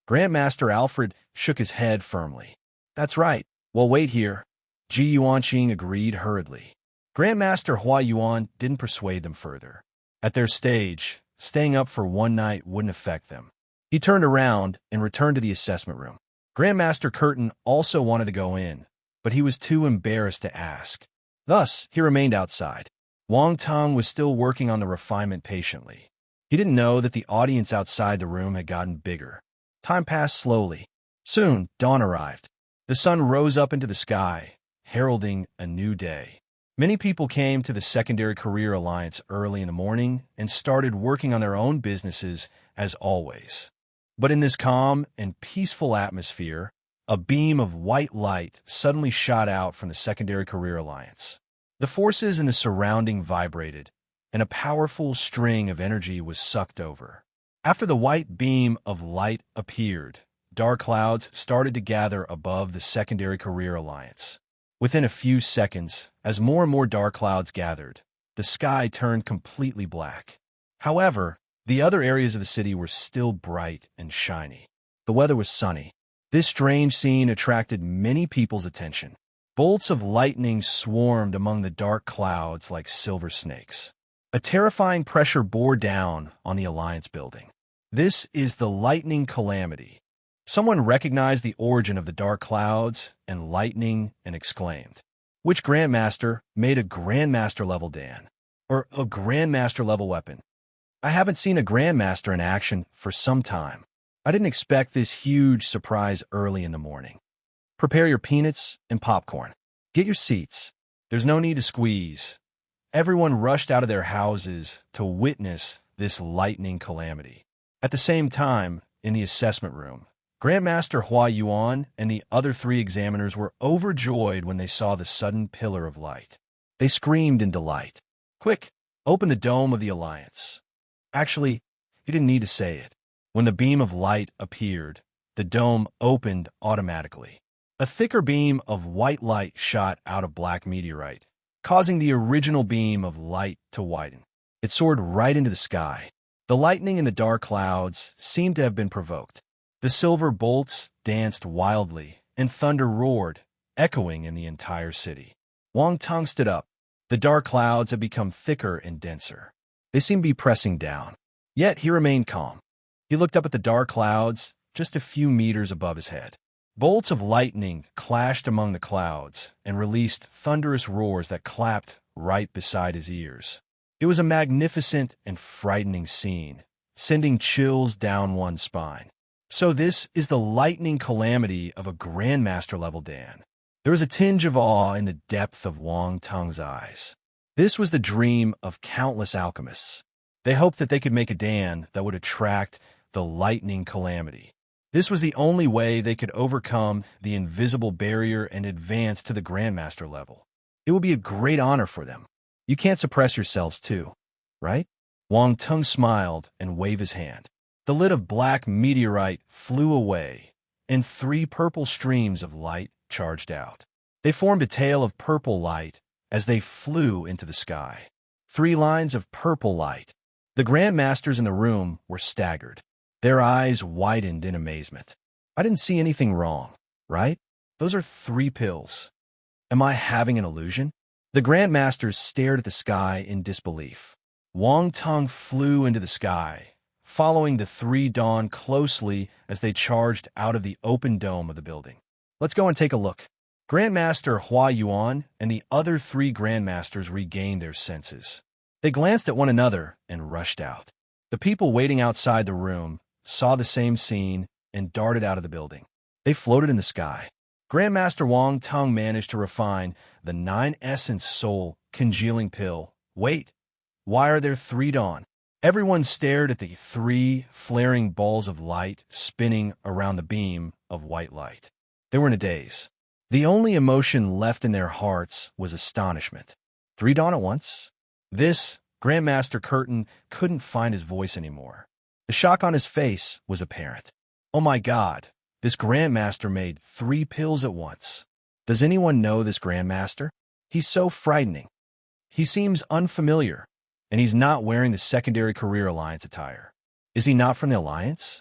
[SPEAKER 1] Grandmaster Alfred shook his head firmly. That's right. Well, wait here. Ji Yuanqing agreed hurriedly. Grandmaster Hua Yuan didn't persuade them further. At their stage, staying up for one night wouldn't affect them. He turned around and returned to the assessment room. Grandmaster Curtin also wanted to go in, but he was too embarrassed to ask. Thus, he remained outside. Wang Tong was still working on the refinement patiently. He didn't know that the audience outside the room had gotten bigger. Time passed slowly. Soon, dawn arrived. The sun rose up into the sky, heralding a new day. Many people came to the Secondary Career Alliance early in the morning and started working on their own businesses as always. But in this calm and peaceful atmosphere, a beam of white light suddenly shot out from the Secondary Career Alliance. The forces in the surrounding vibrated, and a powerful string of energy was sucked over. After the white beam of light appeared, dark clouds started to gather above the Secondary Career Alliance. Within a few seconds, as more and more dark clouds gathered, the sky turned completely black. However, the other areas of the city were still bright and shiny. The weather was sunny. This strange scene attracted many people's attention. Bolts of lightning swarmed among the dark clouds like silver snakes. A terrifying pressure bore down on the Alliance building. This is the lightning calamity. Someone recognized the origin of the dark clouds and lightning and exclaimed, "Which Grandmaster made a Grandmaster-level Dan? Or a Grandmaster-level weapon? I haven't seen a Grandmaster in action for some time. I didn't expect this huge surprise early in the morning. Prepare your peanuts and popcorn. Get your seats. There's no need to squeeze." Everyone rushed out of their houses to witness this lightning calamity. At the same time, in the assessment room, Grandmaster Hua Yuan and the other 3 examiners were overjoyed when they saw the sudden pillar of light. They screamed in delight. "Quick, open the dome of the Alliance." Actually, you didn't need to say it. When the beam of light appeared, the dome opened automatically. A thicker beam of white light shot out of black meteorite, causing the original beam of light to widen. It soared right into the sky. The lightning in the dark clouds seemed to have been provoked. The silver bolts danced wildly, and thunder roared, echoing in the entire city. Wang Tong stood up. The dark clouds had become thicker and denser. They seemed to be pressing down. Yet he remained calm. He looked up at the dark clouds just a few meters above his head. Bolts of lightning clashed among the clouds and released thunderous roars that clapped right beside his ears. It was a magnificent and frightening scene, sending chills down one's spine. So this is the lightning calamity of a Grandmaster-level Dan. There was a tinge of awe in the depth of Wang Tong's eyes. This was the dream of countless alchemists. They hoped that they could make a Dan that would attract the lightning calamity. This was the only way they could overcome the invisible barrier and advance to the Grandmaster level. It would be a great honor for them. You can't suppress yourselves too, right? Wang Tong smiled and waved his hand. The lid of black meteorite flew away, and 3 purple streams of light charged out. They formed a tail of purple light as they flew into the sky. 3 lines of purple light. The Grandmasters in the room were staggered. Their eyes widened in amazement. I didn't see anything wrong, right? Those are 3 pills. Am I having an illusion? The Grandmasters stared at the sky in disbelief. Wang Tong flew into the sky, following the 3 dawn closely as they charged out of the open dome of the building. Let's go and take a look. Grandmaster Hua Yuan and the other 3 Grandmasters regained their senses. They glanced at one another and rushed out. The people waiting outside the room saw the same scene and darted out of the building. They floated in the sky. Grandmaster Wang Tong managed to refine the 9-essence soul congealing pill. Wait, why are there 3 dawn? Everyone stared at the 3 flaring balls of light spinning around the beam of white light. They were in a daze. The only emotion left in their hearts was astonishment. 3 dawn at once? This, Grandmaster Curtin couldn't find his voice anymore. The shock on his face was apparent. Oh my God, this Grandmaster made 3 pills at once. Does anyone know this Grandmaster? He's so frightening. He seems unfamiliar, and he's not wearing the Secondary Career Alliance attire. Is he not from the Alliance?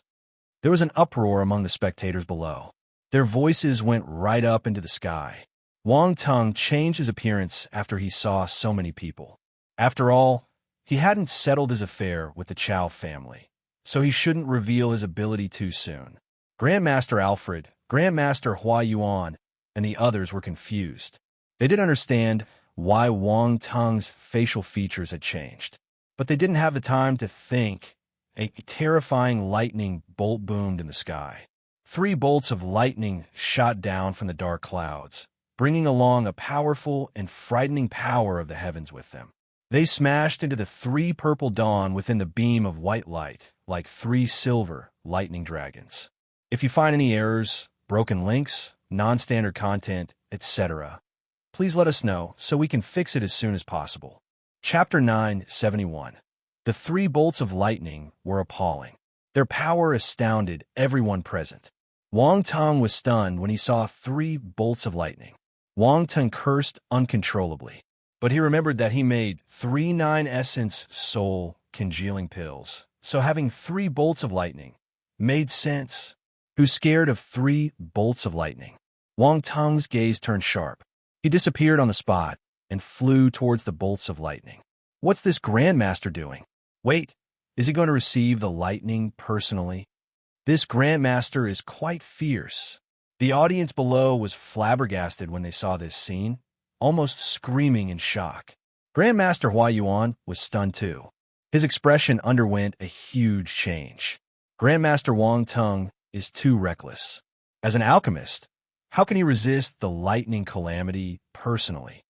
[SPEAKER 1] There was an uproar among the spectators below. Their voices went right up into the sky. Wang Tung changed his appearance after he saw so many people. After all, he hadn't settled his affair with the Chow family, so he shouldn't reveal his ability too soon. Grandmaster Alfred, Grandmaster Hua Yuan, and the others were confused. They didn't understand why Wang Tung's facial features had changed, but they didn't have the time to think. A terrifying lightning bolt boomed in the sky. 3 bolts of lightning shot down from the dark clouds, bringing along a powerful and frightening power of the heavens with them. They smashed into the 3 purple dawn within the beam of white light, like 3 silver lightning dragons. If you find any errors, broken links, non-standard content, etc., please let us know so we can fix it as soon as possible. Chapter 971. The 3 bolts of lightning were appalling. Their power astounded everyone present. Wang Tung was stunned when he saw 3 bolts of lightning. Wang Tung cursed uncontrollably, but he remembered that he made 3 9-essence soul congealing pills, so having 3 bolts of lightning made sense. Who's scared of 3 bolts of lightning? Wang Tung's gaze turned sharp. He disappeared on the spot and flew towards the bolts of lightning. What's this Grandmaster doing? Wait, is he going to receive the lightning personally? This Grandmaster is quite fierce. The audience below was flabbergasted when they saw this scene, almost screaming in shock. Grandmaster Hua Yuan was stunned too. His expression underwent a huge change. Grandmaster Wang Tung is too reckless. As an alchemist, how can he resist the lightning calamity personally?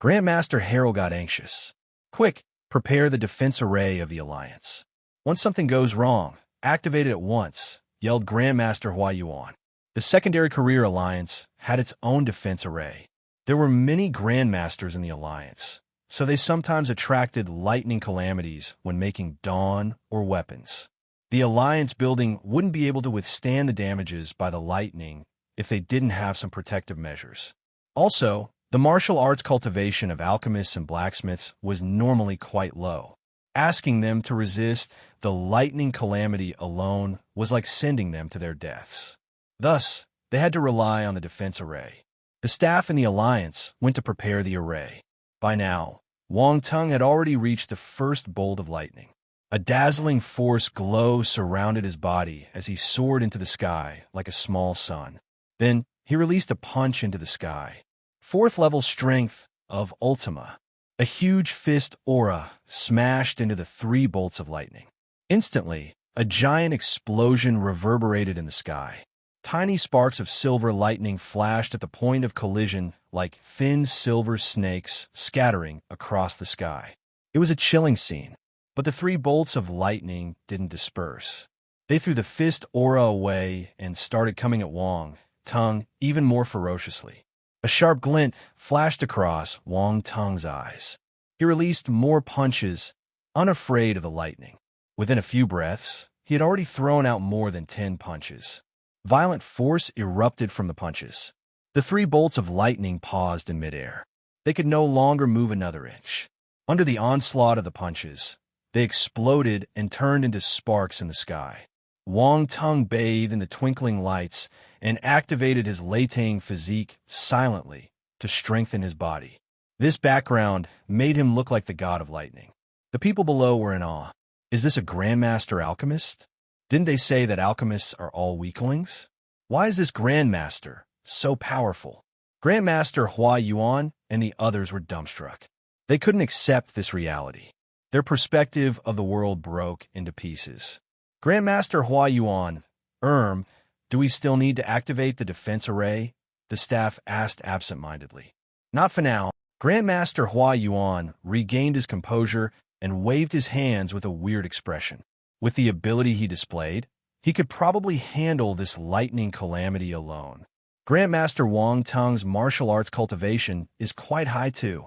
[SPEAKER 1] Grandmaster Harold got anxious. Quick, prepare the defense array of the Alliance. Once something goes wrong, activate it at once, yelled Grandmaster Hua Yuan. The Secondary Career Alliance had its own defense array. There were many Grandmasters in the Alliance, so they sometimes attracted lightning calamities when making dawn or weapons. The Alliance building wouldn't be able to withstand the damages by the lightning if they didn't have some protective measures. Also, the martial arts cultivation of alchemists and blacksmiths was normally quite low. Asking them to resist the lightning calamity alone was like sending them to their deaths. Thus, they had to rely on the defense array. The staff in the Alliance went to prepare the array. By now, Wang Tung had already reached the first bolt of lightning. A dazzling force glow surrounded his body as he soared into the sky like a small sun. Then, he released a punch into the sky. 4th level strength of Ultima. A huge fist aura smashed into the 3 bolts of lightning. Instantly, a giant explosion reverberated in the sky. Tiny sparks of silver lightning flashed at the point of collision like thin silver snakes scattering across the sky. It was a chilling scene, but the 3 bolts of lightning didn't disperse. They threw the fist aura away and started coming at Wang Tung even more ferociously. A sharp glint flashed across Wang Tung's eyes. He released more punches, unafraid of the lightning. Within a few breaths, he had already thrown out more than 10 punches. Violent force erupted from the punches. The 3 bolts of lightning paused in midair. They could no longer move another inch. Under the onslaught of the punches, they exploded and turned into sparks in the sky. Wang Tung bathed in the twinkling lights and activated his Latang physique silently to strengthen his body. This background made him look like the god of lightning. The people below were in awe. Is this a Grandmaster alchemist? Didn't they say that alchemists are all weaklings? Why is this Grandmaster so powerful? Grandmaster Hua Yuan and the others were dumbstruck. They couldn't accept this reality. Their perspective of the world broke into pieces. Grandmaster Hua Yuan, do we still need to activate the defense array? The staff asked absent-mindedly. Not for now. Grandmaster Hua Yuan regained his composure and waved his hands with a weird expression. With the ability he displayed, he could probably handle this lightning calamity alone. Grandmaster Wang Tung's martial arts cultivation is quite high too.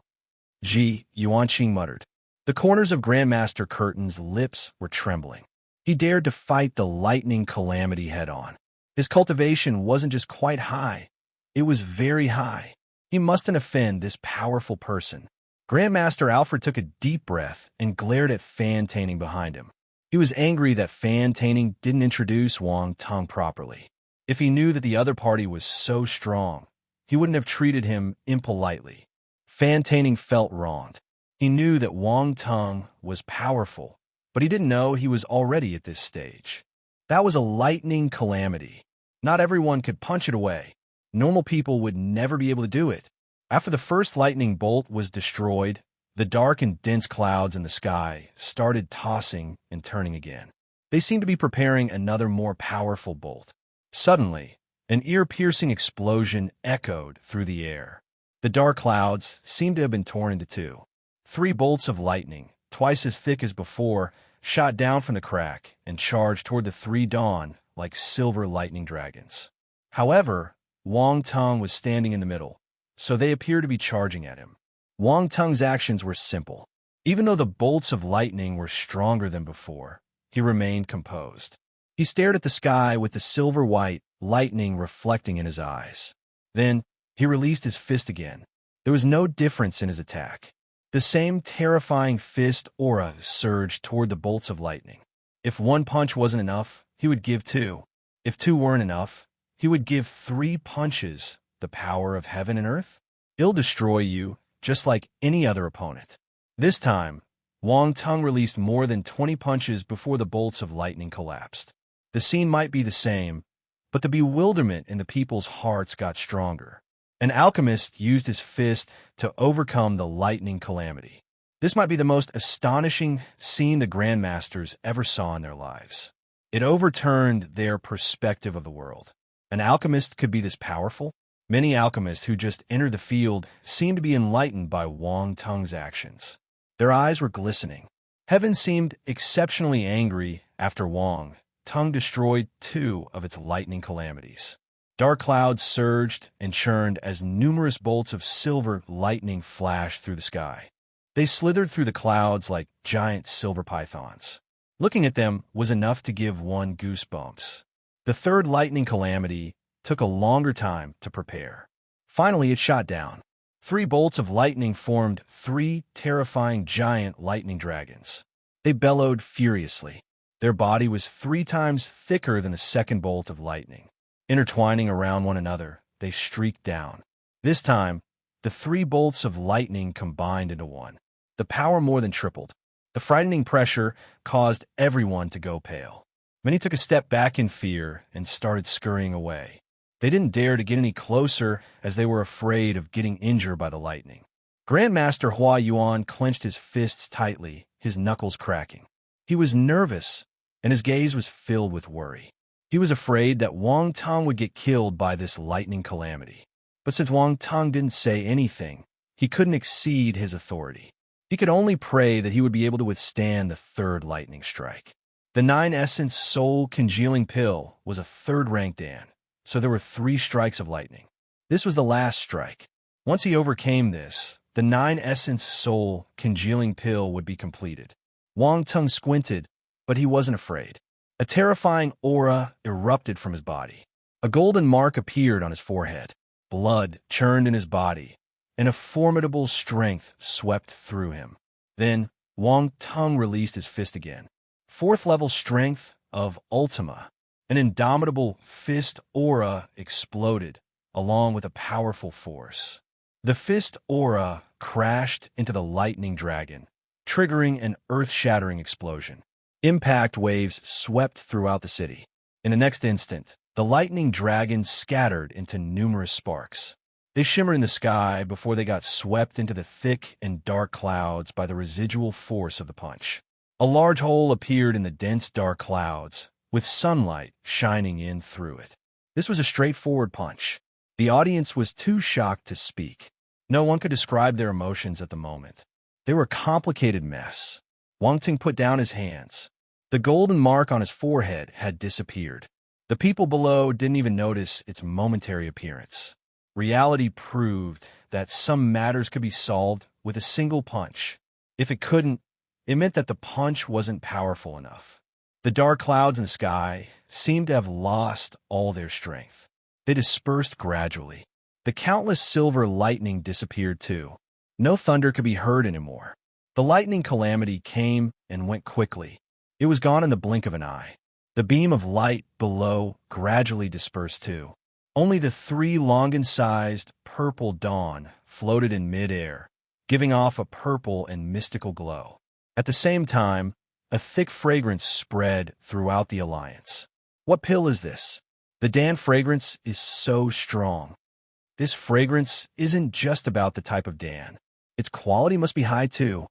[SPEAKER 1] Yuanqing muttered. The corners of Grandmaster Curtin's lips were trembling. He dared to fight the lightning calamity head-on. His cultivation wasn't just quite high, it was very high. He mustn't offend this powerful person. Grandmaster Alfred took a deep breath and glared at Fan Taining behind him.
[SPEAKER 2] He was angry that Fan Taining didn't introduce Wang Tung properly. If he knew that the other party was so strong, he wouldn't have treated him impolitely. Fan Taining felt wronged. He knew that Wang Tung was powerful, but he didn't know he was already at this stage. That was a lightning calamity. Not everyone could punch it away. Normal people would never be able to do it. After the first lightning bolt was destroyed, the dark and dense clouds in the sky started tossing and turning again. They seemed to be preparing another more powerful bolt. Suddenly, an ear-piercing explosion echoed through the air. The dark clouds seemed to have been torn into two. 3 bolts of lightning, twice as thick as before, shot down from the crack and charged toward the 3 dawn like silver lightning dragons. However, Wang Tung was standing in the middle, so they appeared to be charging at him. Wang Tung's actions were simple. Even though the bolts of lightning were stronger than before, he remained composed. He stared at the sky with the silver-white lightning reflecting in his eyes. Then, he released his fist again. There was no difference in his attack. The same terrifying fist aura surged toward the bolts of lightning. If 1 punch wasn't enough, he would give 2. If 2 weren't enough, he would give 3 punches. The power of heaven and earth? It'll destroy you, just like any other opponent. This time, Wang Tung released more than 20 punches before the bolts of lightning collapsed. The scene might be the same, but the bewilderment in the people's hearts got stronger. An alchemist used his fist to overcome the lightning calamity. This might be the most astonishing scene the Grandmasters ever saw in their lives. It overturned their perspective of the world. An alchemist could be this powerful? Many alchemists who just entered the field seemed to be enlightened by Wang Tung's actions. Their eyes were glistening. Heaven seemed exceptionally angry after Wang Tung destroyed 2 of its lightning calamities. Dark clouds surged and churned as numerous bolts of silver lightning flashed through the sky. They slithered through the clouds like giant silver pythons. Looking at them was enough to give one goosebumps. The 3rd lightning calamity took a longer time to prepare. Finally, it shot down. 3 bolts of lightning formed 3 terrifying giant lightning dragons. They bellowed furiously. Their body was 3 times thicker than the 2nd bolt of lightning. Intertwining around one another, they streaked down. This time, the 3 bolts of lightning combined into one. The power more than tripled. The frightening pressure caused everyone to go pale. Many took a step back in fear and started scurrying away. They didn't dare to get any closer as they were afraid of getting injured by the lightning. Grandmaster Hua Yuan clenched his fists tightly, his knuckles cracking. He was nervous, and his gaze was filled with worry. He was afraid that Wang Tung would get killed by this lightning calamity. But since Wang Tung didn't say anything, he couldn't exceed his authority. He could only pray that he would be able to withstand the 3rd lightning strike. The 9-essence soul congealing pill was a 3rd rank Dan, so there were 3 strikes of lightning. This was the last strike. Once he overcame this, the 9-essence soul congealing pill would be completed. Wang Tung squinted, but he wasn't afraid. A terrifying aura erupted from his body. A golden mark appeared on his forehead. Blood churned in his body, and a formidable strength swept through him. Then, Wang Tung released his fist again. 4th level strength of Ultima. An indomitable fist aura exploded, along with a powerful force. The fist aura crashed into the lightning dragon, triggering an earth-shattering explosion. Impact waves swept throughout the city. In the next instant, the lightning dragon scattered into numerous sparks. They shimmered in the sky before they got swept into the thick and dark clouds by the residual force of the punch. A large hole appeared in the dense dark clouds, with sunlight shining in through it. This was a straightforward punch. The audience was too shocked to speak. No one could describe their emotions at the moment. They were a complicated mess. Wang Tung put down his hands. The golden mark on his forehead had disappeared. The people below didn't even notice its momentary appearance. Reality proved that some matters could be solved with a single punch. If it couldn't, it meant that the punch wasn't powerful enough. The dark clouds in the sky seemed to have lost all their strength. They dispersed gradually. The countless silver lightning disappeared too. No thunder could be heard anymore. The lightning calamity came and went quickly.
[SPEAKER 1] It was gone in the blink of an eye. The beam of light below gradually dispersed too. Only the three Longan-sized purple dawn floated in mid-air, giving off a purple and mystical glow. At the same time, a thick fragrance spread throughout the alliance. What pill is this? The Dan fragrance is so strong. This fragrance isn't just about the type of Dan. Its quality must be high too.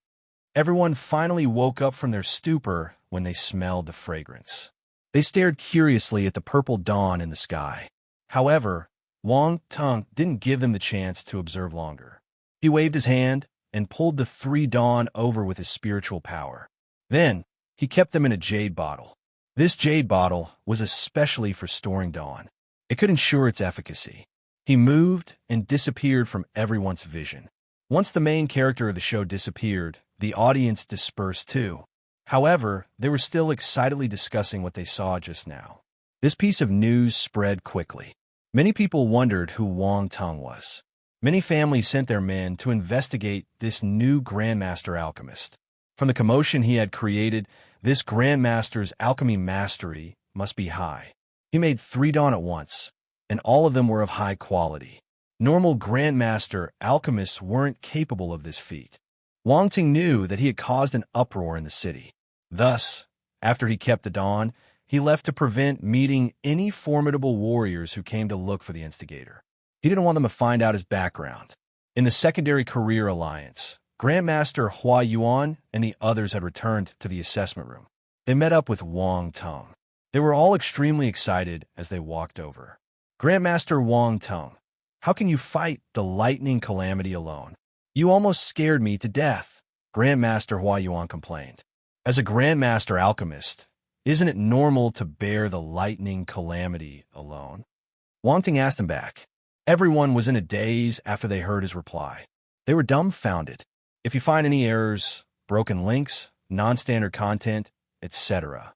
[SPEAKER 1] Everyone finally woke up from their stupor when they smelled the fragrance. They stared curiously at the purple dawn in the sky. However, Wang Tung didn't give them the chance to observe longer. He waved his hand and pulled the three dawn over with his spiritual power. Then, he kept them in a jade bottle. This jade bottle was especially for storing dawn. It could ensure its efficacy. He moved and disappeared from everyone's vision. Once the main character of the show disappeared, the audience dispersed too. However, they were still excitedly discussing what they saw just now. This piece of news spread quickly. Many people wondered who Wang Tung was. Many families sent their men to investigate this new Grandmaster alchemist. From the commotion he had created, this Grandmaster's alchemy mastery must be high. He made 3 dawn at once, and all of them were of high quality. Normal Grandmaster alchemists weren't capable of this feat. Wang Tung knew that he had caused an uproar in the city. Thus, after he kept the dawn, he left to prevent meeting any formidable warriors who came to look for the instigator. He didn't want them to find out his background. In the secondary career alliance, Grandmaster Hua Yuan and the others had returned to the assessment room. They met up with Wang Tung. They were all extremely excited as they walked over. Grandmaster Wang Tung, how can you fight the lightning calamity alone? You almost scared me to death, Grandmaster Hua Yuan complained. As a Grandmaster alchemist, isn't it normal to bear the lightning calamity alone? Wang Tung asked him back. Everyone was in a daze after they heard his reply. They were dumbfounded. If you find any errors, broken links, non-standard content, etc.,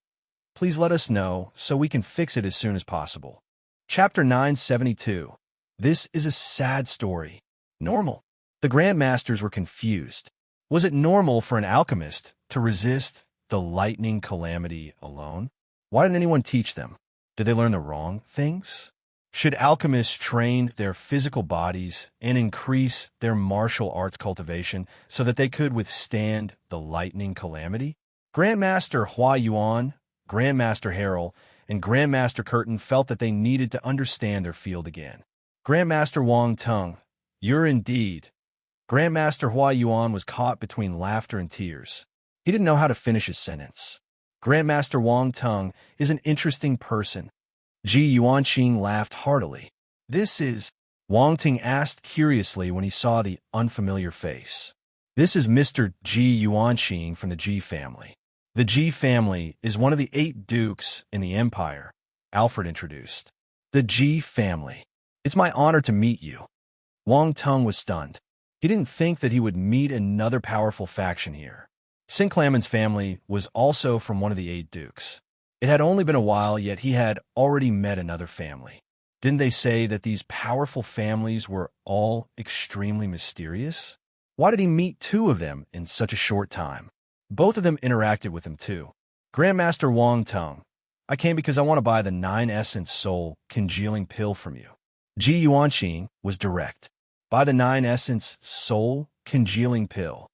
[SPEAKER 1] please let us know so we can fix it as soon as possible. Chapter 972. This is a sad story. Normal. The Grandmasters were confused. Was it normal for an alchemist to resist the lightning calamity alone? Why didn't anyone teach them? Did they learn the wrong things? Should alchemists train their physical bodies and increase their martial arts cultivation so that they could withstand the lightning calamity? Grandmaster Hua Yuan, Grandmaster Harrell, and Grandmaster Curtin felt that they needed to understand their field again. Grandmaster Wang Tung, you're indeed. Grandmaster Hua Yuan was caught between laughter and tears. He didn't know how to finish his sentence. Grandmaster Wang Tung is an interesting person. Ji Yuanqing laughed heartily. This is, Wang Tung asked curiously when he saw the unfamiliar face. This is Mr. Ji Yuanqing from the Ji family. The Ji family is one of the 8 dukes in the empire, Alfred introduced. The Ji family. It's my honor to meet you. Wang Tung was stunned. He didn't think that he would meet another powerful faction here. Sinclaman's family was also from one of the 8 dukes. It had only been a while, yet he had already met another family. Didn't they say that these powerful families were all extremely mysterious? Why did he meet 2 of them in such a short time? Both of them interacted with him too. Grandmaster Wang Tung, I came because I want to buy the 9 Essence Soul congealing pill from you. Ji Yuanqing was direct. Buy the 9 Essence Soul congealing pill.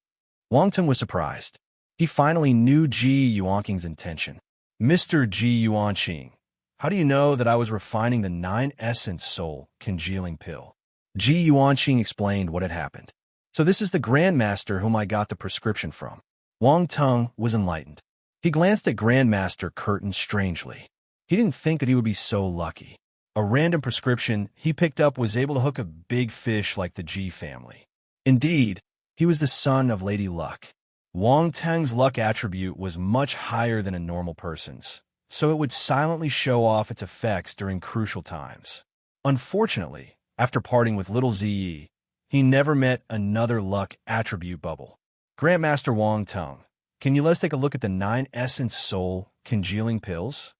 [SPEAKER 1] Wang Tung was surprised. He finally knew Ji Yuanqing's intention. Mr. Ji Yuanqing, how do you know that I was refining the 9 Essence Soul congealing pill? Ji Yuanqing explained what had happened. So this is the Grandmaster whom I got the prescription from. Wang Tung was enlightened. He glanced at Grandmaster Curtin strangely. He didn't think that he would be so lucky. A random prescription he picked up was able to hook a big fish like the Ji family. Indeed, he was the son of Lady Luck. Wang Tung's luck attribute was much higher than a normal person's, so it would silently show off its effects during crucial times. Unfortunately, after parting with little Ziyi, he never met another luck attribute bubble. Grandmaster Wang Tung, can you let's take a look at the 9 Essence Soul congealing pills?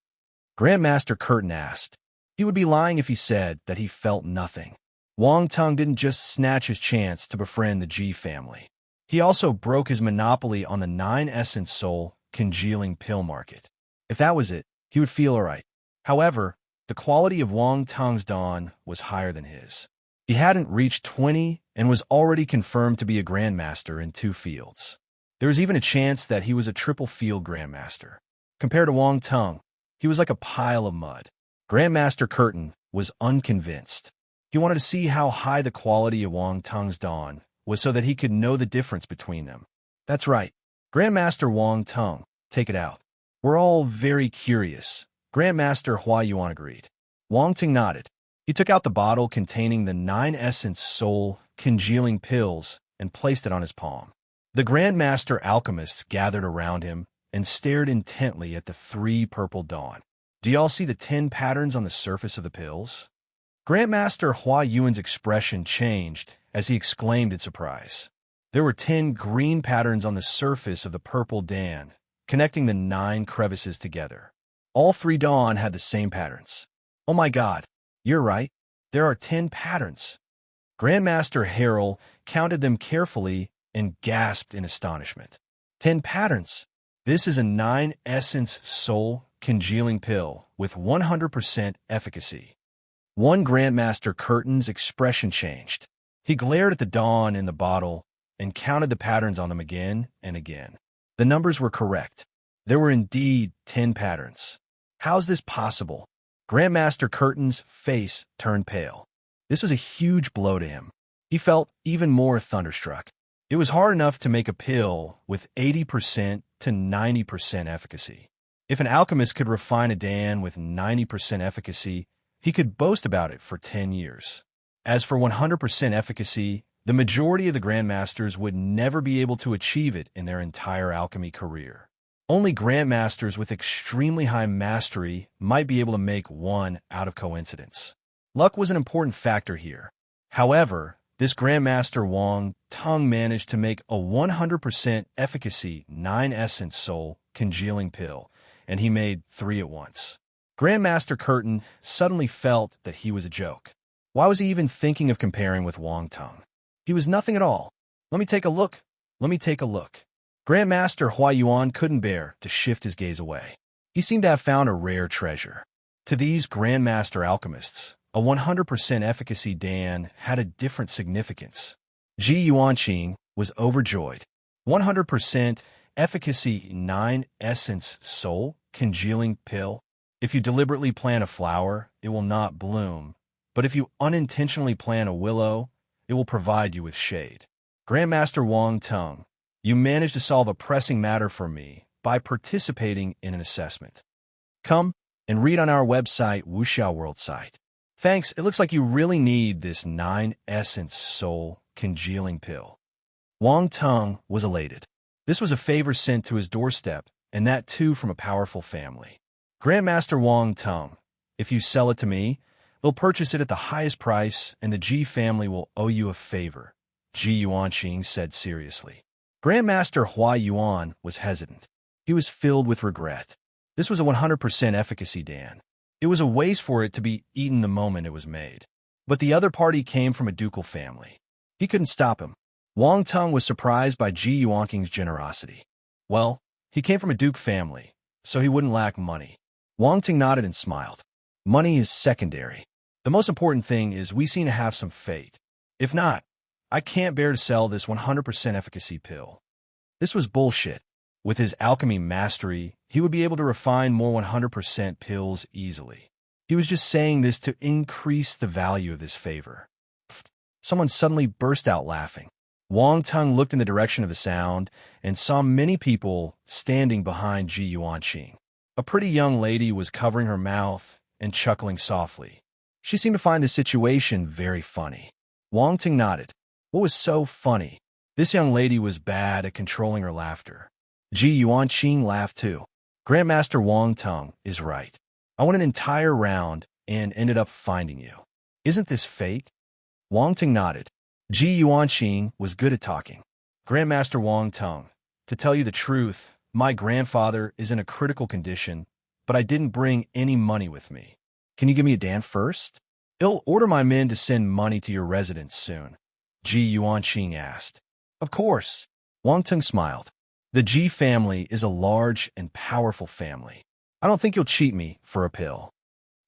[SPEAKER 1] Grandmaster Curtin asked. He would be lying if he said that he felt nothing. Wang Tung didn't just snatch his chance to befriend the Ji family. He also broke his monopoly on the 9 Essence Soul congealing pill market. If that was it, he would feel all right. However, the quality of Wang Tung's dawn was higher than his. He hadn't reached 20 and was already confirmed to be a grandmaster in 2 fields. There was even a chance that he was a triple field grandmaster. Compared to Wang Tung, he was like a pile of mud. Grandmaster Curtin was unconvinced. He wanted to see how high the quality of Wang Tung's dawn was so that he could know the difference between them. That's right. Grandmaster Wang Tung, take it out. We're all very curious. Grandmaster Hua Yuan agreed. Wang Ting nodded. He took out the bottle containing the 9 essence soul congealing pills and placed it on his palm. The Grandmaster alchemists gathered around him and stared intently at the 3 purple dawn. Do y'all see the 10 patterns on the surface of the pills? Grandmaster Hua Yuan's expression changed as he exclaimed in surprise. There were 10 green patterns on the surface of the purple dawn, connecting the 9 crevices together. All 3 dawn had the same patterns. Oh my God, you're right. There are 10 patterns. Grandmaster Harrell counted them carefully and gasped in astonishment. 10 patterns. This is a 9 essence soul congealing pill with 100% efficacy. One Grandmaster Curtin's expression changed. He glared at the dawn in the bottle and counted the patterns on them again and again. The numbers were correct. There were indeed 10 patterns. How's this possible? Grandmaster Curtin's face turned pale. This was a huge blow to him. He felt even more thunderstruck. It was hard enough to make a pill with 80% to 90% efficacy. If an alchemist could refine a dan with 90% efficacy, he could boast about it for 10 years. As for 100% efficacy, the majority of the grandmasters would never be able to achieve it in their entire alchemy career. Only grandmasters with extremely high mastery might be able to make one out of coincidence. Luck was an important factor here. However, this Grandmaster Wang Tung managed to make a 100% efficacy 9 essence soul congealing pill, and he made 3 at once. Grandmaster Curtin suddenly felt that he was a joke. Why was he even thinking of comparing with Wang Tung? He was nothing at all. Let me take a look. Let me take a look. Grandmaster Hua Yuan couldn't bear to shift his gaze away. He seemed to have found a rare treasure. To these Grandmaster alchemists, a 100% efficacy dan had a different significance. Ji Yuanqing was overjoyed. 100% efficacy 9 essence soul congealing pill. If you deliberately plant a flower, it will not bloom. But if you unintentionally plant a willow, it will provide you with shade. Grandmaster Wang Tung, you managed to solve a pressing matter for me by participating in an assessment. Come and read on our website, Wuxiao World site. Thanks, it looks like you really need this 9 essence soul congealing pill. Wang Tung was elated. This was a favor sent to his doorstep, and that too from a powerful family. Grandmaster Wang Tung, if you sell it to me, they'll purchase it at the highest price, and the Ji family will owe you a favor, Ji Yuanqing said seriously. Grandmaster Hua Yuan was hesitant. He was filled with regret. This was a 100% efficacy dan. It was a waste for it to be eaten the moment it was made. But the other party came from a ducal family. He couldn't stop him. Wang Tung was surprised by Ji Yuanqing's generosity. Well, he came from a duke family, so he wouldn't lack money. Wang Ting nodded and smiled. Money is secondary. The most important thing is we seem to have some fate. If not, I can't bear to sell this 100% efficacy pill. This was bullshit. With his alchemy mastery, he would be able to refine more 100% pills easily. He was just saying this to increase the value of this favor. Someone suddenly burst out laughing. Wang Tung looked in the direction of the sound and saw many people standing behind Ji Yuanqing. A pretty young lady was covering her mouth and chuckling softly. She seemed to find the situation very funny. Wang Ting nodded. What was so funny? This young lady was bad at controlling her laughter. Ji Yuanqing laughed too. Grandmaster Wang Tung is right. I went an entire round and ended up finding you. Isn't this fate? Wang Ting nodded. Ji Yuanqing was good at talking. Grandmaster Wang Tung, to tell you the truth, my grandfather is in a critical condition, but I didn't bring any money with me. Can you give me a dan first? I'll order my men to send money to your residence soon, Ji Yuanqing asked. Of course. Wang Tung smiled.
[SPEAKER 2] The Ji family is a large and powerful family. I don't think you'll cheat me for a pill.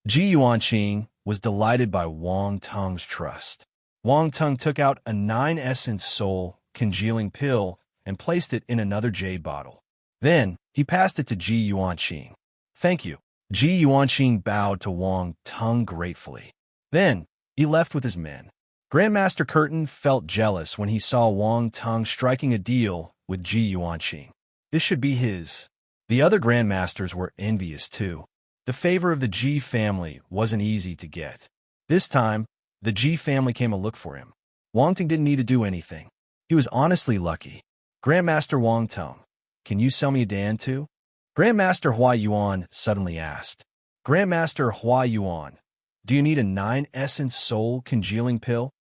[SPEAKER 2] Ji Yuanqing was delighted by Wang Tung's trust. Wang Tung took out a 9-essence soul congealing pill and placed it in another jade bottle. Then, he passed it to Ji Yuanqing. Thank you. Ji Yuanqing bowed to Wang Tung gratefully. Then, he left with his men. Grandmaster Curtin felt jealous when he saw Wang Tung striking a deal with Ji Yuanqing. This should be his. The other grandmasters were envious too. The favor of the Ji family wasn't easy to get. This time, the Ji family came to look for him. Wang Tung didn't need to do anything. He was honestly lucky. Grandmaster Wang Tung, can you sell me a Dan too? Grandmaster Hua Yuan suddenly asked. Grandmaster Hua Yuan, do you need a 9-essence soul congealing pill?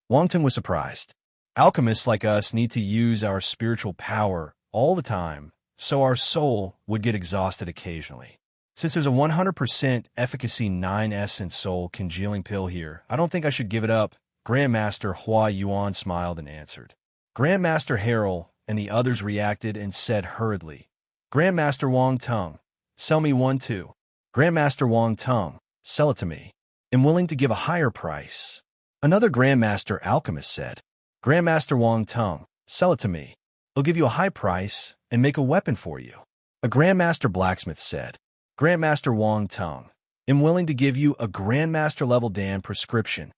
[SPEAKER 2] Wang Tung was surprised. Alchemists like us need to use our spiritual power all the time, so our soul would get exhausted occasionally. Since there's a 100% efficacy 9-essence soul congealing pill here, I don't think I should give it up. Grandmaster Hua Yuan smiled and answered. Grandmaster Harrell and the others reacted and said hurriedly, Grandmaster Wang Tung, sell me one too. Grandmaster Wang Tung, sell it to me. I'm willing to give a higher price. Another Grandmaster Alchemist said, Grandmaster Wang Tung, sell it to me. I'll give you a high price and make a weapon for you. A Grandmaster Blacksmith said, Grandmaster Wang Tung, I'm willing to give you a Grandmaster level Dan prescription.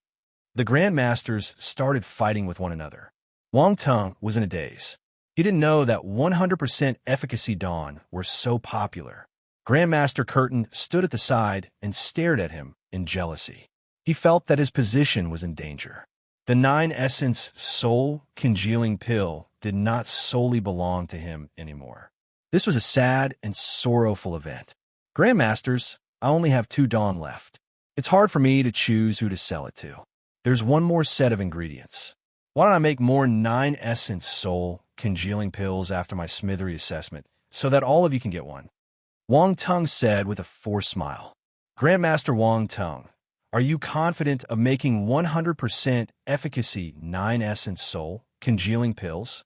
[SPEAKER 2] The Grandmasters started fighting with one another. Wang Tung was in a daze. He didn't know that 100% efficacy Dan were so popular. Grandmaster Curtin stood at the side and stared at him in jealousy. He felt that his position was in danger. The 9-essence soul congealing pill did not solely belong to him anymore. This was a sad and sorrowful event. Grandmasters, I only have 2 Dawn left. It's hard for me to choose who to sell it to. There's one more set of ingredients. Why don't I make more 9-essence soul congealing pills after my smithery assessment, so that all of you can get one? Wang Tung said with a forced smile. Grandmaster Wang Tung, are you confident of making 100% efficacy 9-essence soul congealing pills?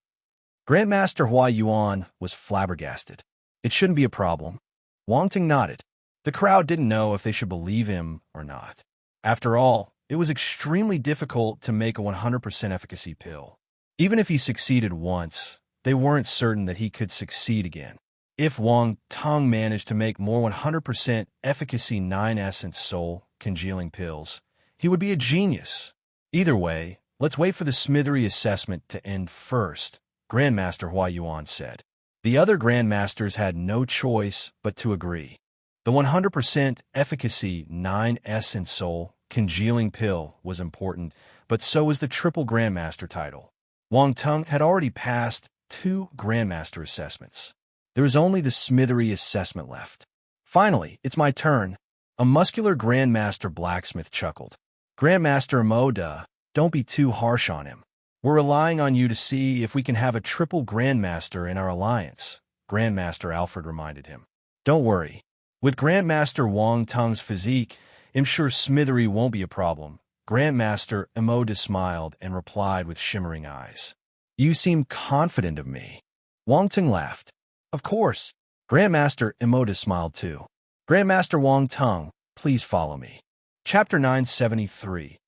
[SPEAKER 2] Grandmaster Hua Yuan was flabbergasted. It shouldn't be a problem. Wang Tung nodded. The crowd didn't know if they should believe him or not. After all, it was extremely difficult to make a 100% efficacy pill. Even if he succeeded once, they weren't certain that he could succeed again. If Wang Tung managed to make more 100% efficacy 9-essence soul congealing pills, he would be a genius. Either way, let's wait for the smithery assessment to end first, Grandmaster Hua Yuan said. The other Grandmasters had no choice but to agree. The 100% efficacy 9-essence soul congealing pill was important, but so was the triple Grandmaster title. Wang Tung had already passed 2 Grandmaster assessments. There was only the smithery assessment left. Finally, it's my turn. A muscular Grandmaster Blacksmith chuckled. Grandmaster Moda, don't be too harsh on him. We're relying on you to see if we can have a triple Grandmaster in our alliance, Grandmaster Alfred reminded him. Don't worry. With Grandmaster Wang Tung's physique, I'm sure smithery won't be a problem. Grandmaster Emoda smiled and replied with shimmering eyes. You seem confident of me. Wang Tung laughed. Of course. Grandmaster Emoda smiled too. Grandmaster Wang Tung, please follow me. Chapter 973.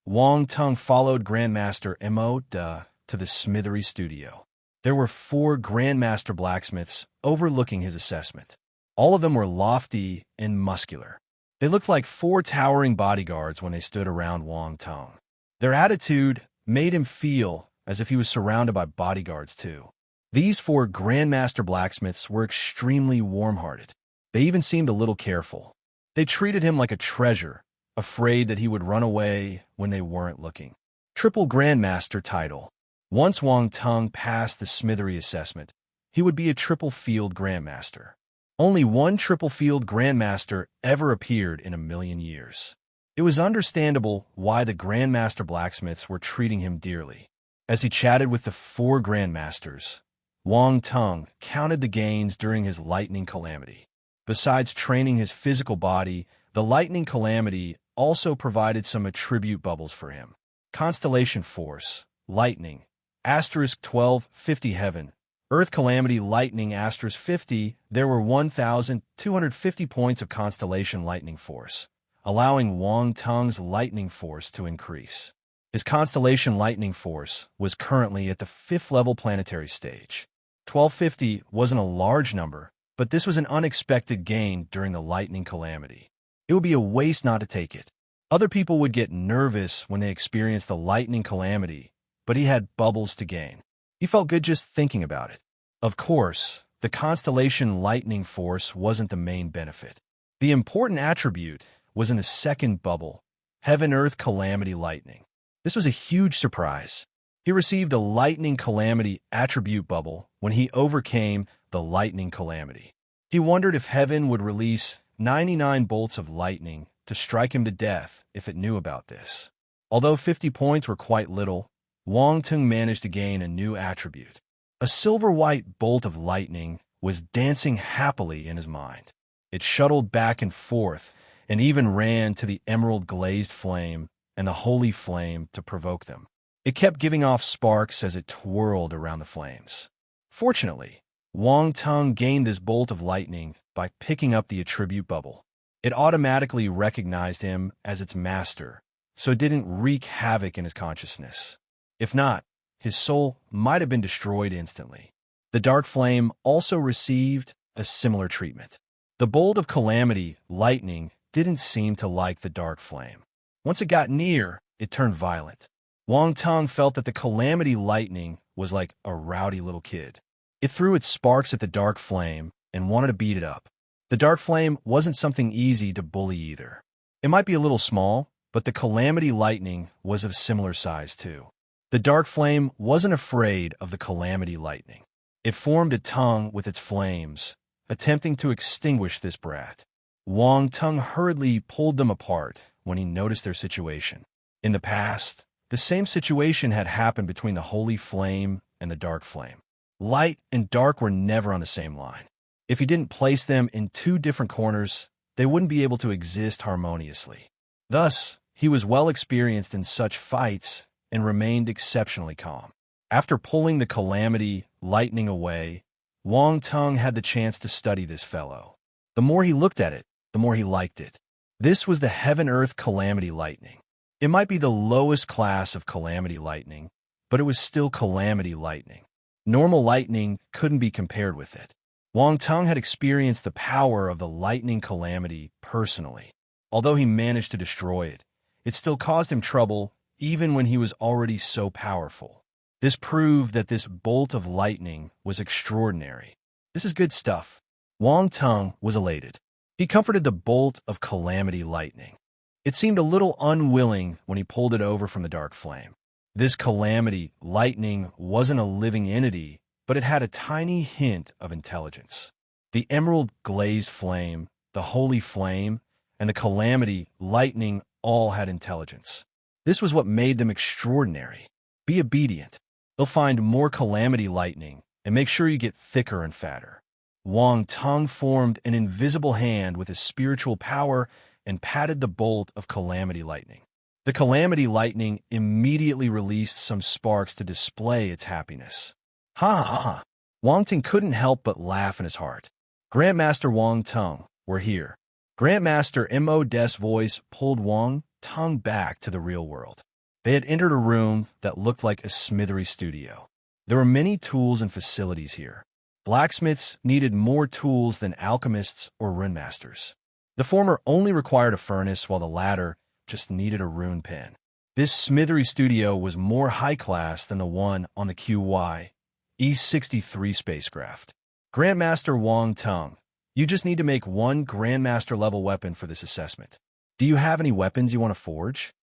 [SPEAKER 2] Wang Tung followed Grandmaster Emoda to the smithery studio. There were 4 Grandmaster Blacksmiths overlooking his assessment. All of them were lofty and muscular. They looked like 4 towering bodyguards when they stood around Wang Tung. Their attitude made him feel as if he was surrounded by bodyguards too. These 4 Grandmaster Blacksmiths were extremely warm-hearted. They even seemed a little careful. They treated him like a treasure, afraid that he would run away when they weren't looking. Triple Grandmaster title. Once Wang Tung passed the smithery assessment, he would be a triple field Grandmaster. Only one triple field Grandmaster ever appeared in a million years. It was understandable why the Grandmaster Blacksmiths were treating him dearly. As he chatted with the 4 Grandmasters, Wang Tung counted the gains during his lightning calamity. Besides training his physical body, the lightning calamity also provided some attribute bubbles for him. Constellation Force, Lightning, *1250 Heaven, Earth Calamity Lightning Asterisk 50, there were 1,250 points of constellation lightning force, allowing Wang Tung's lightning force to increase. His constellation lightning force was currently at the 5th level planetary stage. 1250 wasn't a large number, but this was an unexpected gain during the lightning calamity. It would be a waste not to take it. Other people would get nervous when they experienced the lightning calamity, but he had bubbles to gain. He felt good just thinking about it. Of course, the constellation lightning force wasn't the main benefit. The important attribute was in the second bubble, Heaven-Earth Calamity Lightning. This was a huge surprise. He received a lightning calamity attribute bubble when he overcame the lightning calamity. He wondered if heaven would release 99 bolts of lightning to strike him to death if it knew about this. Although 50 points were quite little, Wang Tung managed to gain a new attribute. A silver-white bolt of lightning was dancing happily in his mind. It shuttled back and forth and even ran to the emerald glazed flame and the holy flame to provoke them. It kept giving off sparks as it twirled around the flames. Fortunately, Wang Tung gained this bolt of lightning by picking up the attribute bubble. It automatically recognized him as its master, so it didn't wreak havoc in his consciousness. If not, his soul might have been destroyed instantly. The dark flame also received a similar treatment. The bolt of calamity, lightning, didn't seem to like the dark flame. Once it got near, it turned violent. Wang Tung felt that the calamity lightning was like a rowdy little kid. It threw its sparks at the dark flame and wanted to beat it up. The dark flame wasn't something easy to bully either. It might be a little small, but the calamity lightning was of similar size too. The dark flame wasn't afraid of the calamity lightning. It formed a tongue with its flames, attempting to extinguish this brat. Wang Tung hurriedly pulled them apart when he noticed their situation. In the past, the same situation had happened between the holy flame and the dark flame. Light and dark were never on the same line. If he didn't place them in two different corners, they wouldn't be able to exist harmoniously. Thus, he was well experienced in such fights and remained exceptionally calm. After pulling the calamity lightning away, Wang Tung had the chance to study this fellow. The more he looked at it, the more he liked it. This was the Heaven-Earth Calamity Lightning. It might be the lowest class of calamity lightning, but it was still calamity lightning. Normal lightning couldn't be compared with it. Wang Tung had experienced the power of the lightning calamity personally. Although he managed to destroy it, it still caused him trouble even when he was already so powerful. This proved that this bolt of lightning was extraordinary. This is good stuff. Wang Tung was elated. He comforted the bolt of calamity lightning. It seemed a little unwilling when he pulled it over from the dark flame. This calamity lightning wasn't a living entity, but it had a tiny hint of intelligence. The emerald glazed flame, the holy flame, and the calamity lightning all had intelligence. This was what made them extraordinary. Be obedient. They'll find more calamity lightning, and make sure you get thicker and fatter. Wang Tung formed an invisible hand with his spiritual power and patted the bolt of calamity lightning. The calamity lightning immediately released some sparks to display its happiness. Ha ha ha! Wang Tung couldn't help but laugh in his heart. Grandmaster Wang Tung, we're here. Grandmaster Mo Des' voice pulled Wang Tung back to the real world. They had entered a room that looked like a smithery studio. There were many tools and facilities here. Blacksmiths needed more tools than alchemists or runemasters. The former only required a furnace, while the latter just needed a rune pen. This smithery studio was more high-class than the one on the QY E-63 spacecraft. Grandmaster Wang Tung, you just need to make one Grandmaster-level weapon for this assessment. Do you have any weapons you want to forge?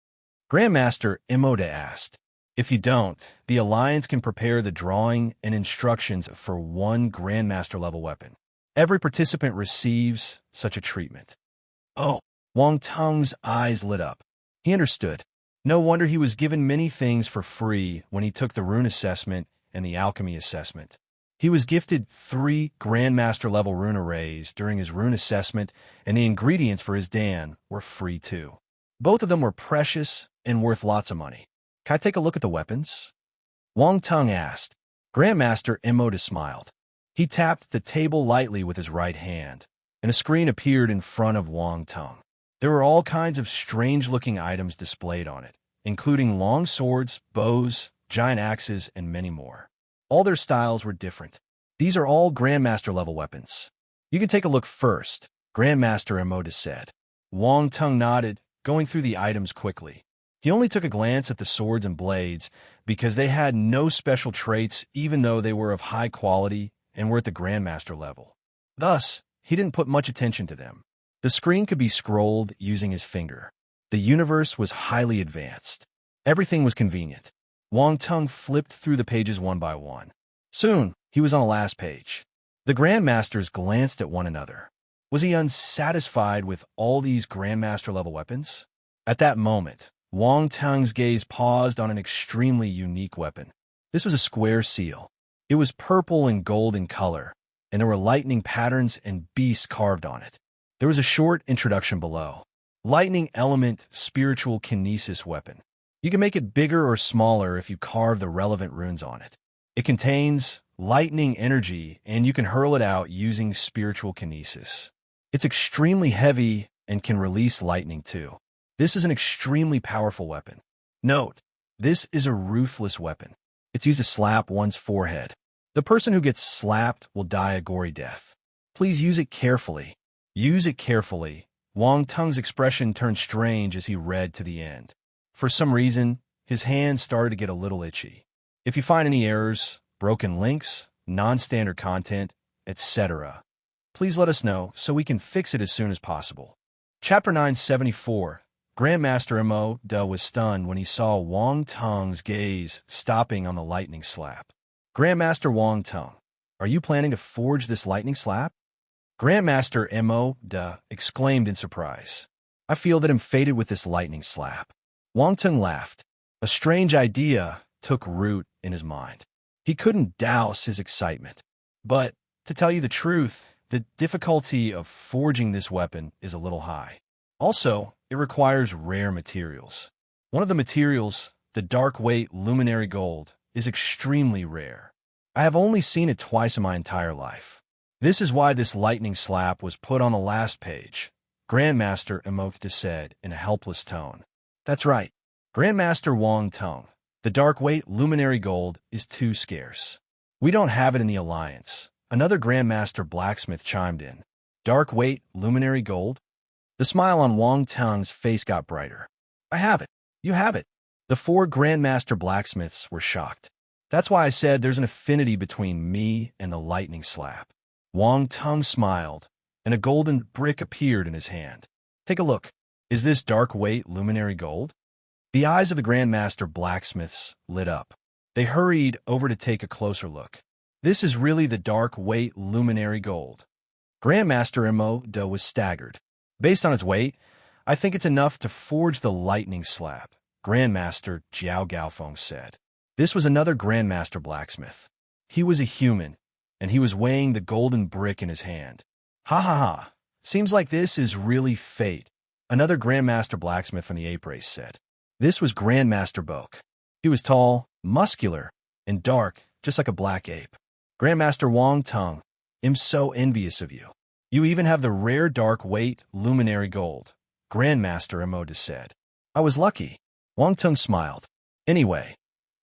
[SPEAKER 2] Grandmaster Emoda asked. If you don't, the Alliance can prepare the drawing and instructions for one Grandmaster-level weapon. Every participant receives such a treatment. Oh, Wang Tung's eyes lit up. He understood. No wonder he was given many things for free when he took the rune assessment and the alchemy assessment. He was gifted 3 Grandmaster-level rune arrays during his rune assessment, and the ingredients for his Dan were free too. Both of them were precious and worth lots of money. Can I take a look at the weapons? Wang Tung asked.
[SPEAKER 1] Grandmaster Emoda smiled. He tapped the table lightly with his right hand, and a screen appeared in front of Wang Tung. There were all kinds of strange-looking items displayed on it, including long swords, bows, giant axes, and many more. All their styles were different. These are all Grandmaster-level weapons. You can take a look first, Grandmaster Emoda said. Wang Tung nodded, going through the items quickly. He only took a glance at the swords and blades because they had no special traits even though they were of high quality and were at the Grandmaster level. Thus, he didn't put much attention to them. The screen could be scrolled using his finger. The universe was highly advanced. Everything was convenient. Wang Tung flipped through the pages one by one. Soon, he was on the last page. The Grandmasters glanced at one another. Was he unsatisfied with all these Grandmaster-level weapons? At that moment, Wang Tung's gaze paused on an extremely unique weapon. This was a square seal. It was purple and gold in color, and there were lightning patterns and beasts carved on it. There was a short introduction below. Lightning element spiritual kinesis weapon. You can make it bigger or smaller if you carve the relevant runes on it. It contains lightning energy, and you can hurl it out using spiritual kinesis. It's extremely heavy and can release lightning too. This is an extremely powerful weapon. Note, this is a ruthless weapon. It's used to slap one's forehead. The person who gets slapped will die a gory death. Please use it carefully. Use it carefully. Wang Tung's expression turned strange as he read to the end. For some reason, his hands started to get a little itchy. If you find any errors, broken links, non-standard content, etc., please let us know so we can fix it as soon as possible. Chapter 974. Grandmaster Emoda was stunned when he saw Wang Tung's gaze stopping on the lightning slap. Grandmaster Wang Tung, are you planning to forge this lightning slap? Grandmaster Emoda exclaimed in surprise. I feel that I'm fated with this lightning slap. Wang Tung laughed. A strange idea took root in his mind. He couldn't douse his excitement. But, to tell you the truth, the difficulty of forging this weapon is a little high. Also, it requires rare materials. One of the materials, the dark weight luminary gold, is extremely rare. I have only seen it twice in my entire life. This is why this lightning slap was put on the last page, Grandmaster Emoda said in a helpless tone. That's right, Grandmaster Wang Tung. The dark weight luminary gold is too scarce. We don't have it in the Alliance. Another Grandmaster blacksmith chimed in. Dark weight luminary gold? The smile on Wang Tung's face got brighter. I have it. You have it. The four Grandmaster blacksmiths were shocked. That's why I said there's an affinity between me and the lightning slap. Wang Tung smiled, and a golden brick appeared in his hand. Take a look. Is this dark weight luminary gold? The eyes of the Grandmaster blacksmiths lit up. They hurried over to take a closer look. This is really the dark weight luminary gold. Grandmaster Emoda was staggered. Based on its weight, I think it's enough to forge the lightning slap, Grandmaster Jiao Gaofeng said. This was another Grandmaster blacksmith. He was a human, and he was weighing the golden brick in his hand. Ha ha ha. Seems like this is really fate, another Grandmaster blacksmith from the ape race said. This was Grandmaster Boke. He was tall, muscular, and dark, just like a black ape. Grandmaster Wang Tung, I'm so envious of you. You even have the rare dark weight luminary gold, Grandmaster Emoda said. I was lucky. Wang Tung smiled. Anyway,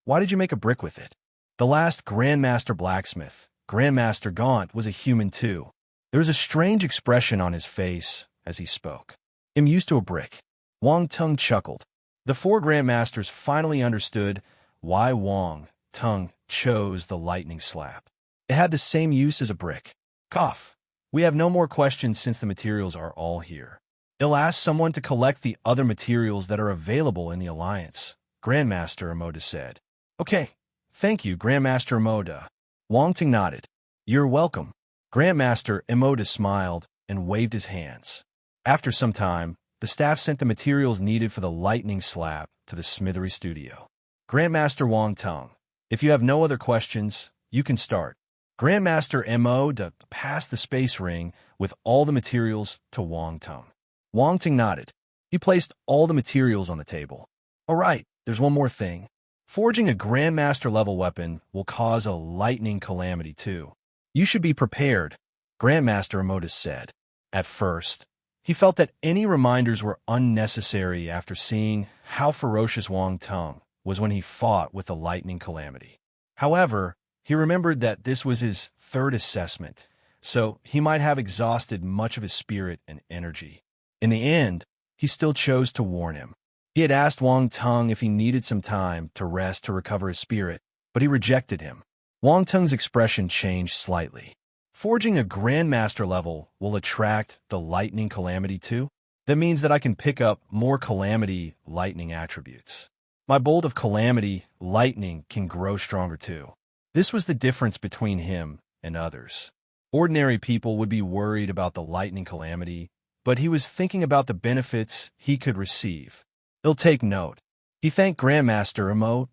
[SPEAKER 1] why did you make a brick with it? The last Grandmaster blacksmith, Grandmaster Gaunt, was a human too. There was a strange expression on his face as he spoke. I'm used to a brick. Wang Tung chuckled. The four Grandmasters finally understood why Wang Tung chose the lightning slap. It had the same use as a brick. Cough. We have no more questions since the materials are all here. It'll ask someone to collect the other materials that are available in the Alliance, Grandmaster Emoda said. Okay, thank you, Grandmaster Emoda. Wang Tung nodded. You're welcome. Grandmaster Emoda smiled and waved his hands. After some time, the staff sent the materials needed for the lightning slap to the Smithery studio. Grandmaster Wang Tung, if you have no other questions, you can start. Grandmaster Emoda passed the space ring with all the materials to Wang Tung. Wang Tung nodded. He placed all the materials on the table. All right, there's one more thing. Forging a Grandmaster level weapon will cause a lightning calamity too. You should be prepared, Grandmaster Emotus said. At first, he felt that any reminders were unnecessary after seeing how ferocious Wang Tung was when he fought with the lightning calamity. However, he remembered that this was his third assessment, so he might have exhausted much of his spirit and energy. In the end, he still chose to warn him. He had asked Wang Tung if he needed some time to rest to recover his spirit, but he rejected him. Wang Tung's expression changed slightly. Forging a Grandmaster level will attract the lightning calamity too? That means that I can pick up more calamity lightning attributes. My bolt of calamity lightning can grow stronger too. This was the difference between him and others. Ordinary people would be worried about the lightning calamity, but he was thinking about the benefits he could receive. He'll take note. He thanked Grandmaster Emo.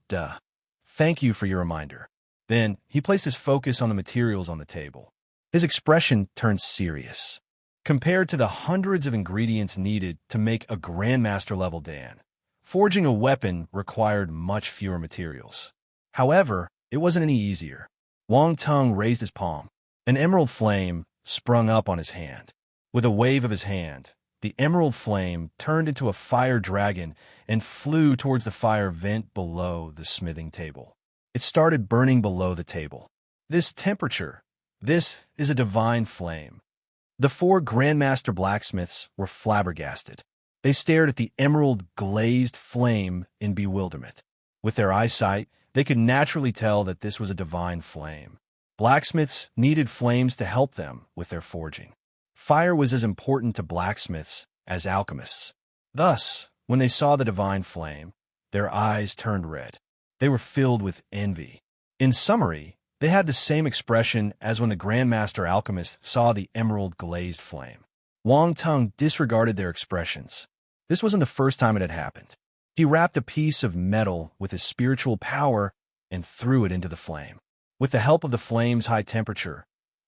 [SPEAKER 1] Thank you for your reminder. Then he placed his focus on the materials on the table. His expression turned serious. Compared to the hundreds of ingredients needed to make a Grandmaster level Dan, forging a weapon required much fewer materials. However, it wasn't any easier. Wang Tung raised his palm. An emerald flame sprung up on his hand. With a wave of his hand, the emerald flame turned into a fire dragon and flew towards the fire vent below the smithing table. It started burning below the table. This is a divine flame. The 4 Grandmaster blacksmiths were flabbergasted. They stared at the emerald glazed flame in bewilderment. With their eyesight, they could naturally tell that this was a divine flame. Blacksmiths needed flames to help them with their forging. Fire was as important to blacksmiths as alchemists. Thus, when they saw the divine flame, their eyes turned red. They were filled with envy. In summary, they had the same expression as when the Grandmaster alchemist saw the emerald glazed flame. Wang Tung disregarded their expressions. This wasn't the first time it had happened. He wrapped a piece of metal with his spiritual power and threw it into the flame. With the help of the flame's high temperature,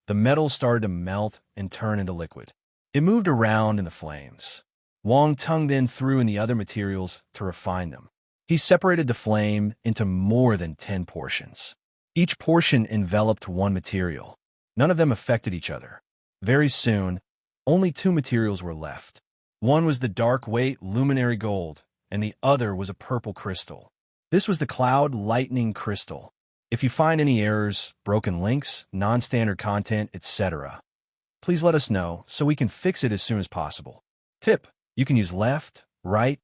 [SPEAKER 1] the metal started to melt and turn into liquid. It moved around in the flames. Wang Tung then threw in the other materials to refine them. He separated the flame into more than 10 portions. Each portion enveloped one material. None of them affected each other. Very soon, only 2 materials were left. One was the dark weight luminary gold, and the other was a purple crystal. This was the cloud lightning crystal. If you find any errors, broken links, non-standard content, etc., please let us know so we can fix it as soon as possible. Tip: you can use left, right,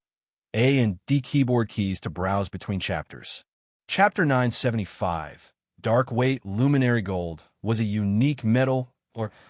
[SPEAKER 1] A and D keyboard keys to browse between chapters. Chapter 975, Dark Weight Luminary Gold, was a unique metal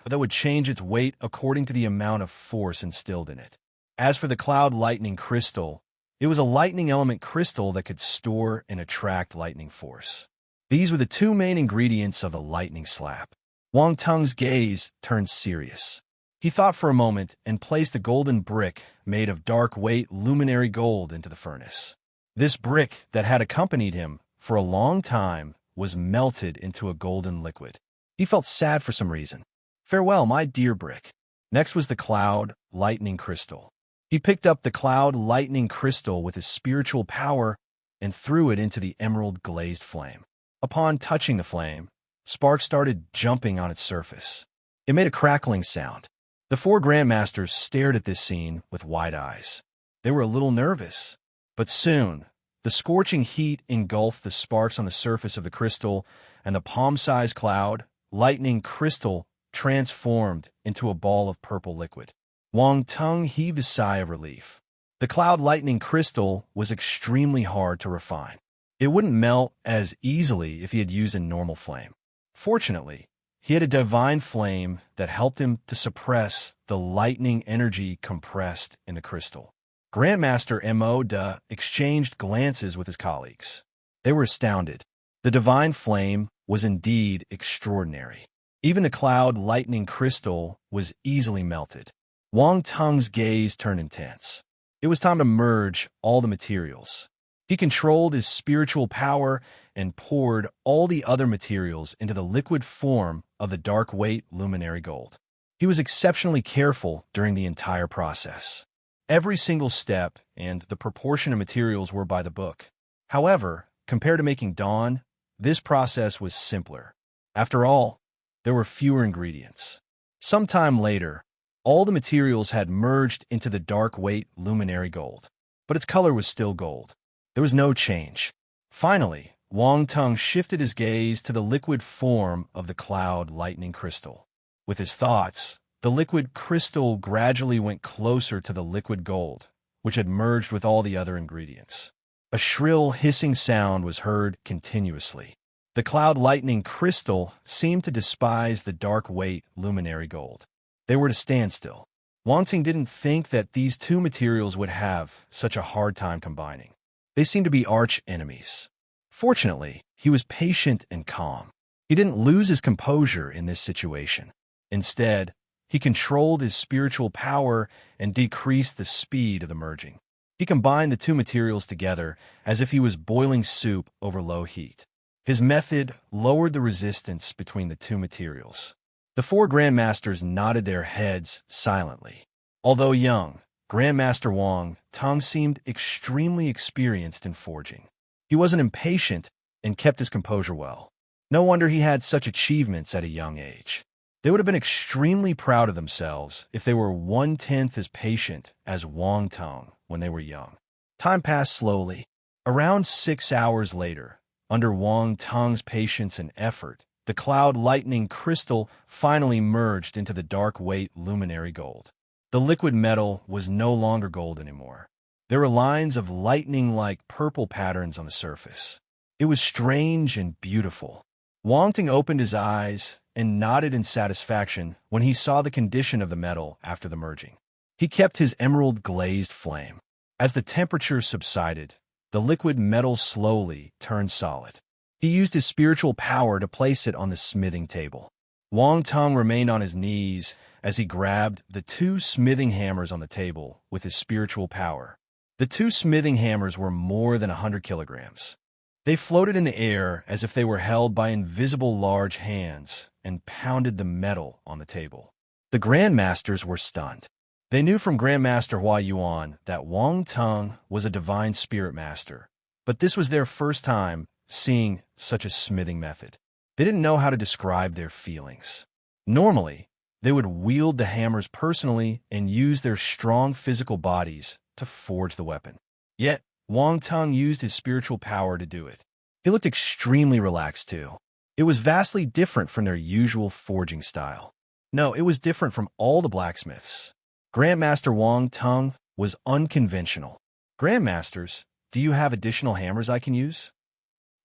[SPEAKER 1] that would change its weight according to the amount of force instilled in it. As for the Cloud Lightning Crystal, it was a lightning element crystal that could store and attract lightning force. These were the 2 main ingredients of the lightning slap. Wang Tung's gaze turned serious. He thought for a moment and placed the golden brick made of dark weight luminary gold into the furnace. This brick that had accompanied him for a long time was melted into a golden liquid. He felt sad for some reason. Farewell, my dear brick. Next was the Cloud Lightning Crystal. He picked up the Cloud Lightning Crystal with his spiritual power and threw it into the emerald glazed flame. Upon touching the flame, sparks started jumping on its surface. It made a crackling sound. The 4 Grandmasters stared at this scene with wide eyes. They were a little nervous. But soon, the scorching heat engulfed the sparks on the surface of the crystal, and the palm-sized cloud lightning crystal transformed into a ball of purple liquid. Wang Tung heaved a sigh of relief. The cloud lightning crystal was extremely hard to refine. It wouldn't melt as easily if he had used a normal flame. Fortunately, he had a divine flame that helped him to suppress the lightning energy compressed in the crystal. Grandmaster Mo exchanged glances with his colleagues. They were astounded. The divine flame was indeed extraordinary. Even the cloud lightning crystal was easily melted. Wang Tung's gaze turned intense. It was time to merge all the materials. He controlled his spiritual power and poured all the other materials into the liquid form of the dark weight luminary gold. He was exceptionally careful during the entire process. Every single step and the proportion of materials were by the book. However,
[SPEAKER 2] compared to making dawn, this process was simpler. After all, there were fewer ingredients. Sometime later, all the materials had merged into the dark-weight luminary gold, but its color was still gold. There was no change. Finally, Wang Tung shifted his gaze to the liquid form of the cloud lightning crystal. With his thoughts, the liquid crystal gradually went closer to the liquid gold, which had merged with all the other ingredients. A shrill hissing sound was heard continuously. The cloud lightning crystal seemed to despise the dark-weight luminary gold. They were to stand still. Wang Tung didn't think that these two materials would have such a hard time combining. They seemed to be arch enemies. Fortunately, he was patient and calm. He didn't lose his composure in this situation. Instead, he controlled his spiritual power and decreased the speed of the merging. He combined the two materials together as if he was boiling soup over low heat. His method lowered the resistance between the two materials. The four grandmasters nodded their heads silently. Although young, Grandmaster Wang Tung seemed extremely experienced in forging. He wasn't impatient and kept his composure well. No wonder he had such achievements at a young age. They would have been extremely proud of themselves if they were 1/10 as patient as Wang Tung when they were young. Time passed slowly. Around 6 hours later, under Wang Tung's patience and effort, the cloud lightning crystal finally merged into the dark-weight luminary gold. The liquid metal was no longer gold anymore. There were lines of lightning-like purple patterns on the surface. It was strange and beautiful. Wang Tung opened his eyes and nodded in satisfaction when he saw the condition of the metal after the merging. He kept his emerald-glazed flame. As the temperature subsided, the liquid metal slowly turned solid. He used his spiritual power to place it on the smithing table. Wang Tung remained on his knees as he grabbed the two smithing hammers on the table with his spiritual power. The two smithing hammers were more than 100 kilograms. They floated in the air as if they were held by invisible large hands and pounded the metal on the table. The grandmasters were stunned. They knew from Grandmaster Hua Yuan that Wang Tung was a divine spirit master, but this was their first time seeing such a smithing method. They didn't know how to describe their feelings. Normally, they would wield the hammers personally and use their strong physical bodies to forge the weapon. Yet, Wang Tung used his spiritual power to do it. He looked extremely relaxed, too. It was vastly different from their usual forging style. No, it was different from all the blacksmiths. Grandmaster Wang Tung was unconventional. Grandmasters, do you have additional hammers I can use?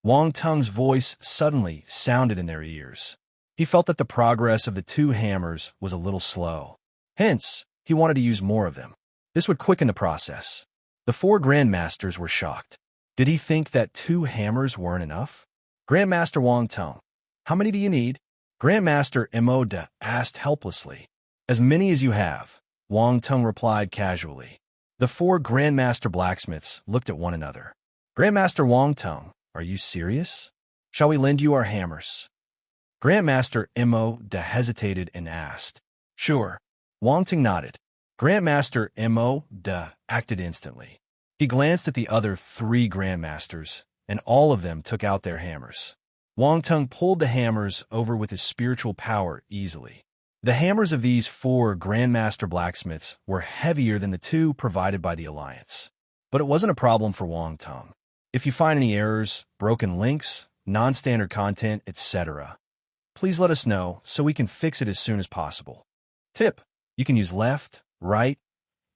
[SPEAKER 2] Wang Tung's voice suddenly sounded in their ears. He felt that the progress of the two hammers was a little slow. Hence, he wanted to use more of them. This would quicken the process. The four grandmasters were shocked. Did he think that 2 hammers weren't enough? Grandmaster Wang Tung, how many do you need? Grandmaster Mo De asked helplessly. As many as you have, Wang Tung replied casually. The 4 grandmaster blacksmiths looked at one another. Grandmaster Wang Tung, are you serious? Shall we lend you our hammers? Grandmaster Mo De hesitated and asked. Sure. Wang Tung nodded. Grandmaster Mo De acted instantly. He glanced at the other 3 grandmasters, and all of them took out their hammers. Wang Tung pulled the hammers over with his spiritual power easily. The hammers of these 4 grandmaster blacksmiths were heavier than the 2 provided by the Alliance. But it wasn't a problem for Wang Tung. If you find any errors, broken links, non-standard content, etc., please let us know so we can fix it as soon as possible. Tip: you can use left, right,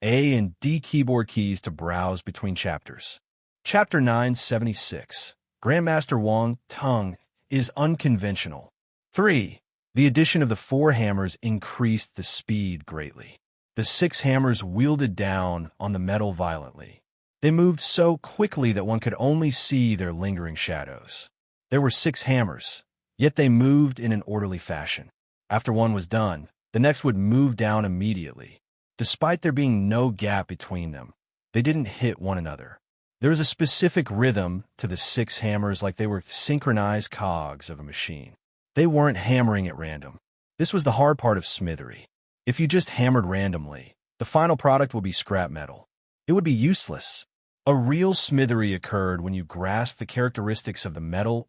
[SPEAKER 2] A and D keyboard keys to browse between chapters. Chapter 976. Grandmaster Wang Tung is unconventional. 3. The addition of the 4 hammers increased the speed greatly. The 6 hammers wielded down on the metal violently. They moved so quickly that one could only see their lingering shadows. There were 6 hammers, yet they moved in an orderly fashion. After one was done, the next would move down immediately. Despite there being no gap between them, they didn't hit one another. There was a specific rhythm to the 6 hammers, like they were synchronized cogs of a machine. They weren't hammering at random. This was the hard part of smithery. If you just hammered randomly, the final product would be scrap metal. It would be useless.
[SPEAKER 1] A real smithery occurred when you grasped the characteristics of the metal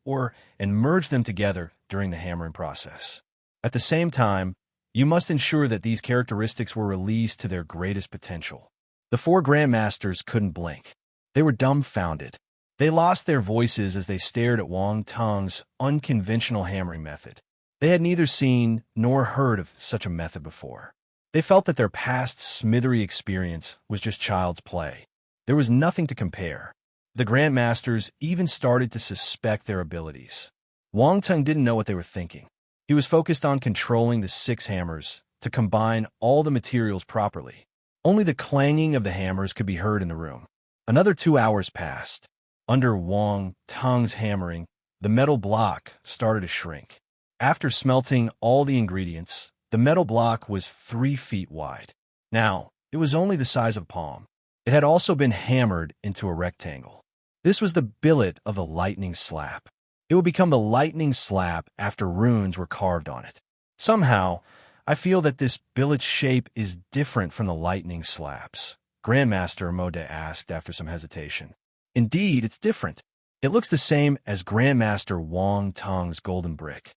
[SPEAKER 1] and merged them together during the hammering process. At the same time, you must ensure that these characteristics were released to their greatest potential. The four grandmasters couldn't blink. They were dumbfounded. They lost their voices as they stared at Wang Tung's unconventional hammering method. They had neither seen nor heard of such a method before. They felt that their past smithery experience was just child's play. There was nothing to compare. The grandmasters even started to suspect their abilities. Wang Tung didn't know what they were thinking. He was focused on controlling the 6 hammers to combine all the materials properly. Only the clanging of the hammers could be heard in the room. Another 2 hours passed. Under Wang Tung's hammering, the metal block started to shrink. After smelting all the ingredients, the metal block was 3 feet wide. Now, it was only the size of a palm. It had also been hammered into a rectangle. This was the billet of the lightning slab. It would become the lightning slab after runes were carved on it. Somehow, I feel that this billet's shape is different from the lightning slabs, Grandmaster Mode asked after some hesitation. Indeed, it's different. It looks the same as Grandmaster Wang Tung's golden brick.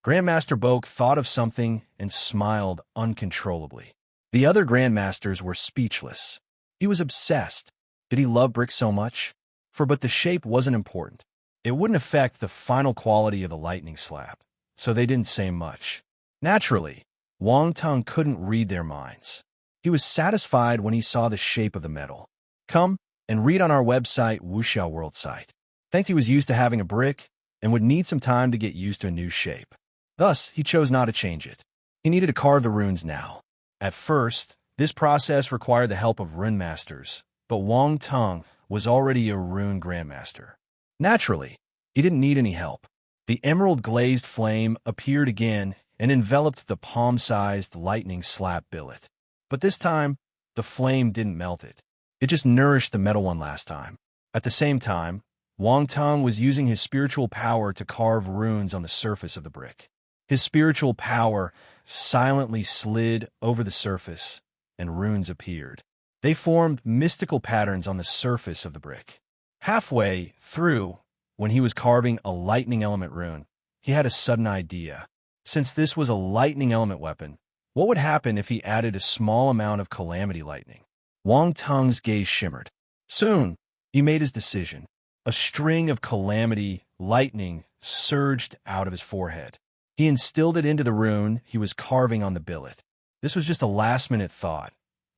[SPEAKER 1] Grandmaster Boke thought of something and smiled uncontrollably. The other Grandmasters were speechless. He was obsessed. Did he love brick so much? But the shape wasn't important. It wouldn't affect the final quality of the lightning slab, so they didn't say much. Naturally, Wang Tung couldn't read their minds. He was satisfied when he saw the shape of the metal. Come and read on our website, Wuxiao World site. Think he was used to having a brick and would need some time to get used to a new shape. Thus, he chose not to change it. He needed to carve the runes now. At first, this process required the help of rune masters, but Wang Tung was already a rune grandmaster. Naturally, he didn't need any help. The emerald-glazed flame appeared again and enveloped the palm-sized lightning slab billet. But this time, the flame didn't melt it. It just nourished the metal one last time. At the same time, Wang Tung was using his spiritual power to carve runes on the surface of the brick. His spiritual power silently slid over the surface, and runes appeared. They formed mystical patterns on the surface of the brick. Halfway through, when he was carving a lightning element rune, he had a sudden idea. Since this was a lightning element weapon, what would happen if he added a small amount of calamity lightning? Wang Tung's gaze shimmered. Soon, he made his decision. A string of calamity lightning surged out of his forehead. He instilled it into the rune he was carving on the billet. This was just a last-minute thought,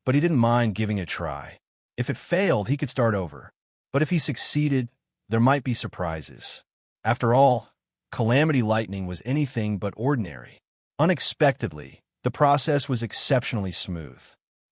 [SPEAKER 1] but he didn't mind giving it a try. If it failed, he could start over. But if he succeeded, there might be surprises. After all, calamity lightning was anything but ordinary. Unexpectedly, the process was exceptionally smooth.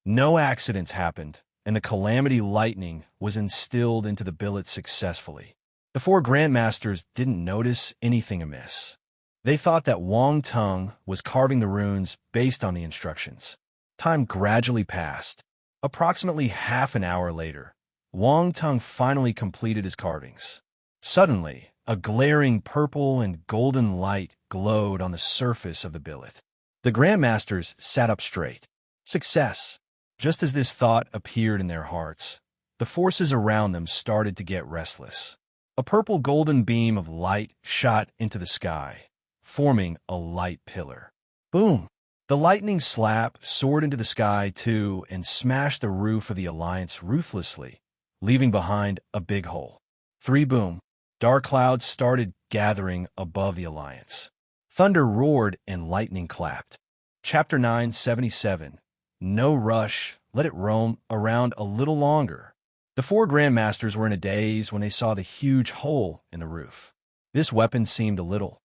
[SPEAKER 1] No accidents happened, and the calamity lightning was instilled into the billet successfully. The 4 grandmasters didn't notice anything amiss. They thought that Wang Tung was carving the runes based on the instructions. Time gradually passed. Approximately half an hour later, Wang Tung finally completed his carvings. Suddenly, a glaring purple and golden light glowed on the surface of the billet. The grandmasters sat up straight. Success! Just as this thought appeared in their hearts, the forces around them started to get restless. A purple-golden beam of light shot into the sky, forming a light pillar. Boom! The lightning slab soared into the sky, too, and smashed the roof of the Alliance ruthlessly, leaving behind a big hole. 3 boom! Dark clouds started gathering above the Alliance. Thunder roared and lightning clapped. Chapter 977. No rush, let it roam around a little longer. The 4 grandmasters were in a daze when they saw the huge hole in the roof. This weapon seemed a little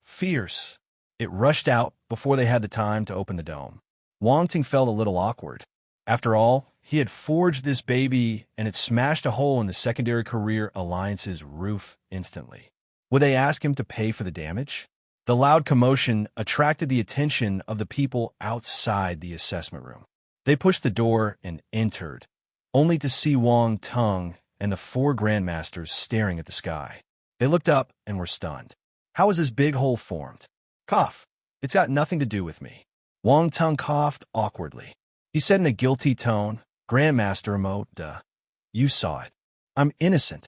[SPEAKER 1] fierce. It rushed out before they had the time to open the dome. Wang Tung felt a little awkward. After all, he had forged this baby and it smashed a hole in the Secondary Career Alliance's roof instantly. Would they ask him to pay for the damage? The loud commotion attracted the attention of the people outside the assessment room. They pushed the door and entered, only to see Wang Tung and the 4 grandmasters staring at the sky. They looked up and were stunned. How was this big hole formed? Cough. It's got nothing to do with me. Wang Tung coughed awkwardly. He said in a guilty tone, Grandmaster Mo, duh. You saw it.
[SPEAKER 2] I'm innocent."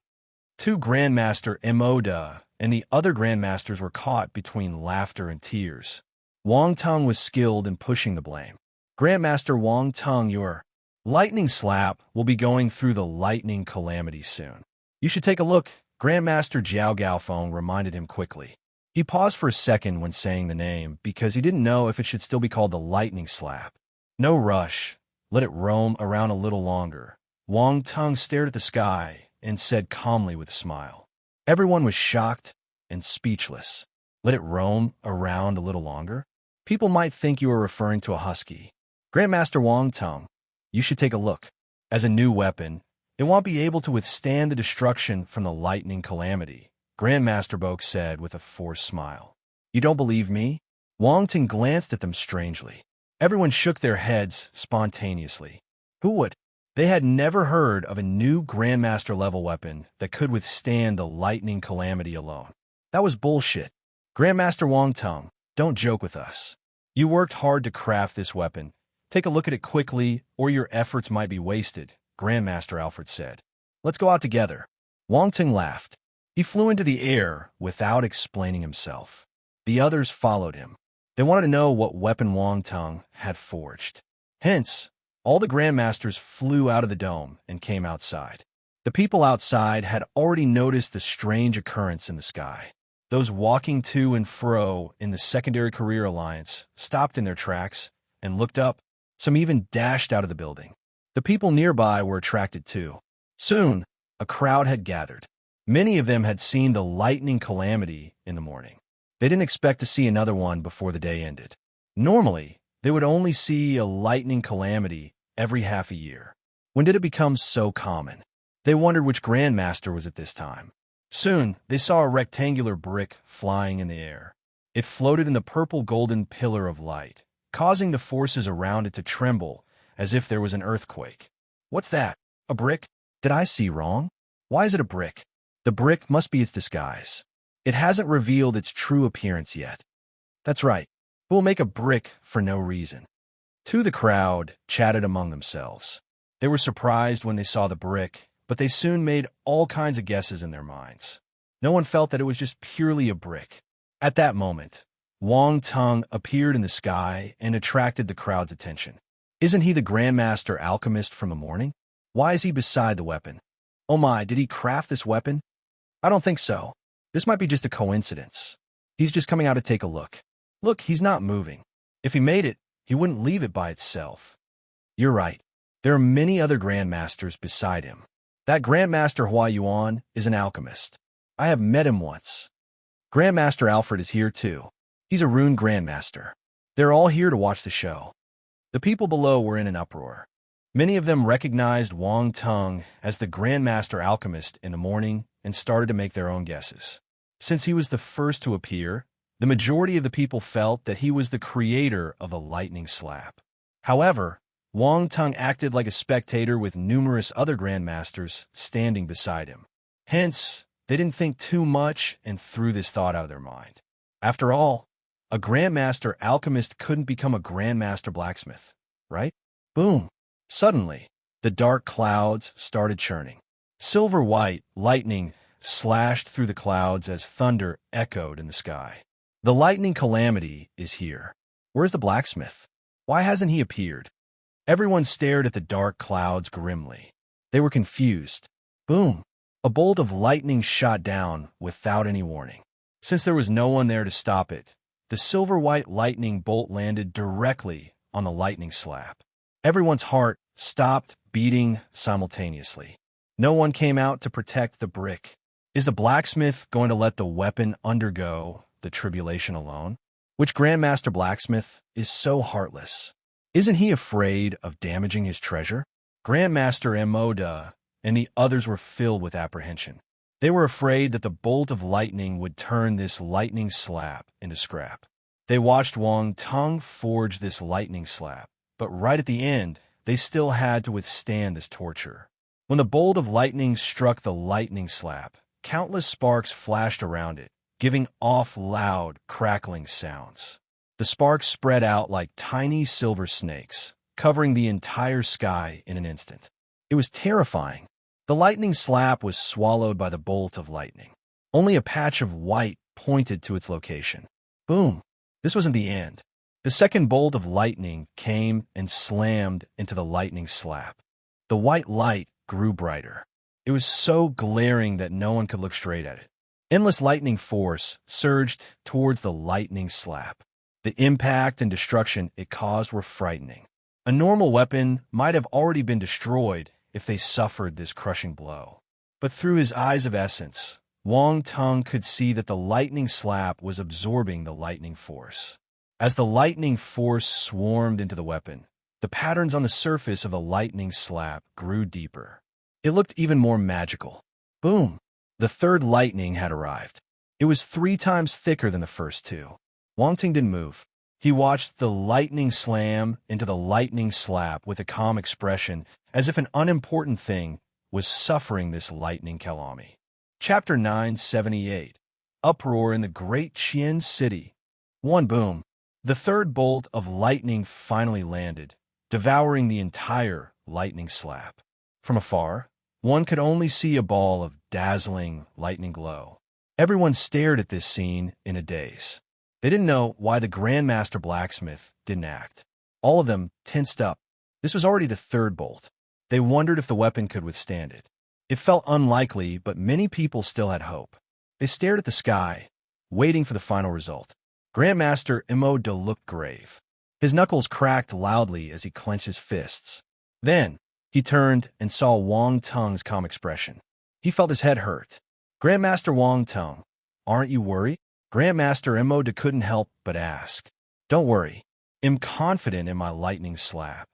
[SPEAKER 2] Two Grandmaster Emoda and the other Grandmasters were caught between laughter and tears. Wang Teng was skilled in pushing the blame. "Grandmaster Wang Teng, your lightning slap will be going through the lightning calamity soon. You should take a look," Grandmaster Jiao Gaofeng reminded him quickly. He paused for a second when saying the name because he didn't know if it should still be called the lightning slap. "No rush. Let it roam around a little longer." Wang Teng stared at the sky and said calmly with a smile. Everyone was shocked and speechless. "Let it roam around a little longer?" People might think you were referring to a husky. "Grandmaster Wang Teng, you should take a look. As a new weapon, it won't be able to withstand the destruction from the lightning calamity," Grandmaster Boke said with a forced smile. "You don't believe me?" Wang Teng glanced at them strangely. Everyone shook their heads spontaneously. Who would? They had never heard of a new Grandmaster-level weapon that could withstand the lightning calamity alone. That was bullshit. "Grandmaster Wang Teng, don't joke with us. You worked hard to craft this weapon. Take a look at it quickly, or your efforts might be wasted," Grandmaster Alfred said. "Let's go out together." Wang Teng laughed. He flew into the air without explaining himself. The others followed him. They wanted to know what weapon Wang Teng had forged. Hence, all the Grandmasters flew out of the dome and came outside. The people outside had already noticed the strange occurrence in the sky. Those walking to and fro in the Secondary Career Alliance stopped in their tracks and looked up. Some even dashed out of the building. The people nearby were attracted too. Soon, a crowd had gathered. Many of them had seen the lightning calamity in the morning. They didn't expect to see another one before the day ended. Normally, they would only see a lightning calamity every half a year. When did it become so common? They wondered which Grandmaster was at this time. Soon, they saw a rectangular brick flying in the air. It floated in the purple-golden pillar of light, causing the forces around it to tremble as if there was an earthquake. "What's that? A brick? Did I see wrong? Why is it a brick? The brick must be its disguise. It hasn't revealed its true appearance yet. That's right. We'll make a brick for no reason." Two of the crowd chatted among themselves. They were surprised when they saw the brick, but they soon made all kinds of guesses in their minds. No one felt that it was just purely a brick. At that moment, Wang Teng appeared in the sky and attracted the crowd's attention. Isn't he the Grandmaster Alchemist from the morning? Why is he beside the weapon? Oh my, did he craft this weapon? I don't think so. This might be just a coincidence. He's just coming out to take a look. Look, he's not moving. If he made it, he wouldn't leave it by itself. You're right. There are many other Grandmasters beside him. That Grandmaster Hua Yuan is an alchemist. I have met him once. Grandmaster Alfred is here too. He's a rune Grandmaster. They're all here to watch the show. The people below were in an uproar. Many of them recognized Wang Teng as the Grandmaster Alchemist in the morning and started to make their own guesses. Since he was the first to appear, the majority of the people felt that he was the creator of the lightning slap. However, Wang Teng acted like a spectator with numerous other Grandmasters standing beside him. Hence, they didn't think too much and threw this thought out of their mind. After all, a Grandmaster Alchemist couldn't become a Grandmaster Blacksmith, right? Boom! Suddenly, the dark clouds started churning. Silver-white lightning slashed through the clouds as thunder echoed in the sky. The lightning calamity is here. Where's the blacksmith? Why hasn't he appeared? Everyone stared at the dark clouds grimly. They were confused. Boom! A bolt of lightning shot down without any warning. Since there was no one there to stop it, the silver-white lightning bolt landed directly on the lightning slap. Everyone's heart stopped beating simultaneously. No one came out to protect the brick. Is the blacksmith going to let the weapon undergo the tribulation alone? Which Grandmaster Blacksmith is so heartless? Isn't he afraid of damaging his treasure? Grandmaster Emoda and the others were filled with apprehension. They were afraid that the bolt of lightning would turn this lightning slap into scrap. They watched Wang Teng forge this lightning slap, but right at the end, they still had to withstand this torture. When the bolt of lightning struck the lightning slap, countless sparks flashed around it, giving off loud, crackling sounds. The sparks spread out like tiny silver snakes, covering the entire sky in an instant. It was terrifying. The lightning slap was swallowed by the bolt of lightning. Only a patch of white pointed to its location. Boom! This wasn't the end. The second bolt of lightning came and slammed into the lightning slap. The white light grew brighter. It was so glaring that no one could look straight at it. Endless lightning force surged towards the lightning slap. The impact and destruction it caused were frightening. A normal weapon might have already been destroyed if they suffered this crushing blow. But through his eyes of essence, Wang Tung could see that the lightning slap was absorbing the lightning force. As the lightning force swarmed into the weapon, the patterns on the surface of the lightning slap grew deeper. It looked even more magical. Boom! The third lightning had arrived. It was 3 times thicker than the first 2. Wang Tung didn't move. He watched the lightning slam into the lightning slap with a calm expression, as if an unimportant thing was suffering this lightning calamity. Chapter 978. Uproar in the Great Qian City. One boom. The third bolt of lightning finally landed, devouring the entire lightning slap. From afar, one could only see a ball of dazzling lightning glow. Everyone stared at this scene in a daze. They didn't know why the Grandmaster Blacksmith didn't act. All of them tensed up. This was already the third bolt. They wondered if the weapon could withstand it. It felt unlikely, but many people still had hope. They stared at the sky, waiting for the final result. Grandmaster Imo looked grave. His knuckles cracked loudly as he clenched his fists. Then, he turned and saw Wang Tung's calm expression. He felt his head hurt. Grandmaster Wang Tung, aren't you worried? Grandmaster Imo couldn't help but ask. Don't worry. I'm confident in my lightning slap.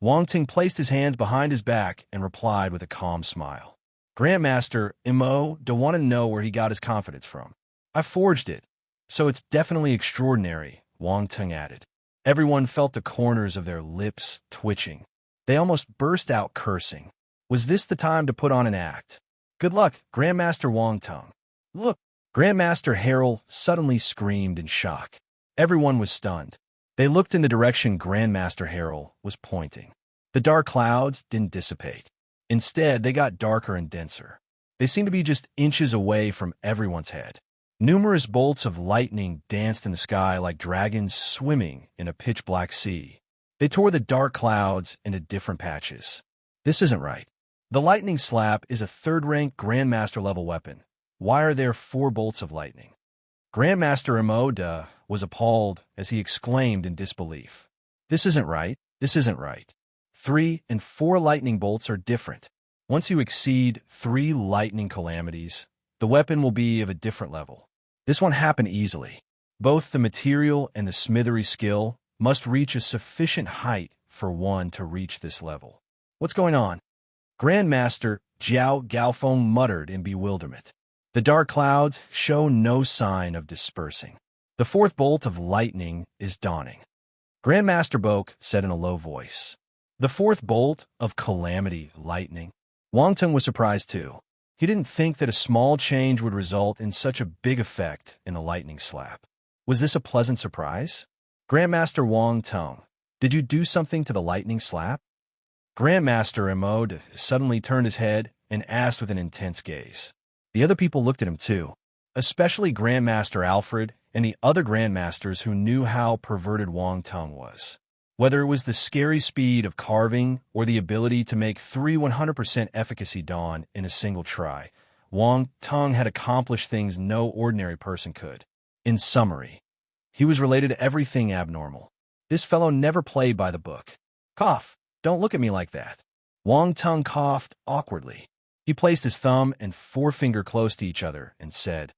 [SPEAKER 2] Wang Tung placed his hands behind his back and replied with a calm smile. Grandmaster Imo don't want to know where he got his confidence from. I forged it, so it's definitely extraordinary, Wang Tung added. Everyone felt the corners of their lips twitching. They almost burst out cursing. Was this the time to put on an act? Good luck, Grandmaster Wang Tung. Look! Grandmaster Harold suddenly screamed in shock. Everyone was stunned. They looked in the direction Grandmaster Harold was pointing. The dark clouds didn't dissipate. Instead, they got darker and denser. They seemed to be just inches away from everyone's head. Numerous bolts of lightning danced in the sky like dragons swimming in a pitch-black sea. They tore the dark clouds into different patches. This isn't right. The lightning slap is a third-rank Grandmaster-level weapon. Why are there 4 bolts of lightning? Grandmaster Imoda was appalled as he exclaimed in disbelief. This isn't right. This isn't right. 3 and 4 lightning bolts are different. Once you exceed 3 lightning calamities, the weapon will be of a different level. This won't happen easily. Both the material and the smithery skill must reach a sufficient height for one to reach this level. What's going on? Grandmaster Jiao Gaofeng muttered in bewilderment. The dark clouds show no sign of dispersing. The 4th bolt of lightning is dawning. Grandmaster Boke said in a low voice. The 4th bolt of calamity lightning. Wang Tung was surprised too. He didn't think that a small change would result in such a big effect in a lightning slap. Was this a pleasant surprise? Grandmaster Wang Tung, did you do something to the lightning slap? Grandmaster Imo suddenly turned his head and asked with an intense gaze. The other people looked at him too, especially Grandmaster Alfred and the other Grandmasters who knew how perverted Wang Tung was. Whether it was the scary speed of carving or the ability to make 3 100% efficacy dawn in a single try, Wang Tung had accomplished things no ordinary person could. In summary, he was related to everything abnormal. This fellow never played by the book. Cough! Don't look at me like that. Wang Tung coughed awkwardly. He placed his thumb and forefinger close to each other and said,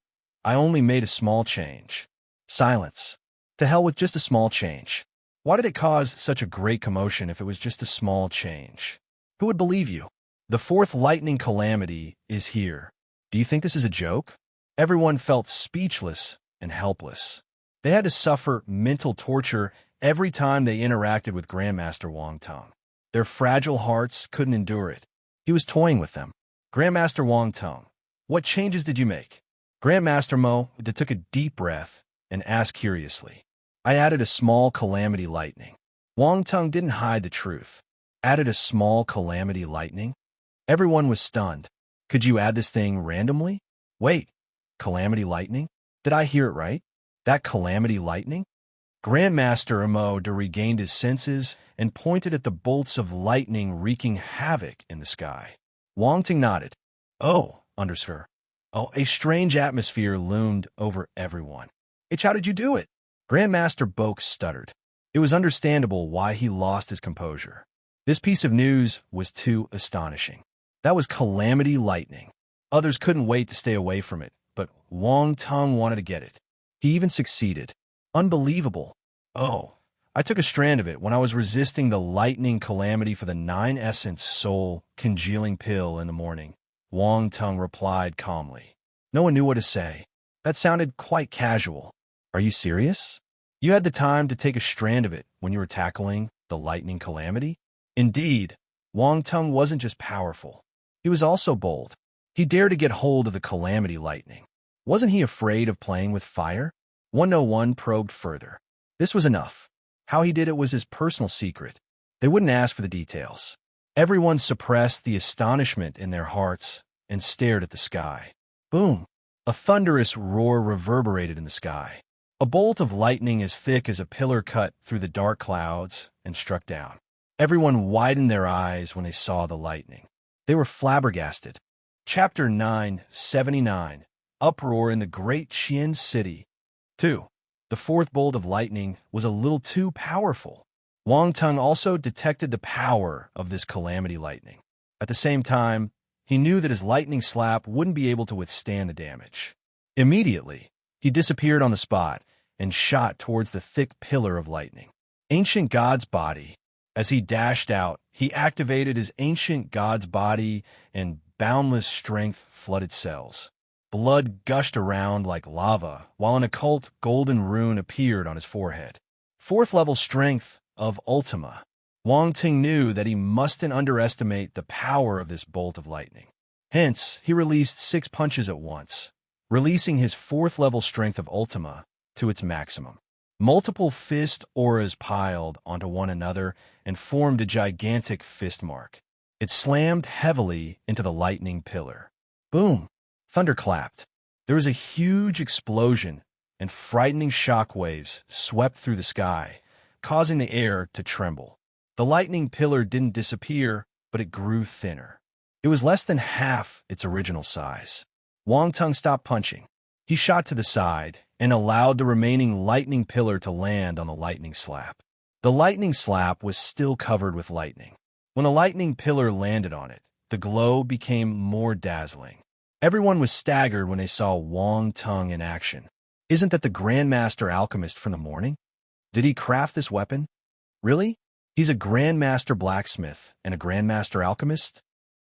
[SPEAKER 2] I only made a small change. Silence. To hell with just a small change. Why did it cause such a great commotion if it was just a small change? Who would believe you? The 4th lightning calamity is here. Do you think this is a joke? Everyone felt speechless and helpless. They had to suffer mental torture every time they interacted with Grandmaster Wang Tung. Their fragile hearts couldn't endure it. He was toying with them. Grandmaster Wang Tung, what changes did you make? Grandmaster Mo took a deep breath and asked curiously. I added a small calamity lightning. Wang Tung didn't hide the truth. Added a small calamity lightning?
[SPEAKER 1] Everyone was stunned. Could you add this thing randomly? Wait, calamity lightning? Did I hear it right? That calamity lightning? Grandmaster Emoda regained his senses and pointed at the bolts of lightning wreaking havoc in the sky. Wang Ting nodded. Oh, underscore. Oh, a strange atmosphere loomed over everyone. H, how did you do it? Grandmaster Boke stuttered. It was understandable why he lost his composure. This piece of news was too astonishing. That was calamity lightning. Others couldn't wait to stay away from it, but Wang Tung wanted to get it. He even succeeded. Unbelievable. Oh, I took a strand of it when I was resisting the lightning calamity for the 9-essence soul congealing pill in the morning. Wang Tung replied calmly. No one knew what to say. That sounded quite casual. Are you serious? You had the time to take a strand of it when you were tackling the lightning calamity? Indeed, Wang Tung wasn't just powerful. He was also bold. He dared to get hold of the calamity lightning. Wasn't he afraid of playing with fire? 101 probed further. This was enough. How he did it was his personal secret. They wouldn't ask for the details. Everyone suppressed the astonishment in their hearts and stared at the sky. Boom! A thunderous roar reverberated in the sky. A bolt of lightning as thick as a pillar cut through the dark clouds and struck down. Everyone widened their eyes when they saw the lightning. They were flabbergasted. Chapter 979. Uproar in the Great Qian City. 2. The fourth bolt of lightning was a little too powerful. Wang Tung also detected the power of this calamity lightning. At the same time, he knew that his lightning slap wouldn't be able to withstand the damage. Immediately, he disappeared on the spot and shot towards the thick pillar of lightning. Ancient God's body. As he dashed out, he activated his ancient God's body and boundless strength flooded cells. Blood gushed around like lava, while an occult golden rune appeared on his forehead. Fourth level strength of Ultima. Wang Ting knew that he mustn't underestimate the power of this bolt of lightning. Hence, he released 6 punches at once, releasing his fourth level strength of Ultima to its maximum. Multiple fist auras piled onto one another and formed a gigantic fist mark. It slammed heavily into the lightning pillar. Boom! Thunder clapped. There was a huge explosion, and frightening shockwaves swept through the sky, causing the air to tremble. The lightning pillar didn't disappear, but it grew thinner. It was less than half its original size. Wang Tung stopped punching. He shot to the side and allowed the remaining lightning pillar to land on the lightning slap. The lightning slap was still covered with lightning. When the lightning pillar landed on it, the glow became more dazzling. Everyone was staggered when they saw Wang Tung in action. Isn't that the Grandmaster Alchemist from the morning? Did he craft this weapon? Really? He's a Grandmaster Blacksmith and a Grandmaster Alchemist?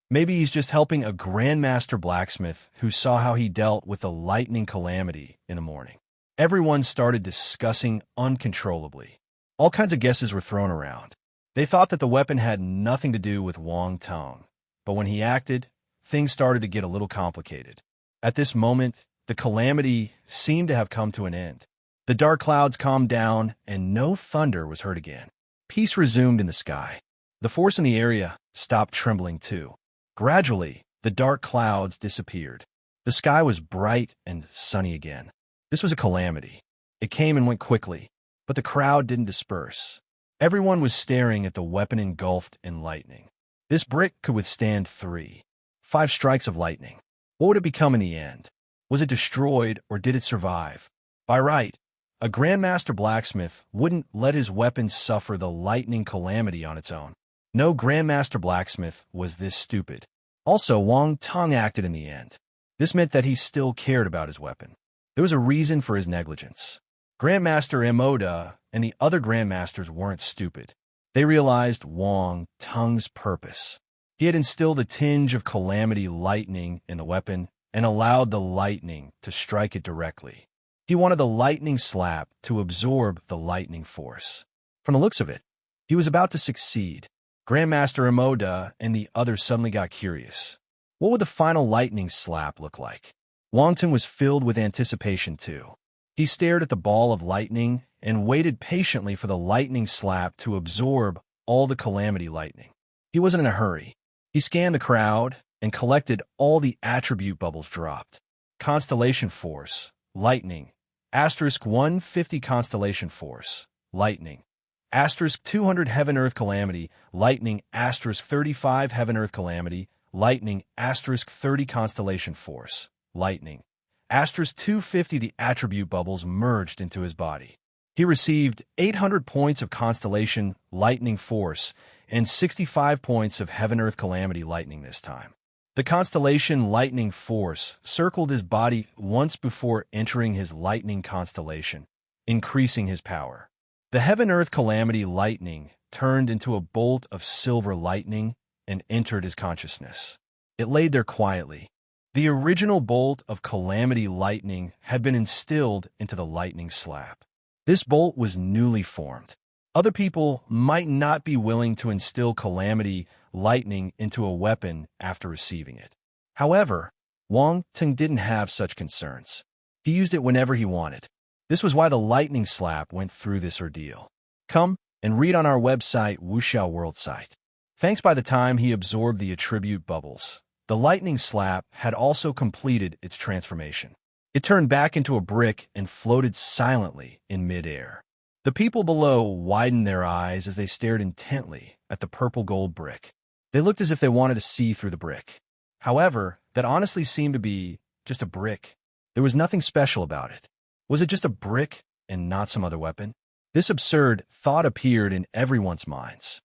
[SPEAKER 1] Maybe he's just helping a Grandmaster Blacksmith who saw how he dealt with the lightning calamity in the morning. Everyone started discussing uncontrollably. All kinds of guesses were thrown around. They thought that the weapon had nothing to do with Wang Tung, but when he acted, things started to get a little complicated. At this moment, the calamity seemed to have come to an end. The dark clouds calmed down, and no thunder was heard again. Peace resumed in the sky. The force in the area stopped trembling too. Gradually, the dark clouds disappeared. The sky was bright and sunny again. This was a calamity. It came and went quickly, but the crowd didn't disperse. Everyone was staring at the weapon engulfed in lightning. This brick could withstand 5 strikes of lightning. What would it become in the end? Was it destroyed or did it survive? By right, a Grandmaster Blacksmith wouldn't let his weapon suffer the lightning calamity on its own. No Grandmaster Blacksmith was this stupid. Also, Wang Tung acted in the end. This meant that he still cared about his weapon. There was a reason for his negligence. Grandmaster Emoda and the other Grandmasters weren't stupid. They realized Wang Tung's purpose. He had instilled a tinge of calamity lightning in the weapon and allowed the lightning to strike it directly. He wanted the lightning slap to absorb the lightning force. From the looks of it, he was about to succeed. Grandmaster Emoda and the others suddenly got curious. What would the final lightning slap look like? Wang Tung was filled with anticipation too. He stared at the ball of lightning and waited patiently for the lightning slap to absorb all the calamity lightning. He wasn't in a hurry.
[SPEAKER 2] He scanned the crowd and collected all the attribute bubbles dropped. Constellation Force, Lightning, asterisk 150 Constellation Force, Lightning, asterisk 200 Heaven-Earth Calamity, Lightning, asterisk 35 Heaven-Earth Calamity, Lightning, asterisk 30 Constellation Force, Lightning, asterisk 250. The attribute bubbles merged into his body. He received 800 points of Constellation Lightning Force and 65 points of Heaven-Earth Calamity Lightning this time. The Constellation Lightning Force circled his body once before entering his Lightning Constellation, increasing his power. The Heaven-Earth Calamity Lightning turned into a bolt of silver lightning and entered his consciousness. It laid there quietly. The original bolt of Calamity Lightning had been instilled into the lightning slap. This bolt was newly formed. Other people might not be willing to instill Calamity Lightning into a weapon after receiving it. However, Wang Ting didn't have such concerns. He used it whenever he wanted. This was why the lightning slap went through this ordeal. Come and read on our website, Wuxiao World site. Thanks. By the time he absorbed the attribute bubbles, the lightning slap had also completed its transformation. It turned back into a brick and floated silently in midair. The people below widened their eyes as they stared intently at the purple gold brick. They looked as if they wanted to see through the brick. However, that honestly seemed to be just a brick. There was nothing special about it. Was it just a brick and not some other weapon? This absurd thought appeared in everyone's minds.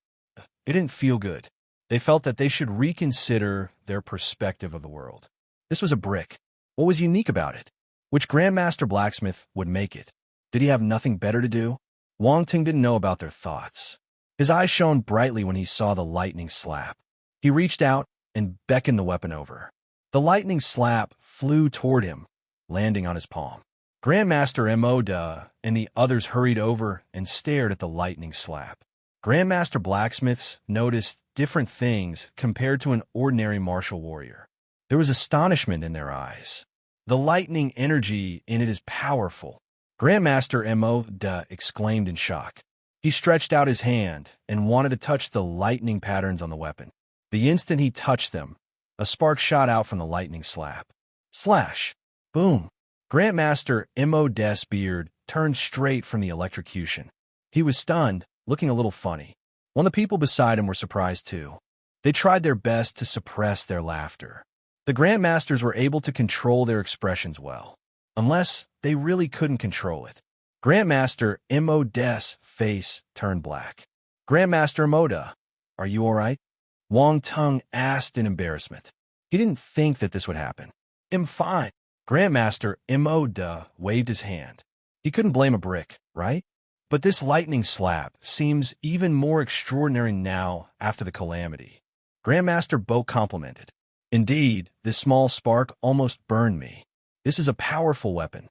[SPEAKER 2] It didn't feel good. They felt that they should reconsider their perspective of the world. This was a brick. What was unique about it? Which Grandmaster Blacksmith would make it? Did he have nothing better to do? Wang Ting didn't know about their thoughts. His eyes shone brightly when he saw the lightning slap. He reached out and beckoned the weapon over. The lightning slap flew toward him, landing on his palm. Grandmaster Mo Da and the others hurried over and stared at the lightning slap. Grandmaster Blacksmiths noticed different things compared to an ordinary martial warrior. There was astonishment in their eyes. The lightning energy in it is powerful. Grandmaster Mo Da exclaimed in shock. He stretched out his hand and wanted to touch the lightning patterns on the weapon. The instant he touched them, a spark shot out from the lightning slap. Slash! Boom! Grandmaster Mo Da's beard turned straight from the electrocution. He was stunned, looking a little funny. One of the people beside him were surprised too. They tried their best to suppress their laughter. The Grandmasters were able to control their expressions well, unless they really couldn't control it. Grandmaster Mo Da's face turned black. Grandmaster Mo Da, are you all right? Wang Tung asked in embarrassment. He didn't think that this would happen. I'm fine. Grandmaster Mo Da waved his hand. He couldn't blame a brick, right? But this lightning slap seems even more extraordinary now after the calamity. Grandmaster Bo complimented. Indeed, this small spark almost burned me. This is a powerful weapon.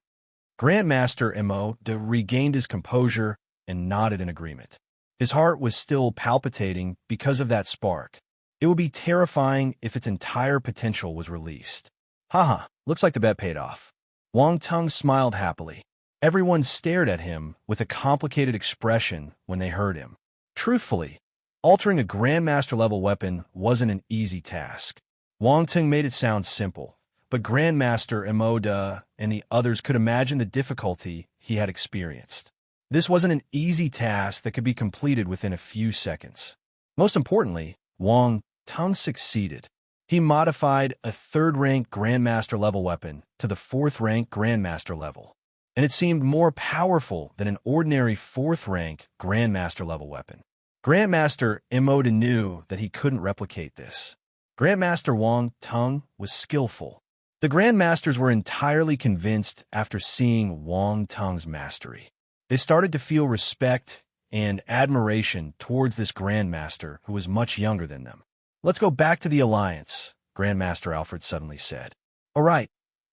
[SPEAKER 2] Grandmaster Mo Da regained his composure and nodded in agreement. His heart was still palpitating because of that spark. It would be terrifying if its entire potential was released. Haha, looks like the bet paid off. Wang Tung smiled happily. Everyone stared at him with a complicated expression when they heard him. Truthfully, altering a Grandmaster-level weapon wasn't an easy task. Wang Tung made it sound simple, but Grandmaster Mo Da and the others could imagine the difficulty he had experienced. This wasn't an easy task that could be completed within a few seconds. Most importantly, Wang Tung succeeded. He modified a third-rank Grandmaster-level weapon to the fourth-rank Grandmaster level, and it seemed more powerful than an ordinary fourth-rank Grandmaster-level weapon. Grandmaster Mo Da knew that he couldn't replicate this. Grandmaster Wang Tung was skillful. The Grandmasters were entirely convinced after seeing Wang Tung's mastery. They started to feel respect and admiration towards this Grandmaster who was much younger than them. Let's go back to the Alliance, Grandmaster Alfred suddenly said. All right,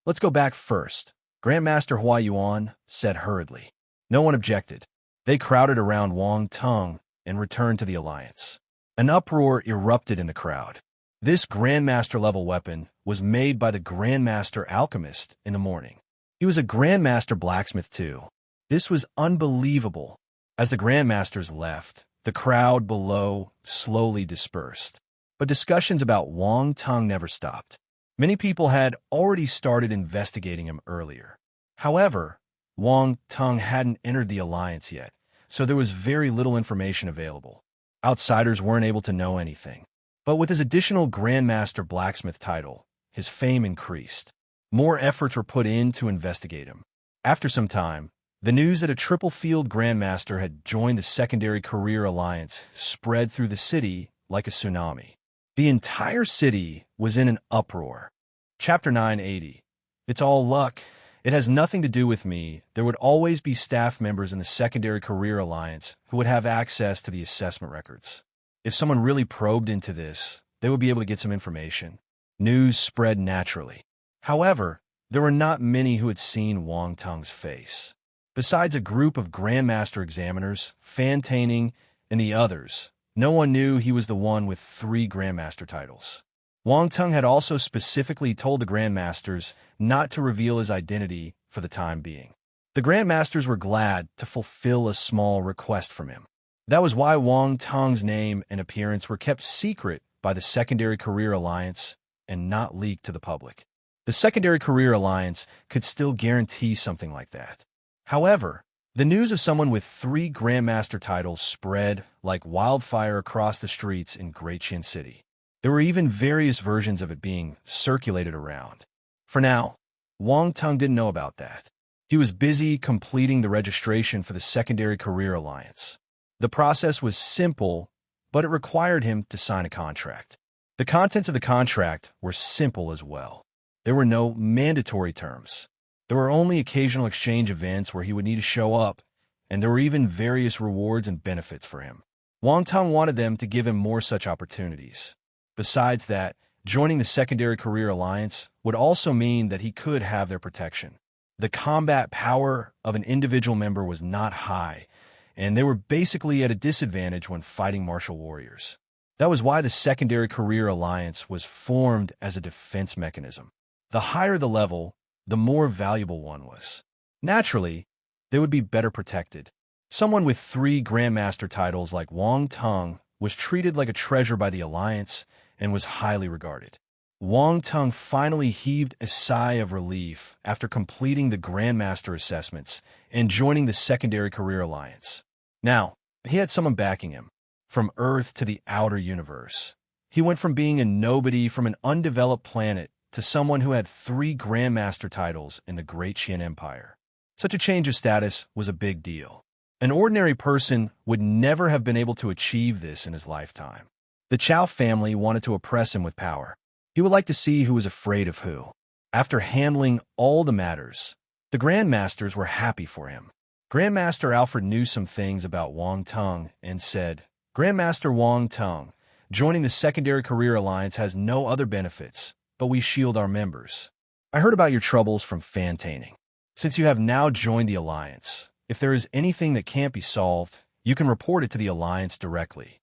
[SPEAKER 2] let's go back first, Grandmaster Hua Yuan said hurriedly. No one objected. They crowded around Wang Tung and returned to the Alliance. An uproar erupted in the crowd. This Grandmaster-level weapon was made by the Grandmaster Alchemist in the morning. He was a Grandmaster Blacksmith too. This was unbelievable. As the Grandmasters left, the crowd below slowly dispersed. But discussions about Wang Teng never stopped. Many people had already started investigating him earlier. However, Wang Teng hadn't entered the alliance yet, so there was very little information available. Outsiders weren't able to know anything. But with his additional Grandmaster Blacksmith title, his fame increased. More efforts were put in to investigate him. After some time, the news that a triple field Grandmaster had joined the Secondary Career Alliance spread through the city like a tsunami. The entire city was in an uproar. Chapter 980. It's all luck. It has nothing to do with me. There would always be staff members in the Secondary Career Alliance who would have access to the assessment records. If someone really probed into this, they would be able to get some information. News spread naturally. However, there were not many who had seen Wang Teng's face. Besides a group of Grandmaster examiners, Fan-Taining, and the others, no one knew he was the one with 3 Grandmaster titles. Wang Teng had also specifically told the Grandmasters not to reveal his identity for the time being. The Grandmasters were glad to fulfill a small request from him. That was why Wang Teng's name and appearance were kept secret by the Secondary Career Alliance and not leaked to the public. The Secondary Career Alliance could still guarantee something like that. However, the news of someone with 3 Grandmaster titles spread like wildfire across the streets in Great Chin City. There were even various versions of it being circulated around. For now, Wang Teng didn't know about that. He was busy completing the registration for the Secondary Career Alliance. The process was simple, but it required him to sign a contract. The contents of the contract were simple as well. There were no mandatory terms. There were only occasional exchange events where he would need to show up, and there were even various rewards and benefits for him. Wang Teng wanted them to give him more such opportunities. Besides that, joining the Secondary Career Alliance would also mean that he could have their protection. The combat power of an individual member was not high, and they were basically at a disadvantage when fighting martial warriors. That was why the Secondary Career Alliance was formed as a defense mechanism. The higher the level, the more valuable one was. Naturally, they would be better protected. Someone with 3 Grandmaster titles like Wang Teng was treated like a treasure by the Alliance and was highly regarded. Wang Teng finally heaved a sigh of relief after completing the Grandmaster assessments and joining the Secondary Career Alliance. Now, he had someone backing him. From Earth to the outer universe. He went from being a nobody from an undeveloped planet to someone who had 3 Grandmaster titles in the Great Qian Empire. Such a change of status was a big deal. An ordinary person would never have been able to achieve this in his lifetime. The Chow family wanted to oppress him with power. He would like to see who was afraid of who. After handling all the matters, the Grandmasters were happy for him. Grandmaster Alfred knew some things about Wang Teng and said, Grandmaster Wang Teng, joining the Secondary Career Alliance has no other benefits, but we shield our members. I heard about your troubles from Fan-Taining. Since you have now joined the Alliance, if there is anything that can't be solved, you can report it to the Alliance directly.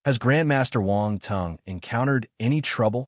[SPEAKER 2] Has Grandmaster Wang Teng encountered any trouble?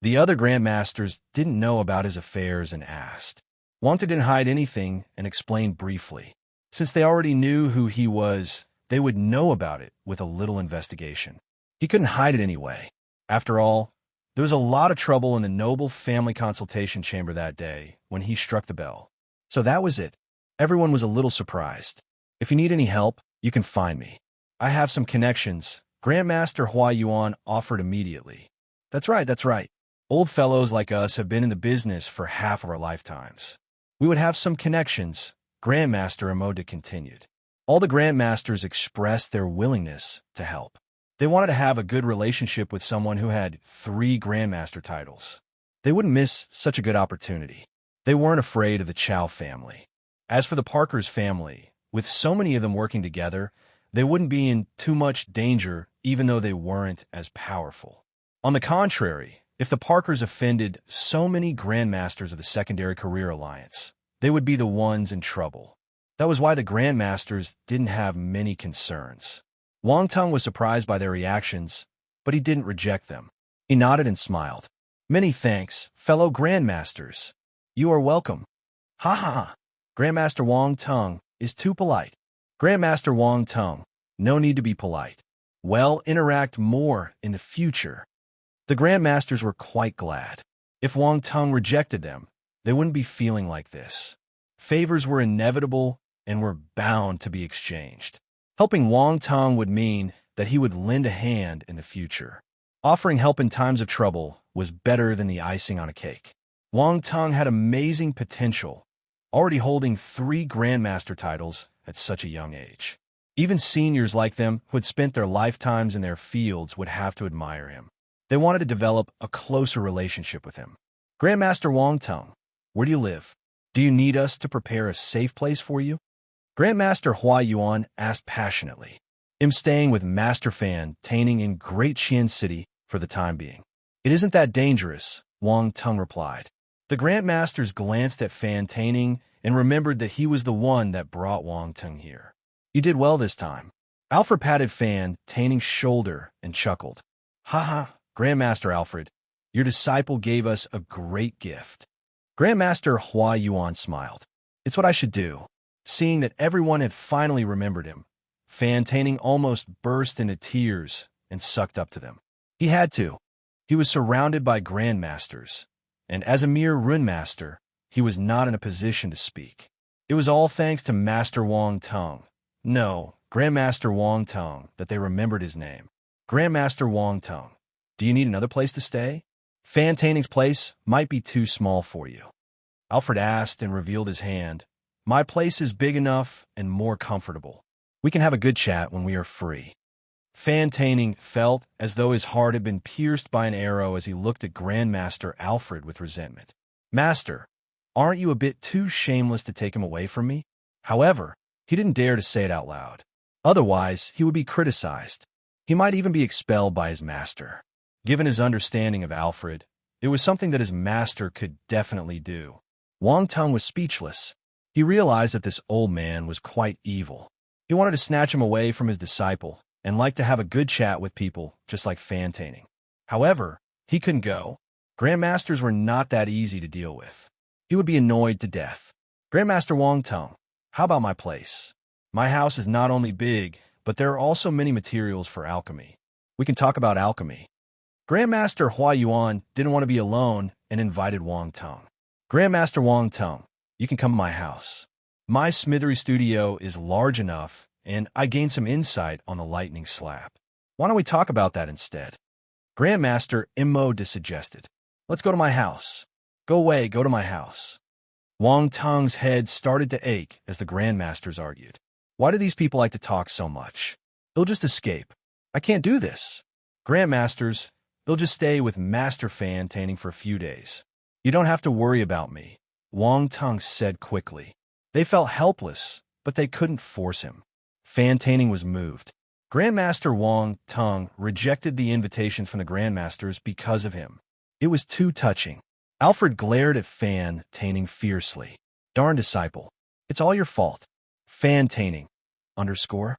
[SPEAKER 2] The other Grandmasters didn't know about his affairs and asked. Wang Teng didn't hide anything and explained briefly. Since they already knew who he was, they would know about it with a little investigation. He couldn't hide it anyway. After all, there was a lot of trouble in the noble family consultation chamber that day when he struck the bell. So that was it. Everyone was a little surprised. If you need any help, you can find me. I have some connections. Grandmaster Hua Yuan offered immediately. That's right. Old fellows like us have been in the business for half of our lifetimes. We would have some connections, Grandmaster Emoda continued. All the Grandmasters expressed their willingness to help. They wanted to have a good relationship with someone who had 3 Grandmaster titles. They wouldn't miss such a good opportunity. They weren't afraid of the Chow family. As for the Parker's family, with so many of them working together, they wouldn't be in too much danger even though they weren't as powerful. On the contrary, if the Parkers offended so many Grandmasters of the Secondary Career Alliance, they would be the ones in trouble. That was why the Grandmasters didn't have many concerns. Wang Teng was surprised by their reactions, but he didn't reject them. He nodded and smiled. Many thanks, fellow Grandmasters. You are welcome. Ha ha ha. Grandmaster Wang Teng is too polite. Grandmaster Wang Teng, no need to be polite. Well, interact more in the future.
[SPEAKER 1] The Grandmasters were quite glad. If Wang Tung rejected them, they wouldn't be feeling like this. Favors were inevitable and were bound to be exchanged. Helping Wang Tung would mean that he would lend a hand in the future. Offering help in times of trouble was better than the icing on a cake. Wang Tung had amazing potential, already holding 3 Grandmaster titles at such a young age. Even seniors like them who had spent their lifetimes in their fields would have to admire him. They wanted to develop a closer relationship with him. Grandmaster Wang Tung, where do you live? Do you need us to prepare a safe place for you? Grandmaster Hua Yuan asked passionately. I'm staying with Master Fan Taining in Great Qian City for the time being. It isn't that dangerous, Wang Tung replied. The Grandmasters glanced at Fan Taining and remembered that he was the one that brought Wang Tung here. You did well this time. Alfred patted Fan Taining's shoulder and chuckled. Ha, Grandmaster Alfred, your disciple gave us a great gift. Grandmaster Hua Yuan smiled. It's what I should do. Seeing that everyone had finally remembered him, Fan Taining almost burst into tears and sucked up to them. He had to. He was surrounded by Grandmasters, and as a mere Rune Master, he was not in a position to speak. It was all thanks to Master Wang Tung. No, Grandmaster Wang Tung, that they remembered his name. Grandmaster Wang Tung. Do you need another place to stay? Fan Taining's place might be too small for you. Alfred asked and revealed his hand. My place is big enough and more comfortable. We can have a good chat when we are free. Fan Taining felt as though his heart had been pierced by an arrow as he looked at Grandmaster Alfred with resentment. Master, aren't you a bit too shameless to take him away from me? However, he didn't dare to say it out loud. Otherwise, he would be criticized. He might even be expelled by his master. Given his understanding of Alfred, it was something that his master could definitely do. Wang Tung was speechless. He realized that this old man was quite evil. He wanted to snatch him away from his disciple and liked to have a good chat with people just like Fan Taining. However, he couldn't go. Grandmasters were not that easy to deal with. He would be annoyed to death. Grandmaster Wang Tung, how about my place? My house is not only big, but there are also many materials for alchemy. We can talk about alchemy. Grandmaster Hua Yuan didn't want to be alone and invited Wang Tung. Grandmaster Wang Tung, you can come to my house. My smithery studio is large enough, and I gained some insight on the lightning slab. Why don't we talk about that instead? Grandmaster Immoda suggested. Let's go to my house. Go away, go to my house. Wang Tung's head started to ache as the Grandmasters argued. Why do these people like to talk so much? They'll just escape. I can't do this. Grandmasters, they'll just stay with Master Fan Taining for a few days. You don't have to worry about me, Wang Tung said quickly. They felt helpless, but they couldn't force him. Fan Taining was moved. Grandmaster Wang Tung rejected the invitation from the Grandmasters because of him. It was too touching. Alfred glared at Fan Taining fiercely. Darn disciple. It's all your fault. Fan Taining. _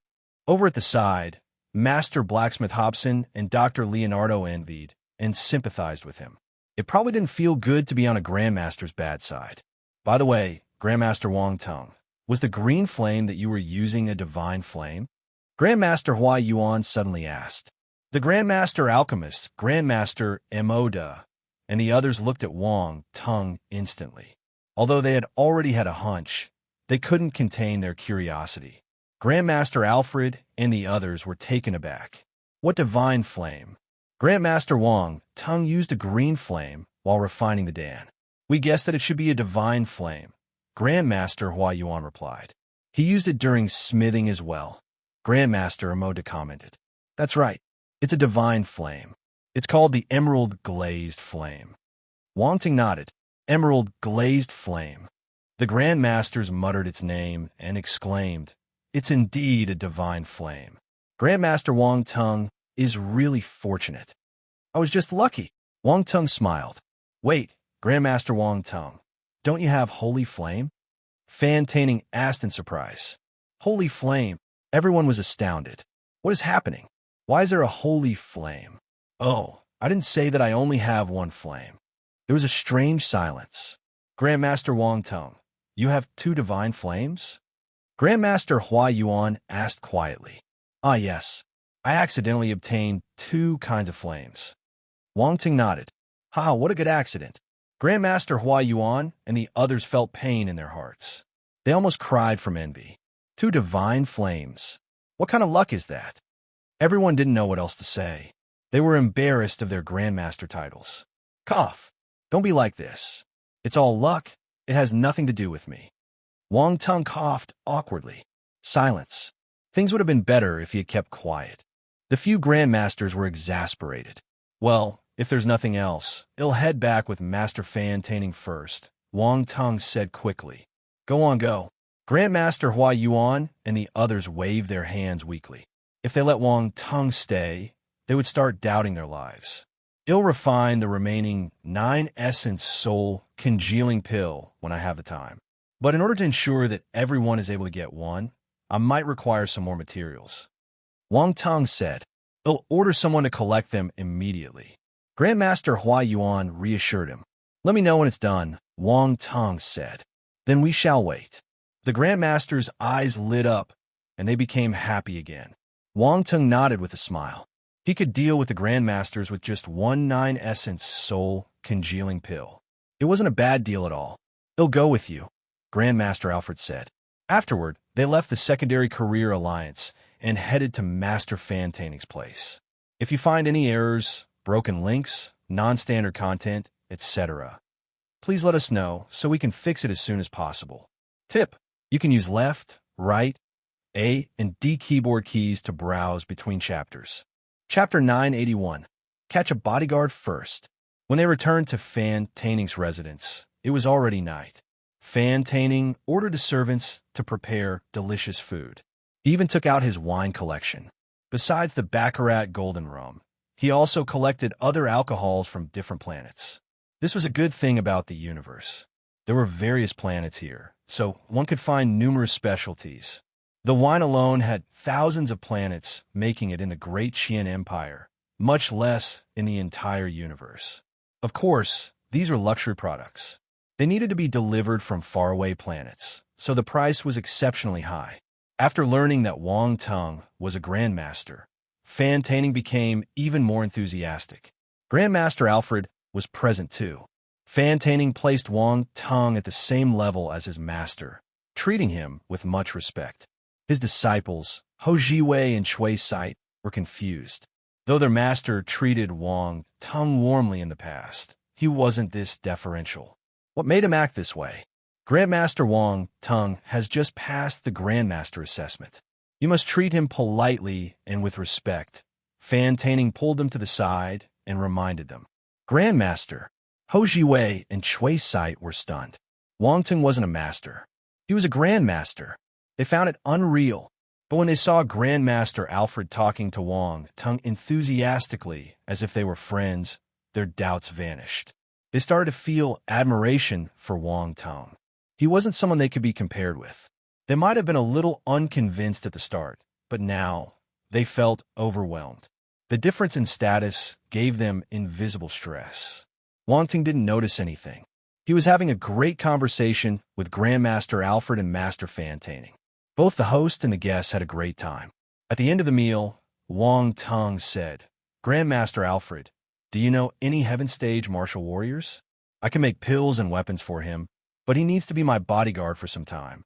[SPEAKER 1] Over at the side, Master Blacksmith Hobson and Dr. Leonardo envied and sympathized with him. It probably didn't feel good to be on a Grandmaster's bad side. By the way, Grandmaster Wang Tung, was the green flame that you were using a divine flame? Grandmaster Hua Yuan suddenly asked. The Grandmaster Alchemist, Grandmaster Immoda, and the others looked at Wang Tung instantly. Although they had already had a hunch, they couldn't contain their curiosity. Grandmaster Alfred and the others were taken aback. What divine flame? Grandmaster Wang Tung used a green flame while refining the Dan. We guessed that it should be a divine flame, Grandmaster Hua Yuan replied. He used it during smithing as well. Grandmaster Immoda commented. That's right. It's a divine flame. It's called the Emerald Glazed Flame. Wang Tung nodded. Emerald Glazed Flame. The Grandmasters muttered its name and exclaimed, It's indeed a divine flame. Grandmaster Wang Tung is really fortunate. I was just lucky. Wang Tung smiled. Wait, Grandmaster Wang Tung, don't you have Holy Flame? Fan Taining asked in surprise. Holy Flame? Everyone was astounded. What is happening? Why is there a Holy Flame? Oh, I didn't say that I only have one flame. There was a strange silence. Grandmaster Wang Tung, you have 2 divine flames? Grandmaster Hua Yuan asked quietly. Ah yes, I accidentally obtained 2 kinds of flames. Wang Ting nodded. Ha, what a good accident. Grandmaster Hua Yuan and the others felt pain in their hearts. They almost cried from envy. Two divine flames. What kind of luck is that? Everyone didn't know what else to say. They were embarrassed of their grandmaster titles. Cough. Don't be like this. It's all luck. It has nothing to do with me. Wang Tung coughed awkwardly. Silence. Things would have been better if he had kept quiet. The few grandmasters were exasperated. Well, if there's nothing else, I'll head back with Master Fan Taining first, Wang Tung said quickly. Go on, go. Grandmaster Hua Yuan and the others waved their hands weakly. If they let Wang Tung stay, they would start doubting their lives. I'll refine the remaining 9 essence soul congealing pill when I have the time. But in order to ensure that everyone is able to get one, I might require some more materials. Wang Tung said, I'll order someone to collect them immediately. Grandmaster Hua Yuan reassured him. Let me know when it's done, Wang Tung said. Then we shall wait. The Grandmaster's eyes lit up, and they became happy again. Wang Tung nodded with a smile. He could deal with the Grandmasters with just 1 9 essence soul congealing pill. It wasn't a bad deal at all. I'll go with you, Grandmaster Alfred said. Afterward, they left the Secondary Career Alliance and headed to Master Fan Taining's place. If you find any errors, broken links, non-standard content, etc., please let us know so we can fix it as soon as possible. Tip: you can use left, right, A, and D keyboard keys to browse between chapters. Chapter 981. Catch a bodyguard first. When they returned to Fan Taining's residence, it was already night. Fan Taining ordered the servants to prepare delicious food. He even took out his wine collection. Besides the Baccarat Golden Rum, he also collected other alcohols from different planets. This was a good thing about the universe. There were various planets here, so one could find numerous specialties. The wine alone had thousands of planets making it in the Great Qian Empire, much less in the entire universe. Of course, these were luxury products. They needed to be delivered from faraway planets, so the price was exceptionally high. After learning that Wang Tung was a grandmaster, Fan Taining became even more enthusiastic. Grandmaster Alfred was present too. Fan Taining placed Wang Tung at the same level as his master, treating him with much respect. His disciples, Ho Jiwei and Shui Site, were confused. Though their master treated Wang Tung warmly in the past, he wasn't this deferential. What made him act this way? Grandmaster Wang Tung has just passed the Grandmaster assessment. You must treat him politely and with respect. Fan Taining pulled them to the side and reminded them. Grandmaster, Ho Jiwei and Shui Site were stunned. Wang Tung wasn't a master. He was a grandmaster. They found it unreal. But when they saw Grandmaster Alfred talking to Wang Tung enthusiastically as if they were friends, their doubts vanished. They started to feel admiration for Wang Tung. He wasn't someone they could be compared with. They might have been a little unconvinced at the start, but now they felt overwhelmed. The difference in status gave them invisible stress. Wang Tung didn't notice anything. He was having a great conversation with Grandmaster Alfred and Master Fan Taining. Both the host and the guests had a great time. At the end of the meal, Wang Tung said, Grandmaster Alfred, do you know any Heaven Stage martial warriors? I can make pills and weapons for him, but he needs to be my bodyguard for some time.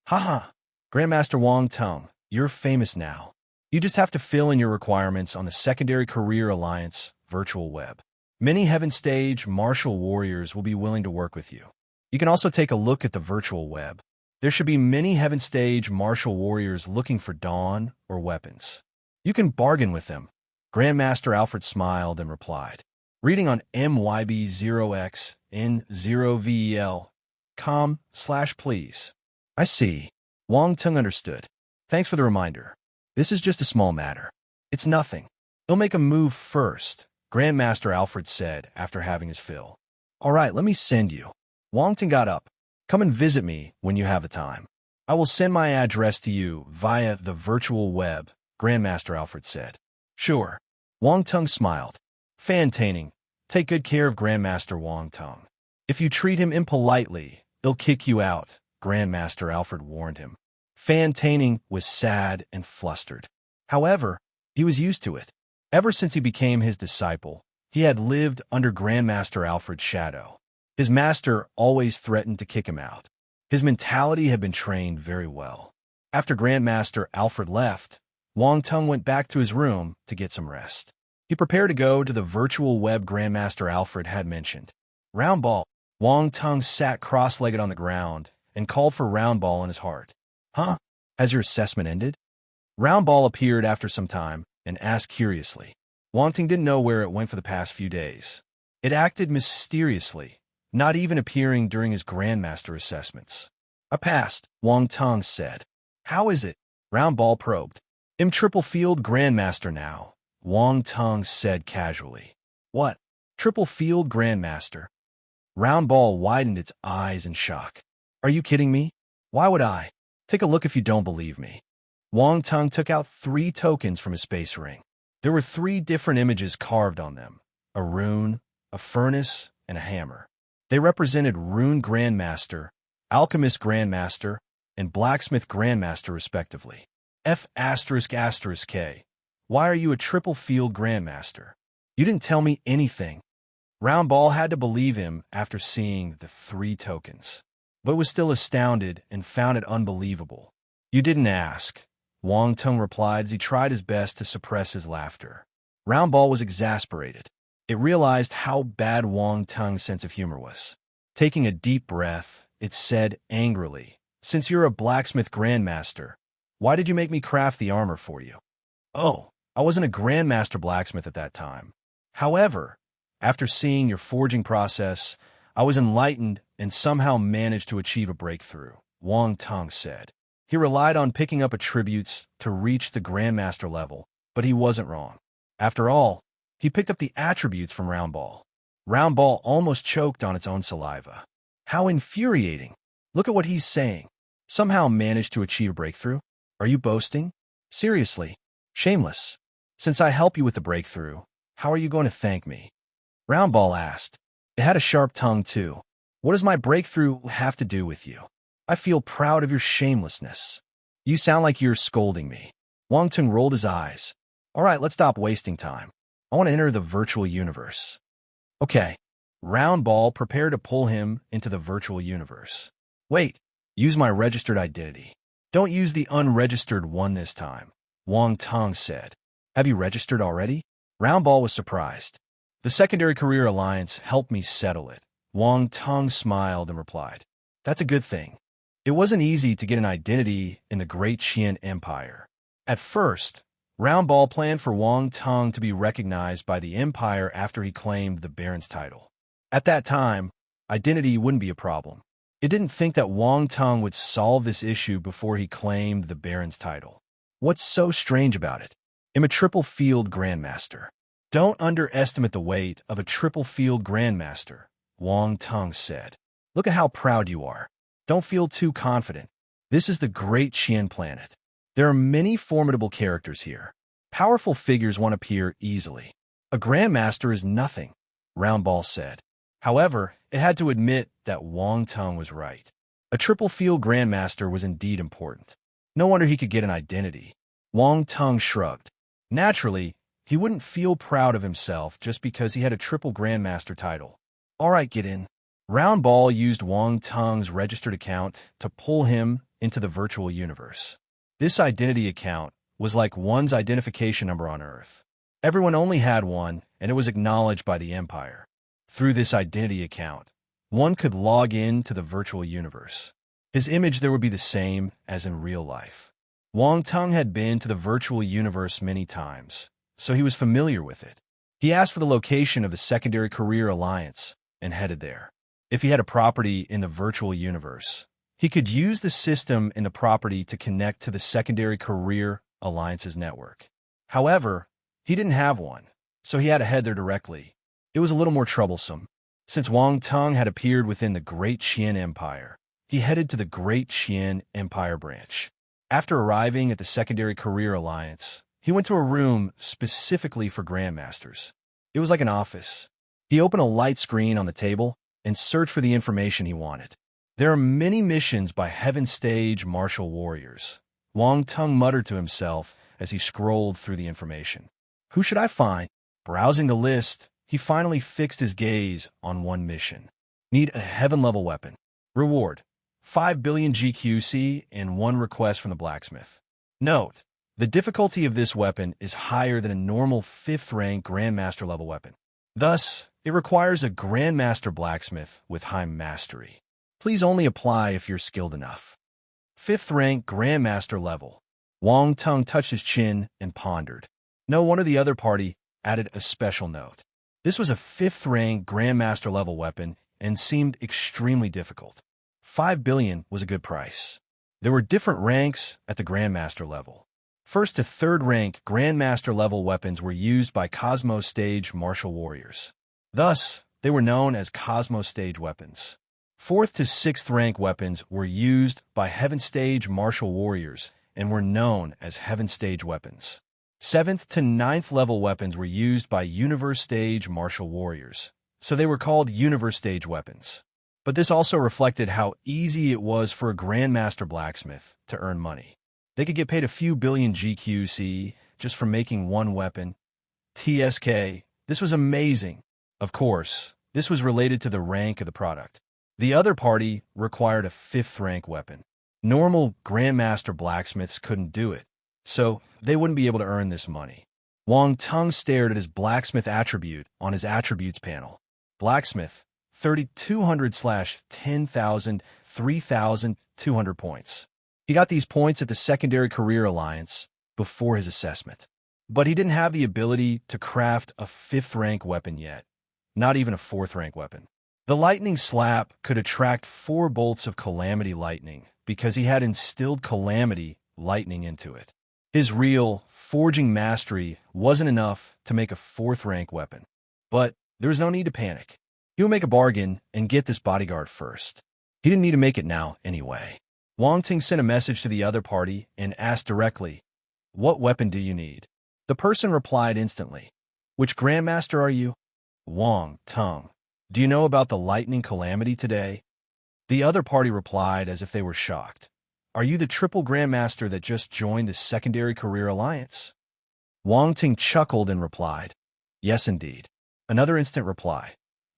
[SPEAKER 1] Haha, Grandmaster Wang Tung, you're famous now. You just have to fill in your requirements on the Secondary Career Alliance virtual web. Many Heaven Stage martial warriors will be willing to work with you. You can also take a look at the virtual web. There should be many Heaven Stage martial warriors looking for dawn or weapons. You can bargain with them. Grandmaster Alfred smiled and replied, reading on myb0xn0vel.com/please. I see. Wang Tung understood. Thanks for the reminder. This is just a small matter. It's nothing. He'll make a move first, Grandmaster Alfred said after having his fill. All right, let me send you. Wang Tung got up. Come and visit me when you have the time. I will send my address to you via the virtual web, Grandmaster Alfred said. Sure. Wang Tung smiled. Fan Taining, take good care of Grandmaster Wang Tung. If you treat him impolitely, he'll kick you out, Grandmaster Alfred warned him. Fan Taining was sad and flustered. However, he was used to it. Ever since he became his disciple,
[SPEAKER 2] He had lived under Grandmaster Alfred's shadow. His master always threatened to kick him out. His mentality had been trained very well. After Grandmaster Alfred left, Wang Tung went back to his room to get some rest. He prepared to go to the virtual web Grandmaster Alfred had mentioned. Round Ball. Wang Tung sat cross-legged on the ground and called for Round Ball in his heart. Huh? Has your assessment ended? Round Ball appeared after some time and asked curiously. Wang Tung didn't know where it went for the past few days. It acted mysteriously, not even appearing during his Grandmaster assessments. I passed, Wang Tung said. How is it? Round Ball probed. I'm triple field Grandmaster now, Wang Tung said casually. What? Triple field Grandmaster? Round Ball widened its eyes in shock. Are you kidding me? Why would I? Take a look if you don't believe me. Wang Tung took out 3 tokens from his space ring. There were 3 different images carved on them, a rune, a furnace, and a hammer. They represented Rune Grandmaster, Alchemist Grandmaster, and Blacksmith Grandmaster respectively. F***K. Why are you a triple field Grandmaster? You didn't tell me anything. Round Ball had to believe him after seeing the 3 tokens, but was still astounded and found it unbelievable. You didn't ask, Wang Tung replied as he tried his best to suppress his laughter. Round Ball was exasperated. It realized how bad Wang Tung's sense of humor was. Taking a deep breath, it said angrily, Since you're a blacksmith Grandmaster, why did you make me craft the armor for you? Oh, I wasn't a Grandmaster blacksmith at that time. However, after seeing your forging process, I was enlightened and somehow managed to achieve a breakthrough, Wang Tung said. He relied on picking up attributes to reach the Grandmaster level, but he wasn't wrong. After all, he picked up the attributes from Round Ball. Round Ball almost choked on its own saliva. How infuriating! Look at what he's saying. Somehow managed to achieve a breakthrough? Are you boasting? Seriously? Shameless. Since I help you with the breakthrough, how are you going to thank me? Round Ball asked. It had a sharp tongue, too. What does my breakthrough have to do with you? I feel proud of your shamelessness. You sound like you're scolding me. Wang Tung rolled his eyes. All right, let's stop wasting time. I want to enter the virtual universe. Okay. Round Ball prepared to pull him into the virtual universe. Wait, use my registered identity. Don't use the unregistered one this time, Wang Tung said. Have you registered already? Round Ball was surprised. The Secondary Career Alliance helped me settle it. Wang Tung smiled and replied, That's a good thing. It wasn't easy to get an identity in the Great Qian Empire. At first, Round Ball planned for Wang Tung to be recognized by the Empire after he claimed the Baron's title. At that time, identity wouldn't be a problem. It didn't think that Wang Tung would solve this issue before he claimed the Baron's title. What's so strange about it? I'm a triple field Grandmaster. Don't underestimate the weight of a triple field Grandmaster, Wang Tung said. Look at how proud you are. Don't feel too confident. This is the Great Qian planet. There are many formidable characters here. Powerful figures won't appear easily. A Grandmaster is nothing, Round Ball said. However, it had to admit that Wang Tung was right. A triple field Grandmaster was indeed important. No wonder he could get an identity. Wang Tung shrugged. Naturally, he wouldn't feel proud of himself just because he had a triple Grandmaster title. All right, get in. Round Ball used Wang Tung's registered account to pull him into the virtual universe. This identity account was like one's identification number on Earth. Everyone only had one, and it was acknowledged by the Empire. Through this identity account, one could log in to the virtual universe. His image there would be the same as in real life. Wang Tung had been to the virtual universe many times, so he was familiar with it. He asked for the location of the Secondary Career Alliance and headed there. If he had a property in the virtual universe, he could use the system in the property to connect to the Secondary Career Alliance's network. However, he didn't have one, so he had to head there directly. It was a little more troublesome. Since Wang Tung had appeared within the Great Qian Empire, he headed to the Great Qian Empire branch. After arriving at the Secondary Career Alliance, he went to a room specifically for Grandmasters. It was like an office. He opened a light screen on the table and searched for the information he wanted. There are many missions by Heaven Stage martial warriors, Wang Tung muttered to himself as he scrolled through the information. Who should I find? Browsing the list,
[SPEAKER 1] he finally fixed his gaze on one mission. Need a heaven-level weapon. Reward: 5 billion GQC and one request from the blacksmith. Note: the difficulty of this weapon is higher than a normal 5th rank Grandmaster level weapon. Thus, it requires a Grandmaster blacksmith with high mastery. Please only apply if you're skilled enough. 5th rank Grandmaster level. Wang Tung touched his chin and pondered. No one or the other party added a special note. This was a 5th rank Grandmaster level weapon and seemed extremely difficult. 5 billion was a good price. There were different ranks at the Grandmaster level. 1st to 3rd rank Grandmaster level weapons were used by Cosmo Stage martial warriors. Thus, they were known as Cosmo Stage weapons. 4th to 6th rank weapons were used by Heaven Stage martial warriors and were known as Heaven Stage weapons. 7th to 9th level weapons were used by Universe Stage martial warriors, so they were called Universe Stage weapons. But this also reflected how easy it was for a Grandmaster blacksmith to earn money. They could get paid a few billion GQC just for making one weapon. TSK, this was amazing. Of course, this was related to the rank of the product. The other party required a 5th rank weapon. Normal Grandmaster blacksmiths couldn't do it, so they wouldn't be able to earn this money. Wang Tung stared at his blacksmith attribute on his attributes panel. Blacksmith, 3200/10,000, 3,200 points. He got these points at the Secondary Career Alliance before his assessment. But he didn't have the ability to craft a 5th rank weapon yet, not even a 4th rank weapon. The lightning slap could attract 4 bolts of calamity lightning because he had instilled calamity lightning into it. His real forging mastery wasn't enough to make a 4th rank weapon. But there was no need to panic. He would make a bargain and get this bodyguard first. He didn't need to make it now anyway. Wang Ting sent a message to the other party and asked directly, "What weapon do you need?" The person replied instantly, "Which Grandmaster are you?" "Wang Tung. Do you know about the lightning calamity today?" The other party replied as if they were shocked. "Are you the triple Grandmaster that just joined the Secondary Career Alliance?" Wang Ting chuckled and replied, "Yes, indeed." Another instant reply,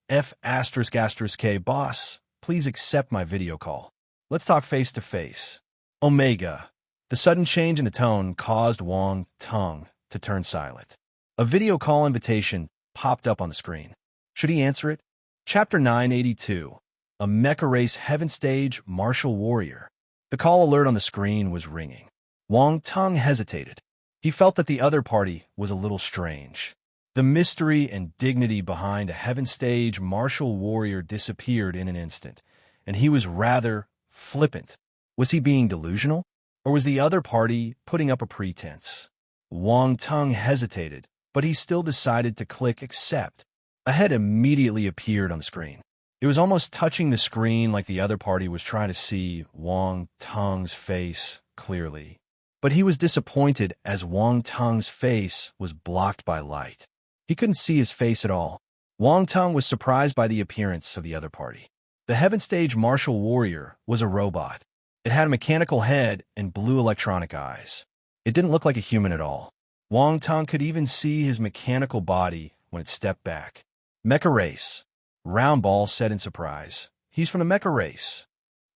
[SPEAKER 1] F***K boss, please accept my video call. Let's talk face to face. Omega. The sudden change in the tone caused Wang Tung to turn silent. A video call invitation popped up on the screen. Should he answer it? Chapter 982. A Mecha Race Heaven Stage Martial Warrior. The call alert on the screen was ringing. Wang Tung hesitated. He felt that the other party was a little strange. The mystery and dignity behind a Heaven Stage martial warrior disappeared in an instant, and he was rather flippant. Was he being delusional? Or was the other party putting up a pretense? Wang Tung hesitated, but he still decided to click accept. A head immediately appeared on the screen. It was almost touching the screen like the other party was trying to see Wang Tung's face clearly. But he was disappointed as Wang Tung's face was blocked by light. He couldn't see his face at all. Wang Tung was surprised by the appearance of the other party. The Heaven Stage martial warrior was a robot. It had a mechanical head and blue electronic eyes. It didn't look like a human at all. Wang Tung could even see his mechanical body when it stepped back. Mecha Race. Round Ball said in surprise. He's from the Mecha Race.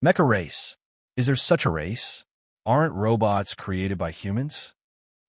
[SPEAKER 1] Mecha Race. Is there such a race? Aren't robots created by humans?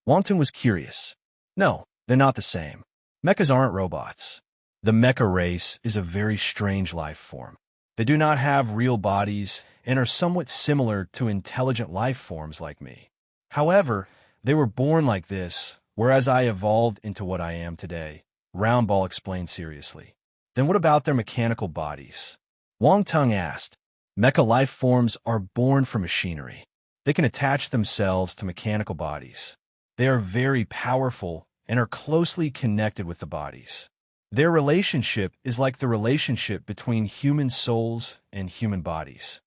[SPEAKER 1] Wang Tung was curious. No, they're not the same. Mechas aren't robots. The Mecha Race is a very strange life form. They do not have real bodies and are somewhat similar to intelligent life forms like me. However, they were born like this, whereas I evolved into what I am today, Round Ball explained seriously. Then what about their mechanical bodies? Wang Tung asked. Mecha life forms are born from machinery. They can attach themselves to mechanical bodies. They are very powerful and are closely connected with the bodies. Their relationship is like the relationship between human souls and human bodies.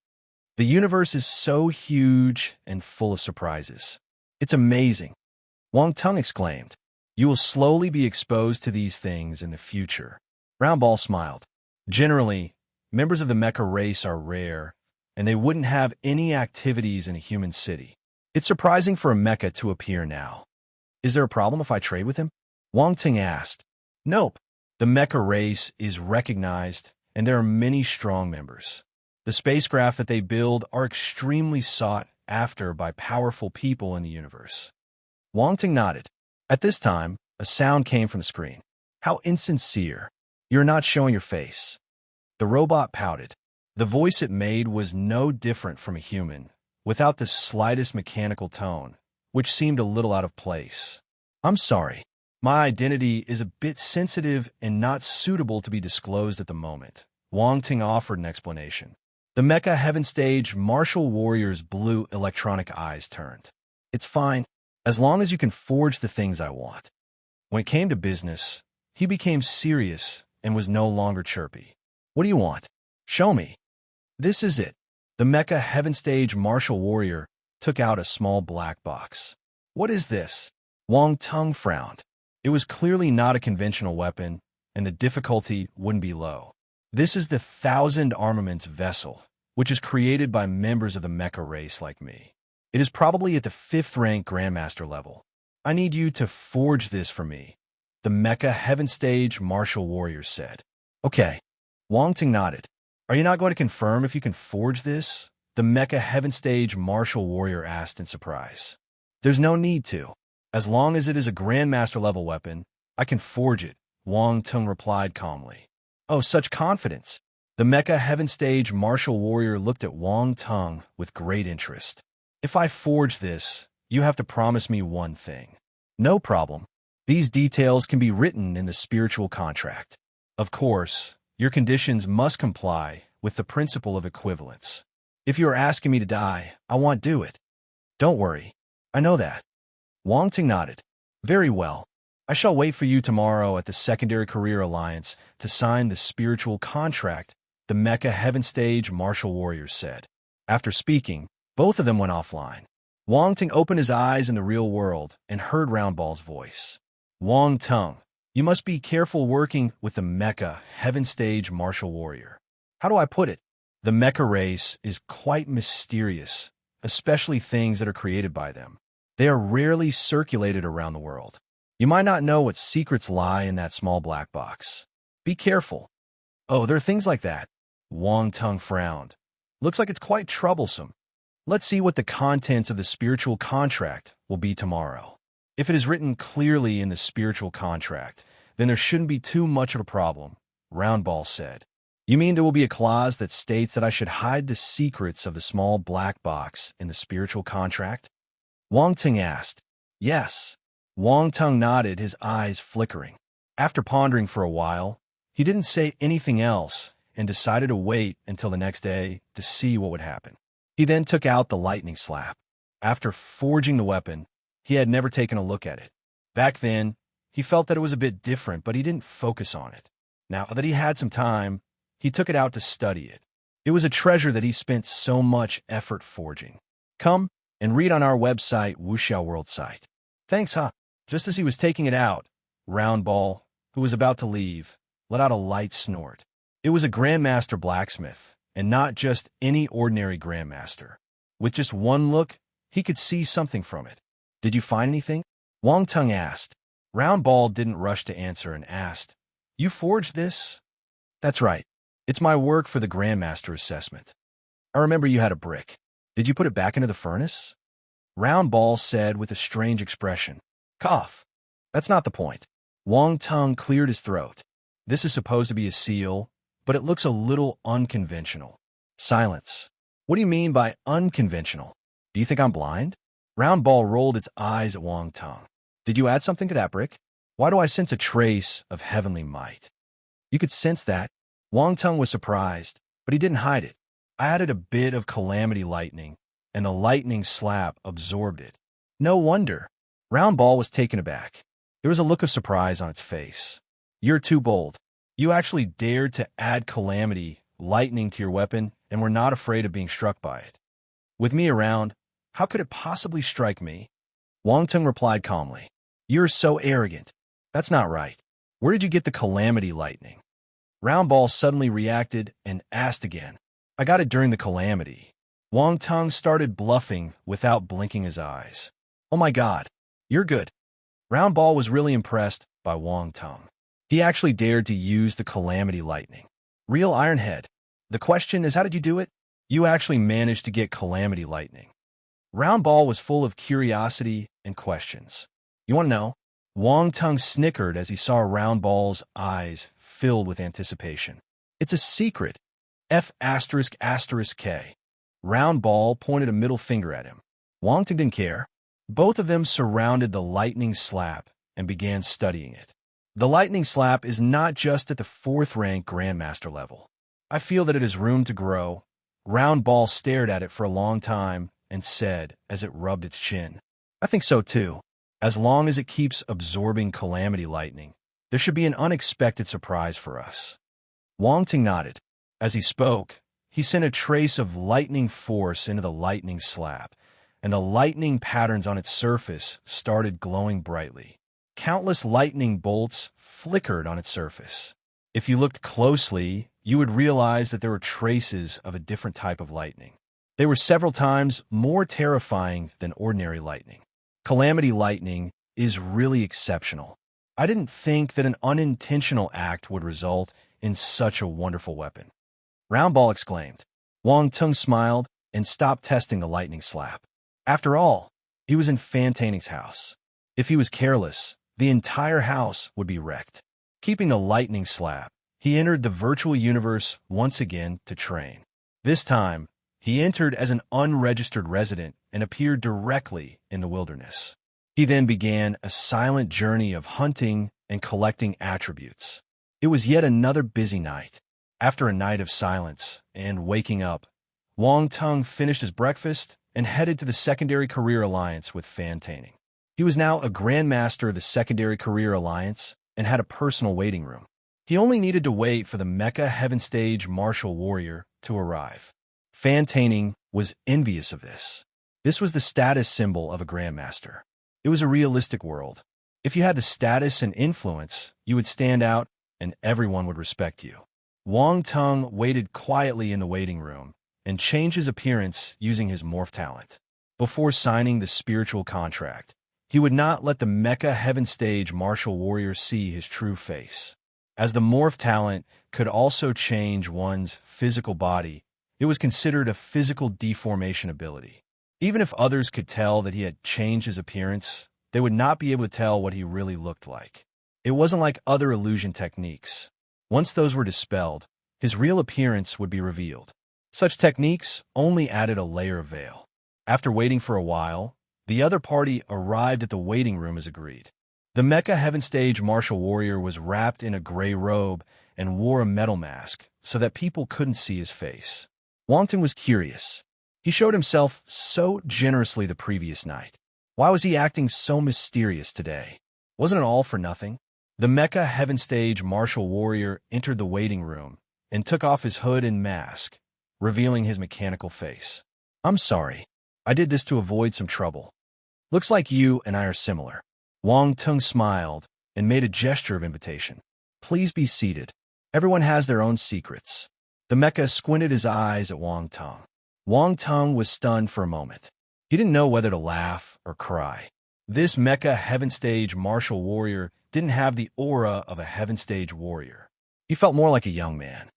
[SPEAKER 1] The universe is so huge and full of surprises. It's amazing. Wang Tung exclaimed. You will slowly be exposed to these things in the future. Round Ball smiled. Generally, members of the Mecha Race are rare, and they wouldn't have any activities in a human city. It's surprising for a mecha to appear now. Is there a problem if I trade with him? Wang Ting asked. Nope. The mecha race is recognized, and there are many strong members. The spacecraft that they build are extremely sought after by powerful people in the universe. Wang Ting nodded. At this time, a sound came from the screen. How insincere. You're not showing your face. The robot pouted. The voice it made was no different from a human, without the slightest mechanical tone, which seemed a little out of place. I'm sorry. My identity is a bit sensitive and not suitable to be disclosed at the moment. Wang Ting offered an explanation. The Mecha Heaven Stage martial warrior's blue electronic eyes turned. It's fine, as long as you can forge the things I want. When it came to business, he became serious and was no longer chirpy. What do you want? Show me. This is it. The Mecha Heaven Stage martial warrior took out a small black box. What is this? Wang Tung frowned. It was clearly not a conventional weapon, and the difficulty wouldn't be low. This is the 1,000 armaments vessel, which is created by members of the mecha race like me. It is probably at the 5th rank Grandmaster level. I need you to forge this for me, the Mecha Heaven Stage martial warrior said. Okay. Wang Ting nodded. Are you not going to confirm if you can forge this? The Mecha Heaven Stage martial warrior asked in surprise. There's no need to. As long as it is a Grandmaster level weapon, I can forge it, Wang Tung replied calmly. Oh, such confidence. The Mecha Heaven Stage martial warrior looked at Wang Tung with great interest. If I forge this, you have to promise me one thing. No problem. These details can be written in the spiritual contract. Of course, your conditions must comply with the principle of equivalence. If you are asking me to die, I won't do it. Don't worry. I know that. Wang Ting nodded. Very well. I shall wait for you tomorrow at the Secondary Career Alliance to sign the spiritual contract, the Mecha Heaven Stage martial warriors said. After speaking, both of them went offline. Wang Ting opened his eyes in the real world and heard Roundball's voice. Wang Tung, you must be careful working with the Mecha Heaven Stage martial warrior. How do I put it? The mecha race is quite mysterious, especially things that are created by them. They are rarely circulated around the world. You might not know what secrets lie in that small black box. Be careful. Oh, there are things like that. Wang Tung frowned. Looks like it's quite troublesome. Let's see what the contents of the spiritual contract will be tomorrow. If it is written clearly in the spiritual contract, then there shouldn't be too much of a problem, Roundball said. You mean there will be a clause that states that I should hide the secrets of the small black box in the spiritual contract? Wang Ting asked. Yes. Wang Tung nodded, his eyes flickering. After pondering for a while, he didn't say anything else and decided to wait until the next day to see what would happen. He then took out the lightning slap. After forging the weapon, he had never taken a look at it. Back then, he felt that it was a bit different, but he didn't focus on it. Now that he had some time, he took it out to study it. It was a treasure that he spent so much effort forging. Come and read on our website, Wuxiao World site. Thanks, huh? Just as he was taking it out, Roundball, who was about to leave, let out a light snort. It was a Grandmaster blacksmith, and not just any ordinary Grandmaster. With just one look, he could see something from it. Did you find anything? Wang Tung asked. Roundball didn't rush to answer and asked, You forged this? That's right. It's my work for the Grandmaster assessment. I remember you had a brick. Did you put it back into the furnace? Roundball said with a strange expression. Cough. That's not the point. Wang Tung cleared his throat. This is supposed to be a seal, but it looks a little unconventional. Silence. What do you mean by unconventional? Do you think I'm blind? Roundball rolled its eyes at Wang Tung. Did you add something to that brick? Why do I sense a trace of heavenly might? You could sense that. Wang Tung was surprised, but he didn't hide it. I added a bit of calamity lightning, and the lightning slap absorbed it. No wonder. Roundball was taken aback. There was a look of surprise on its face. You're too bold. You actually dared to add calamity lightning to your weapon and were not afraid of being struck by it. With me around, how could it possibly strike me? Wang Tung replied calmly. You're so arrogant. That's not right. Where did you get the calamity lightning? Roundball suddenly reacted and asked again. I got it during the calamity. Wang Tung started bluffing without blinking his eyes. Oh my God, you're good. Roundball was really impressed by Wang Tung. He actually dared to use the calamity lightning. Real Ironhead. The question is, how did you do it? You actually managed to get calamity lightning. Round Ball was full of curiosity and questions. You want to know? Wong Tung snickered as he saw Round Ball's eyes filled with anticipation. It's a secret. F***K. Round Ball pointed a middle finger at him. Wong Tung didn't care. Both of them surrounded the lightning slap and began studying it. The lightning slap is not just at the 4th-rank Grandmaster level. I feel that it has room to grow. Round Ball stared at it for a long time and said as it rubbed its chin, I think so too. As long as it keeps absorbing calamity lightning, there should be an unexpected surprise for us. Wong Tung nodded. As he spoke, he sent a trace of lightning force into the lightning slab, and the lightning patterns on its surface started glowing brightly. Countless lightning bolts flickered on its surface. If you looked closely, you would realize that there were traces of a different type of lightning. They were several times more terrifying than ordinary lightning. Calamity lightning is really exceptional. I didn't think that an unintentional act would result in such a wonderful weapon. Round Ball exclaimed. Wong Tung smiled and stopped testing the lightning slap. After all, he was in Fantaning's house. If he was careless, the entire house would be wrecked. Keeping the lightning slap, he entered the virtual universe once again to train. This time, he entered as an unregistered resident and appeared directly in the wilderness. He then began a silent journey of hunting and collecting attributes. It was yet another busy night. After a night of silence and waking up, Wong Tung finished his breakfast and headed to the Secondary Career Alliance with Fantaning. He was now a Grandmaster of the Secondary Career Alliance and had a personal waiting room. He only needed to wait for the Mecha Heaven Stage Martial Warrior to arrive. Fantaning was envious of this. This was the status symbol of a Grandmaster. It was a realistic world. If you had the status and influence, you would stand out and everyone would respect you. Wong Tung waited quietly in the waiting room and changed his appearance using his morph talent. Before signing the spiritual contract, he would not let the Mecha Heaven Stage Martial Warrior see his true face. As the morph talent could also change one's physical body, it was considered a physical deformation ability. Even if others could tell that he had changed his appearance, they would not be able to tell what he really looked like. It wasn't like other illusion techniques. Once those were dispelled, his real appearance would be revealed. Such techniques only added a layer of veil. After waiting for a while, the other party arrived at the waiting room as agreed. The Mecha Heaven Stage Martial Warrior was wrapped in a gray robe and wore a metal mask so that people couldn't see his face. Wong Tung was curious. He showed himself so generously the previous night. Why was he acting so mysterious today? Wasn't it all for nothing? The Mecha Heaven Stage Martial Warrior entered the waiting room and took off his hood and mask, revealing his mechanical face. I'm sorry. I did this to avoid some trouble. Looks like you and I are similar. Wong Tung smiled and made a gesture of invitation. Please be seated. Everyone has their own secrets. The Mecha squinted his eyes at Wong Tung. Wong Tung was stunned for a moment. He didn't know whether to laugh or cry. This Mecha Heaven Stage Martial Warrior didn't have the aura of a Heaven Stage Warrior. He felt more like a young man.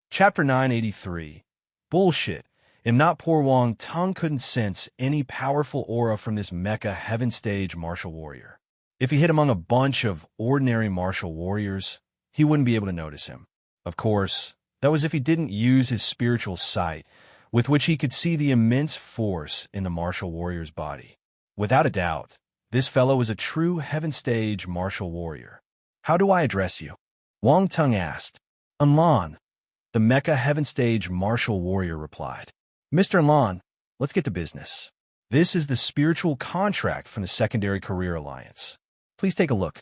[SPEAKER 1] Chapter 983. Bullshit. If not, poor Wong Tung couldn't sense any powerful aura from this Mecha Heaven Stage Martial Warrior. If he hid among a bunch of ordinary martial warriors, he wouldn't be able to notice him. Of course, that was if he didn't use his spiritual sight, with which he could see the immense force in the martial warrior's body. Without a doubt, this fellow was a true Heaven Stage Martial Warrior. How do I address you? Wong Tung asked. Unlan. The Mecha Heaven Stage Martial Warrior replied. Mr. Unlan, let's get to business. This is the spiritual contract from the Secondary Career Alliance. Please take a look.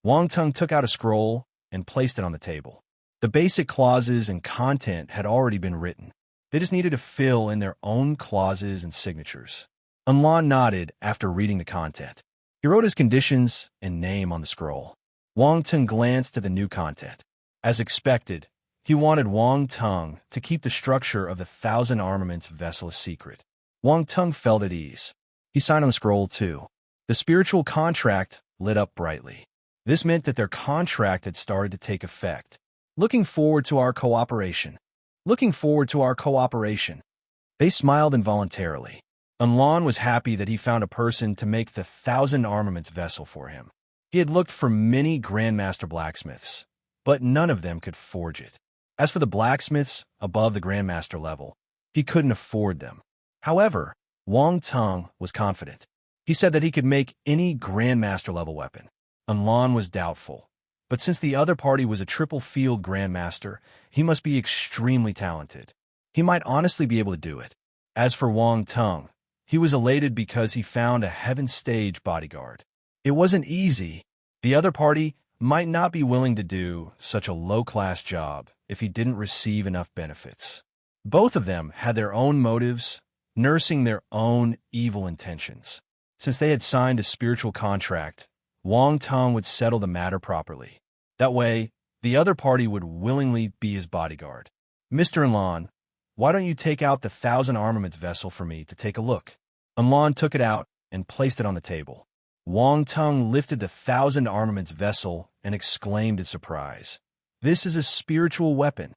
[SPEAKER 1] Wong Tung took out a scroll and placed it on the table. The basic clauses and content had already been written. They just needed to fill in their own clauses and signatures. Unlan nodded after reading the content. He wrote his conditions and name on the scroll. Wong Tung glanced at the new content. As expected, he wanted Wong Tung to keep the structure of the 1,000 Armaments vessel a secret. Wong Tung felt at ease. He signed on the scroll too. The spiritual contract lit up brightly. This meant that their contract had started to take effect. Looking forward to our cooperation. Looking forward to our cooperation. They smiled involuntarily. Unlan was happy that he found a person to make the 1,000 armaments vessel for him. He had looked for many Grandmaster blacksmiths, but none of them could forge it. As for the blacksmiths above the Grandmaster level, he couldn't afford them. However, Wang Tung was confident. He said that he could make any Grandmaster level weapon. Unlan was doubtful, but since the other party was a triple field Grandmaster, he must be extremely talented. He might honestly be able to do it. As for Wang Tung, he was elated because he found a heaven stage bodyguard. It wasn't easy. The other party might not be willing to do such a low-class job if he didn't receive enough benefits. Both of them had their own motives, nursing their own evil intentions. Since they had signed a spiritual contract, Wang Tung would settle the matter properly. That way, the other party would willingly be his bodyguard. Mr. Unlan, why don't you take out the 1,000 armaments vessel for me to take a look? Unlan took it out and placed it on the table. Wang Tung lifted the 1,000 armaments vessel and exclaimed in surprise. This is a spiritual weapon.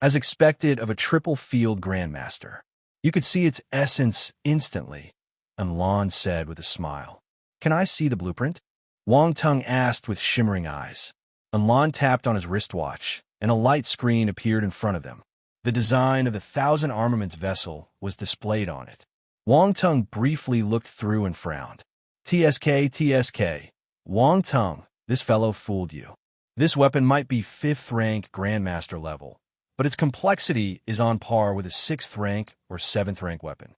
[SPEAKER 1] As expected of a triple field Grandmaster. You could see its essence instantly, Unlan said with a smile. Can I see the blueprint? Wang Tung asked with shimmering eyes. Unlan tapped on his wristwatch, and a light screen appeared in front of them. The design of the 1,000 armaments vessel was displayed on it. Wang Tung briefly looked through and frowned. TSK. Wang Tung, this fellow fooled you. This weapon might be 5th rank Grandmaster level, but its complexity is on par with a 6th rank or 7th rank weapon.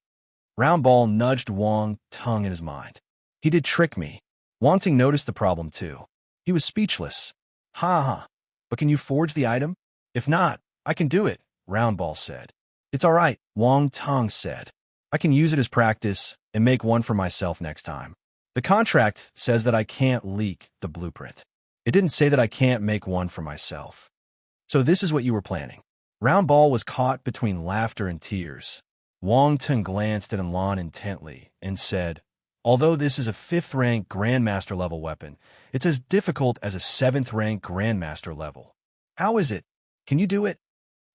[SPEAKER 1] Roundball nudged Wang Tung in his mind. He did trick me. Wang Tung noticed the problem too. He was speechless. Ha. But can you forge the item? If not, I can do it, Roundball said. It's all right, Wang Tung said. I can use it as practice and make one for myself next time. The contract says that I can't leak the blueprint. It didn't say that I can't make one for myself. So this is what you were planning. Roundball was caught between laughter and tears. Wang Tung glanced at Unlan intently and said, although this is a 5th rank Grandmaster level weapon, it's as difficult as a 7th rank Grandmaster level. How is it? Can you do it?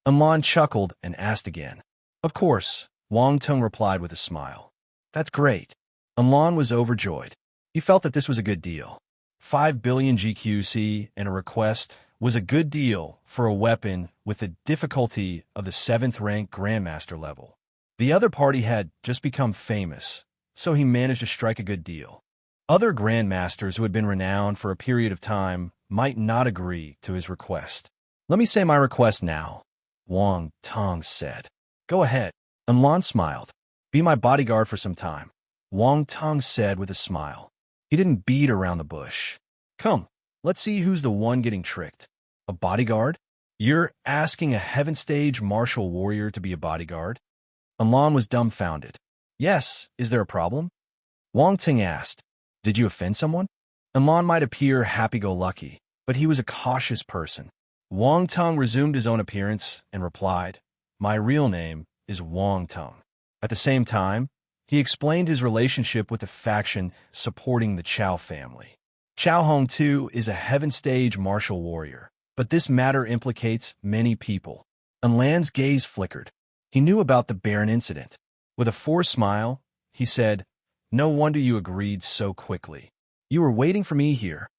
[SPEAKER 1] Unlan chuckled and asked again. Of course, Wang Tung replied with a smile. That's great. Unlan was overjoyed. He felt that this was a good deal. 5 billion GQC and a request was a good deal for a weapon with the difficulty of the 7th rank Grandmaster level. The other party had just become famous, so he managed to strike a good deal. Other Grandmasters who had been renowned for a period of time might not agree to his request. Let me say my request now, Wang Tung said. Go ahead. Unlan smiled. Be my bodyguard for some time, Wang Tung said with a smile. He didn't beat around the bush. Come, let's see who's the one getting tricked. A bodyguard? You're asking a heaven stage martial warrior to be a bodyguard? Unlan was dumbfounded. Yes, is there a problem? Wang Tung asked. Did you offend someone? Unlan might appear happy-go-lucky, but he was a cautious person. Wang Tung resumed his own appearance and replied, My real name is Wang Tung. At the same time, he explained his relationship with the faction supporting the Chow family. Chow Hong too is a heaven stage martial warrior, but this matter implicates many people. Unlan's gaze flickered. He knew about the Baron incident. With a forced smile, he said, No wonder you agreed so quickly. You were waiting for me here.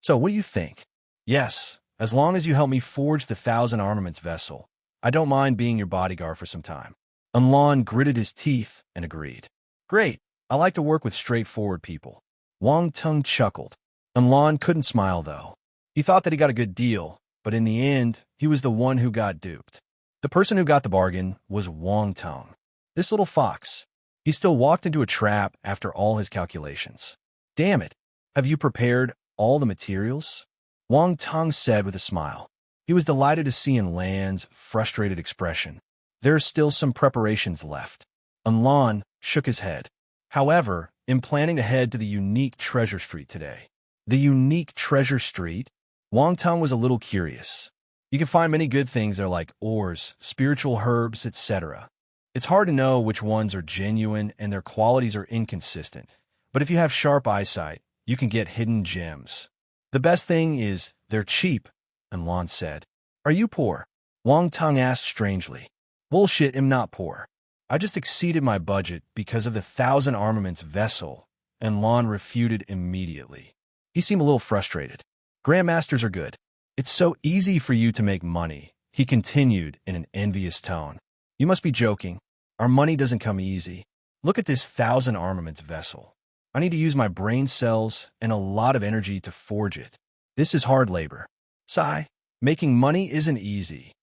[SPEAKER 1] So what do you think? Yes, as long as you help me forge the 1,000 armaments vessel, I don't mind being your bodyguard for some time. Unlan gritted his teeth and agreed. Great, I like to work with straightforward people. Wang Tung chuckled. Unlan couldn't smile, though. He thought that he got a good deal, but in the end, he was the one who got duped. The person who got the bargain was Wang Tung. This little fox. He still walked into a trap after all his calculations. Damn it, have you prepared all the materials? Wang Tung said with a smile. He was delighted to see Unlan's frustrated expression. There are still some preparations left. Unlan shook his head. However, in planning to head to the unique treasure street today. The unique treasure street? Wang Tung was a little curious. You can find many good things there like ores, spiritual herbs, etc. It's hard to know which ones are genuine and their qualities are inconsistent, but if you have sharp eyesight, you can get hidden gems.
[SPEAKER 2] The best thing is they're cheap, and Lon said. Are you poor? Wang Tung asked strangely. Bullshit, I'm not poor. I just exceeded my budget because of the 1,000 armaments vessel, and Lon refuted immediately. He seemed a little frustrated. Grandmasters are good. It's so easy for you to make money, he continued in an envious tone. You must be joking. Our money doesn't come easy. Look at this 1,000 armaments vessel. I need to use my brain cells and a lot of energy to forge it. This is hard labor. Sigh, making money isn't easy.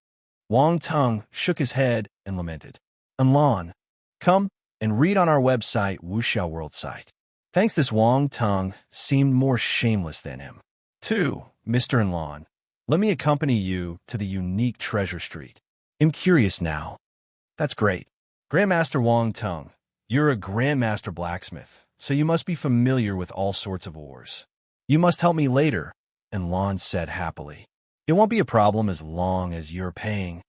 [SPEAKER 2] Wang Tung shook his head and lamented. And Lon, come and read on our website, Wuxiao World site. Thanks, this Wang Tung seemed more shameless than him. 2. Mr. and Lon, let me accompany you to the unique treasure street. I'm curious now. That's great. Grandmaster Wang Tung, you're a Grandmaster blacksmith, so you must be familiar with all sorts of ores. You must help me later, and Lon said happily. It won't be a problem as long as you're paying.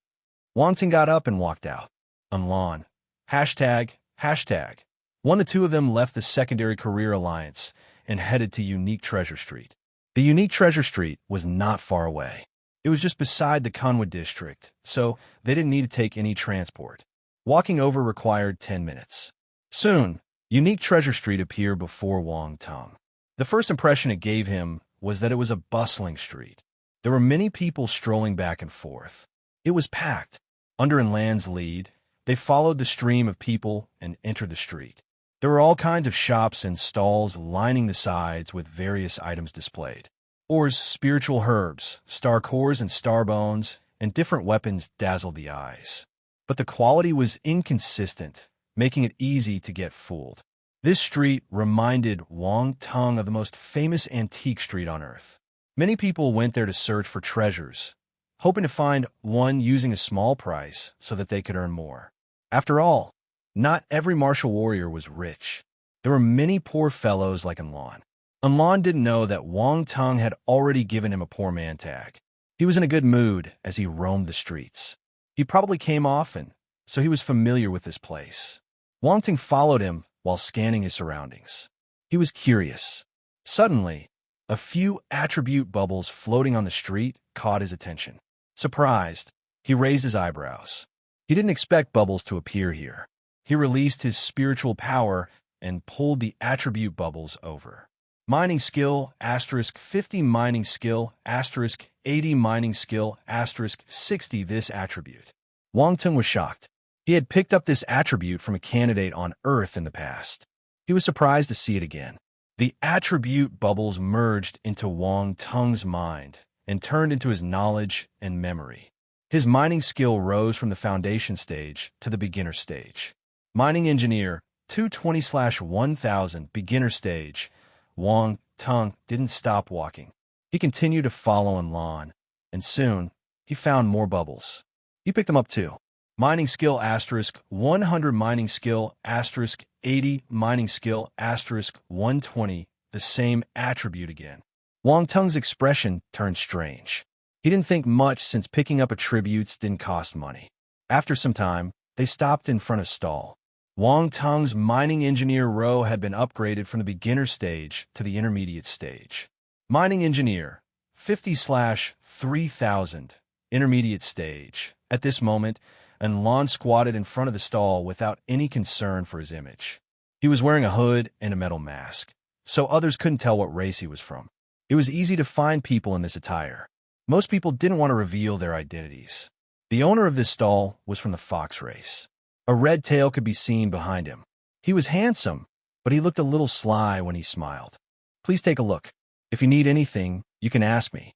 [SPEAKER 2] Wang Tung got up and walked out. And Lon, hashtag. The two of them left the Secondary Career Alliance and headed to Unique Treasure Street. The Unique Treasure Street was not far away. It was just beside the Kanwa district, so they didn't need to take any transport. Walking over required 10 minutes. Soon, Unique Treasure Street appeared before Wang Tung. The first impression it gave him was that it was a bustling street. There were many people strolling back and forth. It was packed. Under Lan's lead, they followed the stream of people and entered the street. There were all kinds of shops and stalls lining the sides with various items displayed. Ores, spiritual herbs, star cores and star bones, and different weapons dazzled the eyes. But the quality was inconsistent, making it easy to get fooled. This street reminded Wang Tung of the most famous antique street on Earth. Many people went there to search for treasures, hoping to find one using a small price so that they could earn more. After all, not every martial warrior was rich. There were many poor fellows like Anlan. Anlan didn't know that Wang Tung had already given him a poor man tag. He was in a good mood as he roamed the streets. He probably came often, so he was familiar with this place. Wang Tung followed him while scanning his surroundings. He was curious. Suddenly, a few attribute bubbles floating on the street caught his attention. Surprised, he raised his eyebrows. He didn't expect bubbles to appear here. He released his spiritual power and pulled the attribute bubbles over. Mining skill, *50 mining skill, *80 mining skill, *60 this attribute. Wang Tung was shocked. He had picked up this attribute from a candidate on Earth in the past. He was surprised to see it again. The attribute bubbles merged into Wang Tung's mind and turned into his knowledge and memory. His mining skill rose from the foundation stage to the beginner stage. Mining engineer, 220/1000, beginner stage. Wang Tung didn't stop walking. He continued to follow Anlan, and soon he found more bubbles. He picked them up too. Mining skill *100 mining skill *80 mining skill *120, the same attribute again. Wang Tung's expression turned strange. He didn't think much since picking up attributes didn't cost money. After some time, they stopped in front of a stall. Wang Tung's mining engineer row had been upgraded from the beginner stage to the intermediate stage. Mining engineer, 50/3000, intermediate stage. At this moment, Anlan squatted in front of the stall without any concern for his image. He was wearing a hood and a metal mask, so others couldn't tell what race he was from. It was easy to find people in this attire. Most people didn't want to reveal their identities. The owner of this stall was from the fox race. A red tail could be seen behind him. He was handsome, but he looked a little sly when he smiled. Please take a look. If you need anything, you can ask me.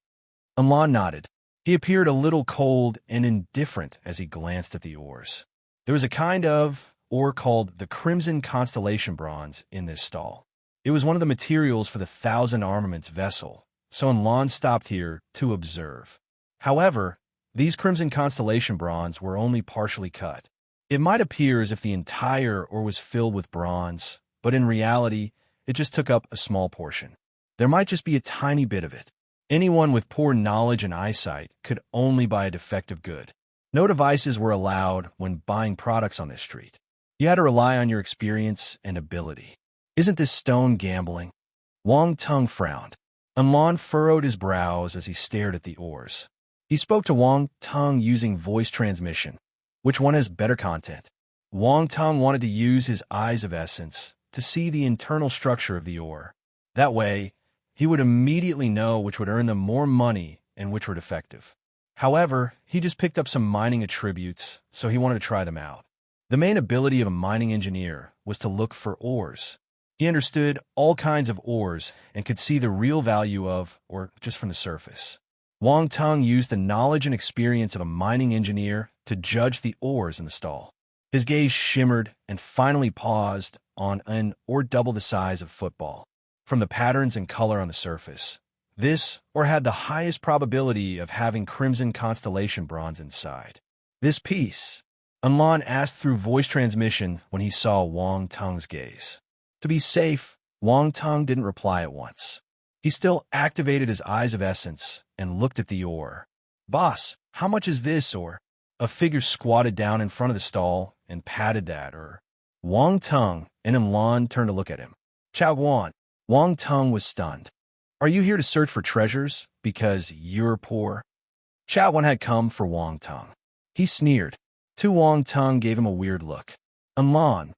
[SPEAKER 2] Anlan nodded. He appeared a little cold and indifferent as he glanced at the ores. There was a kind of ore called the Crimson Constellation Bronze in this stall. It was one of the materials for the 1,000 armaments vessel, so Anlan stopped here to observe. However, these Crimson Constellation Bronze were only partially cut. It might appear as if the entire ore was filled with bronze, but in reality, it just took up a small portion. There might just be a tiny bit of it. Anyone with poor knowledge and eyesight could only buy a defective good. No devices were allowed when buying products on this street. You had to rely on your experience and ability. Isn't this stone gambling? Wang Tung frowned.
[SPEAKER 1] Unlan furrowed his brows as he stared at the oars. He spoke to Wang Teng using voice transmission. Which one has better content? Wang Teng wanted to use his eyes of essence to see the internal structure of the oar. That way, he would immediately know which would earn them more money and which were defective. However, he just picked up some mining attributes, so he wanted to try them out. The main ability of a mining engineer was to look for ores. He understood all kinds of ores and could see the real value of, or just from the surface. Wang Teng used the knowledge and experience of a mining engineer to judge the ores in the stall. His gaze shimmered and finally paused on an ore double the size of football. From the patterns and color on the surface, this ore had the highest probability of having crimson constellation bronze inside. This piece, Unlan asked through voice transmission when he saw Wang Teng's gaze. To be safe, Wang Teng didn't reply at once. He still activated his eyes of essence and looked at the ore. Boss, how much is this ore? A figure squatted down in front of the stall and patted that ore. Wang Teng and Unlan turned to look at him. Chao Guan. Wang Teng was stunned. Are you here to search for treasures because you're poor? Chao Guan had come for Wang Teng. He sneered. Tu Wang Teng gave him a weird look. Unlan.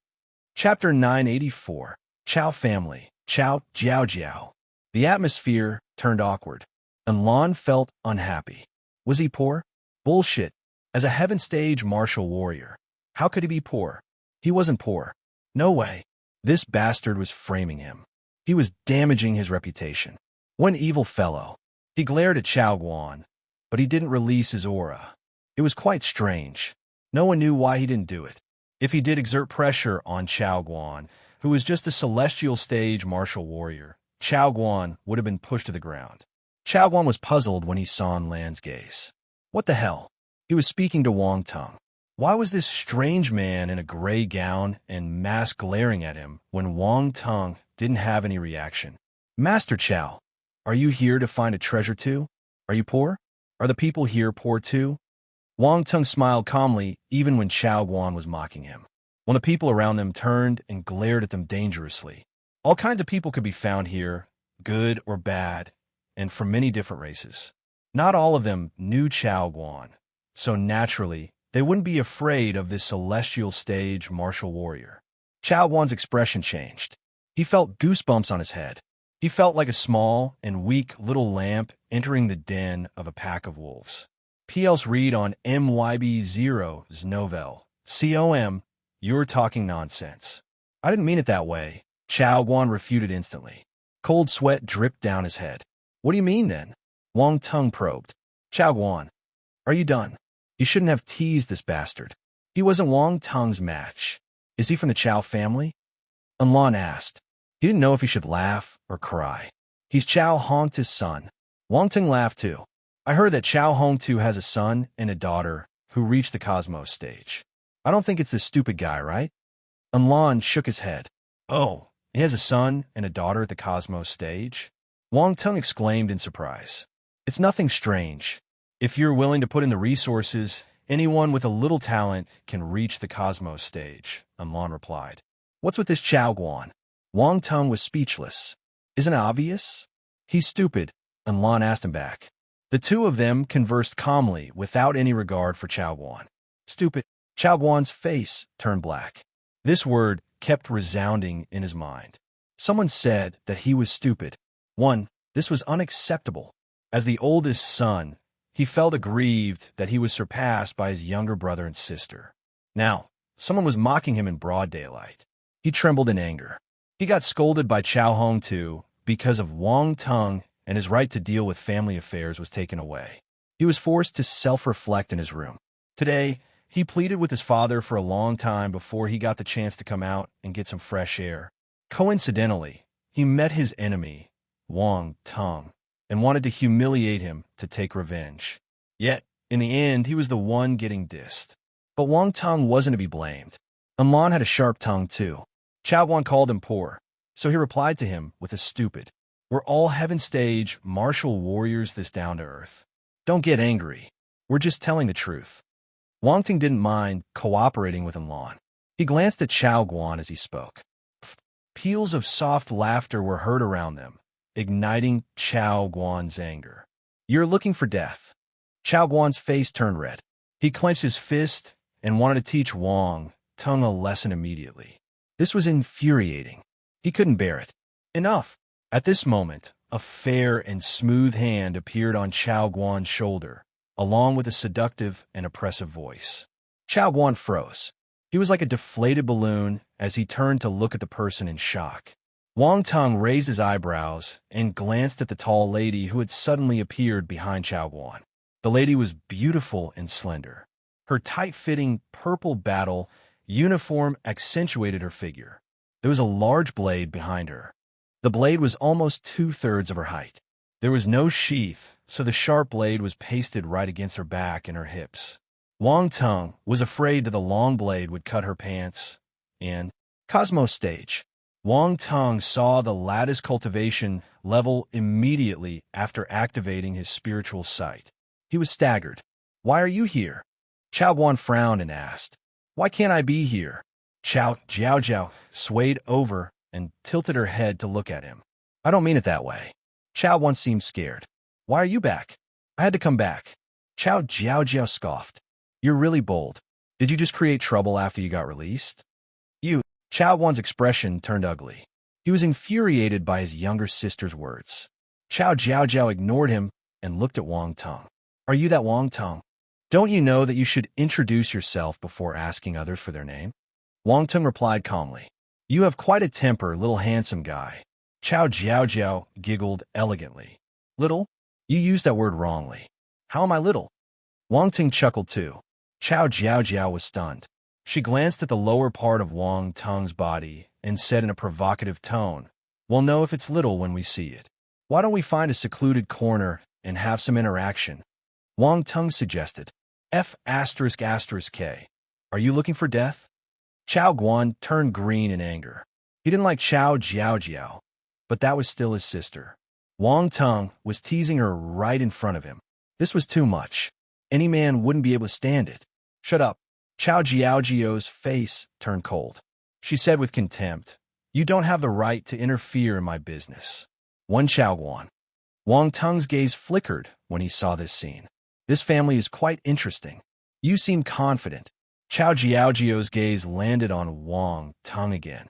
[SPEAKER 1] Chapter 984. Chao Family. Chao Jiao Jiao. The atmosphere turned awkward. Unlan felt unhappy. Was he poor? Bullshit. As a heaven stage martial warrior, how could he be poor? He wasn't poor. No way. This bastard was framing him. He was damaging his reputation. One evil fellow. He glared at Chao Guan, but he didn't release his aura. It was quite strange. No one knew why he didn't do it. If he did exert pressure on Chao Guan, who was just a celestial stage martial warrior, Chao Guan would have been pushed to the ground. Chao Guan was puzzled when he saw Lan's gaze. What the hell? He was speaking to Wang Teng. Why was this strange man in a gray gown and mask glaring at him when Wang Teng didn't have any reaction? Master Chao, are you here to find a treasure too? Are you poor? Are the people here poor too? Wang Teng smiled calmly even when Chao Guan was mocking him. When the people around them turned and glared at them dangerously. All kinds of people could be found here, good or bad, and from many different races. Not all of them knew Chao Guan, so naturally, they wouldn't be afraid of this celestial stage martial warrior. Chao Guan's expression changed. He felt goosebumps on his head. He felt like a small and weak little lamb entering the den of a pack of wolves. P.L.'s read on MYB0's novel. COM, you're talking nonsense. I didn't mean it that way. Chao Guan refuted instantly. Cold sweat dripped down his head. What do you mean then? Wang Teng probed. Chao Guan, are you done? You shouldn't have teased this bastard. He wasn't Wang Teng's match. Is he from the Chao family? Unlan asked. He didn't know if he should laugh or cry. He's Chao Hong's son. Wang Teng laughed too. I heard that Chao Hong too has a son and a daughter who reached the cosmos stage. I don't think it's this stupid guy, right? Unlan shook his head. Oh, he has a son and a daughter at the cosmos stage? Wang Teng exclaimed in surprise. It's nothing strange. If you're willing to put in the resources, anyone with a little talent can reach the cosmos stage, Unlan replied. What's with this Chao Guan? Wang Teng was speechless. Isn't it obvious? He's stupid, Unlan asked him back. The two of them conversed calmly without any regard for Chao Guan. Stupid. Chao Guan's face turned black. This word kept resounding in his mind. Someone said that he was stupid. This was unacceptable. As the oldest son, he felt aggrieved that he was surpassed by his younger brother and sister. Now, someone was mocking him in broad daylight. He trembled in anger. He got scolded by Chao Hong too because of Wang Teng, and his right to deal with family affairs was taken away. He was forced to self-reflect in his room. Today, he pleaded with his father for a long time before he got the chance to come out and get some fresh air. Coincidentally, he met his enemy, Wang Teng, and wanted to humiliate him to take revenge. Yet, in the end, he was the one getting dissed. But Wang Teng wasn't to be blamed. Unlan had a sharp tongue too. Chao Guan called him poor, so he replied to him with a stupid. We're all heaven stage martial warriors this down to earth. Don't get angry. We're just telling the truth. Wang Teng didn't mind cooperating with Unlan. He glanced at Chao Guan as he spoke. Peals of soft laughter were heard around them, igniting Chao Guan's anger. "You're looking for death." Chao Guan's face turned red. He clenched his fist and wanted to teach Wang Tung a lesson immediately. This was infuriating. He couldn't bear it. Enough! At this moment, a fair and smooth hand appeared on Chao Guan's shoulder, along with a seductive and oppressive voice. Chao Guan froze. He was like a deflated balloon as he turned to look at the person in shock. Wang Tung raised his eyebrows and glanced at the tall lady who had suddenly appeared behind Chao Guan. The lady was beautiful and slender. Her tight-fitting purple battle uniform accentuated her figure. There was a large blade behind her. The blade was almost 2/3 of her height. There was no sheath, so the sharp blade was pasted right against her back and her hips. Wang Tung was afraid that the long blade would cut her pants. And Cosmos stage. Wang Tung saw the lattice cultivation level immediately after activating his spiritual sight. He was staggered. "Why are you here?" Chao Guan frowned and asked. "Why can't I be here?" Chao Jiao swayed over and tilted her head to look at him. "I don't mean it that way." Chao Guan seemed scared. "Why are you back?" "I had to come back." Chao Jiao scoffed. "You're really bold. Did you just create trouble after you got released?" Chao Guan's expression turned ugly. He was infuriated by his younger sister's words. Chao Jiao ignored him and looked at Wang Tung. "Are you that Wang Tung? Don't you know that you should introduce yourself before asking others for their name?" Wang Tung replied calmly. "You have quite a temper, little handsome guy." Chao Jiao giggled elegantly. "Little? You used that word wrongly. How am I little?" Wang Tung chuckled too. Chao Jiao was stunned. She glanced at the lower part of Wang Tung's body and said in a provocative tone, "We'll know if it's little when we see it. Why don't we find a secluded corner and have some interaction?" Wang Tung suggested. F***K. Are you looking for death? Chao Guan turned green in anger. He didn't like Chao Jiao, but that was still his sister. Wang Tung was teasing her right in front of him. This was too much. Any man wouldn't be able to stand it. "Shut up." Chao Jiao's face turned cold. She said with contempt, "You don't have the right to interfere in my business." One Chao Guan. Wang Tung's gaze flickered when he saw this scene. "This family is quite interesting. You seem confident." Chao Jiao's gaze landed on Wang Tung again.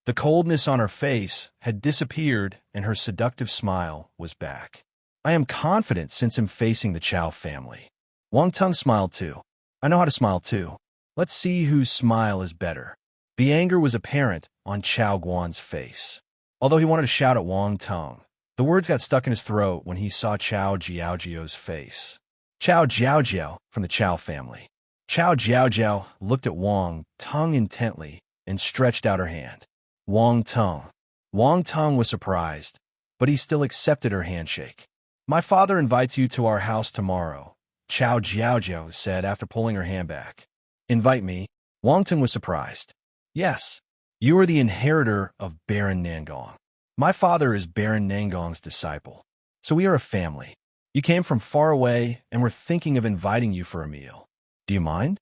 [SPEAKER 1] The coldness on her face had disappeared and her seductive smile was back. "I am confident since I'm facing the Chao family." Wang Tung smiled too. "I know how to smile too. Let's see whose smile is better." The anger was apparent on Chao Guan's face. Although he wanted to shout at Wang Tung, the words got stuck in his throat when he saw Chao Jiao's face. Chao Jiao from the Chao family. Chao Jiao looked at Wang Tung intently and stretched out her hand. Wang Tung. Wang Tung was surprised, but he still accepted her handshake. "My father invites you to our house tomorrow," Chao Jiao said after pulling her hand back. "Invite me?" Wang Tung was surprised. "Yes. You are the inheritor of Baron Nangong. My father is Baron Nangong's disciple, so we are a family. You came from far away and we're thinking of inviting you for a meal. Do you mind?"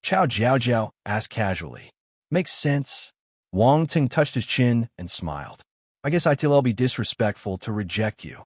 [SPEAKER 1] Chao Jiao asked casually. "Makes sense." Wang Tung touched his chin and smiled. "I guess it'll be disrespectful to reject you."